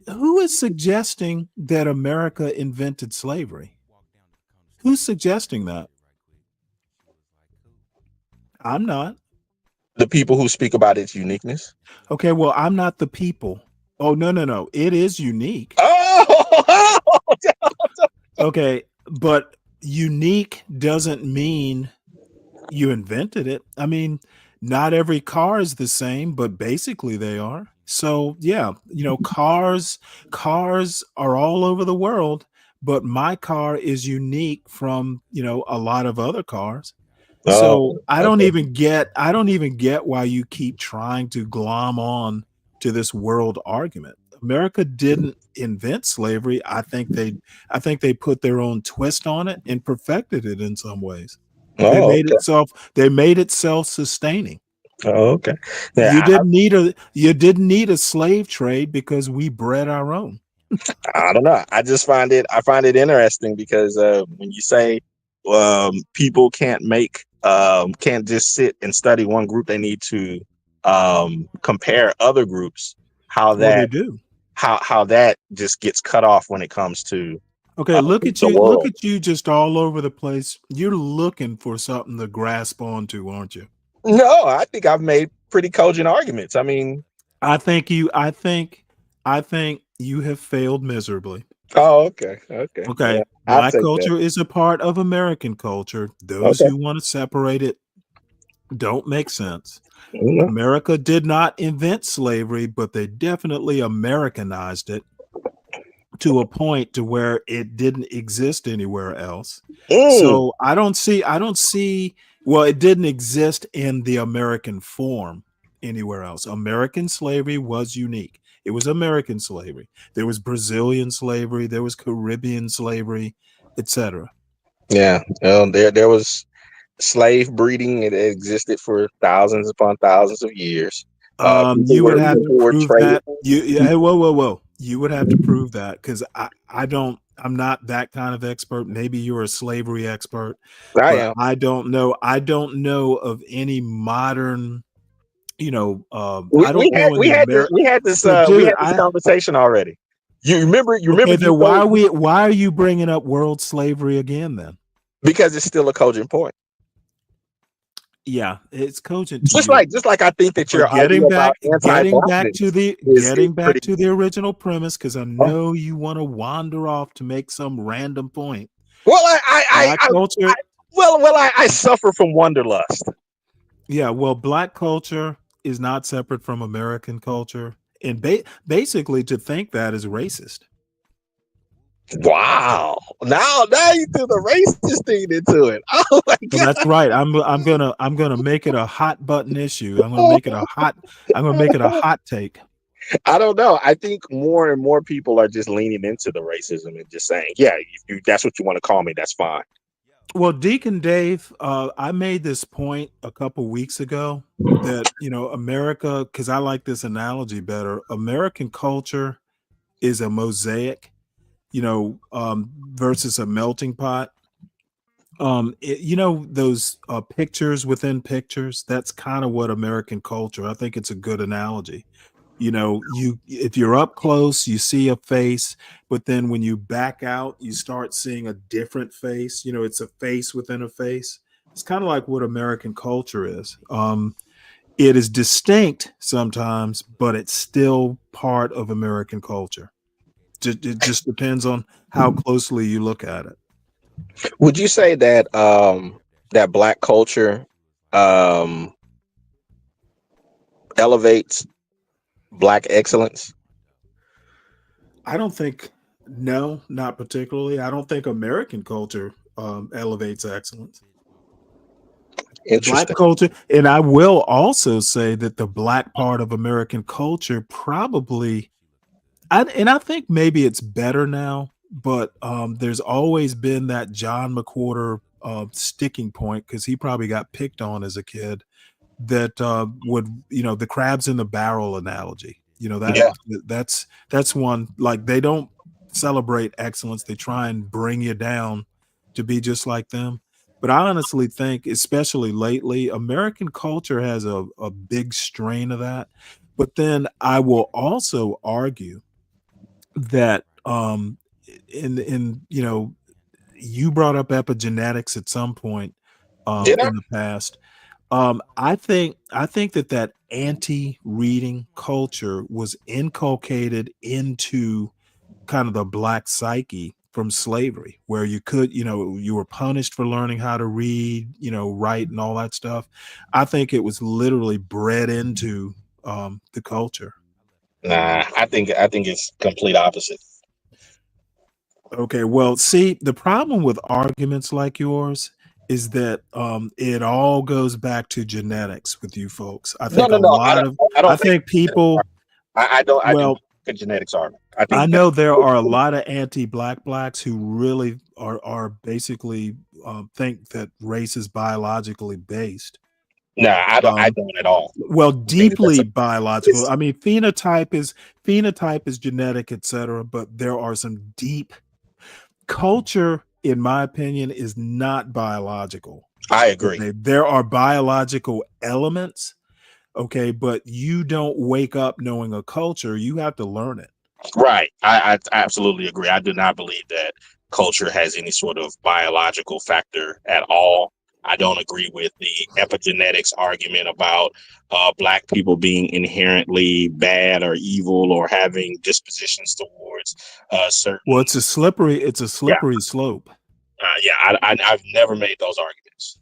Who is suggesting that America invented slavery? Who's suggesting that? I'm not. The people who speak about its uniqueness. Okay, well, I'm not the people. Oh, no. It is unique. Oh! Okay, but unique doesn't mean you invented it. I mean, not every car is the same, but basically they are. So yeah, cars are all over the world, but my car is unique from, a lot of other cars. So I don't even get why you keep trying to glom on to this world argument. America didn't invent slavery. I think they put their own twist on it and perfected it in some ways. They made it self-sustaining. Oh, okay. Yeah, you didn't need a slave trade because we bred our own. I don't know. I find it interesting because when you say people can't just sit and study one group. They need to compare other groups. How Well, they that do. how that just gets cut off when it comes to Okay, look at the you. Look world. at you, just all over the place. You're looking for something to grasp onto, aren't you? No, I think I've made pretty cogent arguments. I mean, I think you have failed miserably. oh, okay. Okay, Yeah, I'll Black take that. culture is a part of American culture. Those Okay. who want to separate it don't make sense. Mhm. America did not invent slavery, but they definitely Americanized it to a point to where it didn't exist anywhere else. So I don't see, well, it didn't exist in the American form anywhere else. American slavery was unique. It was American slavery. There was Brazilian slavery, there was Caribbean slavery, etc. Yeah. There was slave breeding. It existed for thousands upon thousands of years. You would have to People were prove traded. that. Hey, whoa. You would have to prove that, because I'm not that kind of expert. Maybe you're a slavery expert, I but am. I don't know. I don't know of any modern, I don't know any American. But we dude, had this conversation already. You remember okay, you then told why are you bringing up world slavery again then? because it's still a cogent point. Yeah, it's cogent to Just you. like I think that But your idea about getting back to anti-blackness is pretty. the original premise, because I know you want to wander off to make some random point. Well, Black culture. I suffer from wanderlust. Yeah, well, Black culture is not separate from American culture, and basically to think that is racist. Wow! Now you threw the racist thing into it. Oh my Well, god! that's right. I'm gonna make it a hot button issue. I'm gonna make it a hot take. I don't know. I think more and more people are just leaning into the racism and just saying, "Yeah, if that's what you want to call me, that's fine." Well, Deacon Dave, I made this point a couple weeks ago that, America, because I like this analogy better. American culture is a mosaic, versus a melting pot. Those pictures within pictures. That's kind of what American culture. I think it's a good analogy. If you're up close, you see a face, but then when you back out, you start seeing a different face. It's a face within a face. It's kind of like what American culture is. It is distinct sometimes, but it's still part of American culture. It just depends on how closely you look at it. Would you say that that Black culture elevates Black excellence? No, not particularly. I don't think American culture elevates excellence. Black Interesting. culture, and I will also say that the Black part of American culture probably, I think maybe it's better now, but there's always been that John McWhorter sticking point, because he probably got picked on as a kid, that would, the crabs in the barrel analogy. Yeah. That's one, like, they don't celebrate excellence. They try and bring you down to be just like them. But I honestly think, especially lately, American culture has a big strain of that. But then I will also argue that you brought up epigenetics at some point Did I? in the past. I think that anti-reading culture was inculcated into kind of the Black psyche from slavery, where you were punished for learning how to read, write, and all that stuff. I think it was literally bred into the culture. Nah, I think it's complete opposite. Okay, well, see, the problem with arguments like yours is that it all goes back to genetics with you folks. I No, think no, a no. lot of I I don't think think people, I don't. I do well, not think genetics are. I I think that. know there are a lot of anti-black blacks who really are basically think that race is biologically based. Nah, I don't. I Um, don't at all. well, I think that deeply biological. I mean, phenotype is genetic, etc. But there are some deep culture in my opinion, is not biological. I agree. Okay? There are biological elements, okay, but you don't wake up knowing a culture. You have to learn it. Right. I absolutely agree. I do not believe that culture has any sort of biological factor at all. I don't agree with the epigenetics argument about black people being inherently bad or evil or having dispositions towards certain. Well, it's a slippery slope. I've never made those arguments.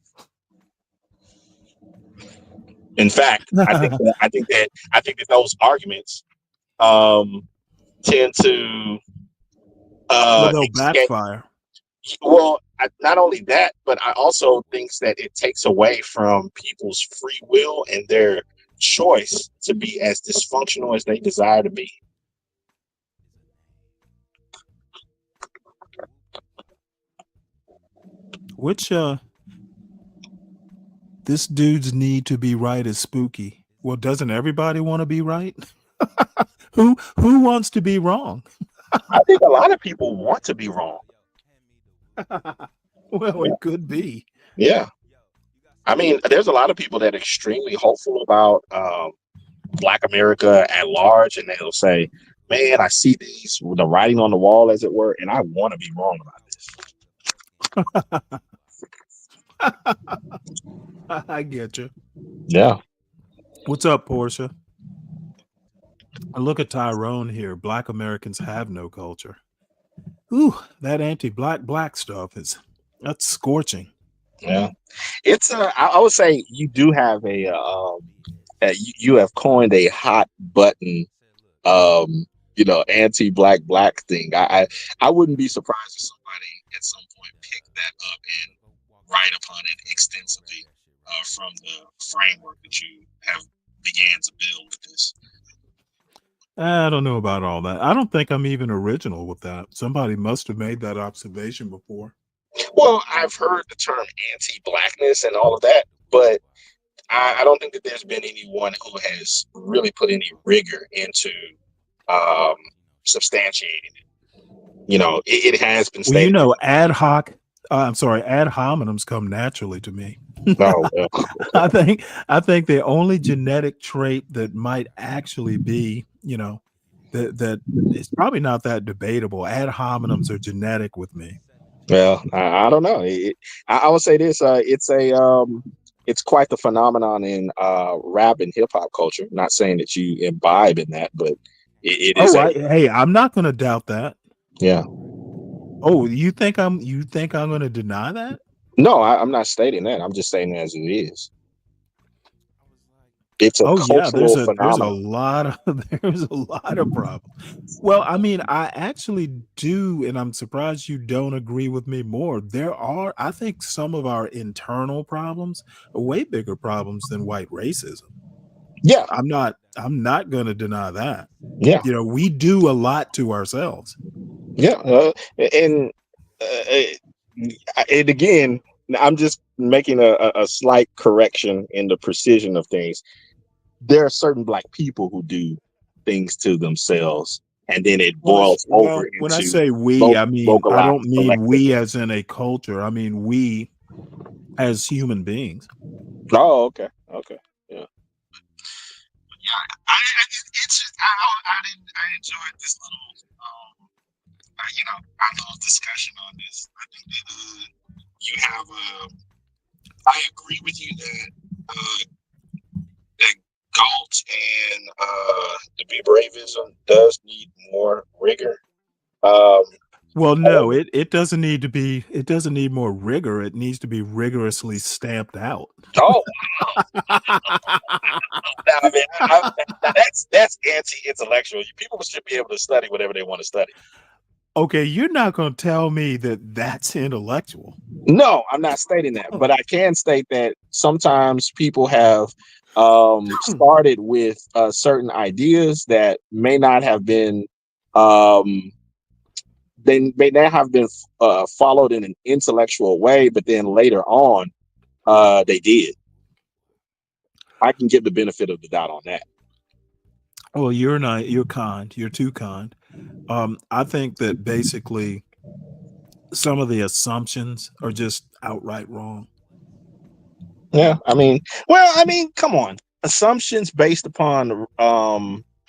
In fact, I think that those arguments tend to Well, they'll backfire. Well, not only that, but I also think that it takes away from people's free will and their choice to be as dysfunctional as they desire to be. Which this dude's need to be right is spooky. Well, doesn't everybody want to be right? Who wants to be wrong? I think a lot of people want to be wrong. Well, it could be. Yeah. I mean, there's a lot of people that are extremely hopeful about Black America at large, and they'll say, man, I see these, the writing on the wall, as it were, and I want to be wrong about this. I get you. Yeah. What's up, Portia? I look at Tyrone here. Black Americans have no culture. Ooh, that anti-black stuff that's scorching. Yeah, it's I would say you do have you have coined a hot button, anti-black thing. I wouldn't be surprised if somebody at some point picked that up and write upon it extensively from the framework that you have began to build with this. I don't know about all that. I don't think I'm even original with that. Somebody must have made that observation before. Well, I've heard the term anti-blackness and all of that, but I don't think that there's been anyone who has really put any rigor into substantiating it. It has been stated. Well, ad hominems come naturally to me. Oh, well. I think the only genetic trait that might actually be, that it's probably not that debatable. Ad hominems are genetic with me. Well, I don't know. I would say this: it's quite the phenomenon in rap and hip hop culture. Not saying that you imbibe in that, but it is. Hey, I'm not going to doubt that. Yeah. Oh, you think I'm going to deny that? No, I'm not stating that. I'm just saying it as it is. It's a cultural phenomenon. There's a lot of problems. Well, I mean, I actually do, and I'm surprised you don't agree with me more. I think some of our internal problems are way bigger problems than white racism. Yeah. I'm not going to deny that. Yeah. We do a lot to ourselves. Yeah. And again, I'm just making a slight correction in the precision of things. There are certain black people who do things to themselves, and then it boils over into. When I say we, I don't mean we as in a culture. I mean we as human beings. Oh, okay, yeah. I enjoyed this little, our little discussion on this. I think that I agree with you that GALT and the Be Braveism does need more rigor. Well, no, it doesn't need to be. It doesn't need more rigor. It needs to be rigorously stamped out. Oh, wow. That's anti-intellectual. People should be able to study whatever they want to study. Okay, you're not going to tell me that that's intellectual. No, I'm not stating that, but I can state that sometimes people have started with certain ideas that may not have been they may not have been followed in an intellectual way, but then later on they did. I can give the benefit of the doubt on that. Well, you're kind. You're too kind. I think that basically some of the assumptions are just outright wrong. Yeah, come on. Assumptions based upon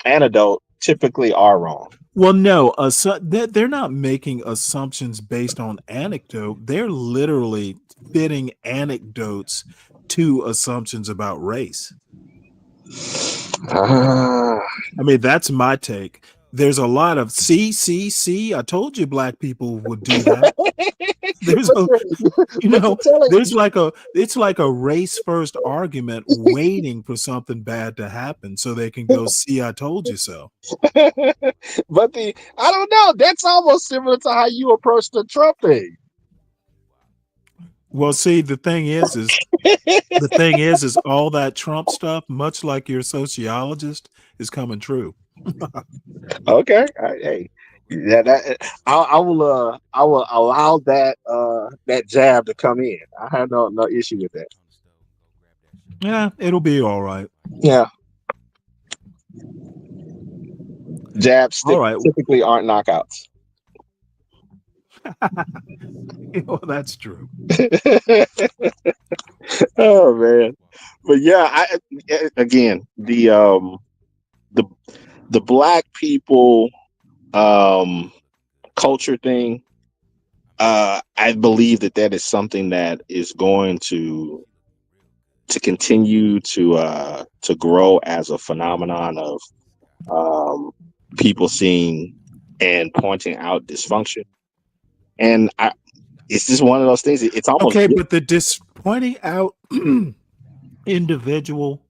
anecdote typically are wrong. Well, no, they're not making assumptions based on anecdote. They're literally fitting anecdotes to assumptions about race. I mean, that's my take. There's a lot of see. I told you black people would do that. There's it's like a race first argument waiting for something bad to happen so they can go see I told you so. But I don't know. That's almost similar to how you approach the Trump thing. Well, see, the thing is all that Trump stuff, much like your sociologist, is coming true. Okay. Hey, I will allow that jab to come in. I have no issue with that. Yeah, it'll be all right. Yeah. Jabs typically aren't knockouts. Well, that's true. Oh man, but yeah, again the black people culture thing. I believe that is something that is going to continue to grow as a phenomenon of people seeing and pointing out dysfunction. And it's just one of those things. It's almost okay, but the pointing out individual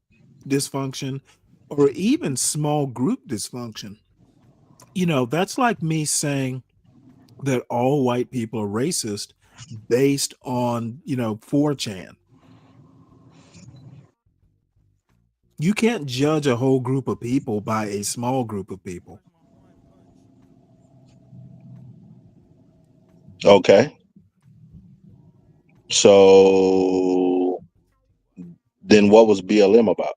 dysfunction or even small group dysfunction, that's like me saying that all white people are racist based on 4chan. You can't judge a whole group of people by a small group of people. Okay. So then what was BLM about?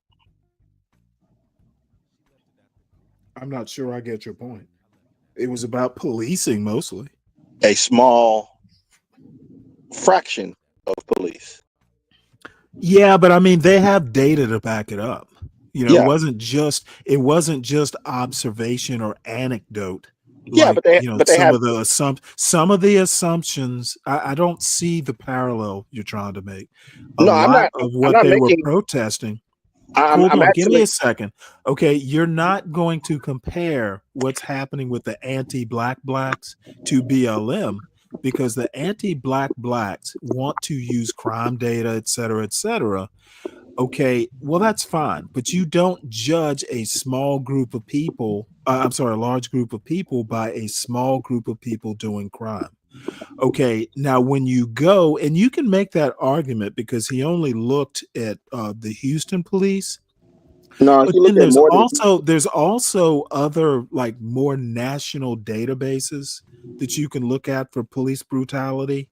I'm not sure I get your point. It was about policing mostly. A small fraction of police. Yeah, but I mean they have data to back it up. Yeah. It wasn't just observation or anecdote. Yeah, Like, some of the assumptions. I don't see the parallel you're trying to make. I'm not Protesting. Hold on, give me a second. Okay, you're not going to compare what's happening with the anti-black blacks to BLM because the anti-black blacks want to use crime data, et cetera, et cetera. Okay, well, that's fine, but you don't judge a small group of people. A large group of people by a small group of people doing crime. Okay, now when you go, and you can make that argument because he only looked at the Houston police. No, but then there's also other like more national databases that you can look at for police brutality.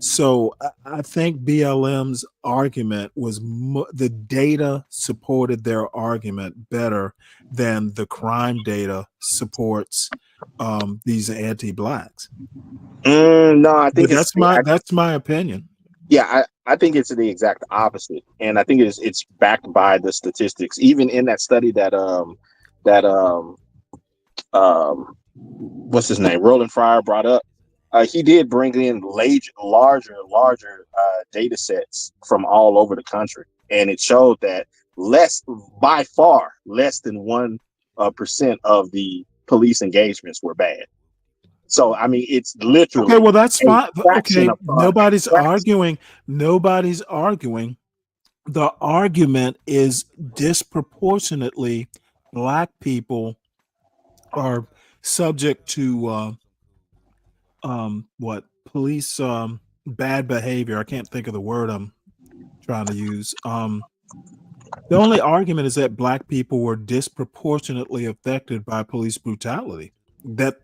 So I think BLM's argument was the data supported their argument better than the crime data supports these anti-blacks. No, I think that's my opinion. Yeah, I think it's the exact opposite, and I think it's backed by the statistics. Even in that study that what's his name, Roland Fryer brought up, he did bring in larger data sets from all over the country, and it showed that by far less than 1% of the police engagements were bad. So I mean, it's literally okay. Well, that's fine. Okay, nobody's arguing. The argument is disproportionately black people are subject to police bad behavior. I can't think of the word I'm trying to use. The only argument is that black people were disproportionately affected by police brutality. That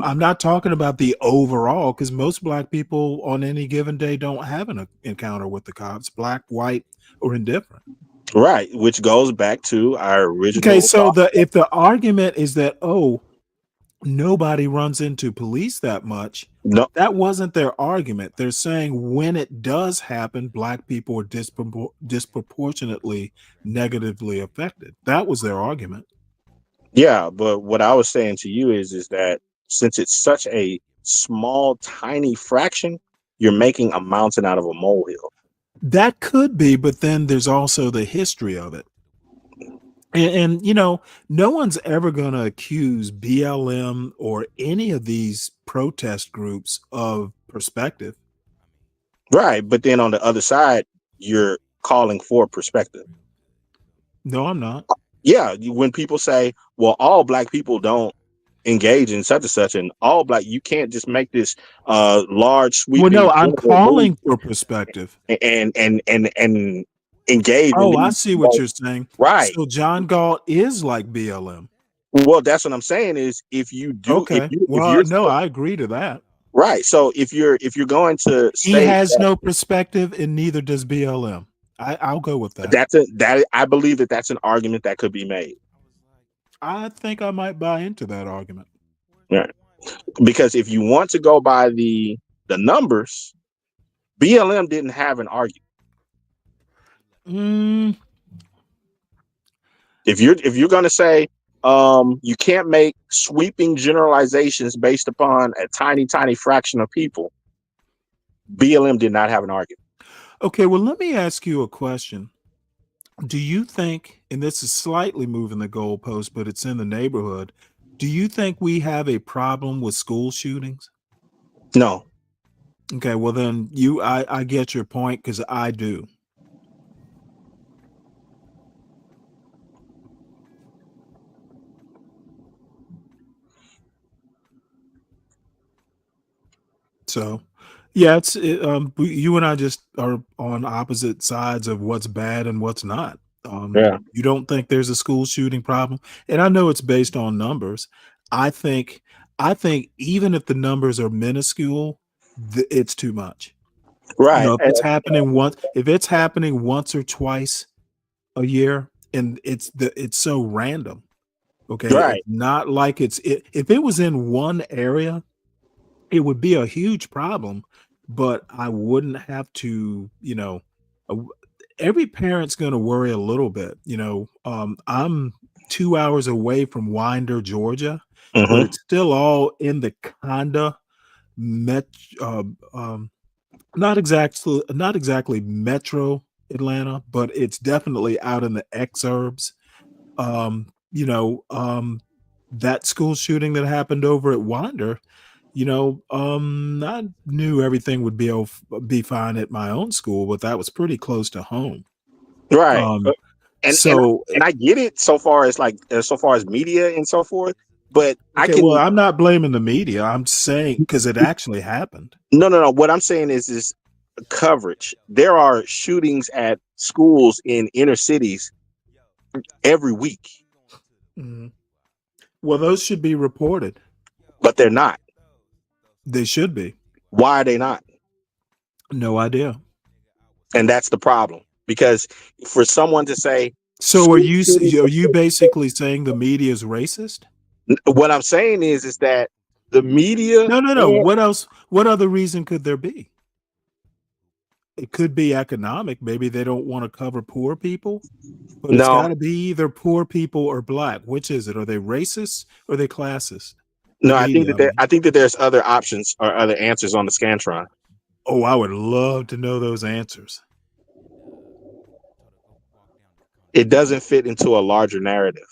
I'm not talking about the overall, because most black people on any given day don't have an encounter with the cops, black, white, or indifferent. Right, which goes back to our original. Okay, so if the argument is that nobody runs into police that much. No, that wasn't their argument. They're saying when it does happen, black people are disproportionately negatively affected. That was their argument. yeah, but what I was saying to you is that since it's such a small, tiny fraction, you're making a mountain out of a molehill. That could be, but then there's also the history of it. And no one's ever going to accuse BLM or any of these protest groups of perspective. Right, but then on the other side, you're calling for perspective. No, I'm not. Yeah, when people say, well, all black people don't engage in such and such, and all black, you can't just make this large sweeping. Well, no, I'm calling for perspective. And engage. Oh, I see what you're saying. Right. So John Galt is like BLM. Well, that's what I'm saying is if you do, okay. I agree to that. Right. So if you're going to he has no perspective, and neither does BLM. I'll go with that. I believe that's an argument that could be made. I think I might buy into that argument. Right. Because if you want to go by the numbers, BLM didn't have an argument. If you're going to say you can't make sweeping generalizations based upon a tiny fraction of people, BLM did not have an argument. Okay, well, let me ask you a question. Do you think, and this is slightly moving the goalpost, but it's in the neighborhood, do you think we have a problem with school shootings? No. Okay, well then I get your point, because I do. So, yeah, you and I just are on opposite sides of what's bad and what's not. You don't think there's a school shooting problem, and I know it's based on numbers. I think even if the numbers are minuscule, it's too much. Right. If it's happening once or twice a year, and it's so random. Okay, right. It's not like if it was in one area, it would be a huge problem, but I wouldn't have to, every parent's going to worry a little bit. I'm 2 hours away from Winder, Georgia, but it's still all in the kinda not exactly metro Atlanta, but it's definitely out in the exurbs. That school shooting that happened over at Winder, I knew everything would be fine at my own school, but that was pretty close to home. Right. And I get it so far as media and so forth, but I'm not blaming the media. I'm saying because it actually happened. No. What I'm saying is coverage. There are shootings at schools in inner cities every week. Mm-hmm. Well, those should be reported, but they're not. They should be. Why are they not? No idea. And that's the problem, because for someone to say, so are you basically saying the media is racist? What I'm saying is that the media. No. What else? What other reason could there be? It could be economic. Maybe they don't want to cover poor people, but it's got to be either poor people or black. Which is it? Are they racist or are they classist? No, I think that there's other options or other answers on the Scantron. Oh, I would love to know those answers. It doesn't fit into a larger narrative.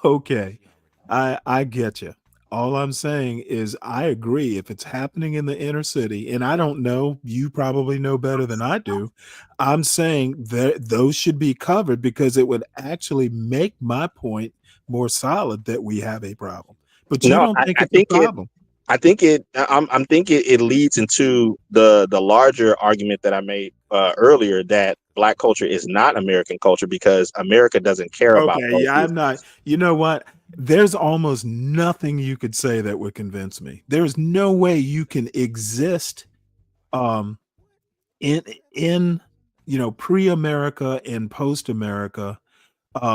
Okay, I get you. All I'm saying is I agree. If it's happening in the inner city, and I don't know, you probably know better than I do. I'm saying that those should be covered because it would actually make my point more solid that we have a problem. But you don't think it's a problem. I'm thinking it leads into the larger argument that I made earlier that Black culture is not American culture because America doesn't care about. Okay, yeah, I'm not. You know what? There's almost nothing you could say that would convince me. There's no way you can exist in pre-America and post-America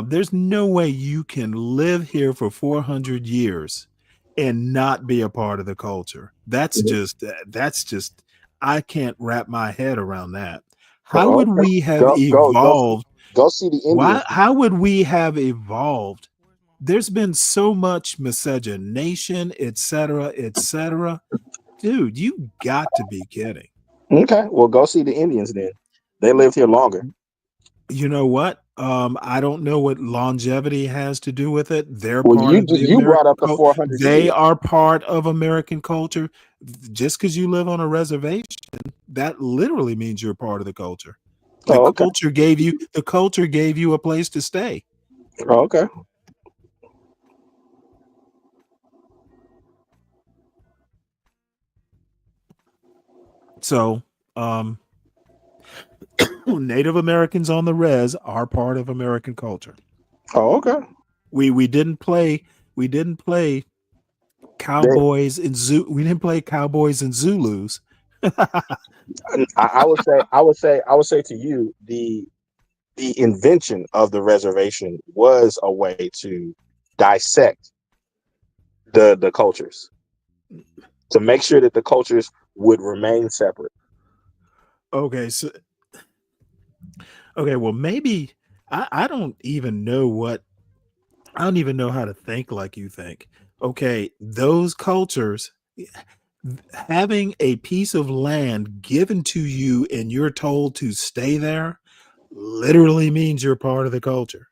There's no way you can live here for 400 years and not be a part of the culture. That's just I can't wrap my head around that. How would Okay. we have evolved? Go see the Why? Indians. How would we have evolved? There's been so much miscegenation, et cetera, dude. You got to be kidding. Okay, well, go see the Indians then. They lived here longer. You know what? I don't know what longevity has to do with it. They're Well, part of the you brought American up the culture. 400 They years. are part of American culture. Just because you live on a reservation, that literally means you're part of the culture. The Oh, okay. culture gave you a place to stay. Oh, okay. So, Native Americans on the res are part of American culture. Oh, okay. We didn't play cowboys and we didn't play cowboys and Zulus. I would say to you, the invention of the reservation was a way to dissect the cultures, to make sure that the cultures would remain separate. Okay, well, maybe I don't even know how to think like you think. Okay, those cultures having a piece of land given to you and you're told to stay there literally means you're part of the culture.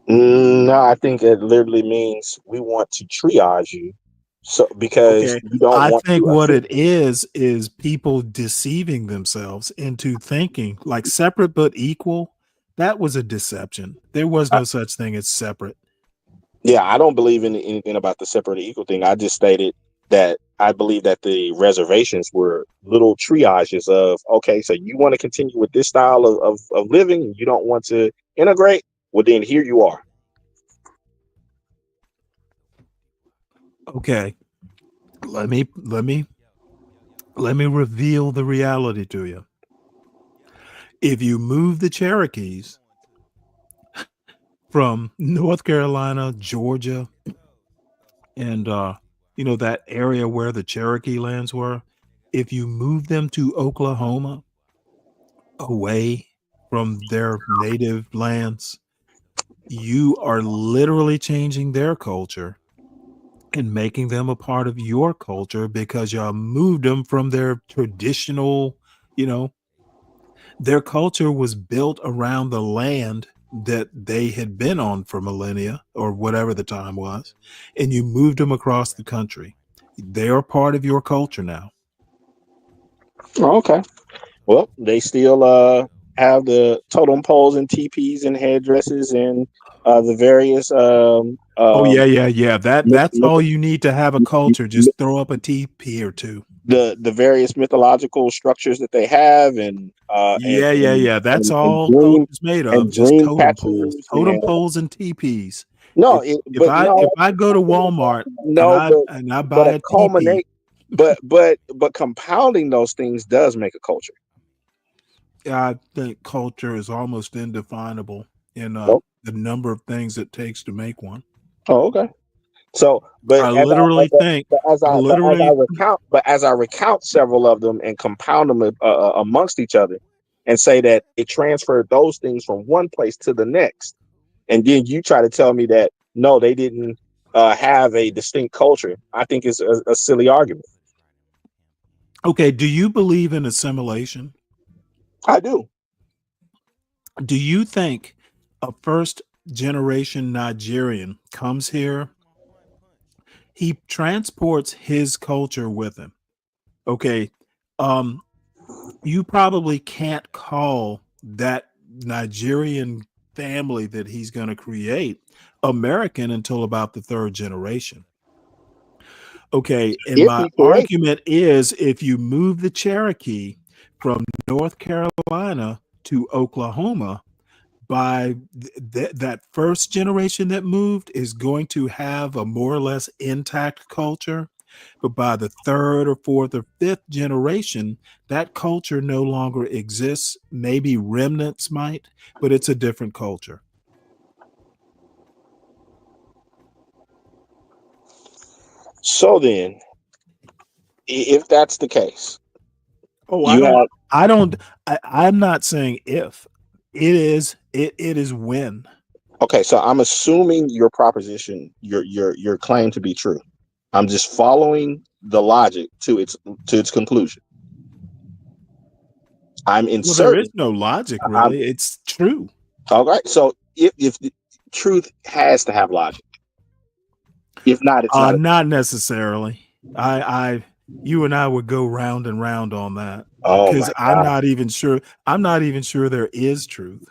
No, I think it literally means we want to triage you, so because Okay, you don't I want think to what assist. it is people deceiving themselves into thinking like separate but equal. That was a deception. There was no such thing as separate. Yeah, I don't believe in anything about the separate or equal thing. I just stated that I believe that the reservations were little triages of, okay, so you want to continue with this style of living, and you don't want to integrate. Well, then here you are. Okay, let me reveal the reality to you. If you move the Cherokees from North Carolina, Georgia, and that area where the Cherokee lands were, if you move them to Oklahoma, away from their native lands, you are literally changing their culture and making them a part of your culture because y'all moved them from their traditional, their culture was built around the land that they had been on for millennia or whatever the time was, and you moved them across the country. They are part of your culture now. Oh, okay. Well, they still have the totem poles and teepees and headdresses and the various Oh yeah. That's all you need to have a culture. myth- Just throw up a TP or two. the various mythological structures that they have, and Yeah. That's and all dream culture's made of. and Just dream catchers totem and poles and teepees. no, If but no, I go to Walmart and no, I but buy a a teepee, culminate, but compounding those things does make a culture. I think culture is almost indefinable in Oh, the number of things it takes to make one. oh, okay. So, I literally think, I literally, but as I recount several of them and compound them amongst each other, and say that it transferred those things from one place to the next, and then you try to tell me that no, they didn't have a distinct culture. I think it's a silly argument. okay. Do you believe in assimilation? I do. Do you think a first generation Nigerian comes here? He transports his culture with him. Okay. Um, you probably can't call that Nigerian family that he's going to create American until about the third generation. Okay. And If my he creates, argument is if you move the Cherokee from North Carolina to Oklahoma, by that first generation that moved is going to have a more or less intact culture. But by the third or fourth or fifth generation, that culture no longer exists. Maybe remnants might, but it's a different culture. So then, if that's the case, I'm not saying if. It is when. Okay, so I'm assuming your proposition, your claim to be true. I'm just following the logic to its conclusion. I'm inserting. Well, there is no logic, really. It's true. All right. So if the truth has to have logic, if not, it's not. Not necessarily. You and I would go round and round on that. Oh Because my I'm God. not even sure. I'm not even sure there is truth.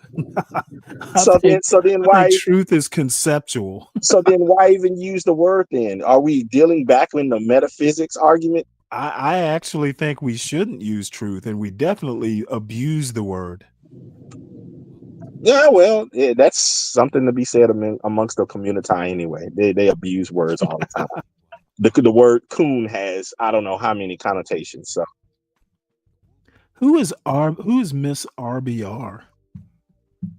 So then I think truth is conceptual. So then why even use the word then? Are we dealing back in the metaphysics argument? I actually think we shouldn't use truth, and we definitely abuse the word. Yeah, well, that's something to be said amongst the community anyway. They abuse words all the time. The word coon has I don't know how many connotations. So who is Miss RBR?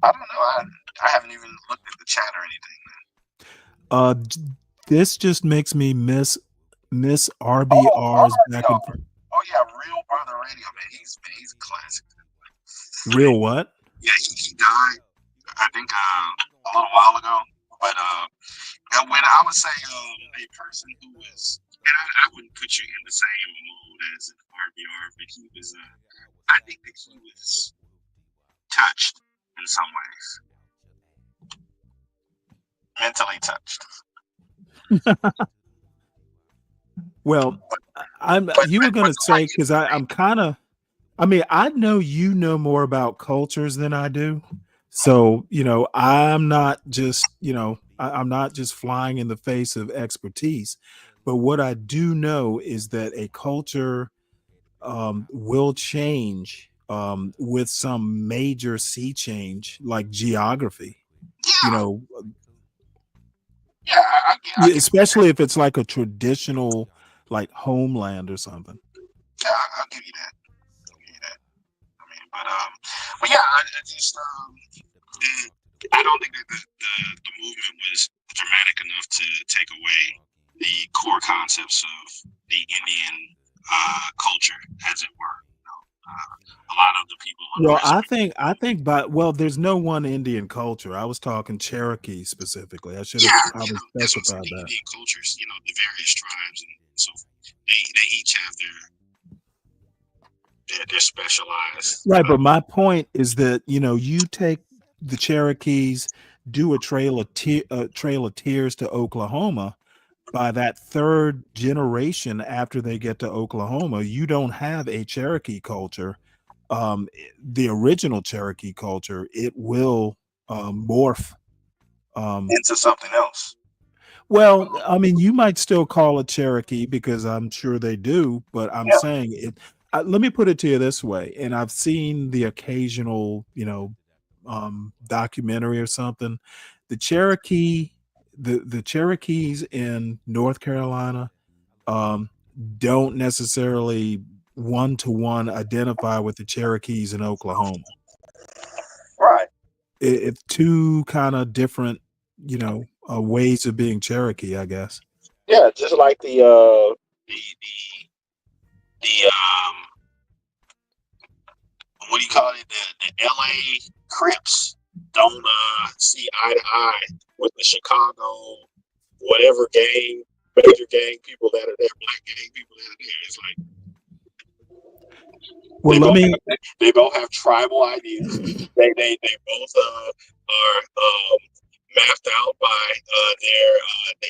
I don't know. I haven't even looked at the chat or anything. This just makes me miss RBR's back and forth. Oh yeah, Real Brother Radio, man. He's classic. Real what? Yeah, he died, I think, a little while ago. But when I would say a person who was, and I wouldn't put you in the same mood as an RBR, but he was, I think that he was touched in some ways, mentally touched. Well, you were going to say, because I'm kind of, I mean, I know you know more about cultures than I do. So, I'm not just, I'm not just flying in the face of expertise. But what I do know is that a culture will change with some major sea change, like geography. Especially if it's like a traditional, like homeland or something. Yeah, I'll give you that. I mean, but yeah, I just I don't think that the movement was dramatic enough to take away the core concepts of the Indian culture, as it were. A lot of the people. Well, I think, there's no one Indian culture. I was talking Cherokee specifically. I should have probably specified that. Indian cultures, the various tribes, and so they each have their specialized. Right, but my point is that you take the Cherokees, do a Trail of Tears to Oklahoma. By that third generation after they get to Oklahoma, you don't have a Cherokee culture. The original Cherokee culture, it will morph into something else. Well, I mean, you might still call it Cherokee because I'm sure they do, but I'm saying it. Let me put it to you this way, and I've seen the occasional, documentary or something. The Cherokee, the Cherokees in North Carolina, don't necessarily one-to-one identify with the Cherokees in Oklahoma. Right. It's two kind of different, ways of being Cherokee, I guess. Yeah, just like the what do you call it? The LA Crips don't see eye to eye with the Chicago whatever gang, major gang people that are there, black gang people that are there. It's like they both have tribal ideas. they both are mapped out by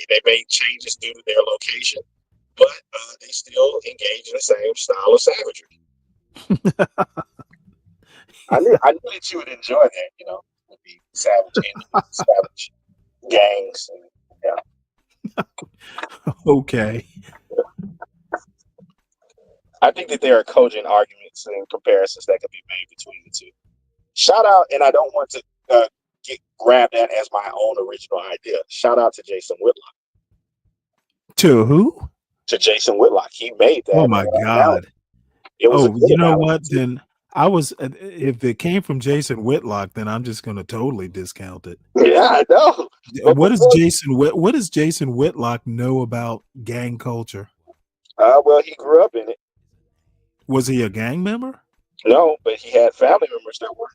they made changes due to their location, but they still engage in the same style of savagery. I knew that you would enjoy that, with the savage gangs. And, Okay. I think that there are cogent arguments and comparisons that could be made between the two. Shout out, and I don't want to grab that as my own original idea. Shout out to Jason Whitlock. To who? To Jason Whitlock. He made that. Oh my God. It was you know what? Then if it came from Jason Whitlock, then I'm just going to totally discount it. Yeah, I know. But What does Jason Whitlock know about gang culture? Well, he grew up in it. Was he a gang member? No, but he had family members that were.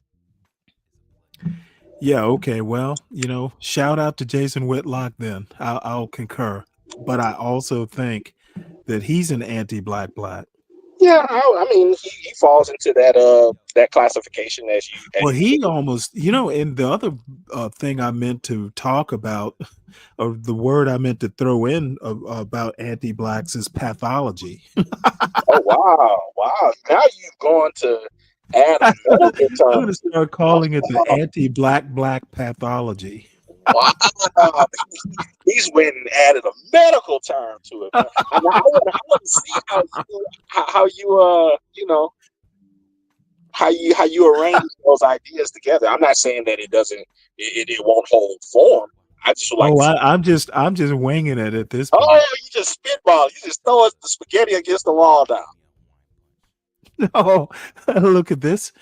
Yeah, okay. Well, shout out to Jason Whitlock then. I'll concur. But I also think that he's an anti-black. Yeah, I mean, he falls into that classification as you. Well, he almost, and the other thing I meant to talk about, or the word I meant to throw in about anti-blacks is pathology. Oh, wow. Now you've gone to add a medical term. I'm going to start calling it the anti-black pathology. Wow. He's went and added a medical term to it. I want to see how you arrange those ideas together. I'm not saying that it won't hold form. I just like. I'm just winging it at this point. Oh, you just spitball. You just throw the spaghetti against the wall down. No, look at this.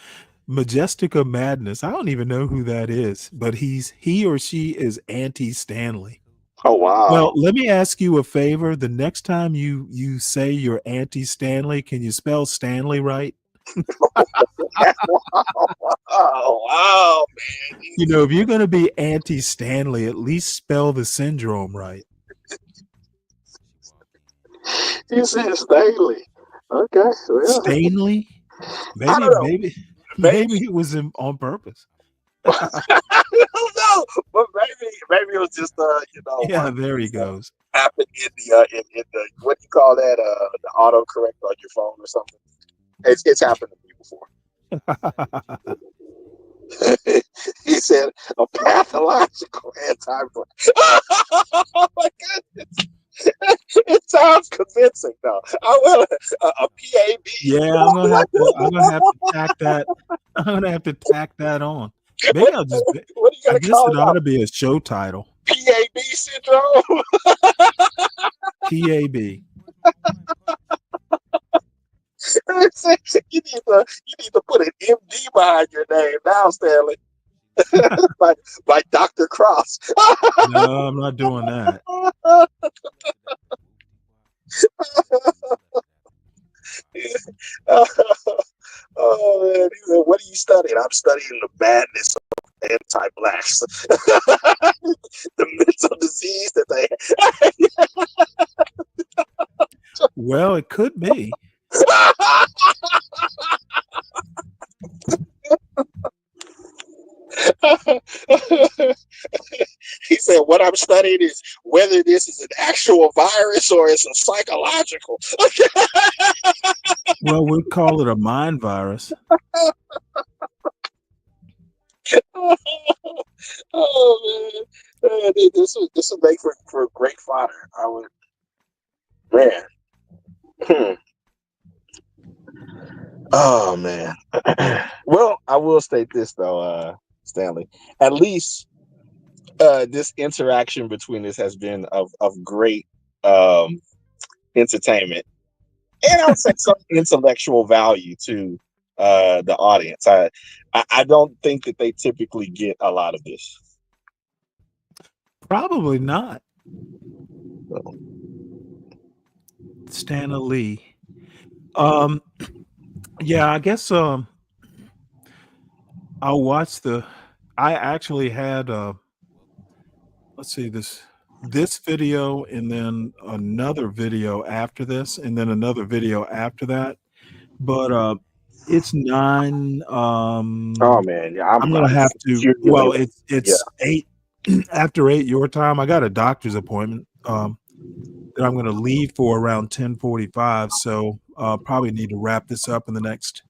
Majestica Madness. I don't even know who that is, but he or she is anti-Stanley. Oh, wow. Well, let me ask you a favor. The next time you say you're anti-Stanley, can you spell Stanley right? Oh, wow, man. If you're going to be anti-Stanley, at least spell the syndrome right. You said Stanley. Okay. Well. Stanley? Maybe it was on purpose. I don't know, but maybe it was just Yeah, there he goes. Happened in the what do you call that? The autocorrect on your phone or something. It's happened to me before. He said a pathological anti-black. Oh my goodness. It sounds convincing though. A PAB. Yeah, I'm gonna have to tack that. I'm gonna have to tack that on. Maybe I'll just. What are you gonna I guess call it ought to be a show title. PAB syndrome. PAB. You need to put an MD behind your name now, Stanley. like Dr. Cross. No, I'm not doing that. Oh man, he said, what are you studying? I'm studying the madness of anti-blacks. The mental disease that they Well, it could be. He said, what I'm studying is whether this is an actual virus or it's a psychological. Well, we'll call it a mind virus. Oh man, this would make for great fodder. I would, man. Oh man. Well, I will state this though, Stanley. At least this interaction between us has been of great entertainment, and I would say some intellectual value to the audience. I don't think that they typically get a lot of this. Probably not. Stanley. Yeah, I guess I'll watch I actually had let's see, this video and then another video after this and then another video after that. But it's 9 Oh man, yeah, I'm gonna have to well it's 8 after 8 your time. I got a doctor's appointment that I'm gonna leave for around 10:45, so probably need to wrap this up in the next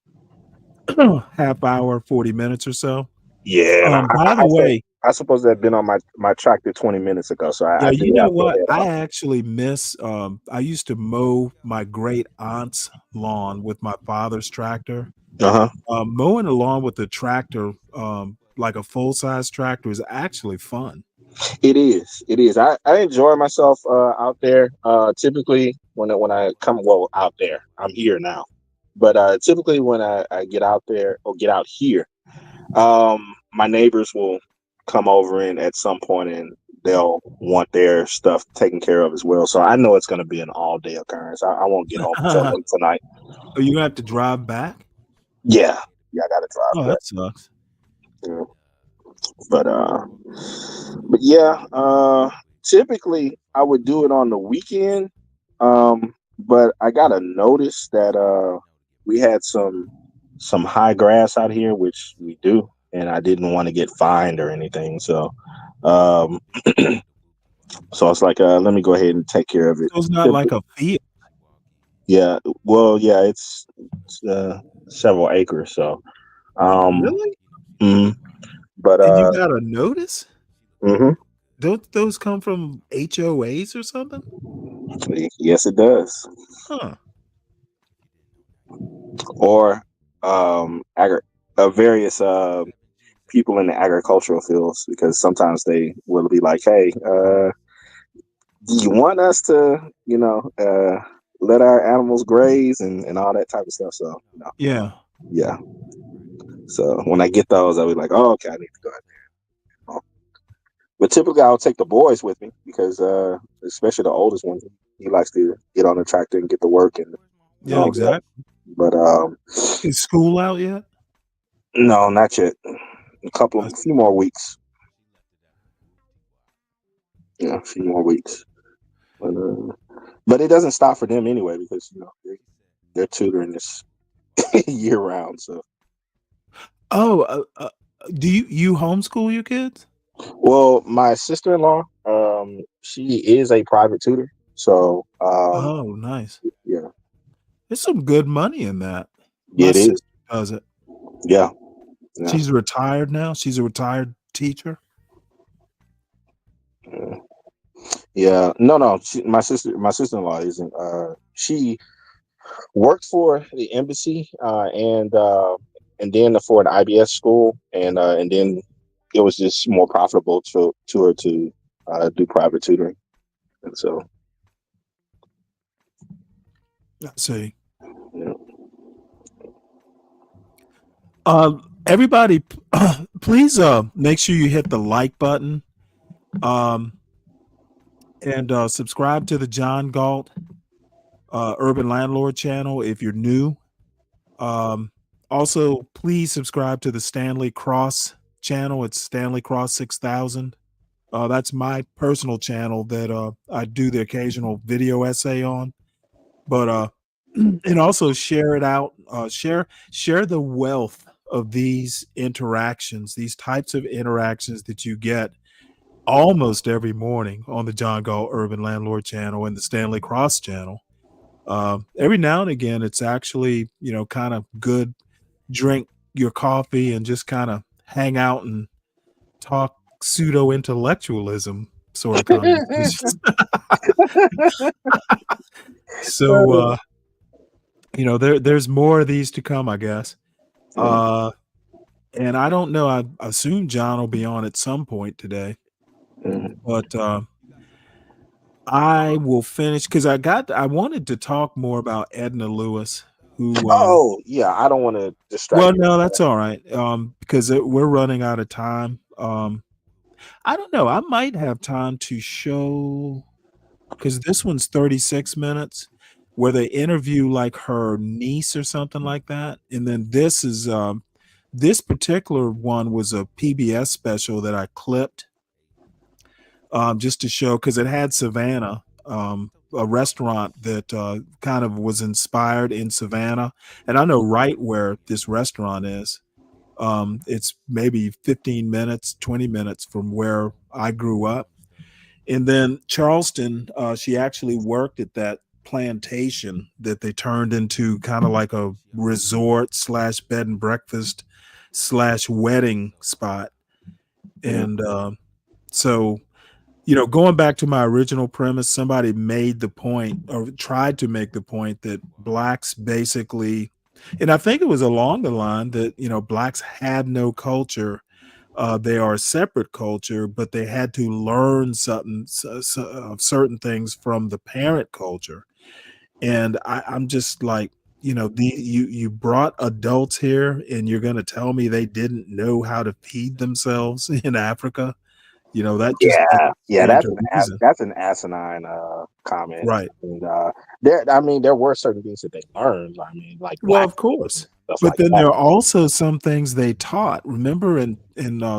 half hour, 40 minutes or so. Yeah. By the way, I suppose that had been on my tractor 20 minutes ago. So yeah, you know what? I actually miss. I used to mow my great aunt's lawn with my father's tractor. Mowing the lawn with the tractor, like a full size tractor, is actually fun. It is. I enjoy myself out there. Typically, when I come out there, I'm here now. But typically when I get out there or get out here, my neighbors will come over and at some point and they'll want their stuff taken care of as well. So I know it's going to be an all day occurrence. I won't get home until late tonight. Are you gonna have to drive back? Yeah, I got to Oh, drive back. that sucks. Yeah. But yeah, typically I would do it on the weekend. But I got a notice that we had some high grass out here, which we do, and I didn't want to get fined or anything. So um so I was like, let me go ahead and take care of it. So it's not like a field. Yeah, well, yeah, it's several acres, so Really? mhm. But And you got a notice? mhm. Don't those come from HOAs or something? Yes, it does. Huh. Or various people in the agricultural fields, because sometimes they will be like, hey, do you want us to, let our animals graze and all that type of stuff? So, Yeah. yeah. So when I get those, I'll be like, oh, okay, I need to go out there. But typically I'll take the boys with me because especially the oldest one, he likes to get on the tractor and get to work and Yeah, all that. exactly. But Is school out yet? no, not yet. A few more weeks. Yeah, a few more weeks. But it doesn't stop for them anyway because they're tutoring this year round. So, Oh, do you homeschool your kids? well, my sister-in-law, she is a private tutor. So, Oh, nice. yeah, There's some good money in that. yeah, My it is. sister does it. Yeah, yeah. She's retired now. She's a retired teacher. Yeah. No. My sister-in-law isn't. She worked for the embassy, and then for an IBS school, and then it was just more profitable to her to do private tutoring, and so Let's see. yeah. Everybody, please make sure you hit the like button, and subscribe to the John Galt Urban Landlord channel if you're new. Also, please subscribe to the Stanley Cross channel. It's Stanley Cross 6000. That's my personal channel that I do the occasional video essay on. But and also share it out. Share the wealth of these interactions, these types of interactions that you get almost every morning on the John Galt Urban Landlord channel and the Stanley Cross channel. Every now and again, it's actually kind of good. Drink your coffee and just kind of hang out and talk pseudo intellectualism sort of conversations. So there's more of these to come, I guess. And I don't know. I assume John will be on at some point today, but I will finish because I wanted to talk more about Edna Lewis, who Oh yeah, I don't want to distract well, you. no, that's all right. Because we're running out of time. I don't know. I might have time to show because this one's 36 minutes where they interview like her niece or something like that. And then this particular one was a PBS special that I clipped just to show because it had Savannah, a restaurant that kind of was inspired in Savannah. And I know right where this restaurant is. It's maybe 15 minutes, 20 minutes from where I grew up. And then Charleston, she actually worked at that plantation that they turned into kind of like a resort / bed and breakfast / wedding spot. And so, going back to my original premise, somebody made the point or tried to make the point that blacks basically, and I think it was along the line that, blacks had no culture. They are a separate culture, but they had to learn certain things from the parent culture. And I'm just like, you brought adults here and you're going to tell me they didn't know how to feed themselves in Africa? That just Yeah, yeah, stand to reason. that's an asinine comment. Right. And there were certain things that they learned. I mean, like Well, black of course. stuff But like then that. there are also some things they taught. Remember in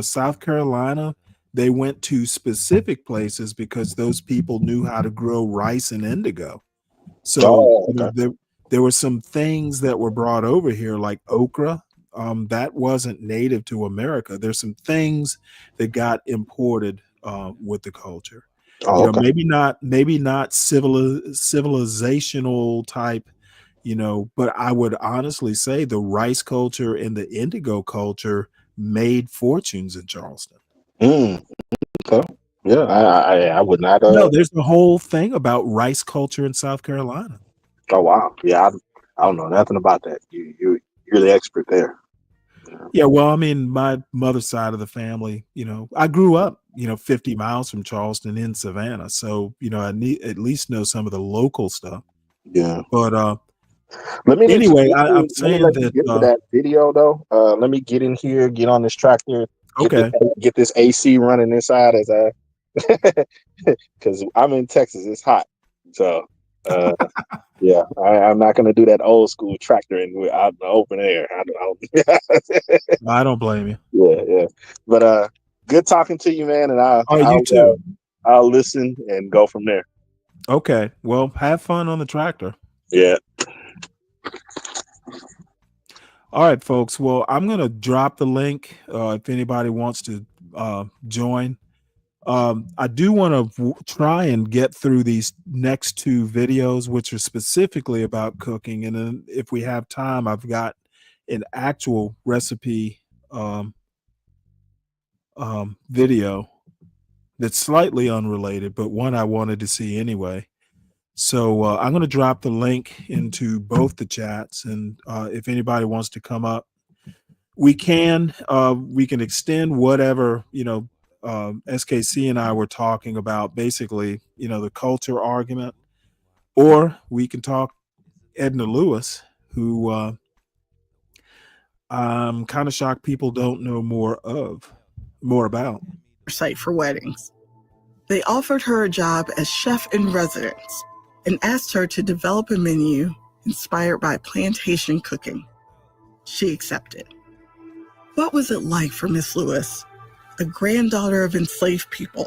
South Carolina, they went to specific places because those people knew how to grow rice and indigo. So, Oh, okay. there were some things that were brought over here like okra. That wasn't native to America. There's some things that got imported with the culture. Oh, okay. Maybe not civilizational type, but I would honestly say the rice culture and the indigo culture made fortunes in Charleston. Mm, okay. Yeah, I would not. No, there's the whole thing about rice culture in South Carolina. Oh wow. Yeah, I don't know nothing about that. You're the expert there. Yeah, well, I mean, my mother's side of the family, I grew up, 50 miles from Charleston in Savannah. So, I need at least know some of the local stuff. Yeah. But Let me let anyway, you I'm let me saying let you that get to that video though. Let me get in here, get on this tractor, okay. get this AC running inside as because I'm in Texas, it's hot. So yeah, I'm not gonna do that old school tractor out in the open air. I don't blame you. Yeah. But good talking to you, man, and Oh, you too. I'll listen and go from there. Okay. Well, have fun on the tractor. Yeah. All right, folks. Well, I'm going to drop the link if anybody wants to join. I do want to try and get through these next two videos, which are specifically about cooking. And then if we have time, I've got an actual recipe video that's slightly unrelated, but one I wanted to see anyway. So I'm going to drop the link into both the chats. And if anybody wants to come up, we can extend whatever, SKC and I were talking about, basically, the culture argument, or we can talk Edna Lewis, who I'm kind of shocked people don't know more about. Site for weddings. They offered her a job as chef in residence and asked her to develop a menu inspired by plantation cooking. She accepted. What was it like for Miss Lewis, a granddaughter of enslaved people,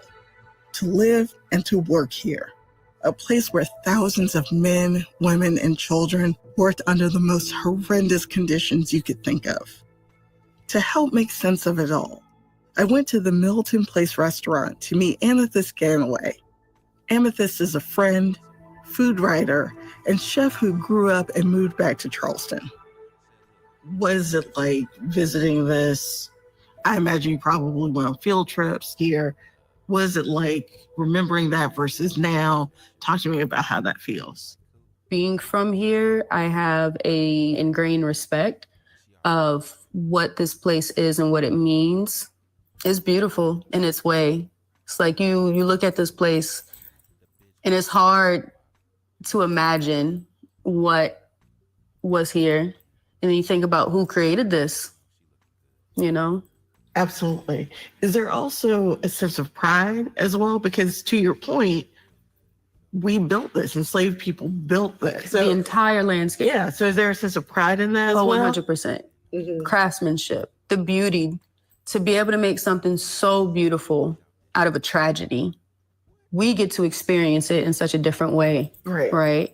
to live and to work here, a place where thousands of men, women, and children worked under the most horrendous conditions you could think of? To help make sense of it all, I went to the Milton Place restaurant to meet Amethyst Ganaway. Amethyst is a friend, food writer, and chef who grew up and moved back to Charleston. What is it like visiting this? I imagine you probably went on field trips here. What is it like remembering that versus now? Talk to me about how that feels. Being from here, I have a ingrained respect of what this place is and what it means. It's beautiful in its way. It's like you look at this place and it's hard to imagine what was here. And then you think about who created this, Absolutely. Is there also a sense of pride as well? Because to your point, we built this, enslaved people built this. The entire landscape. Yeah. So is there a sense of pride in that as well? 100%. Craftsmanship, the beauty, to be able to make something so beautiful out of a tragedy. We get to experience it in such a different way. Right.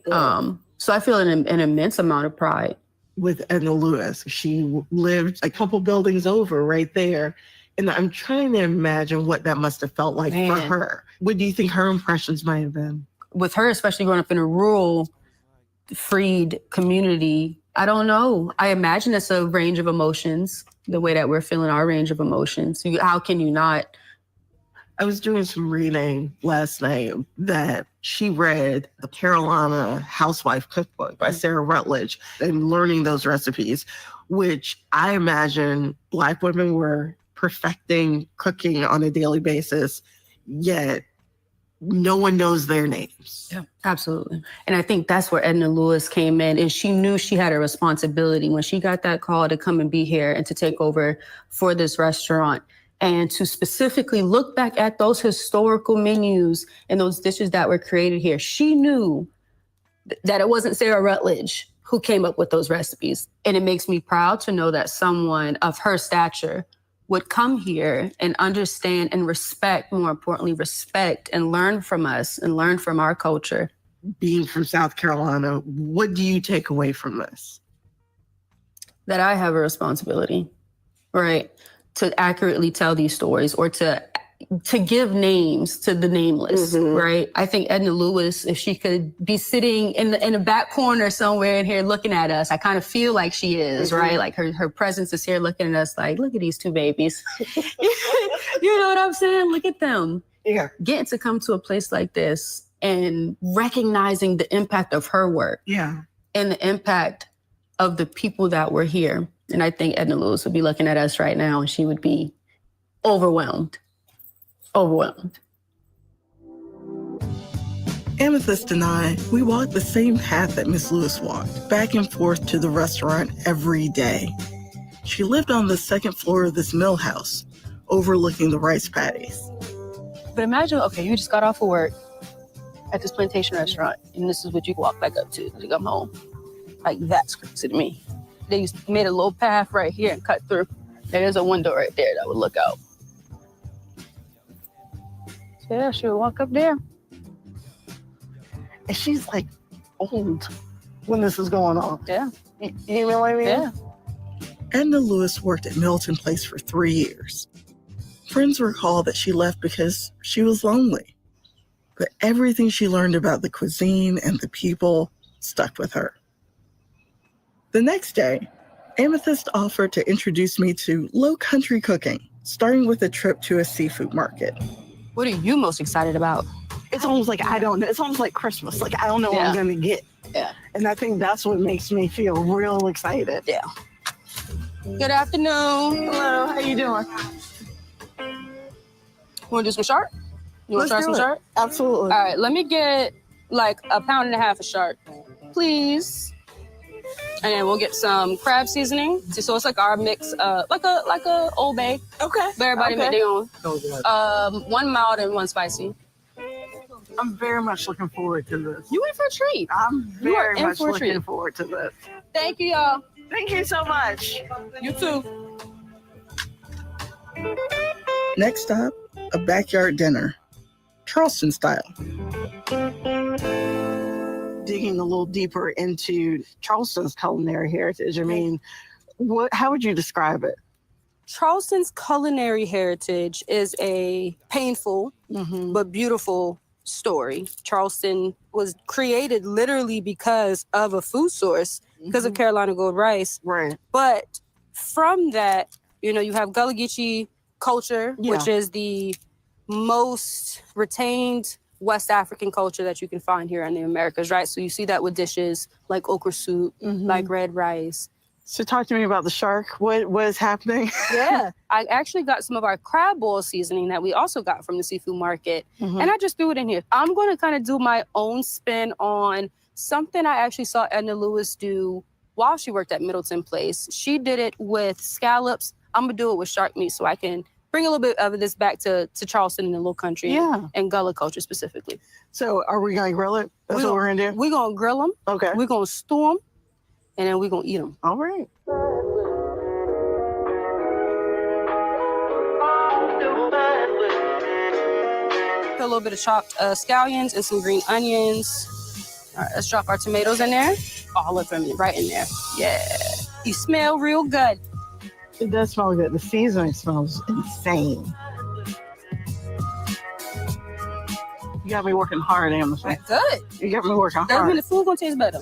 So I feel an immense amount of pride. With Edna Lewis, she lived a couple buildings over right there. And I'm trying to imagine what that must have felt like for her. What do you think her impressions might have been? With her, especially growing up in a rural, freed community, I don't know. I imagine it's a range of emotions, the way that we're feeling our range of emotions. How can you not? I was doing some reading last night that she read the Carolina Housewife Cookbook by Sarah Rutledge and learning those recipes, which I imagine Black women were perfecting cooking on a daily basis, yet no one knows their names. Yeah, absolutely. And I think that's where Edna Lewis came in, and she knew she had a responsibility when she got that call to come and be here and to take over for this restaurant and to specifically look back at those historical menus and those dishes that were created here. She knew that it wasn't Sarah Rutledge who came up with those recipes. And it makes me proud to know that someone of her stature would come here and understand and respect, more importantly, respect and learn from us and learn from our culture. Being from South Carolina, what do you take away from this? That I have a responsibility, right, to accurately tell these stories or to give names to the nameless, right? I think Edna Lewis, if she could be sitting in the back corner somewhere in here looking at us, I kind of feel like she is, right? Like her presence is here looking at us like, look at these two babies. You know what I'm saying? Look at them. Yeah. Getting to come to a place like this and recognizing the impact of her work. Yeah. And the impact of the people that were here. And I think Edna Lewis would be looking at us right now and she would be overwhelmed. Overwhelmed. Amethyst and I, we walked the same path that Miss Lewis walked, back and forth to the restaurant every day. She lived on the second floor of this mill house, overlooking the rice paddies. But imagine, okay, you just got off of work at this plantation restaurant, and this is what you walk back up to come home. Like, that's crazy to me. They made a little path right here and cut through. There's a window right there that would look out. Yeah, she would walk up there. And she's like old when this is going on. Yeah. You know what I mean? Yeah. Edna Lewis worked at Milton Place for 3 years. Friends recall that she left because she was lonely. But everything she learned about the cuisine and the people stuck with her. The next day, Amethyst offered to introduce me to low country cooking, starting with a trip to a seafood market. What are you most excited about? It's almost like I don't know. It's almost like Christmas. Like I don't know what I'm going to get. Yeah. And I think that's what makes me feel real excited. Yeah. Good afternoon. Hello. How you doing? Want to do some shark? You want to try some shark? Absolutely. All right. Let me get like 1.5 pounds of shark, please. And then we'll get some crab seasoning. So it's like our mix, like a Old Bay. Okay. But everybody make their own. One mild and one spicy. I'm very much looking forward to this. You in for a treat. I'm very much looking forward to this. Thank you, y'all. Thank you so much. You too. Next up, a backyard dinner, Charleston style. Digging a little deeper into Charleston's culinary heritage, I mean, how would you describe it? Charleston's culinary heritage is a painful but beautiful story. Charleston was created literally because of a food source, because of Carolina Gold Rice. Right. But from that, you know, you have Gullah Geechee culture, which is the most retained West African culture that you can find here in the Americas, right? So you see that with dishes like okra soup, like red rice. So talk to me about the shark. What is happening? Yeah, I actually got some of our crab boil seasoning that we also got from the seafood market, and I just threw it in here. I'm going to kind of do my own spin on something I actually saw Edna Lewis do while she worked at Middleton Place. She did it with scallops. I'm going to do it with shark meat so I can bring a little bit of this back to Charleston and the Low Country and Gullah culture specifically. So are we going to grill it? That's what we're going to do? We're going to grill them. Okay. We're going to stew them. And then we're going to eat them. All right. Put a little bit of chopped scallions and some green onions. All right, let's drop our tomatoes in there. All of them right in there. Yeah. You smell real good. It does smell good. The seasoning smells insane. You got me working hard, Amazon. Good. You got me working hard. That means the food going to taste better.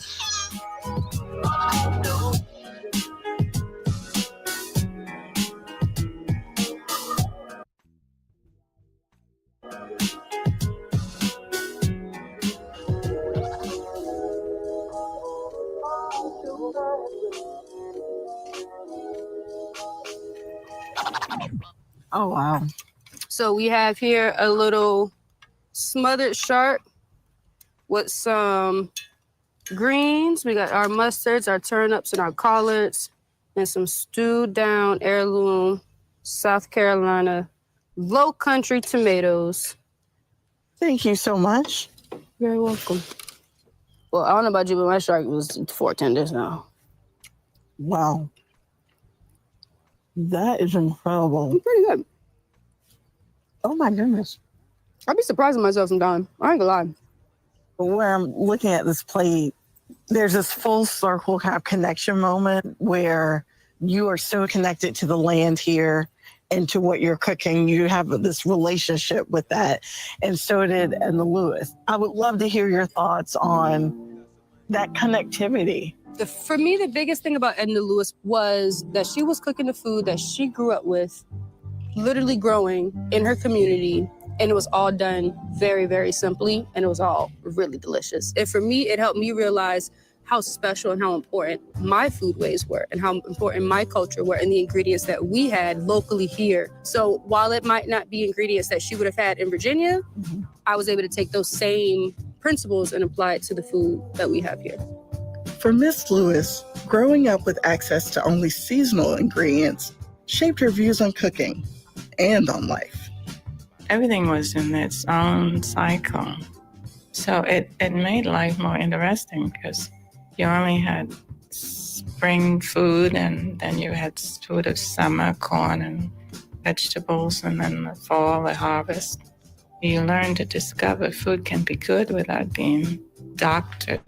Oh, wow. So we have here a little smothered shark with some greens. We got our mustards, our turnips, and our collards, and some stewed down heirloom South Carolina low country tomatoes. Thank you so much. You're very welcome. Well, I don't know about you, but my shark was 4 tenders now. Wow. That is incredible. Pretty good. Oh my goodness. I'd be surprising myself sometimes. I ain't gonna lie. But where I'm looking at this plate, there's this full circle kind of connection moment where you are so connected to the land here and to what you're cooking. You have this relationship with that. And so did Edna Lewis. I would love to hear your thoughts on that connectivity. For me, the biggest thing about Edna Lewis was that she was cooking the food that she grew up with, literally growing in her community. And it was all done very, very simply. And it was all really delicious. And for me, it helped me realize how special and how important my food ways were and how important my culture were and the ingredients that we had locally here. So while it might not be ingredients that she would have had in Virginia, I was able to take those same principles and apply it to the food that we have here. For Miss Lewis, growing up with access to only seasonal ingredients shaped her views on cooking and on life. Everything was in its own cycle. So it made life more interesting because you only had spring food and then you had food of summer, corn and vegetables, and then the fall, the harvest. You learn to discover food can be good without being doctored.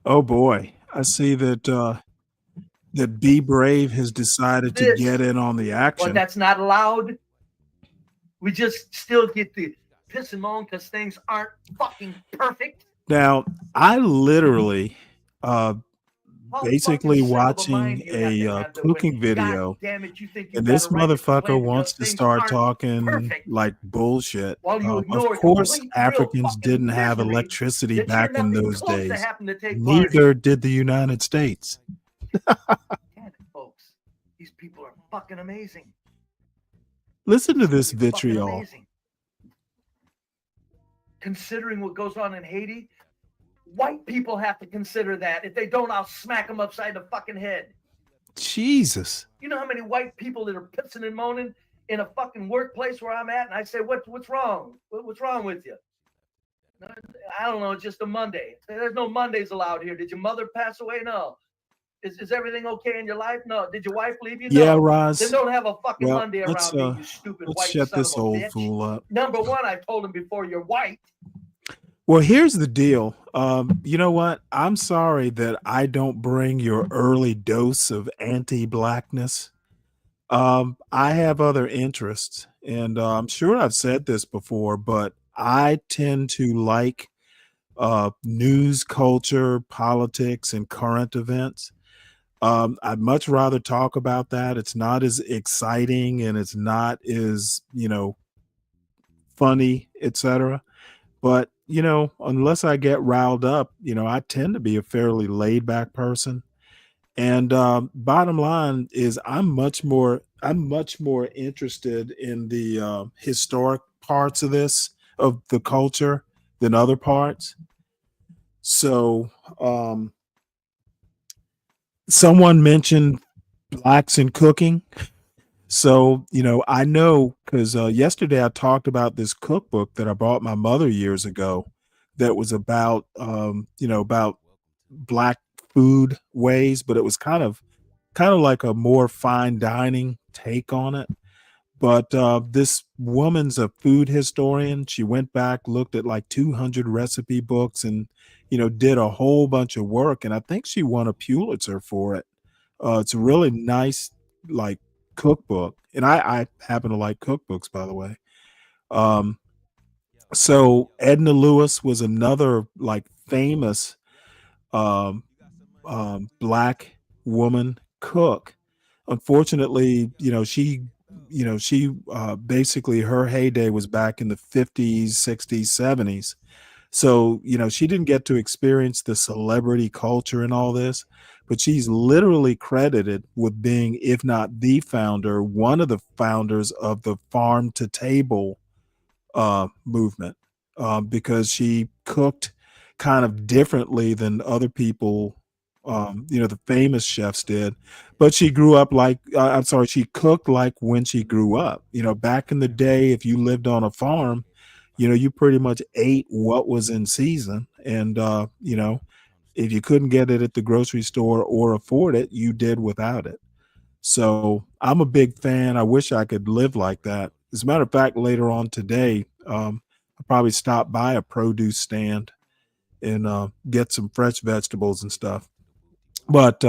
Oh boy, I see that that Be Brave has decided to get in on the action. Well, that's not allowed. We just still get to piss and moan because things aren't fucking perfect. Now, I literally basically watching a cooking video, and this motherfucker wants to start talking like bullshit. Of course, Africans didn't have electricity back in those days. Neither did the United States. Damn it, folks. These people are fucking amazing. Listen to this vitriol. Considering what goes on in Haiti, white people have to consider that. If they don't, I'll smack them upside the fucking head. Jesus. You know how many white people that are pissing and moaning in a fucking workplace where I'm at, and I say, what's wrong? What's wrong with you? I don't know. It's just a Monday. There's no Mondays allowed here. Did your mother pass away? No. Is everything okay in your life? No. Did your wife leave you? No. Yeah, Roz. Then don't have a fucking Monday around me, you stupid let's white shut son this of a old bitch. fool up. Number one, I told him before, you're white. Well, here's the deal. You know what? I'm sorry that I don't bring your early dose of anti-blackness. I have other interests, and I'm sure I've said this before, but I tend to like news, culture, politics, and current events. I'd much rather talk about that. It's not as exciting and it's not as, funny, etc. But, unless I get riled up, I tend to be a fairly laid back person. And bottom line is I'm much more interested in the historic parts of the culture than other parts. So someone mentioned blacks in cooking. So, I know because yesterday I talked about this cookbook that I bought my mother years ago that was about, about black food ways, but it was kind of like a more fine dining take on it. But this woman's a food historian. She went back, looked at like 200 recipe books and, did a whole bunch of work. And I think she won a Pulitzer for it. It's a really nice, like, cookbook. And I happen to like cookbooks, by the way. So Edna Lewis was another like famous black woman cook. Unfortunately, she she basically her heyday was back in the 50s, 60s, 70s. So, she didn't get to experience the celebrity culture and all this, but she's literally credited with being, if not the founder, one of the founders of the farm to table movement, because she cooked kind of differently than other people, the famous chefs did. But she grew up like, I'm sorry, she cooked like when she grew up. Back in the day, if you lived on a farm, you pretty much ate what was in season. And, if you couldn't get it at the grocery store or afford it, you did without it. So I'm a big fan. I wish I could live like that. As a matter of fact, later on today, I'll probably stop by a produce stand and get some fresh vegetables and stuff. But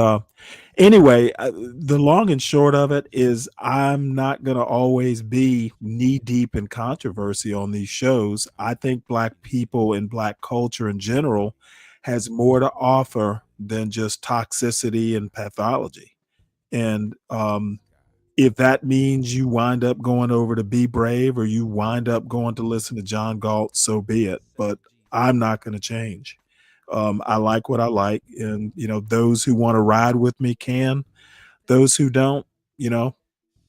anyway, the long and short of it is I'm not going to always be knee deep in controversy on these shows. I think Black people and Black culture in general has more to offer than just toxicity and pathology. And if that means you wind up going over to Be Brave or you wind up going to listen to John Galt, so be it. But I'm not going to change. I like what I like. And, those who want to ride with me can. Those who don't,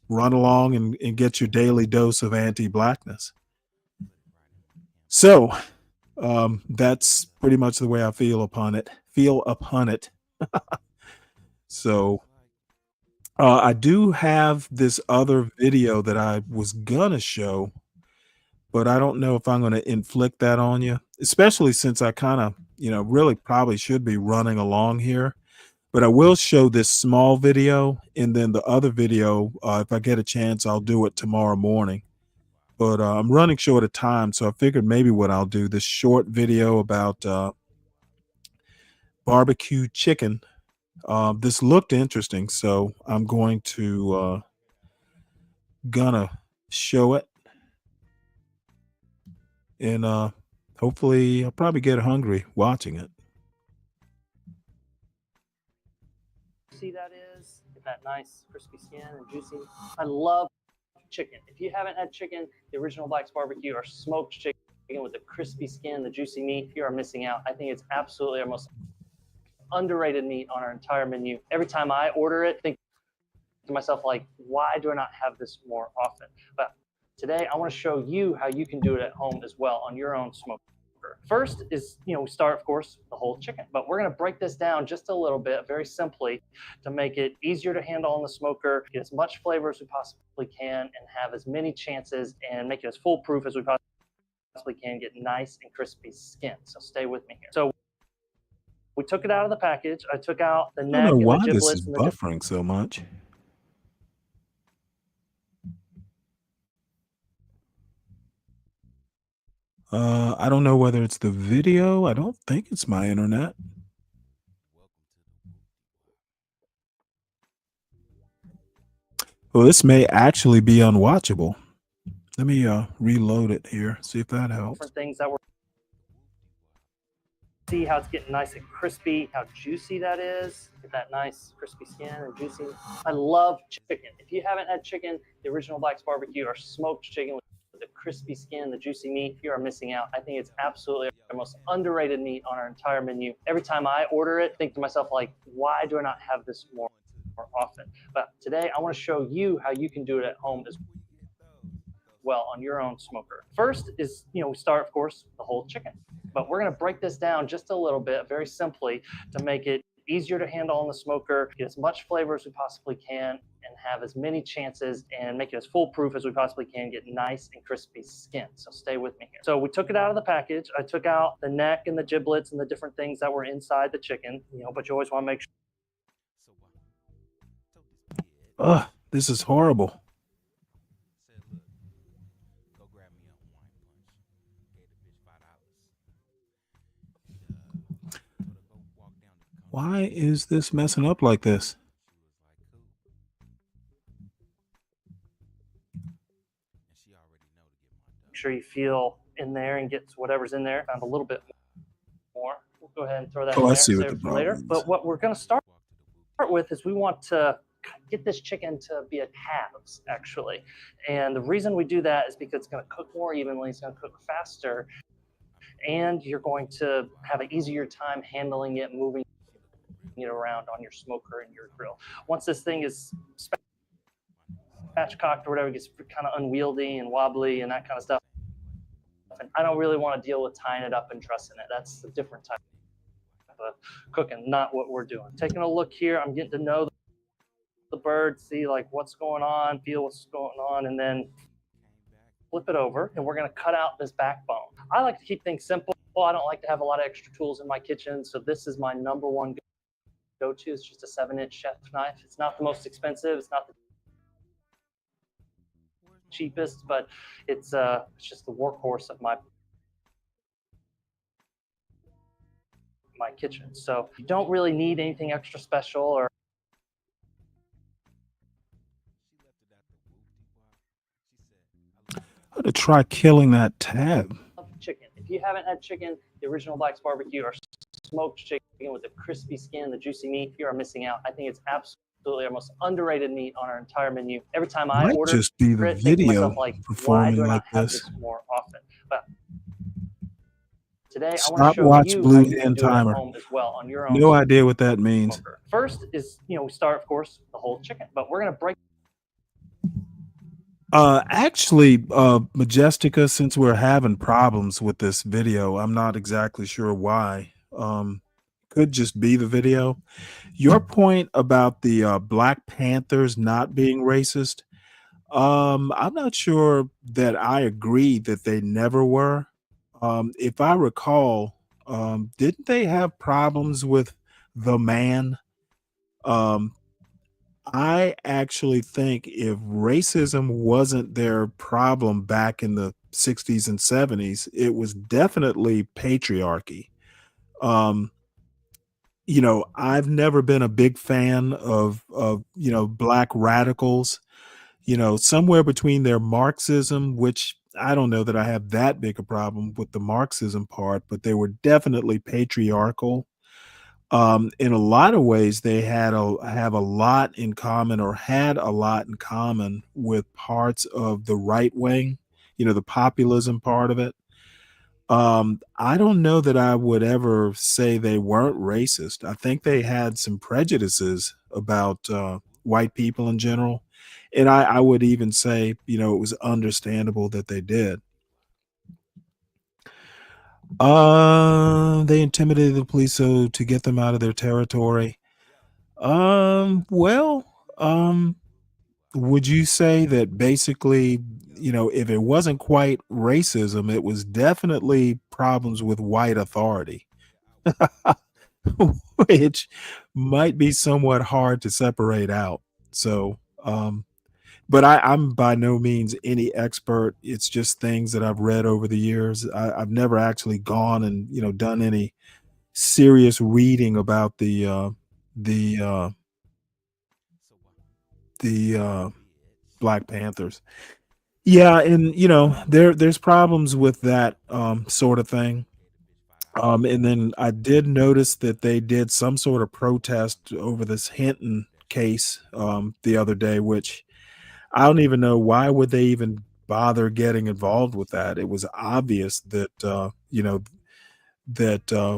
run along and get your daily dose of anti-Blackness. So that's pretty much the way I feel upon it. So I do have this other video that I was gonna show, but I don't know if I'm gonna inflict that on you, especially since I kind of, really probably should be running along here. But I will show this small video, and then the other video, if I get a chance, I'll do it tomorrow morning. But I'm running short of time, so I figured maybe what I'll do, this short video about barbecue chicken. This looked interesting, so I'm going to gonna show it, and hopefully I'll probably get hungry watching it. See that is that nice crispy skin and juicy. I love chicken. If you haven't had chicken, the original Black's barbecue or smoked chicken with the crispy skin, the juicy meat, you are missing out. I think it's absolutely our most underrated meat on our entire menu. Every time I order it, I think to myself, like, why do I not have this more often? But today I want to show you how you can do it at home as well on your own smoker. First is, we start, of course, the whole chicken, but we're going to break this down just a little bit, very simply, to make it easier to handle on the smoker, get as much flavor as we possibly can, and have as many chances and make it as foolproof as we possibly can, get nice and crispy skin. So stay with me here. So we took it out of the package. I took out the neck I don't know and why the this giblets is and the buffering so much. I don't know whether it's the video. I don't think it's my internet. Well, this may actually be unwatchable. Let me reload it here, see if that helps. different things that we're see how it's getting nice and crispy, how juicy that is. Get that nice crispy skin and juicy. I love chicken. If you haven't had chicken, the original Black's barbecue or smoked chicken with the crispy skin, the juicy meat, you are missing out. I think it's absolutely our most underrated meat on our entire menu. Every time I order it, I think to myself, like, why do I not have this more often? But today I want to show you how you can do it at home as well on your own smoker. First is, we start, of course, the whole chicken. But we're going to break this down just a little bit, very simply, to make it easier to handle on the smoker, get as much flavor as we possibly can, and have as many chances and make it as foolproof as we possibly can, get nice and crispy skin. So stay with me here. So we took it out of the package. I took out the neck and the giblets and the different things that were inside the chicken, but you always want to make sure. Ugh, this is horrible. Why is this messing up like this? Make sure you feel in there and get whatever's in there. Found a little bit more. We'll go ahead and throw that in I there. see what Save the it for later. problem is. But what we're going to start with is we want to get this chicken to be at halves, actually. And the reason we do that is because it's going to cook more evenly, it's going to cook faster, and you're going to have an easier time handling it, moving it around on your smoker and your grill. Once this thing is spatchcocked or whatever, it gets kind of unwieldy and wobbly and that kind of stuff. And I don't really want to deal with tying it up and trussing it. That's a different type of cooking, not what we're doing. Taking a look here, I'm getting to know the bird, see like what's going on, feel what's going on, and then flip it over, and we're going to cut out this backbone. I like to keep things simple. I don't like to have a lot of extra tools in my kitchen, so this is my number one go-to. It's just a 7-inch chef knife. It's not the most expensive. It's not the cheapest, but it's just the workhorse of my kitchen. So you don't really need anything extra special or I'm gonna try killing that tab. chicken. If you haven't had chicken, the original Black's Barbecue or smoked chicken with the crispy skin, the juicy meat, you are missing out. I think it's absolutely our most underrated meat on our entire menu. Every time I Might order just be the it, think to video myself, like, why performing do I like not have this. this more often? But today, I want to Stop show watch you blue how you can hand do it at timer. home as well on your own. No idea what that means. First is, we start, of course, the whole chicken, but we're going to break. Actually, Majestica, since we're having problems with this video, I'm not exactly sure why. Could just be the video. Your point about the Black Panthers not being racist, I'm not sure that I agree that they never were. If I recall, didn't they have problems with the man? I actually think if racism wasn't their problem back in the 60s and 70s, it was definitely patriarchy. I've never been a big fan of black radicals, somewhere between their Marxism, which I don't know that I have that big a problem with the Marxism part, but they were definitely patriarchal. In a lot of ways, they have a lot in common, or had a lot in common with parts of the right wing, the populism part of it. I don't know that I would ever say they weren't racist. I think they had some prejudices about white people in general. And I would even say, it was understandable that they did. They intimidated the police to get them out of their territory. Well, would you say that basically, if it wasn't quite racism, it was definitely problems with white authority, which might be somewhat hard to separate out. So, but I'm by no means any expert. It's just things that I've read over the years. I've never actually gone and done any serious reading about the Black Panthers. Yeah, and there's problems with that sort of thing. And then I did notice that they did some sort of protest over this Hinton case the other day, which I don't even know why would they even bother getting involved with that. It was obvious that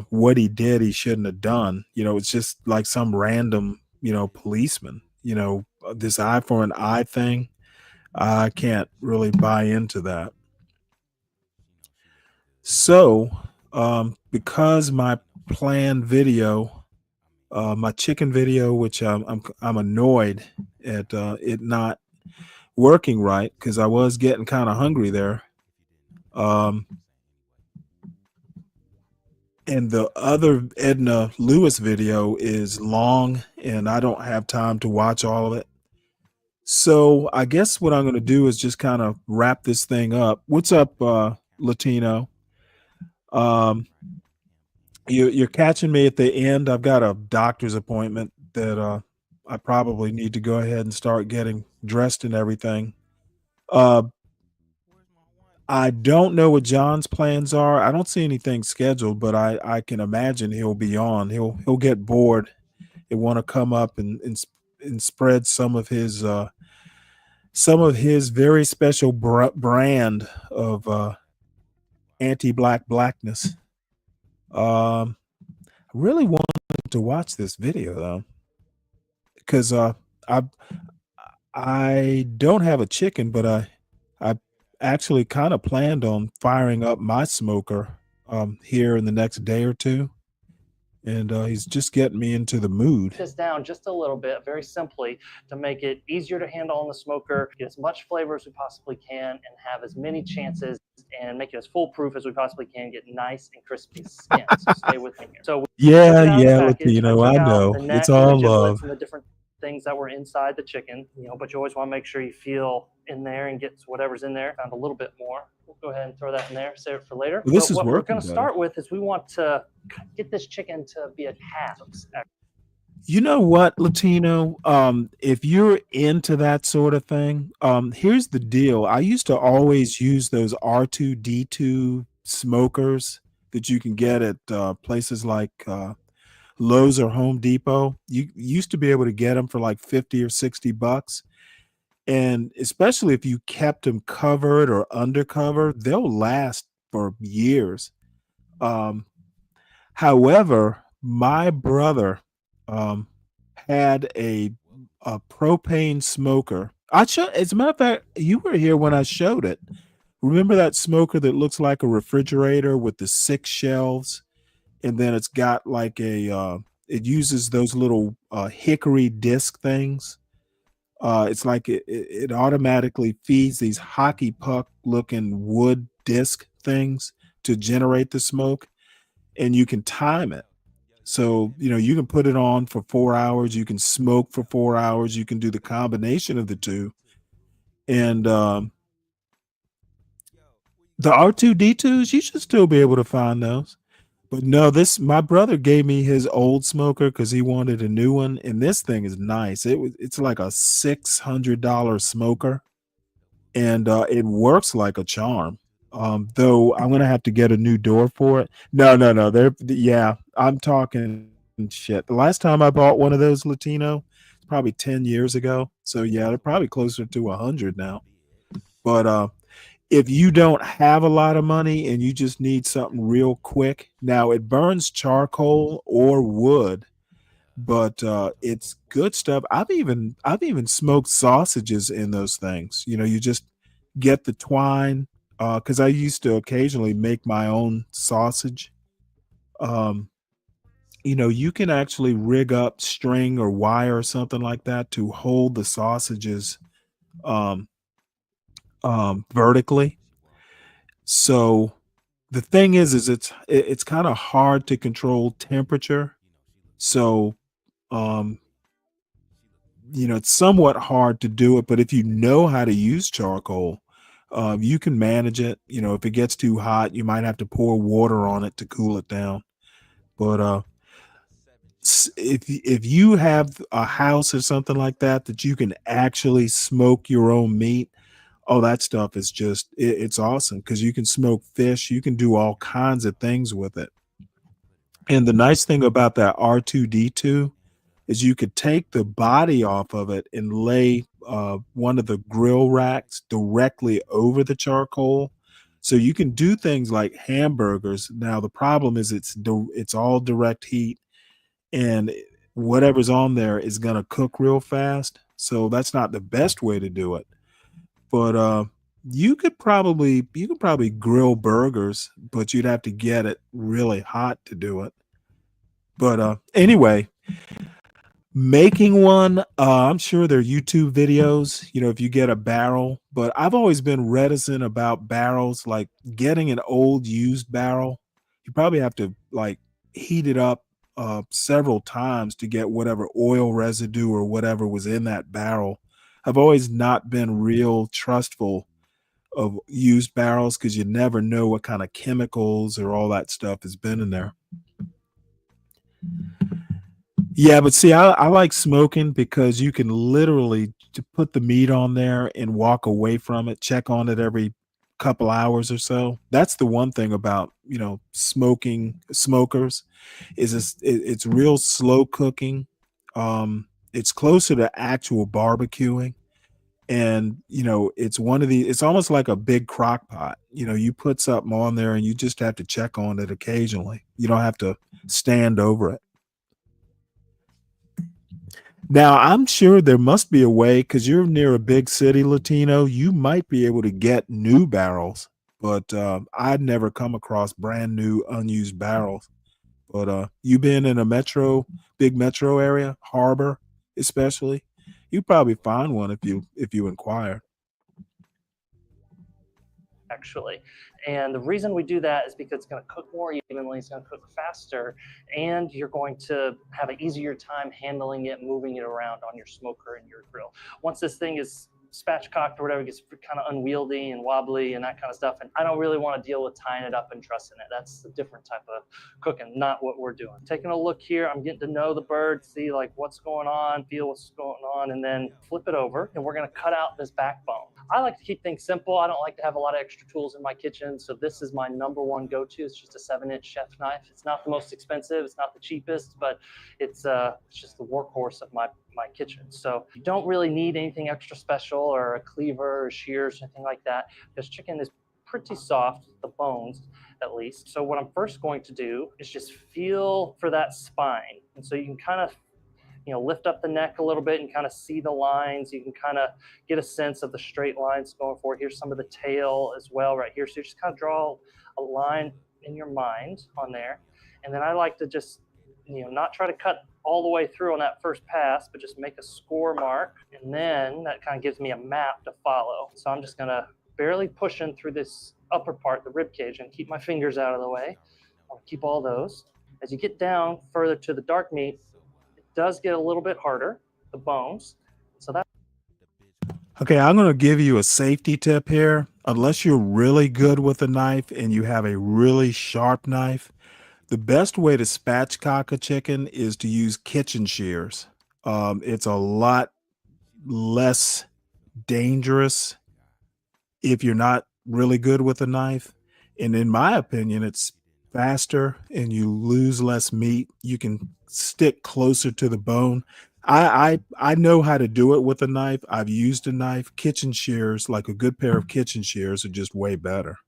what he did he shouldn't have done. It's just like some random policeman. This eye for an eye thing. I can't really buy into that. So, because my planned video, my chicken video, which I'm annoyed at it not working right, because I was getting kind of hungry there. And the other Edna Lewis video is long, and I don't have time to watch all of it. So I guess what I'm going to do is just kind of wrap this thing up. What's up, Latino? You're catching me at the end. I've got a doctor's appointment that I probably need to go ahead and start getting dressed and everything. I don't know what John's plans are. I don't see anything scheduled, but I can imagine he'll be on. He'll get bored and want to come up and and spread some of his very special brand of anti-black blackness. I really wanted to watch this video though, because I don't have a chicken, but I actually kind of planned on firing up my smoker here in the next day or two, and he's just getting me into the mood. This down just a little bit, very simply, to make it easier to handle on the smoker, get as much flavor as we possibly can, and have as many chances and make it as foolproof as we possibly can, get nice and crispy skin. So stay with me here. So Yeah, took it out of the yeah, package. Latino, I I took out know. the neck It's and the all giblets love. and the different things that were inside the chicken, but you always want to make sure you feel in there and get whatever's in there. Found a little bit more. We'll go ahead and throw that in there, save it for later. Well, this But is what we're working going to better. start with is we want to get this chicken to be a half. You know what, Latino? If you're into that sort of thing, here's the deal. I used to always use those R2D2 smokers that you can get at places like Lowe's or Home Depot. You used to be able to get them for like 50 or 60 bucks. And especially if you kept them covered or undercover, they'll last for years. However, my brother had a propane smoker. As a matter of fact, you were here when I showed it. Remember that smoker that looks like a refrigerator with the 6 shelves, and then it's got like it uses those little hickory disc things. It's like it automatically feeds these hockey puck looking wood disc things to generate the smoke, and you can time it. So, you can put it on for 4 hours, you can smoke for 4 hours, you can do the combination of the two. And the R2D2s, you should still be able to find those. But no, my brother gave me his old smoker because he wanted a new one, and this thing is nice. It's like a $600 smoker, and it works like a charm. Though I'm gonna have to get a new door for it. No. Yeah, I'm talking shit. The last time I bought one of those, Latino, it's probably 10 years ago. So yeah, they're probably closer to 100 now. But if you don't have a lot of money and you just need something real quick, now it burns charcoal or wood, but it's good stuff. I've even smoked sausages in those things. You just get the twine, because I used to occasionally make my own sausage. You can actually rig up string or wire or something like that to hold the sausages vertically. So the thing is it's kind of hard to control temperature. So it's somewhat hard to do it, but if you know how to use charcoal, you can manage it. If it gets too hot, you might have to pour water on it to cool it down. But if you have a house or something like that you can actually smoke your own meat, oh, that stuff is just it's awesome because you can smoke fish, you can do all kinds of things with it. And the nice thing about that R2D2 is you could take the body off of it and lay one of the grill racks directly over the charcoal. So you can do things like hamburgers. Now the problem is it's all direct heat, and whatever's on there is going to cook real fast. So that's not the best way to do it. But you could probably grill burgers, but you'd have to get it really hot to do it. But anyway, making one, I'm sure there are YouTube videos, if you get a barrel, but I've always been reticent about barrels. Like getting an old used barrel, you probably have to like heat it up several times to get whatever oil residue or whatever was in that barrel. I've always not been real trustful of used barrels because you never know what kind of chemicals or all that stuff has been in there. Yeah, but see, I like smoking because you can literally put the meat on there and walk away from it, check on it every couple hours or so. That's the one thing about, smokers is it's real slow cooking. it's closer to actual barbecuing. And, it's almost like a big crock pot. You put something on there and you just have to check on it occasionally. You don't have to stand over it. Now, I'm sure there must be a way, because you're near a big city, Latino, you might be able to get new barrels, but I'd never come across brand new unused barrels. But you been in a big metro area, harbor especially, you probably find one if you inquire. Actually. And the reason we do that is because it's going to cook more evenly, it's going to cook faster, and you're going to have an easier time handling it, moving it around on your smoker and your grill. Once this thing is spatchcocked or whatever, it gets kind of unwieldy and wobbly and that kind of stuff, and I don't really want to deal with tying it up and trussing it. That's a different type of cooking, not what we're doing. Taking a look here, I'm getting to know the bird, see like what's going on, feel what's going on, and then flip it over, and we're going to cut out this backbone. I like to keep things simple. I don't like to have a lot of extra tools in my kitchen, so this is my number one go-to. It's just a 7-inch chef knife. It's not the most expensive, it's not the cheapest, but it's just the workhorse of my kitchen. So you don't really need anything extra special or a cleaver or shears or anything like that, because chicken is pretty soft, the bones at least. So what I'm first going to do is just feel for that spine. And so you can kind of lift up the neck a little bit and kind of see the lines. You can kind of get a sense of the straight lines going forward. Here's some of the tail as well right here. So you just kind of draw a line in your mind on there. And then I like to just, not try to cut all the way through on that first pass, but just make a score mark. And then that kind of gives me a map to follow. So I'm just going to barely push in through this upper part, the rib cage, and keep my fingers out of the way. I'll keep all those. As you get down further to the dark meat, does get a little bit harder, the bones. So that. Okay, I'm going to give you a safety tip here. Unless you're really good with a knife and you have a really sharp knife, the best way to spatchcock a chicken is to use kitchen shears. It's a lot less dangerous if you're not really good with a knife. And in my opinion, it's faster and you lose less meat. You can stick closer to the bone. I know how to do it with a knife. I've used a knife. Kitchen shears, like a good pair of kitchen shears, are just way better.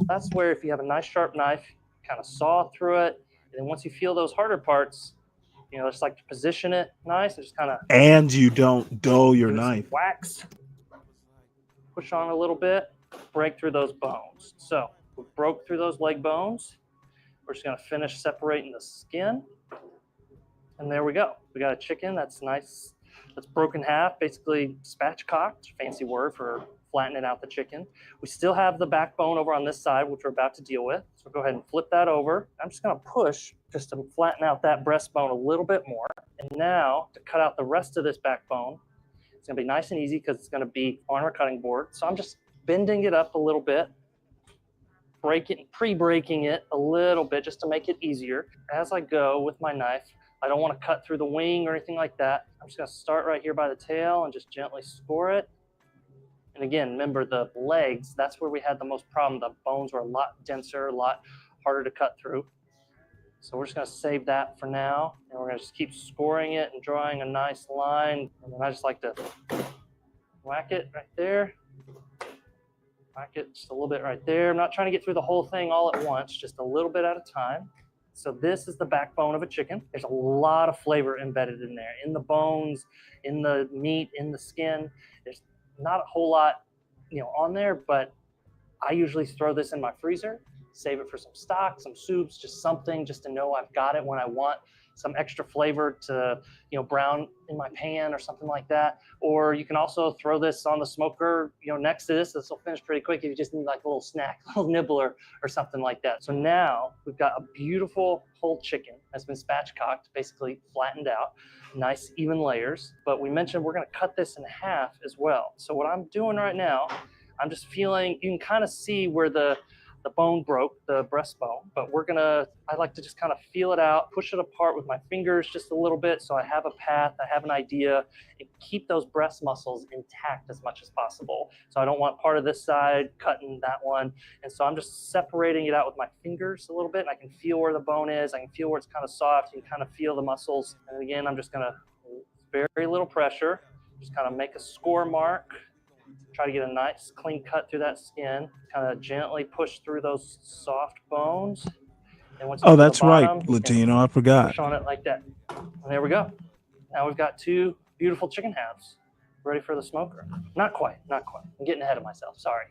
That's where if you have a nice sharp knife, kind of saw through it, and then once you feel those harder parts, just like to position it nice and just kind of. And you don't dull your knife. Wax. Push on a little bit, break through those bones. So we broke through those leg bones. We're just going to finish separating the skin. And there we go. We got a chicken that's nice, that's broken in half, basically spatchcocked, fancy word for flattening out the chicken. We still have the backbone over on this side, which we're about to deal with. So go ahead and flip that over. I'm just going to push just to flatten out that breastbone a little bit more. And now to cut out the rest of this backbone, it's going to be nice and easy because it's going to be on our cutting board. So I'm just bending it up a little bit, pre-breaking it a little bit just to make it easier. As I go with my knife, I don't want to cut through the wing or anything like that. I'm just going to start right here by the tail and just gently score it. And again, remember the legs, that's where we had the most problem. The bones were a lot denser, a lot harder to cut through. So we're just going to save that for now. And we're going to just keep scoring it and drawing a nice line. And then I just like to whack it right there. Whack it just a little bit right there. I'm not trying to get through the whole thing all at once, just a little bit at a time. So this is the backbone of a chicken. There's a lot of flavor embedded in there, in the bones, in the meat, in the skin. There's not a whole lot, on there, but I usually throw this in my freezer, save it for some stock, some soups, just something just to know I've got it when I want some extra flavor to, brown in my pan or something like that. Or you can also throw this on the smoker, next to this. This will finish pretty quick if you just need like a little snack, a little nibbler or something like that. So now we've got a beautiful whole chicken that's been spatchcocked, basically flattened out, nice even layers. But we mentioned we're going to cut this in half as well. So what I'm doing right now, I'm just feeling, you can kind of see where the The bone broke, the breastbone, but I like to just kind of feel it out, push it apart with my fingers just a little bit so I have a path, I have an idea, and keep those breast muscles intact as much as possible. So I don't want part of this side cutting that one. And so I'm just separating it out with my fingers a little bit, and I can feel where the bone is, I can feel where it's kind of soft, you can kind of feel the muscles. And again, I'm just gonna, very little pressure, just kind of make a score mark. Try to get a nice clean cut through that skin. Kind of gently push through those soft bones. And once you Oh, get to that's the bottom, right, Latino. I forgot. push on it like that. And there we go. Now we've got two beautiful chicken halves ready for the smoker. Not quite, not quite. I'm getting ahead of myself, sorry.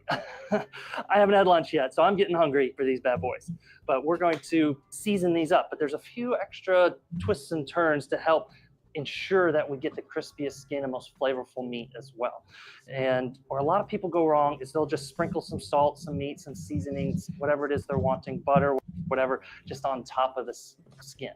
I haven't had lunch yet, so I'm getting hungry for these bad boys. But we're going to season these up. But there's a few extra twists and turns to help ensure that we get the crispiest skin and most flavorful meat as well. And where a lot of people go wrong is they'll just sprinkle some salt, some meat, some seasonings, whatever it is they're wanting, butter, whatever, just on top of the skin.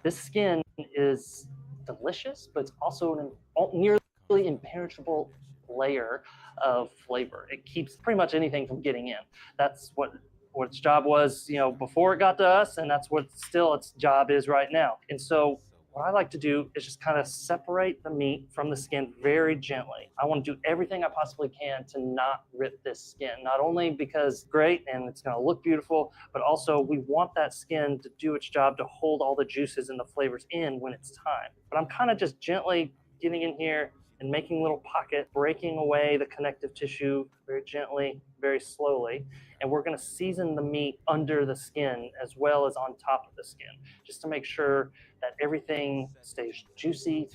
This skin is delicious, but it's also an nearly impenetrable layer of flavor. It keeps pretty much anything from getting in. That's what its job was, before it got to us, and that's what still its job is right now. And so what I like to do is just kind of separate the meat from the skin very gently. I want to do everything I possibly can to not rip this skin, not only because it's great and it's going to look beautiful, but also we want that skin to do its job to hold all the juices and the flavors in when it's time. But I'm kind of just gently getting in here and making a little pocket, breaking away the connective tissue very gently, very slowly. And we're going to season the meat under the skin as well as on top of the skin, just to make sure that everything stays juicy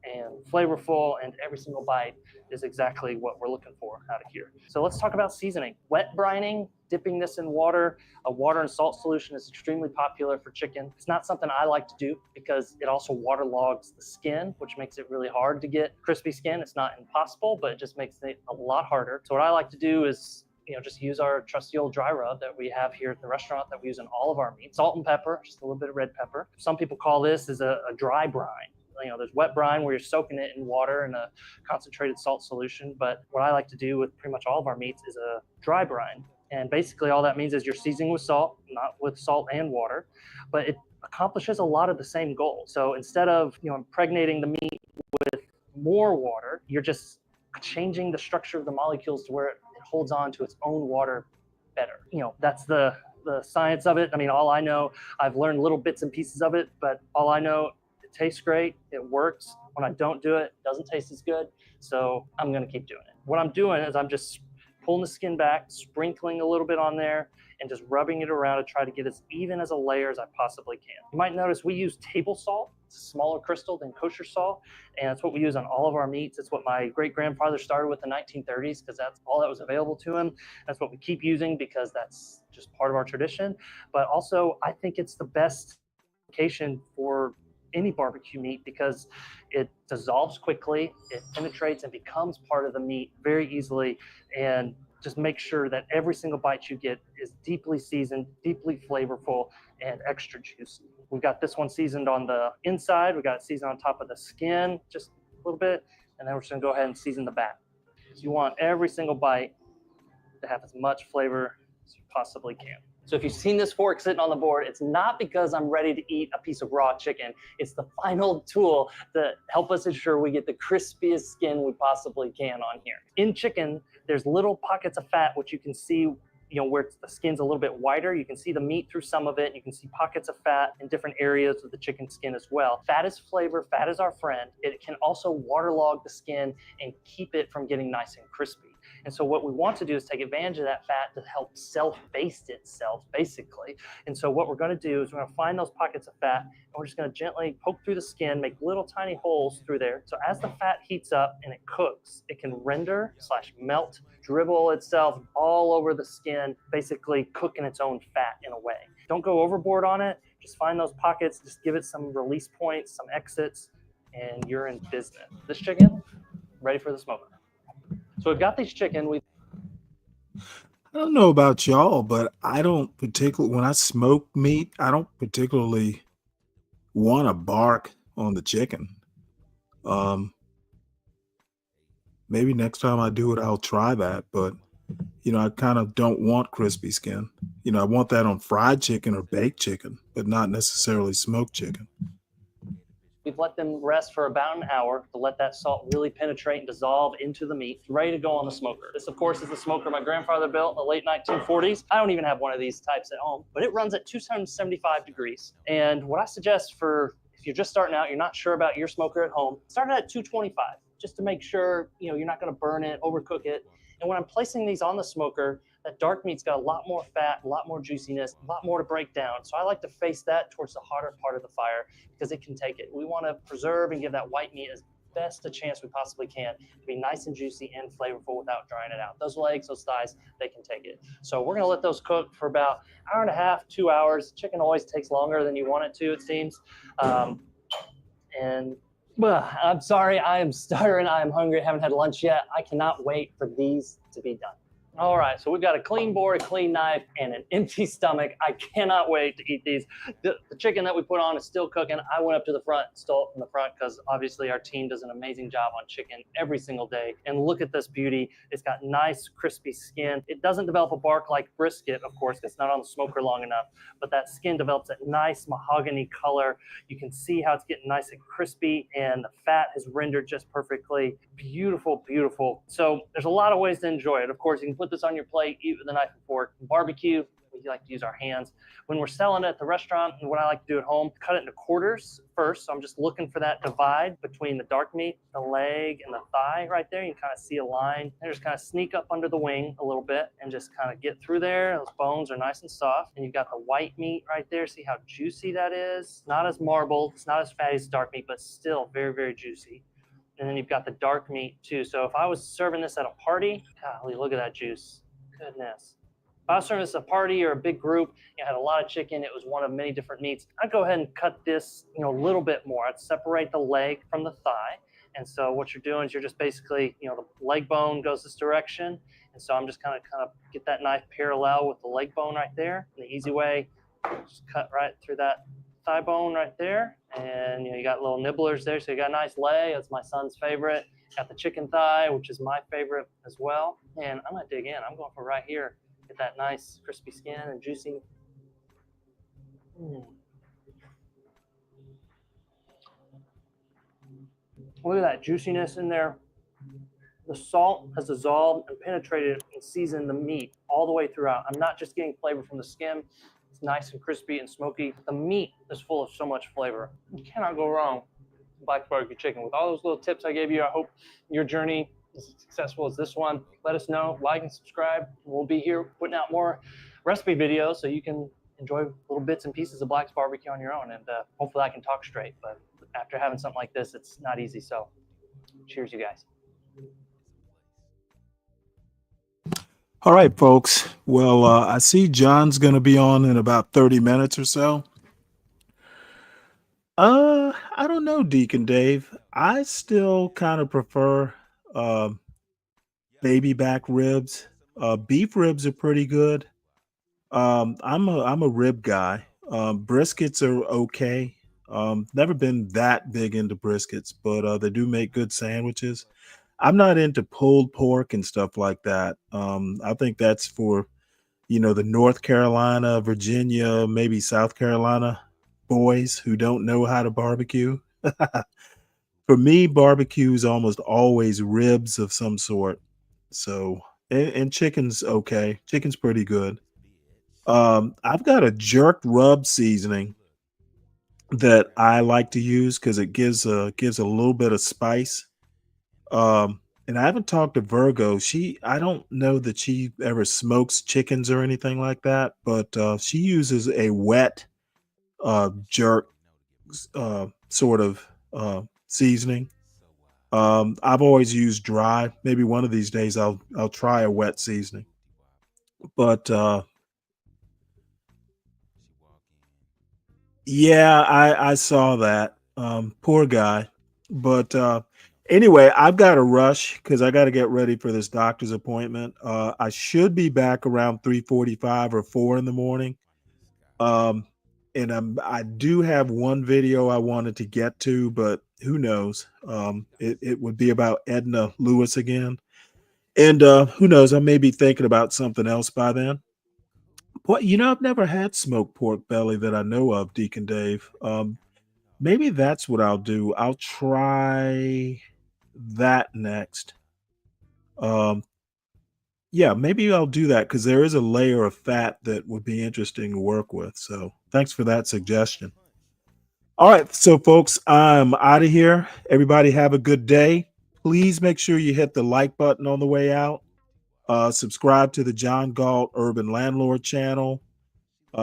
and flavorful, and every single bite is exactly what we're looking for out of here. So let's talk about seasoning. Wet brining, dipping this in water. A water and salt solution is extremely popular for chicken. It's not something I like to do because it also waterlogs the skin, which makes it really hard to get crispy skin. It's not impossible, but it just makes it a lot harder. So what I like to do is just use our trusty old dry rub that we have here at the restaurant that we use in all of our meat. Salt and pepper, just a little bit of red pepper. Some people call this a dry brine. There's wet brine where you're soaking it in water in a concentrated salt solution. But what I like to do with pretty much all of our meats is a dry brine. And basically all that means is you're seasoning with salt, not with salt and water, but it accomplishes a lot of the same goals. So instead of impregnating the meat with more water, you're just changing the structure of the molecules to where it holds on to its own water better. That's the science of it. I mean, all I know, I've learned little bits and pieces of it, but all I know, it tastes great, it works. When I don't do it, it doesn't taste as good. So I'm gonna keep doing it. What I'm doing is I'm just pulling the skin back, sprinkling a little bit on there, and just rubbing it around to try to get as even as a layer as I possibly can. You might notice we use table salt. It's a smaller crystal than kosher salt, and it's what we use on all of our meats. It's what my great-grandfather started with in the 1930s because that's all that was available to him. That's what we keep using because that's just part of our tradition. But also, I think it's the best application for any barbecue meat because it dissolves quickly, it penetrates and becomes part of the meat very easily, and just make sure that every single bite you get is deeply seasoned, deeply flavorful, and extra juicy. We've got this one seasoned on the inside, we got it seasoned on top of the skin just a little bit, and then we're just gonna go ahead and season the back. So you want every single bite to have as much flavor as you possibly can. So if you've seen this fork sitting on the board, it's not because I'm ready to eat a piece of raw chicken. It's the final tool to help us ensure we get the crispiest skin we possibly can on here. In chicken, there's little pockets of fat, which you can see where the skin's a little bit wider. You can see the meat through some of it. You can see pockets of fat in different areas of the chicken skin as well. Fat is flavor, fat is our friend. It can also waterlog the skin and keep it from getting nice and crispy. And so what we want to do is take advantage of that fat to help self-baste itself, basically. And so what we're going to do is we're going to find those pockets of fat, and we're just going to gently poke through the skin, make little tiny holes through there. So as the fat heats up and it cooks, it can render / melt, dribble itself all over the skin, basically cooking its own fat in a way. Don't go overboard on it. Just find those pockets, just give it some release points, some exits, and you're in business. This chicken, ready for the smoker. So we've got these chicken. I don't know about y'all, but I don't particularly, when I smoke meat, I don't particularly want to bark on the chicken. Maybe next time I do it, I'll try that. But I kind of don't want crispy skin. I want that on fried chicken or baked chicken, but not necessarily smoked chicken. We've let them rest for about an hour to let that salt really penetrate and dissolve into the meat. It's ready to go on the smoker. This, of course, is the smoker my grandfather built in the late 1940s. I don't even have one of these types at home, but it runs at 275 degrees. And what I suggest for if you're just starting out, you're not sure about your smoker at home, start at 225 just to make sure you're not going to burn it, overcook it. And when I'm placing these on the smoker, that dark meat's got a lot more fat, a lot more juiciness, a lot more to break down. So I like to face that towards the hotter part of the fire because it can take it. We want to preserve and give that white meat as best a chance we possibly can to be nice and juicy and flavorful without drying it out. Those legs, those thighs, they can take it. So we're going to let those cook for about an hour and a half, 2 hours. Chicken always takes longer than you want it to, it seems. I'm sorry, I am stuttering, I am hungry, I haven't had lunch yet. I cannot wait for these to be done. All right, so we've got a clean board, a clean knife, and an empty stomach. I cannot wait to eat these. The chicken that we put on is still cooking. I went up to the front, stole it from the front, because obviously our team does an amazing job on chicken every single day. And look at this beauty. It's got nice, crispy skin. It doesn't develop a bark like brisket, of course, it's not on the smoker long enough, but that skin develops that nice mahogany color. You can see how it's getting nice and crispy, and the fat is rendered just perfectly. Beautiful, beautiful. So there's a lot of ways to enjoy it. Of course, you can put this on your plate, eat with a knife and fork. Barbecue, we like to use our hands. When we're selling it at the restaurant, and what I like to do at home, cut it into quarters first. So I'm just looking for that divide between the dark meat, the leg, and the thigh right there. You can kind of see a line. And just kind of sneak up under the wing a little bit and just kind of get through there. Those bones are nice and soft. And you've got the white meat right there. See how juicy that is? Not as marbled, it's not as fatty as dark meat, but still very, very juicy. And then you've got the dark meat too. So if I was serving this at a party, golly, look at that juice. Goodness. If I was serving this at a party or a big group, had a lot of chicken, it was one of many different meats, I'd go ahead and cut this, a little bit more. I'd separate the leg from the thigh. And so what you're doing is you're just basically, the leg bone goes this direction. And so I'm just kind of get that knife parallel with the leg bone right there. And the easy way, just cut right through that thigh bone right there. And you got little nibblers there. So you got a nice leg. That's my son's favorite. Got the chicken thigh, which is my favorite as well. And I'm gonna dig in. I'm going for right here. Get that nice crispy skin and juicy. Look at that juiciness in there. The salt has dissolved and penetrated and seasoned the meat all the way throughout. I'm not just getting flavor from the skin. It's nice and crispy and smoky. The meat is full of so much flavor. You cannot go wrong with black barbecue chicken. With all those little tips I gave you, I hope your journey is as successful as this one. Let us know, like and subscribe. We'll be here putting out more recipe videos so you can enjoy little bits and pieces of Black's barbecue on your own. And hopefully I can talk straight. But after having something like this, it's not easy. So cheers, you guys. All right, folks. Well, I see John's going to be on in about 30 minutes or so. I don't know, Deacon Dave. I still kind of prefer baby back ribs. Beef ribs are pretty good. I'm a rib guy. Briskets are okay. Never been that big into briskets, but they do make good sandwiches. I'm not into pulled pork and stuff like that. I think that's for, the North Carolina, Virginia, maybe South Carolina boys who don't know how to barbecue. For me, barbecue is almost always ribs of some sort. So, and chicken's okay. Chicken's pretty good. I've got a jerk rub seasoning that I like to use because it gives a little bit of spice. And I haven't talked to Virgo. I don't know that she ever smokes chickens or anything like that, but she uses a wet jerk sort of seasoning. I've always used dry. Maybe one of these days I'll try a wet seasoning. But yeah, I saw that. Poor guy. But anyway, I've got to rush because I got to get ready for this doctor's appointment. I should be back around 3:45 or 4 in the morning. And I do have one video I wanted to get to, but who knows? It would be about Edna Lewis again. And who knows, I may be thinking about something else by then. But I've never had smoked pork belly that I know of, Deacon Dave. Maybe that's what I'll do. I'll try that next. Yeah, maybe I'll do that because there is a layer of fat that would be interesting to work with. So thanks for that suggestion. All right, so folks, I'm out of here. Everybody have a good day. Please make sure you hit the like button on the way out. Subscribe to the John Galt Urban Landlord channel.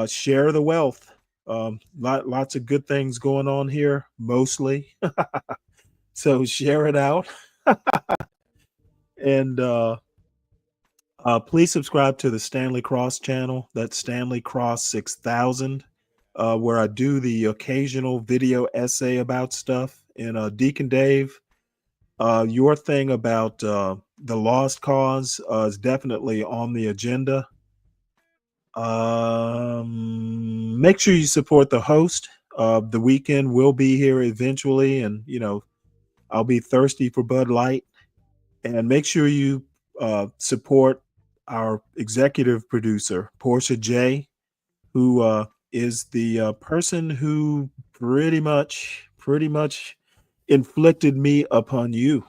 Share the wealth. Lots of good things going on here, mostly. So share it out. And please subscribe to the Stanley Cross channel. That's Stanley Cross 6000, where I do the occasional video essay about stuff. And Deacon Dave, your thing about the lost cause is definitely on the agenda. Make sure you support the host. The weekend will be here eventually, and I'll be thirsty for Bud Light. And make sure you support our executive producer, Portia J, who is the person who pretty much inflicted me upon you.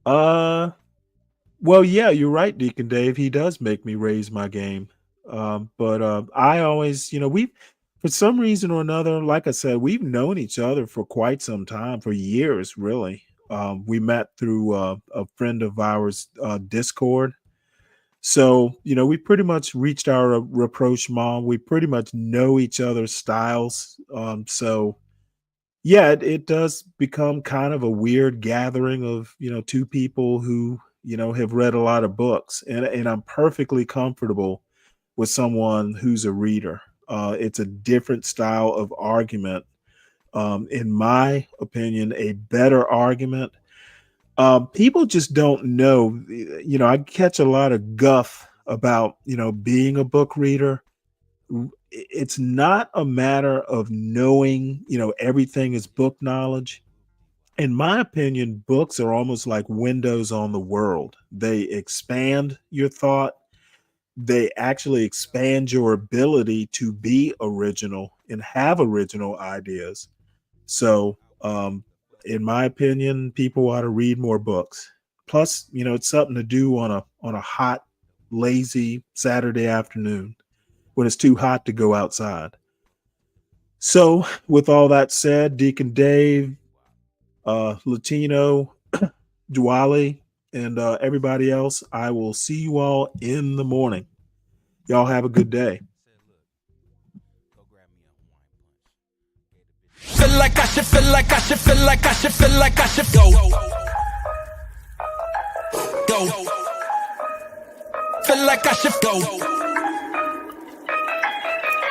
Well, yeah, you're right, Deacon Dave. He does make me raise my game. But I always, for some reason or another, like I said, we've known each other for quite some time, for years, really. We met through a friend of ours, Discord. So, we pretty much reached our rapprochement. We pretty much know each other's styles. So, yeah, it does become kind of a weird gathering of, two people who, have read a lot of books. And I'm perfectly comfortable with someone who's a reader. It's a different style of argument. In my opinion, a better argument. People just don't know. I catch a lot of guff about, being a book reader. It's not a matter of knowing, everything is book knowledge. In my opinion, books are almost like windows on the world. They expand your thought. They actually expand your ability to be original and have original ideas. So, in my opinion, people ought to read more books. Plus, it's something to do on a hot, lazy Saturday afternoon when it's too hot to go outside. So, with all that said, Deacon Dave, Latino, Dwali, and everybody else, I will see you all in the morning. Y'all have a good day. Feel like I should, feel like I should, feel like I should, feel like I should go. Go. Feel like I should go.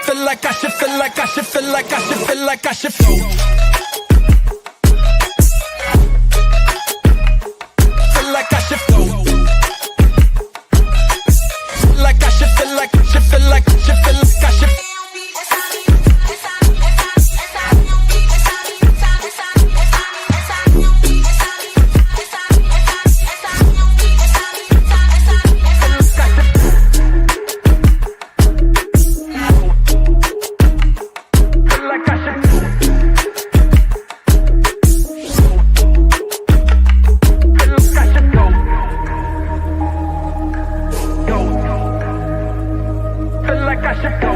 Feel like I should, feel like I should, feel like I should, feel like I should go. Feel like I should go. Feel like I should, feel like I should, feel like I should, feel like I should. Feel like I should go.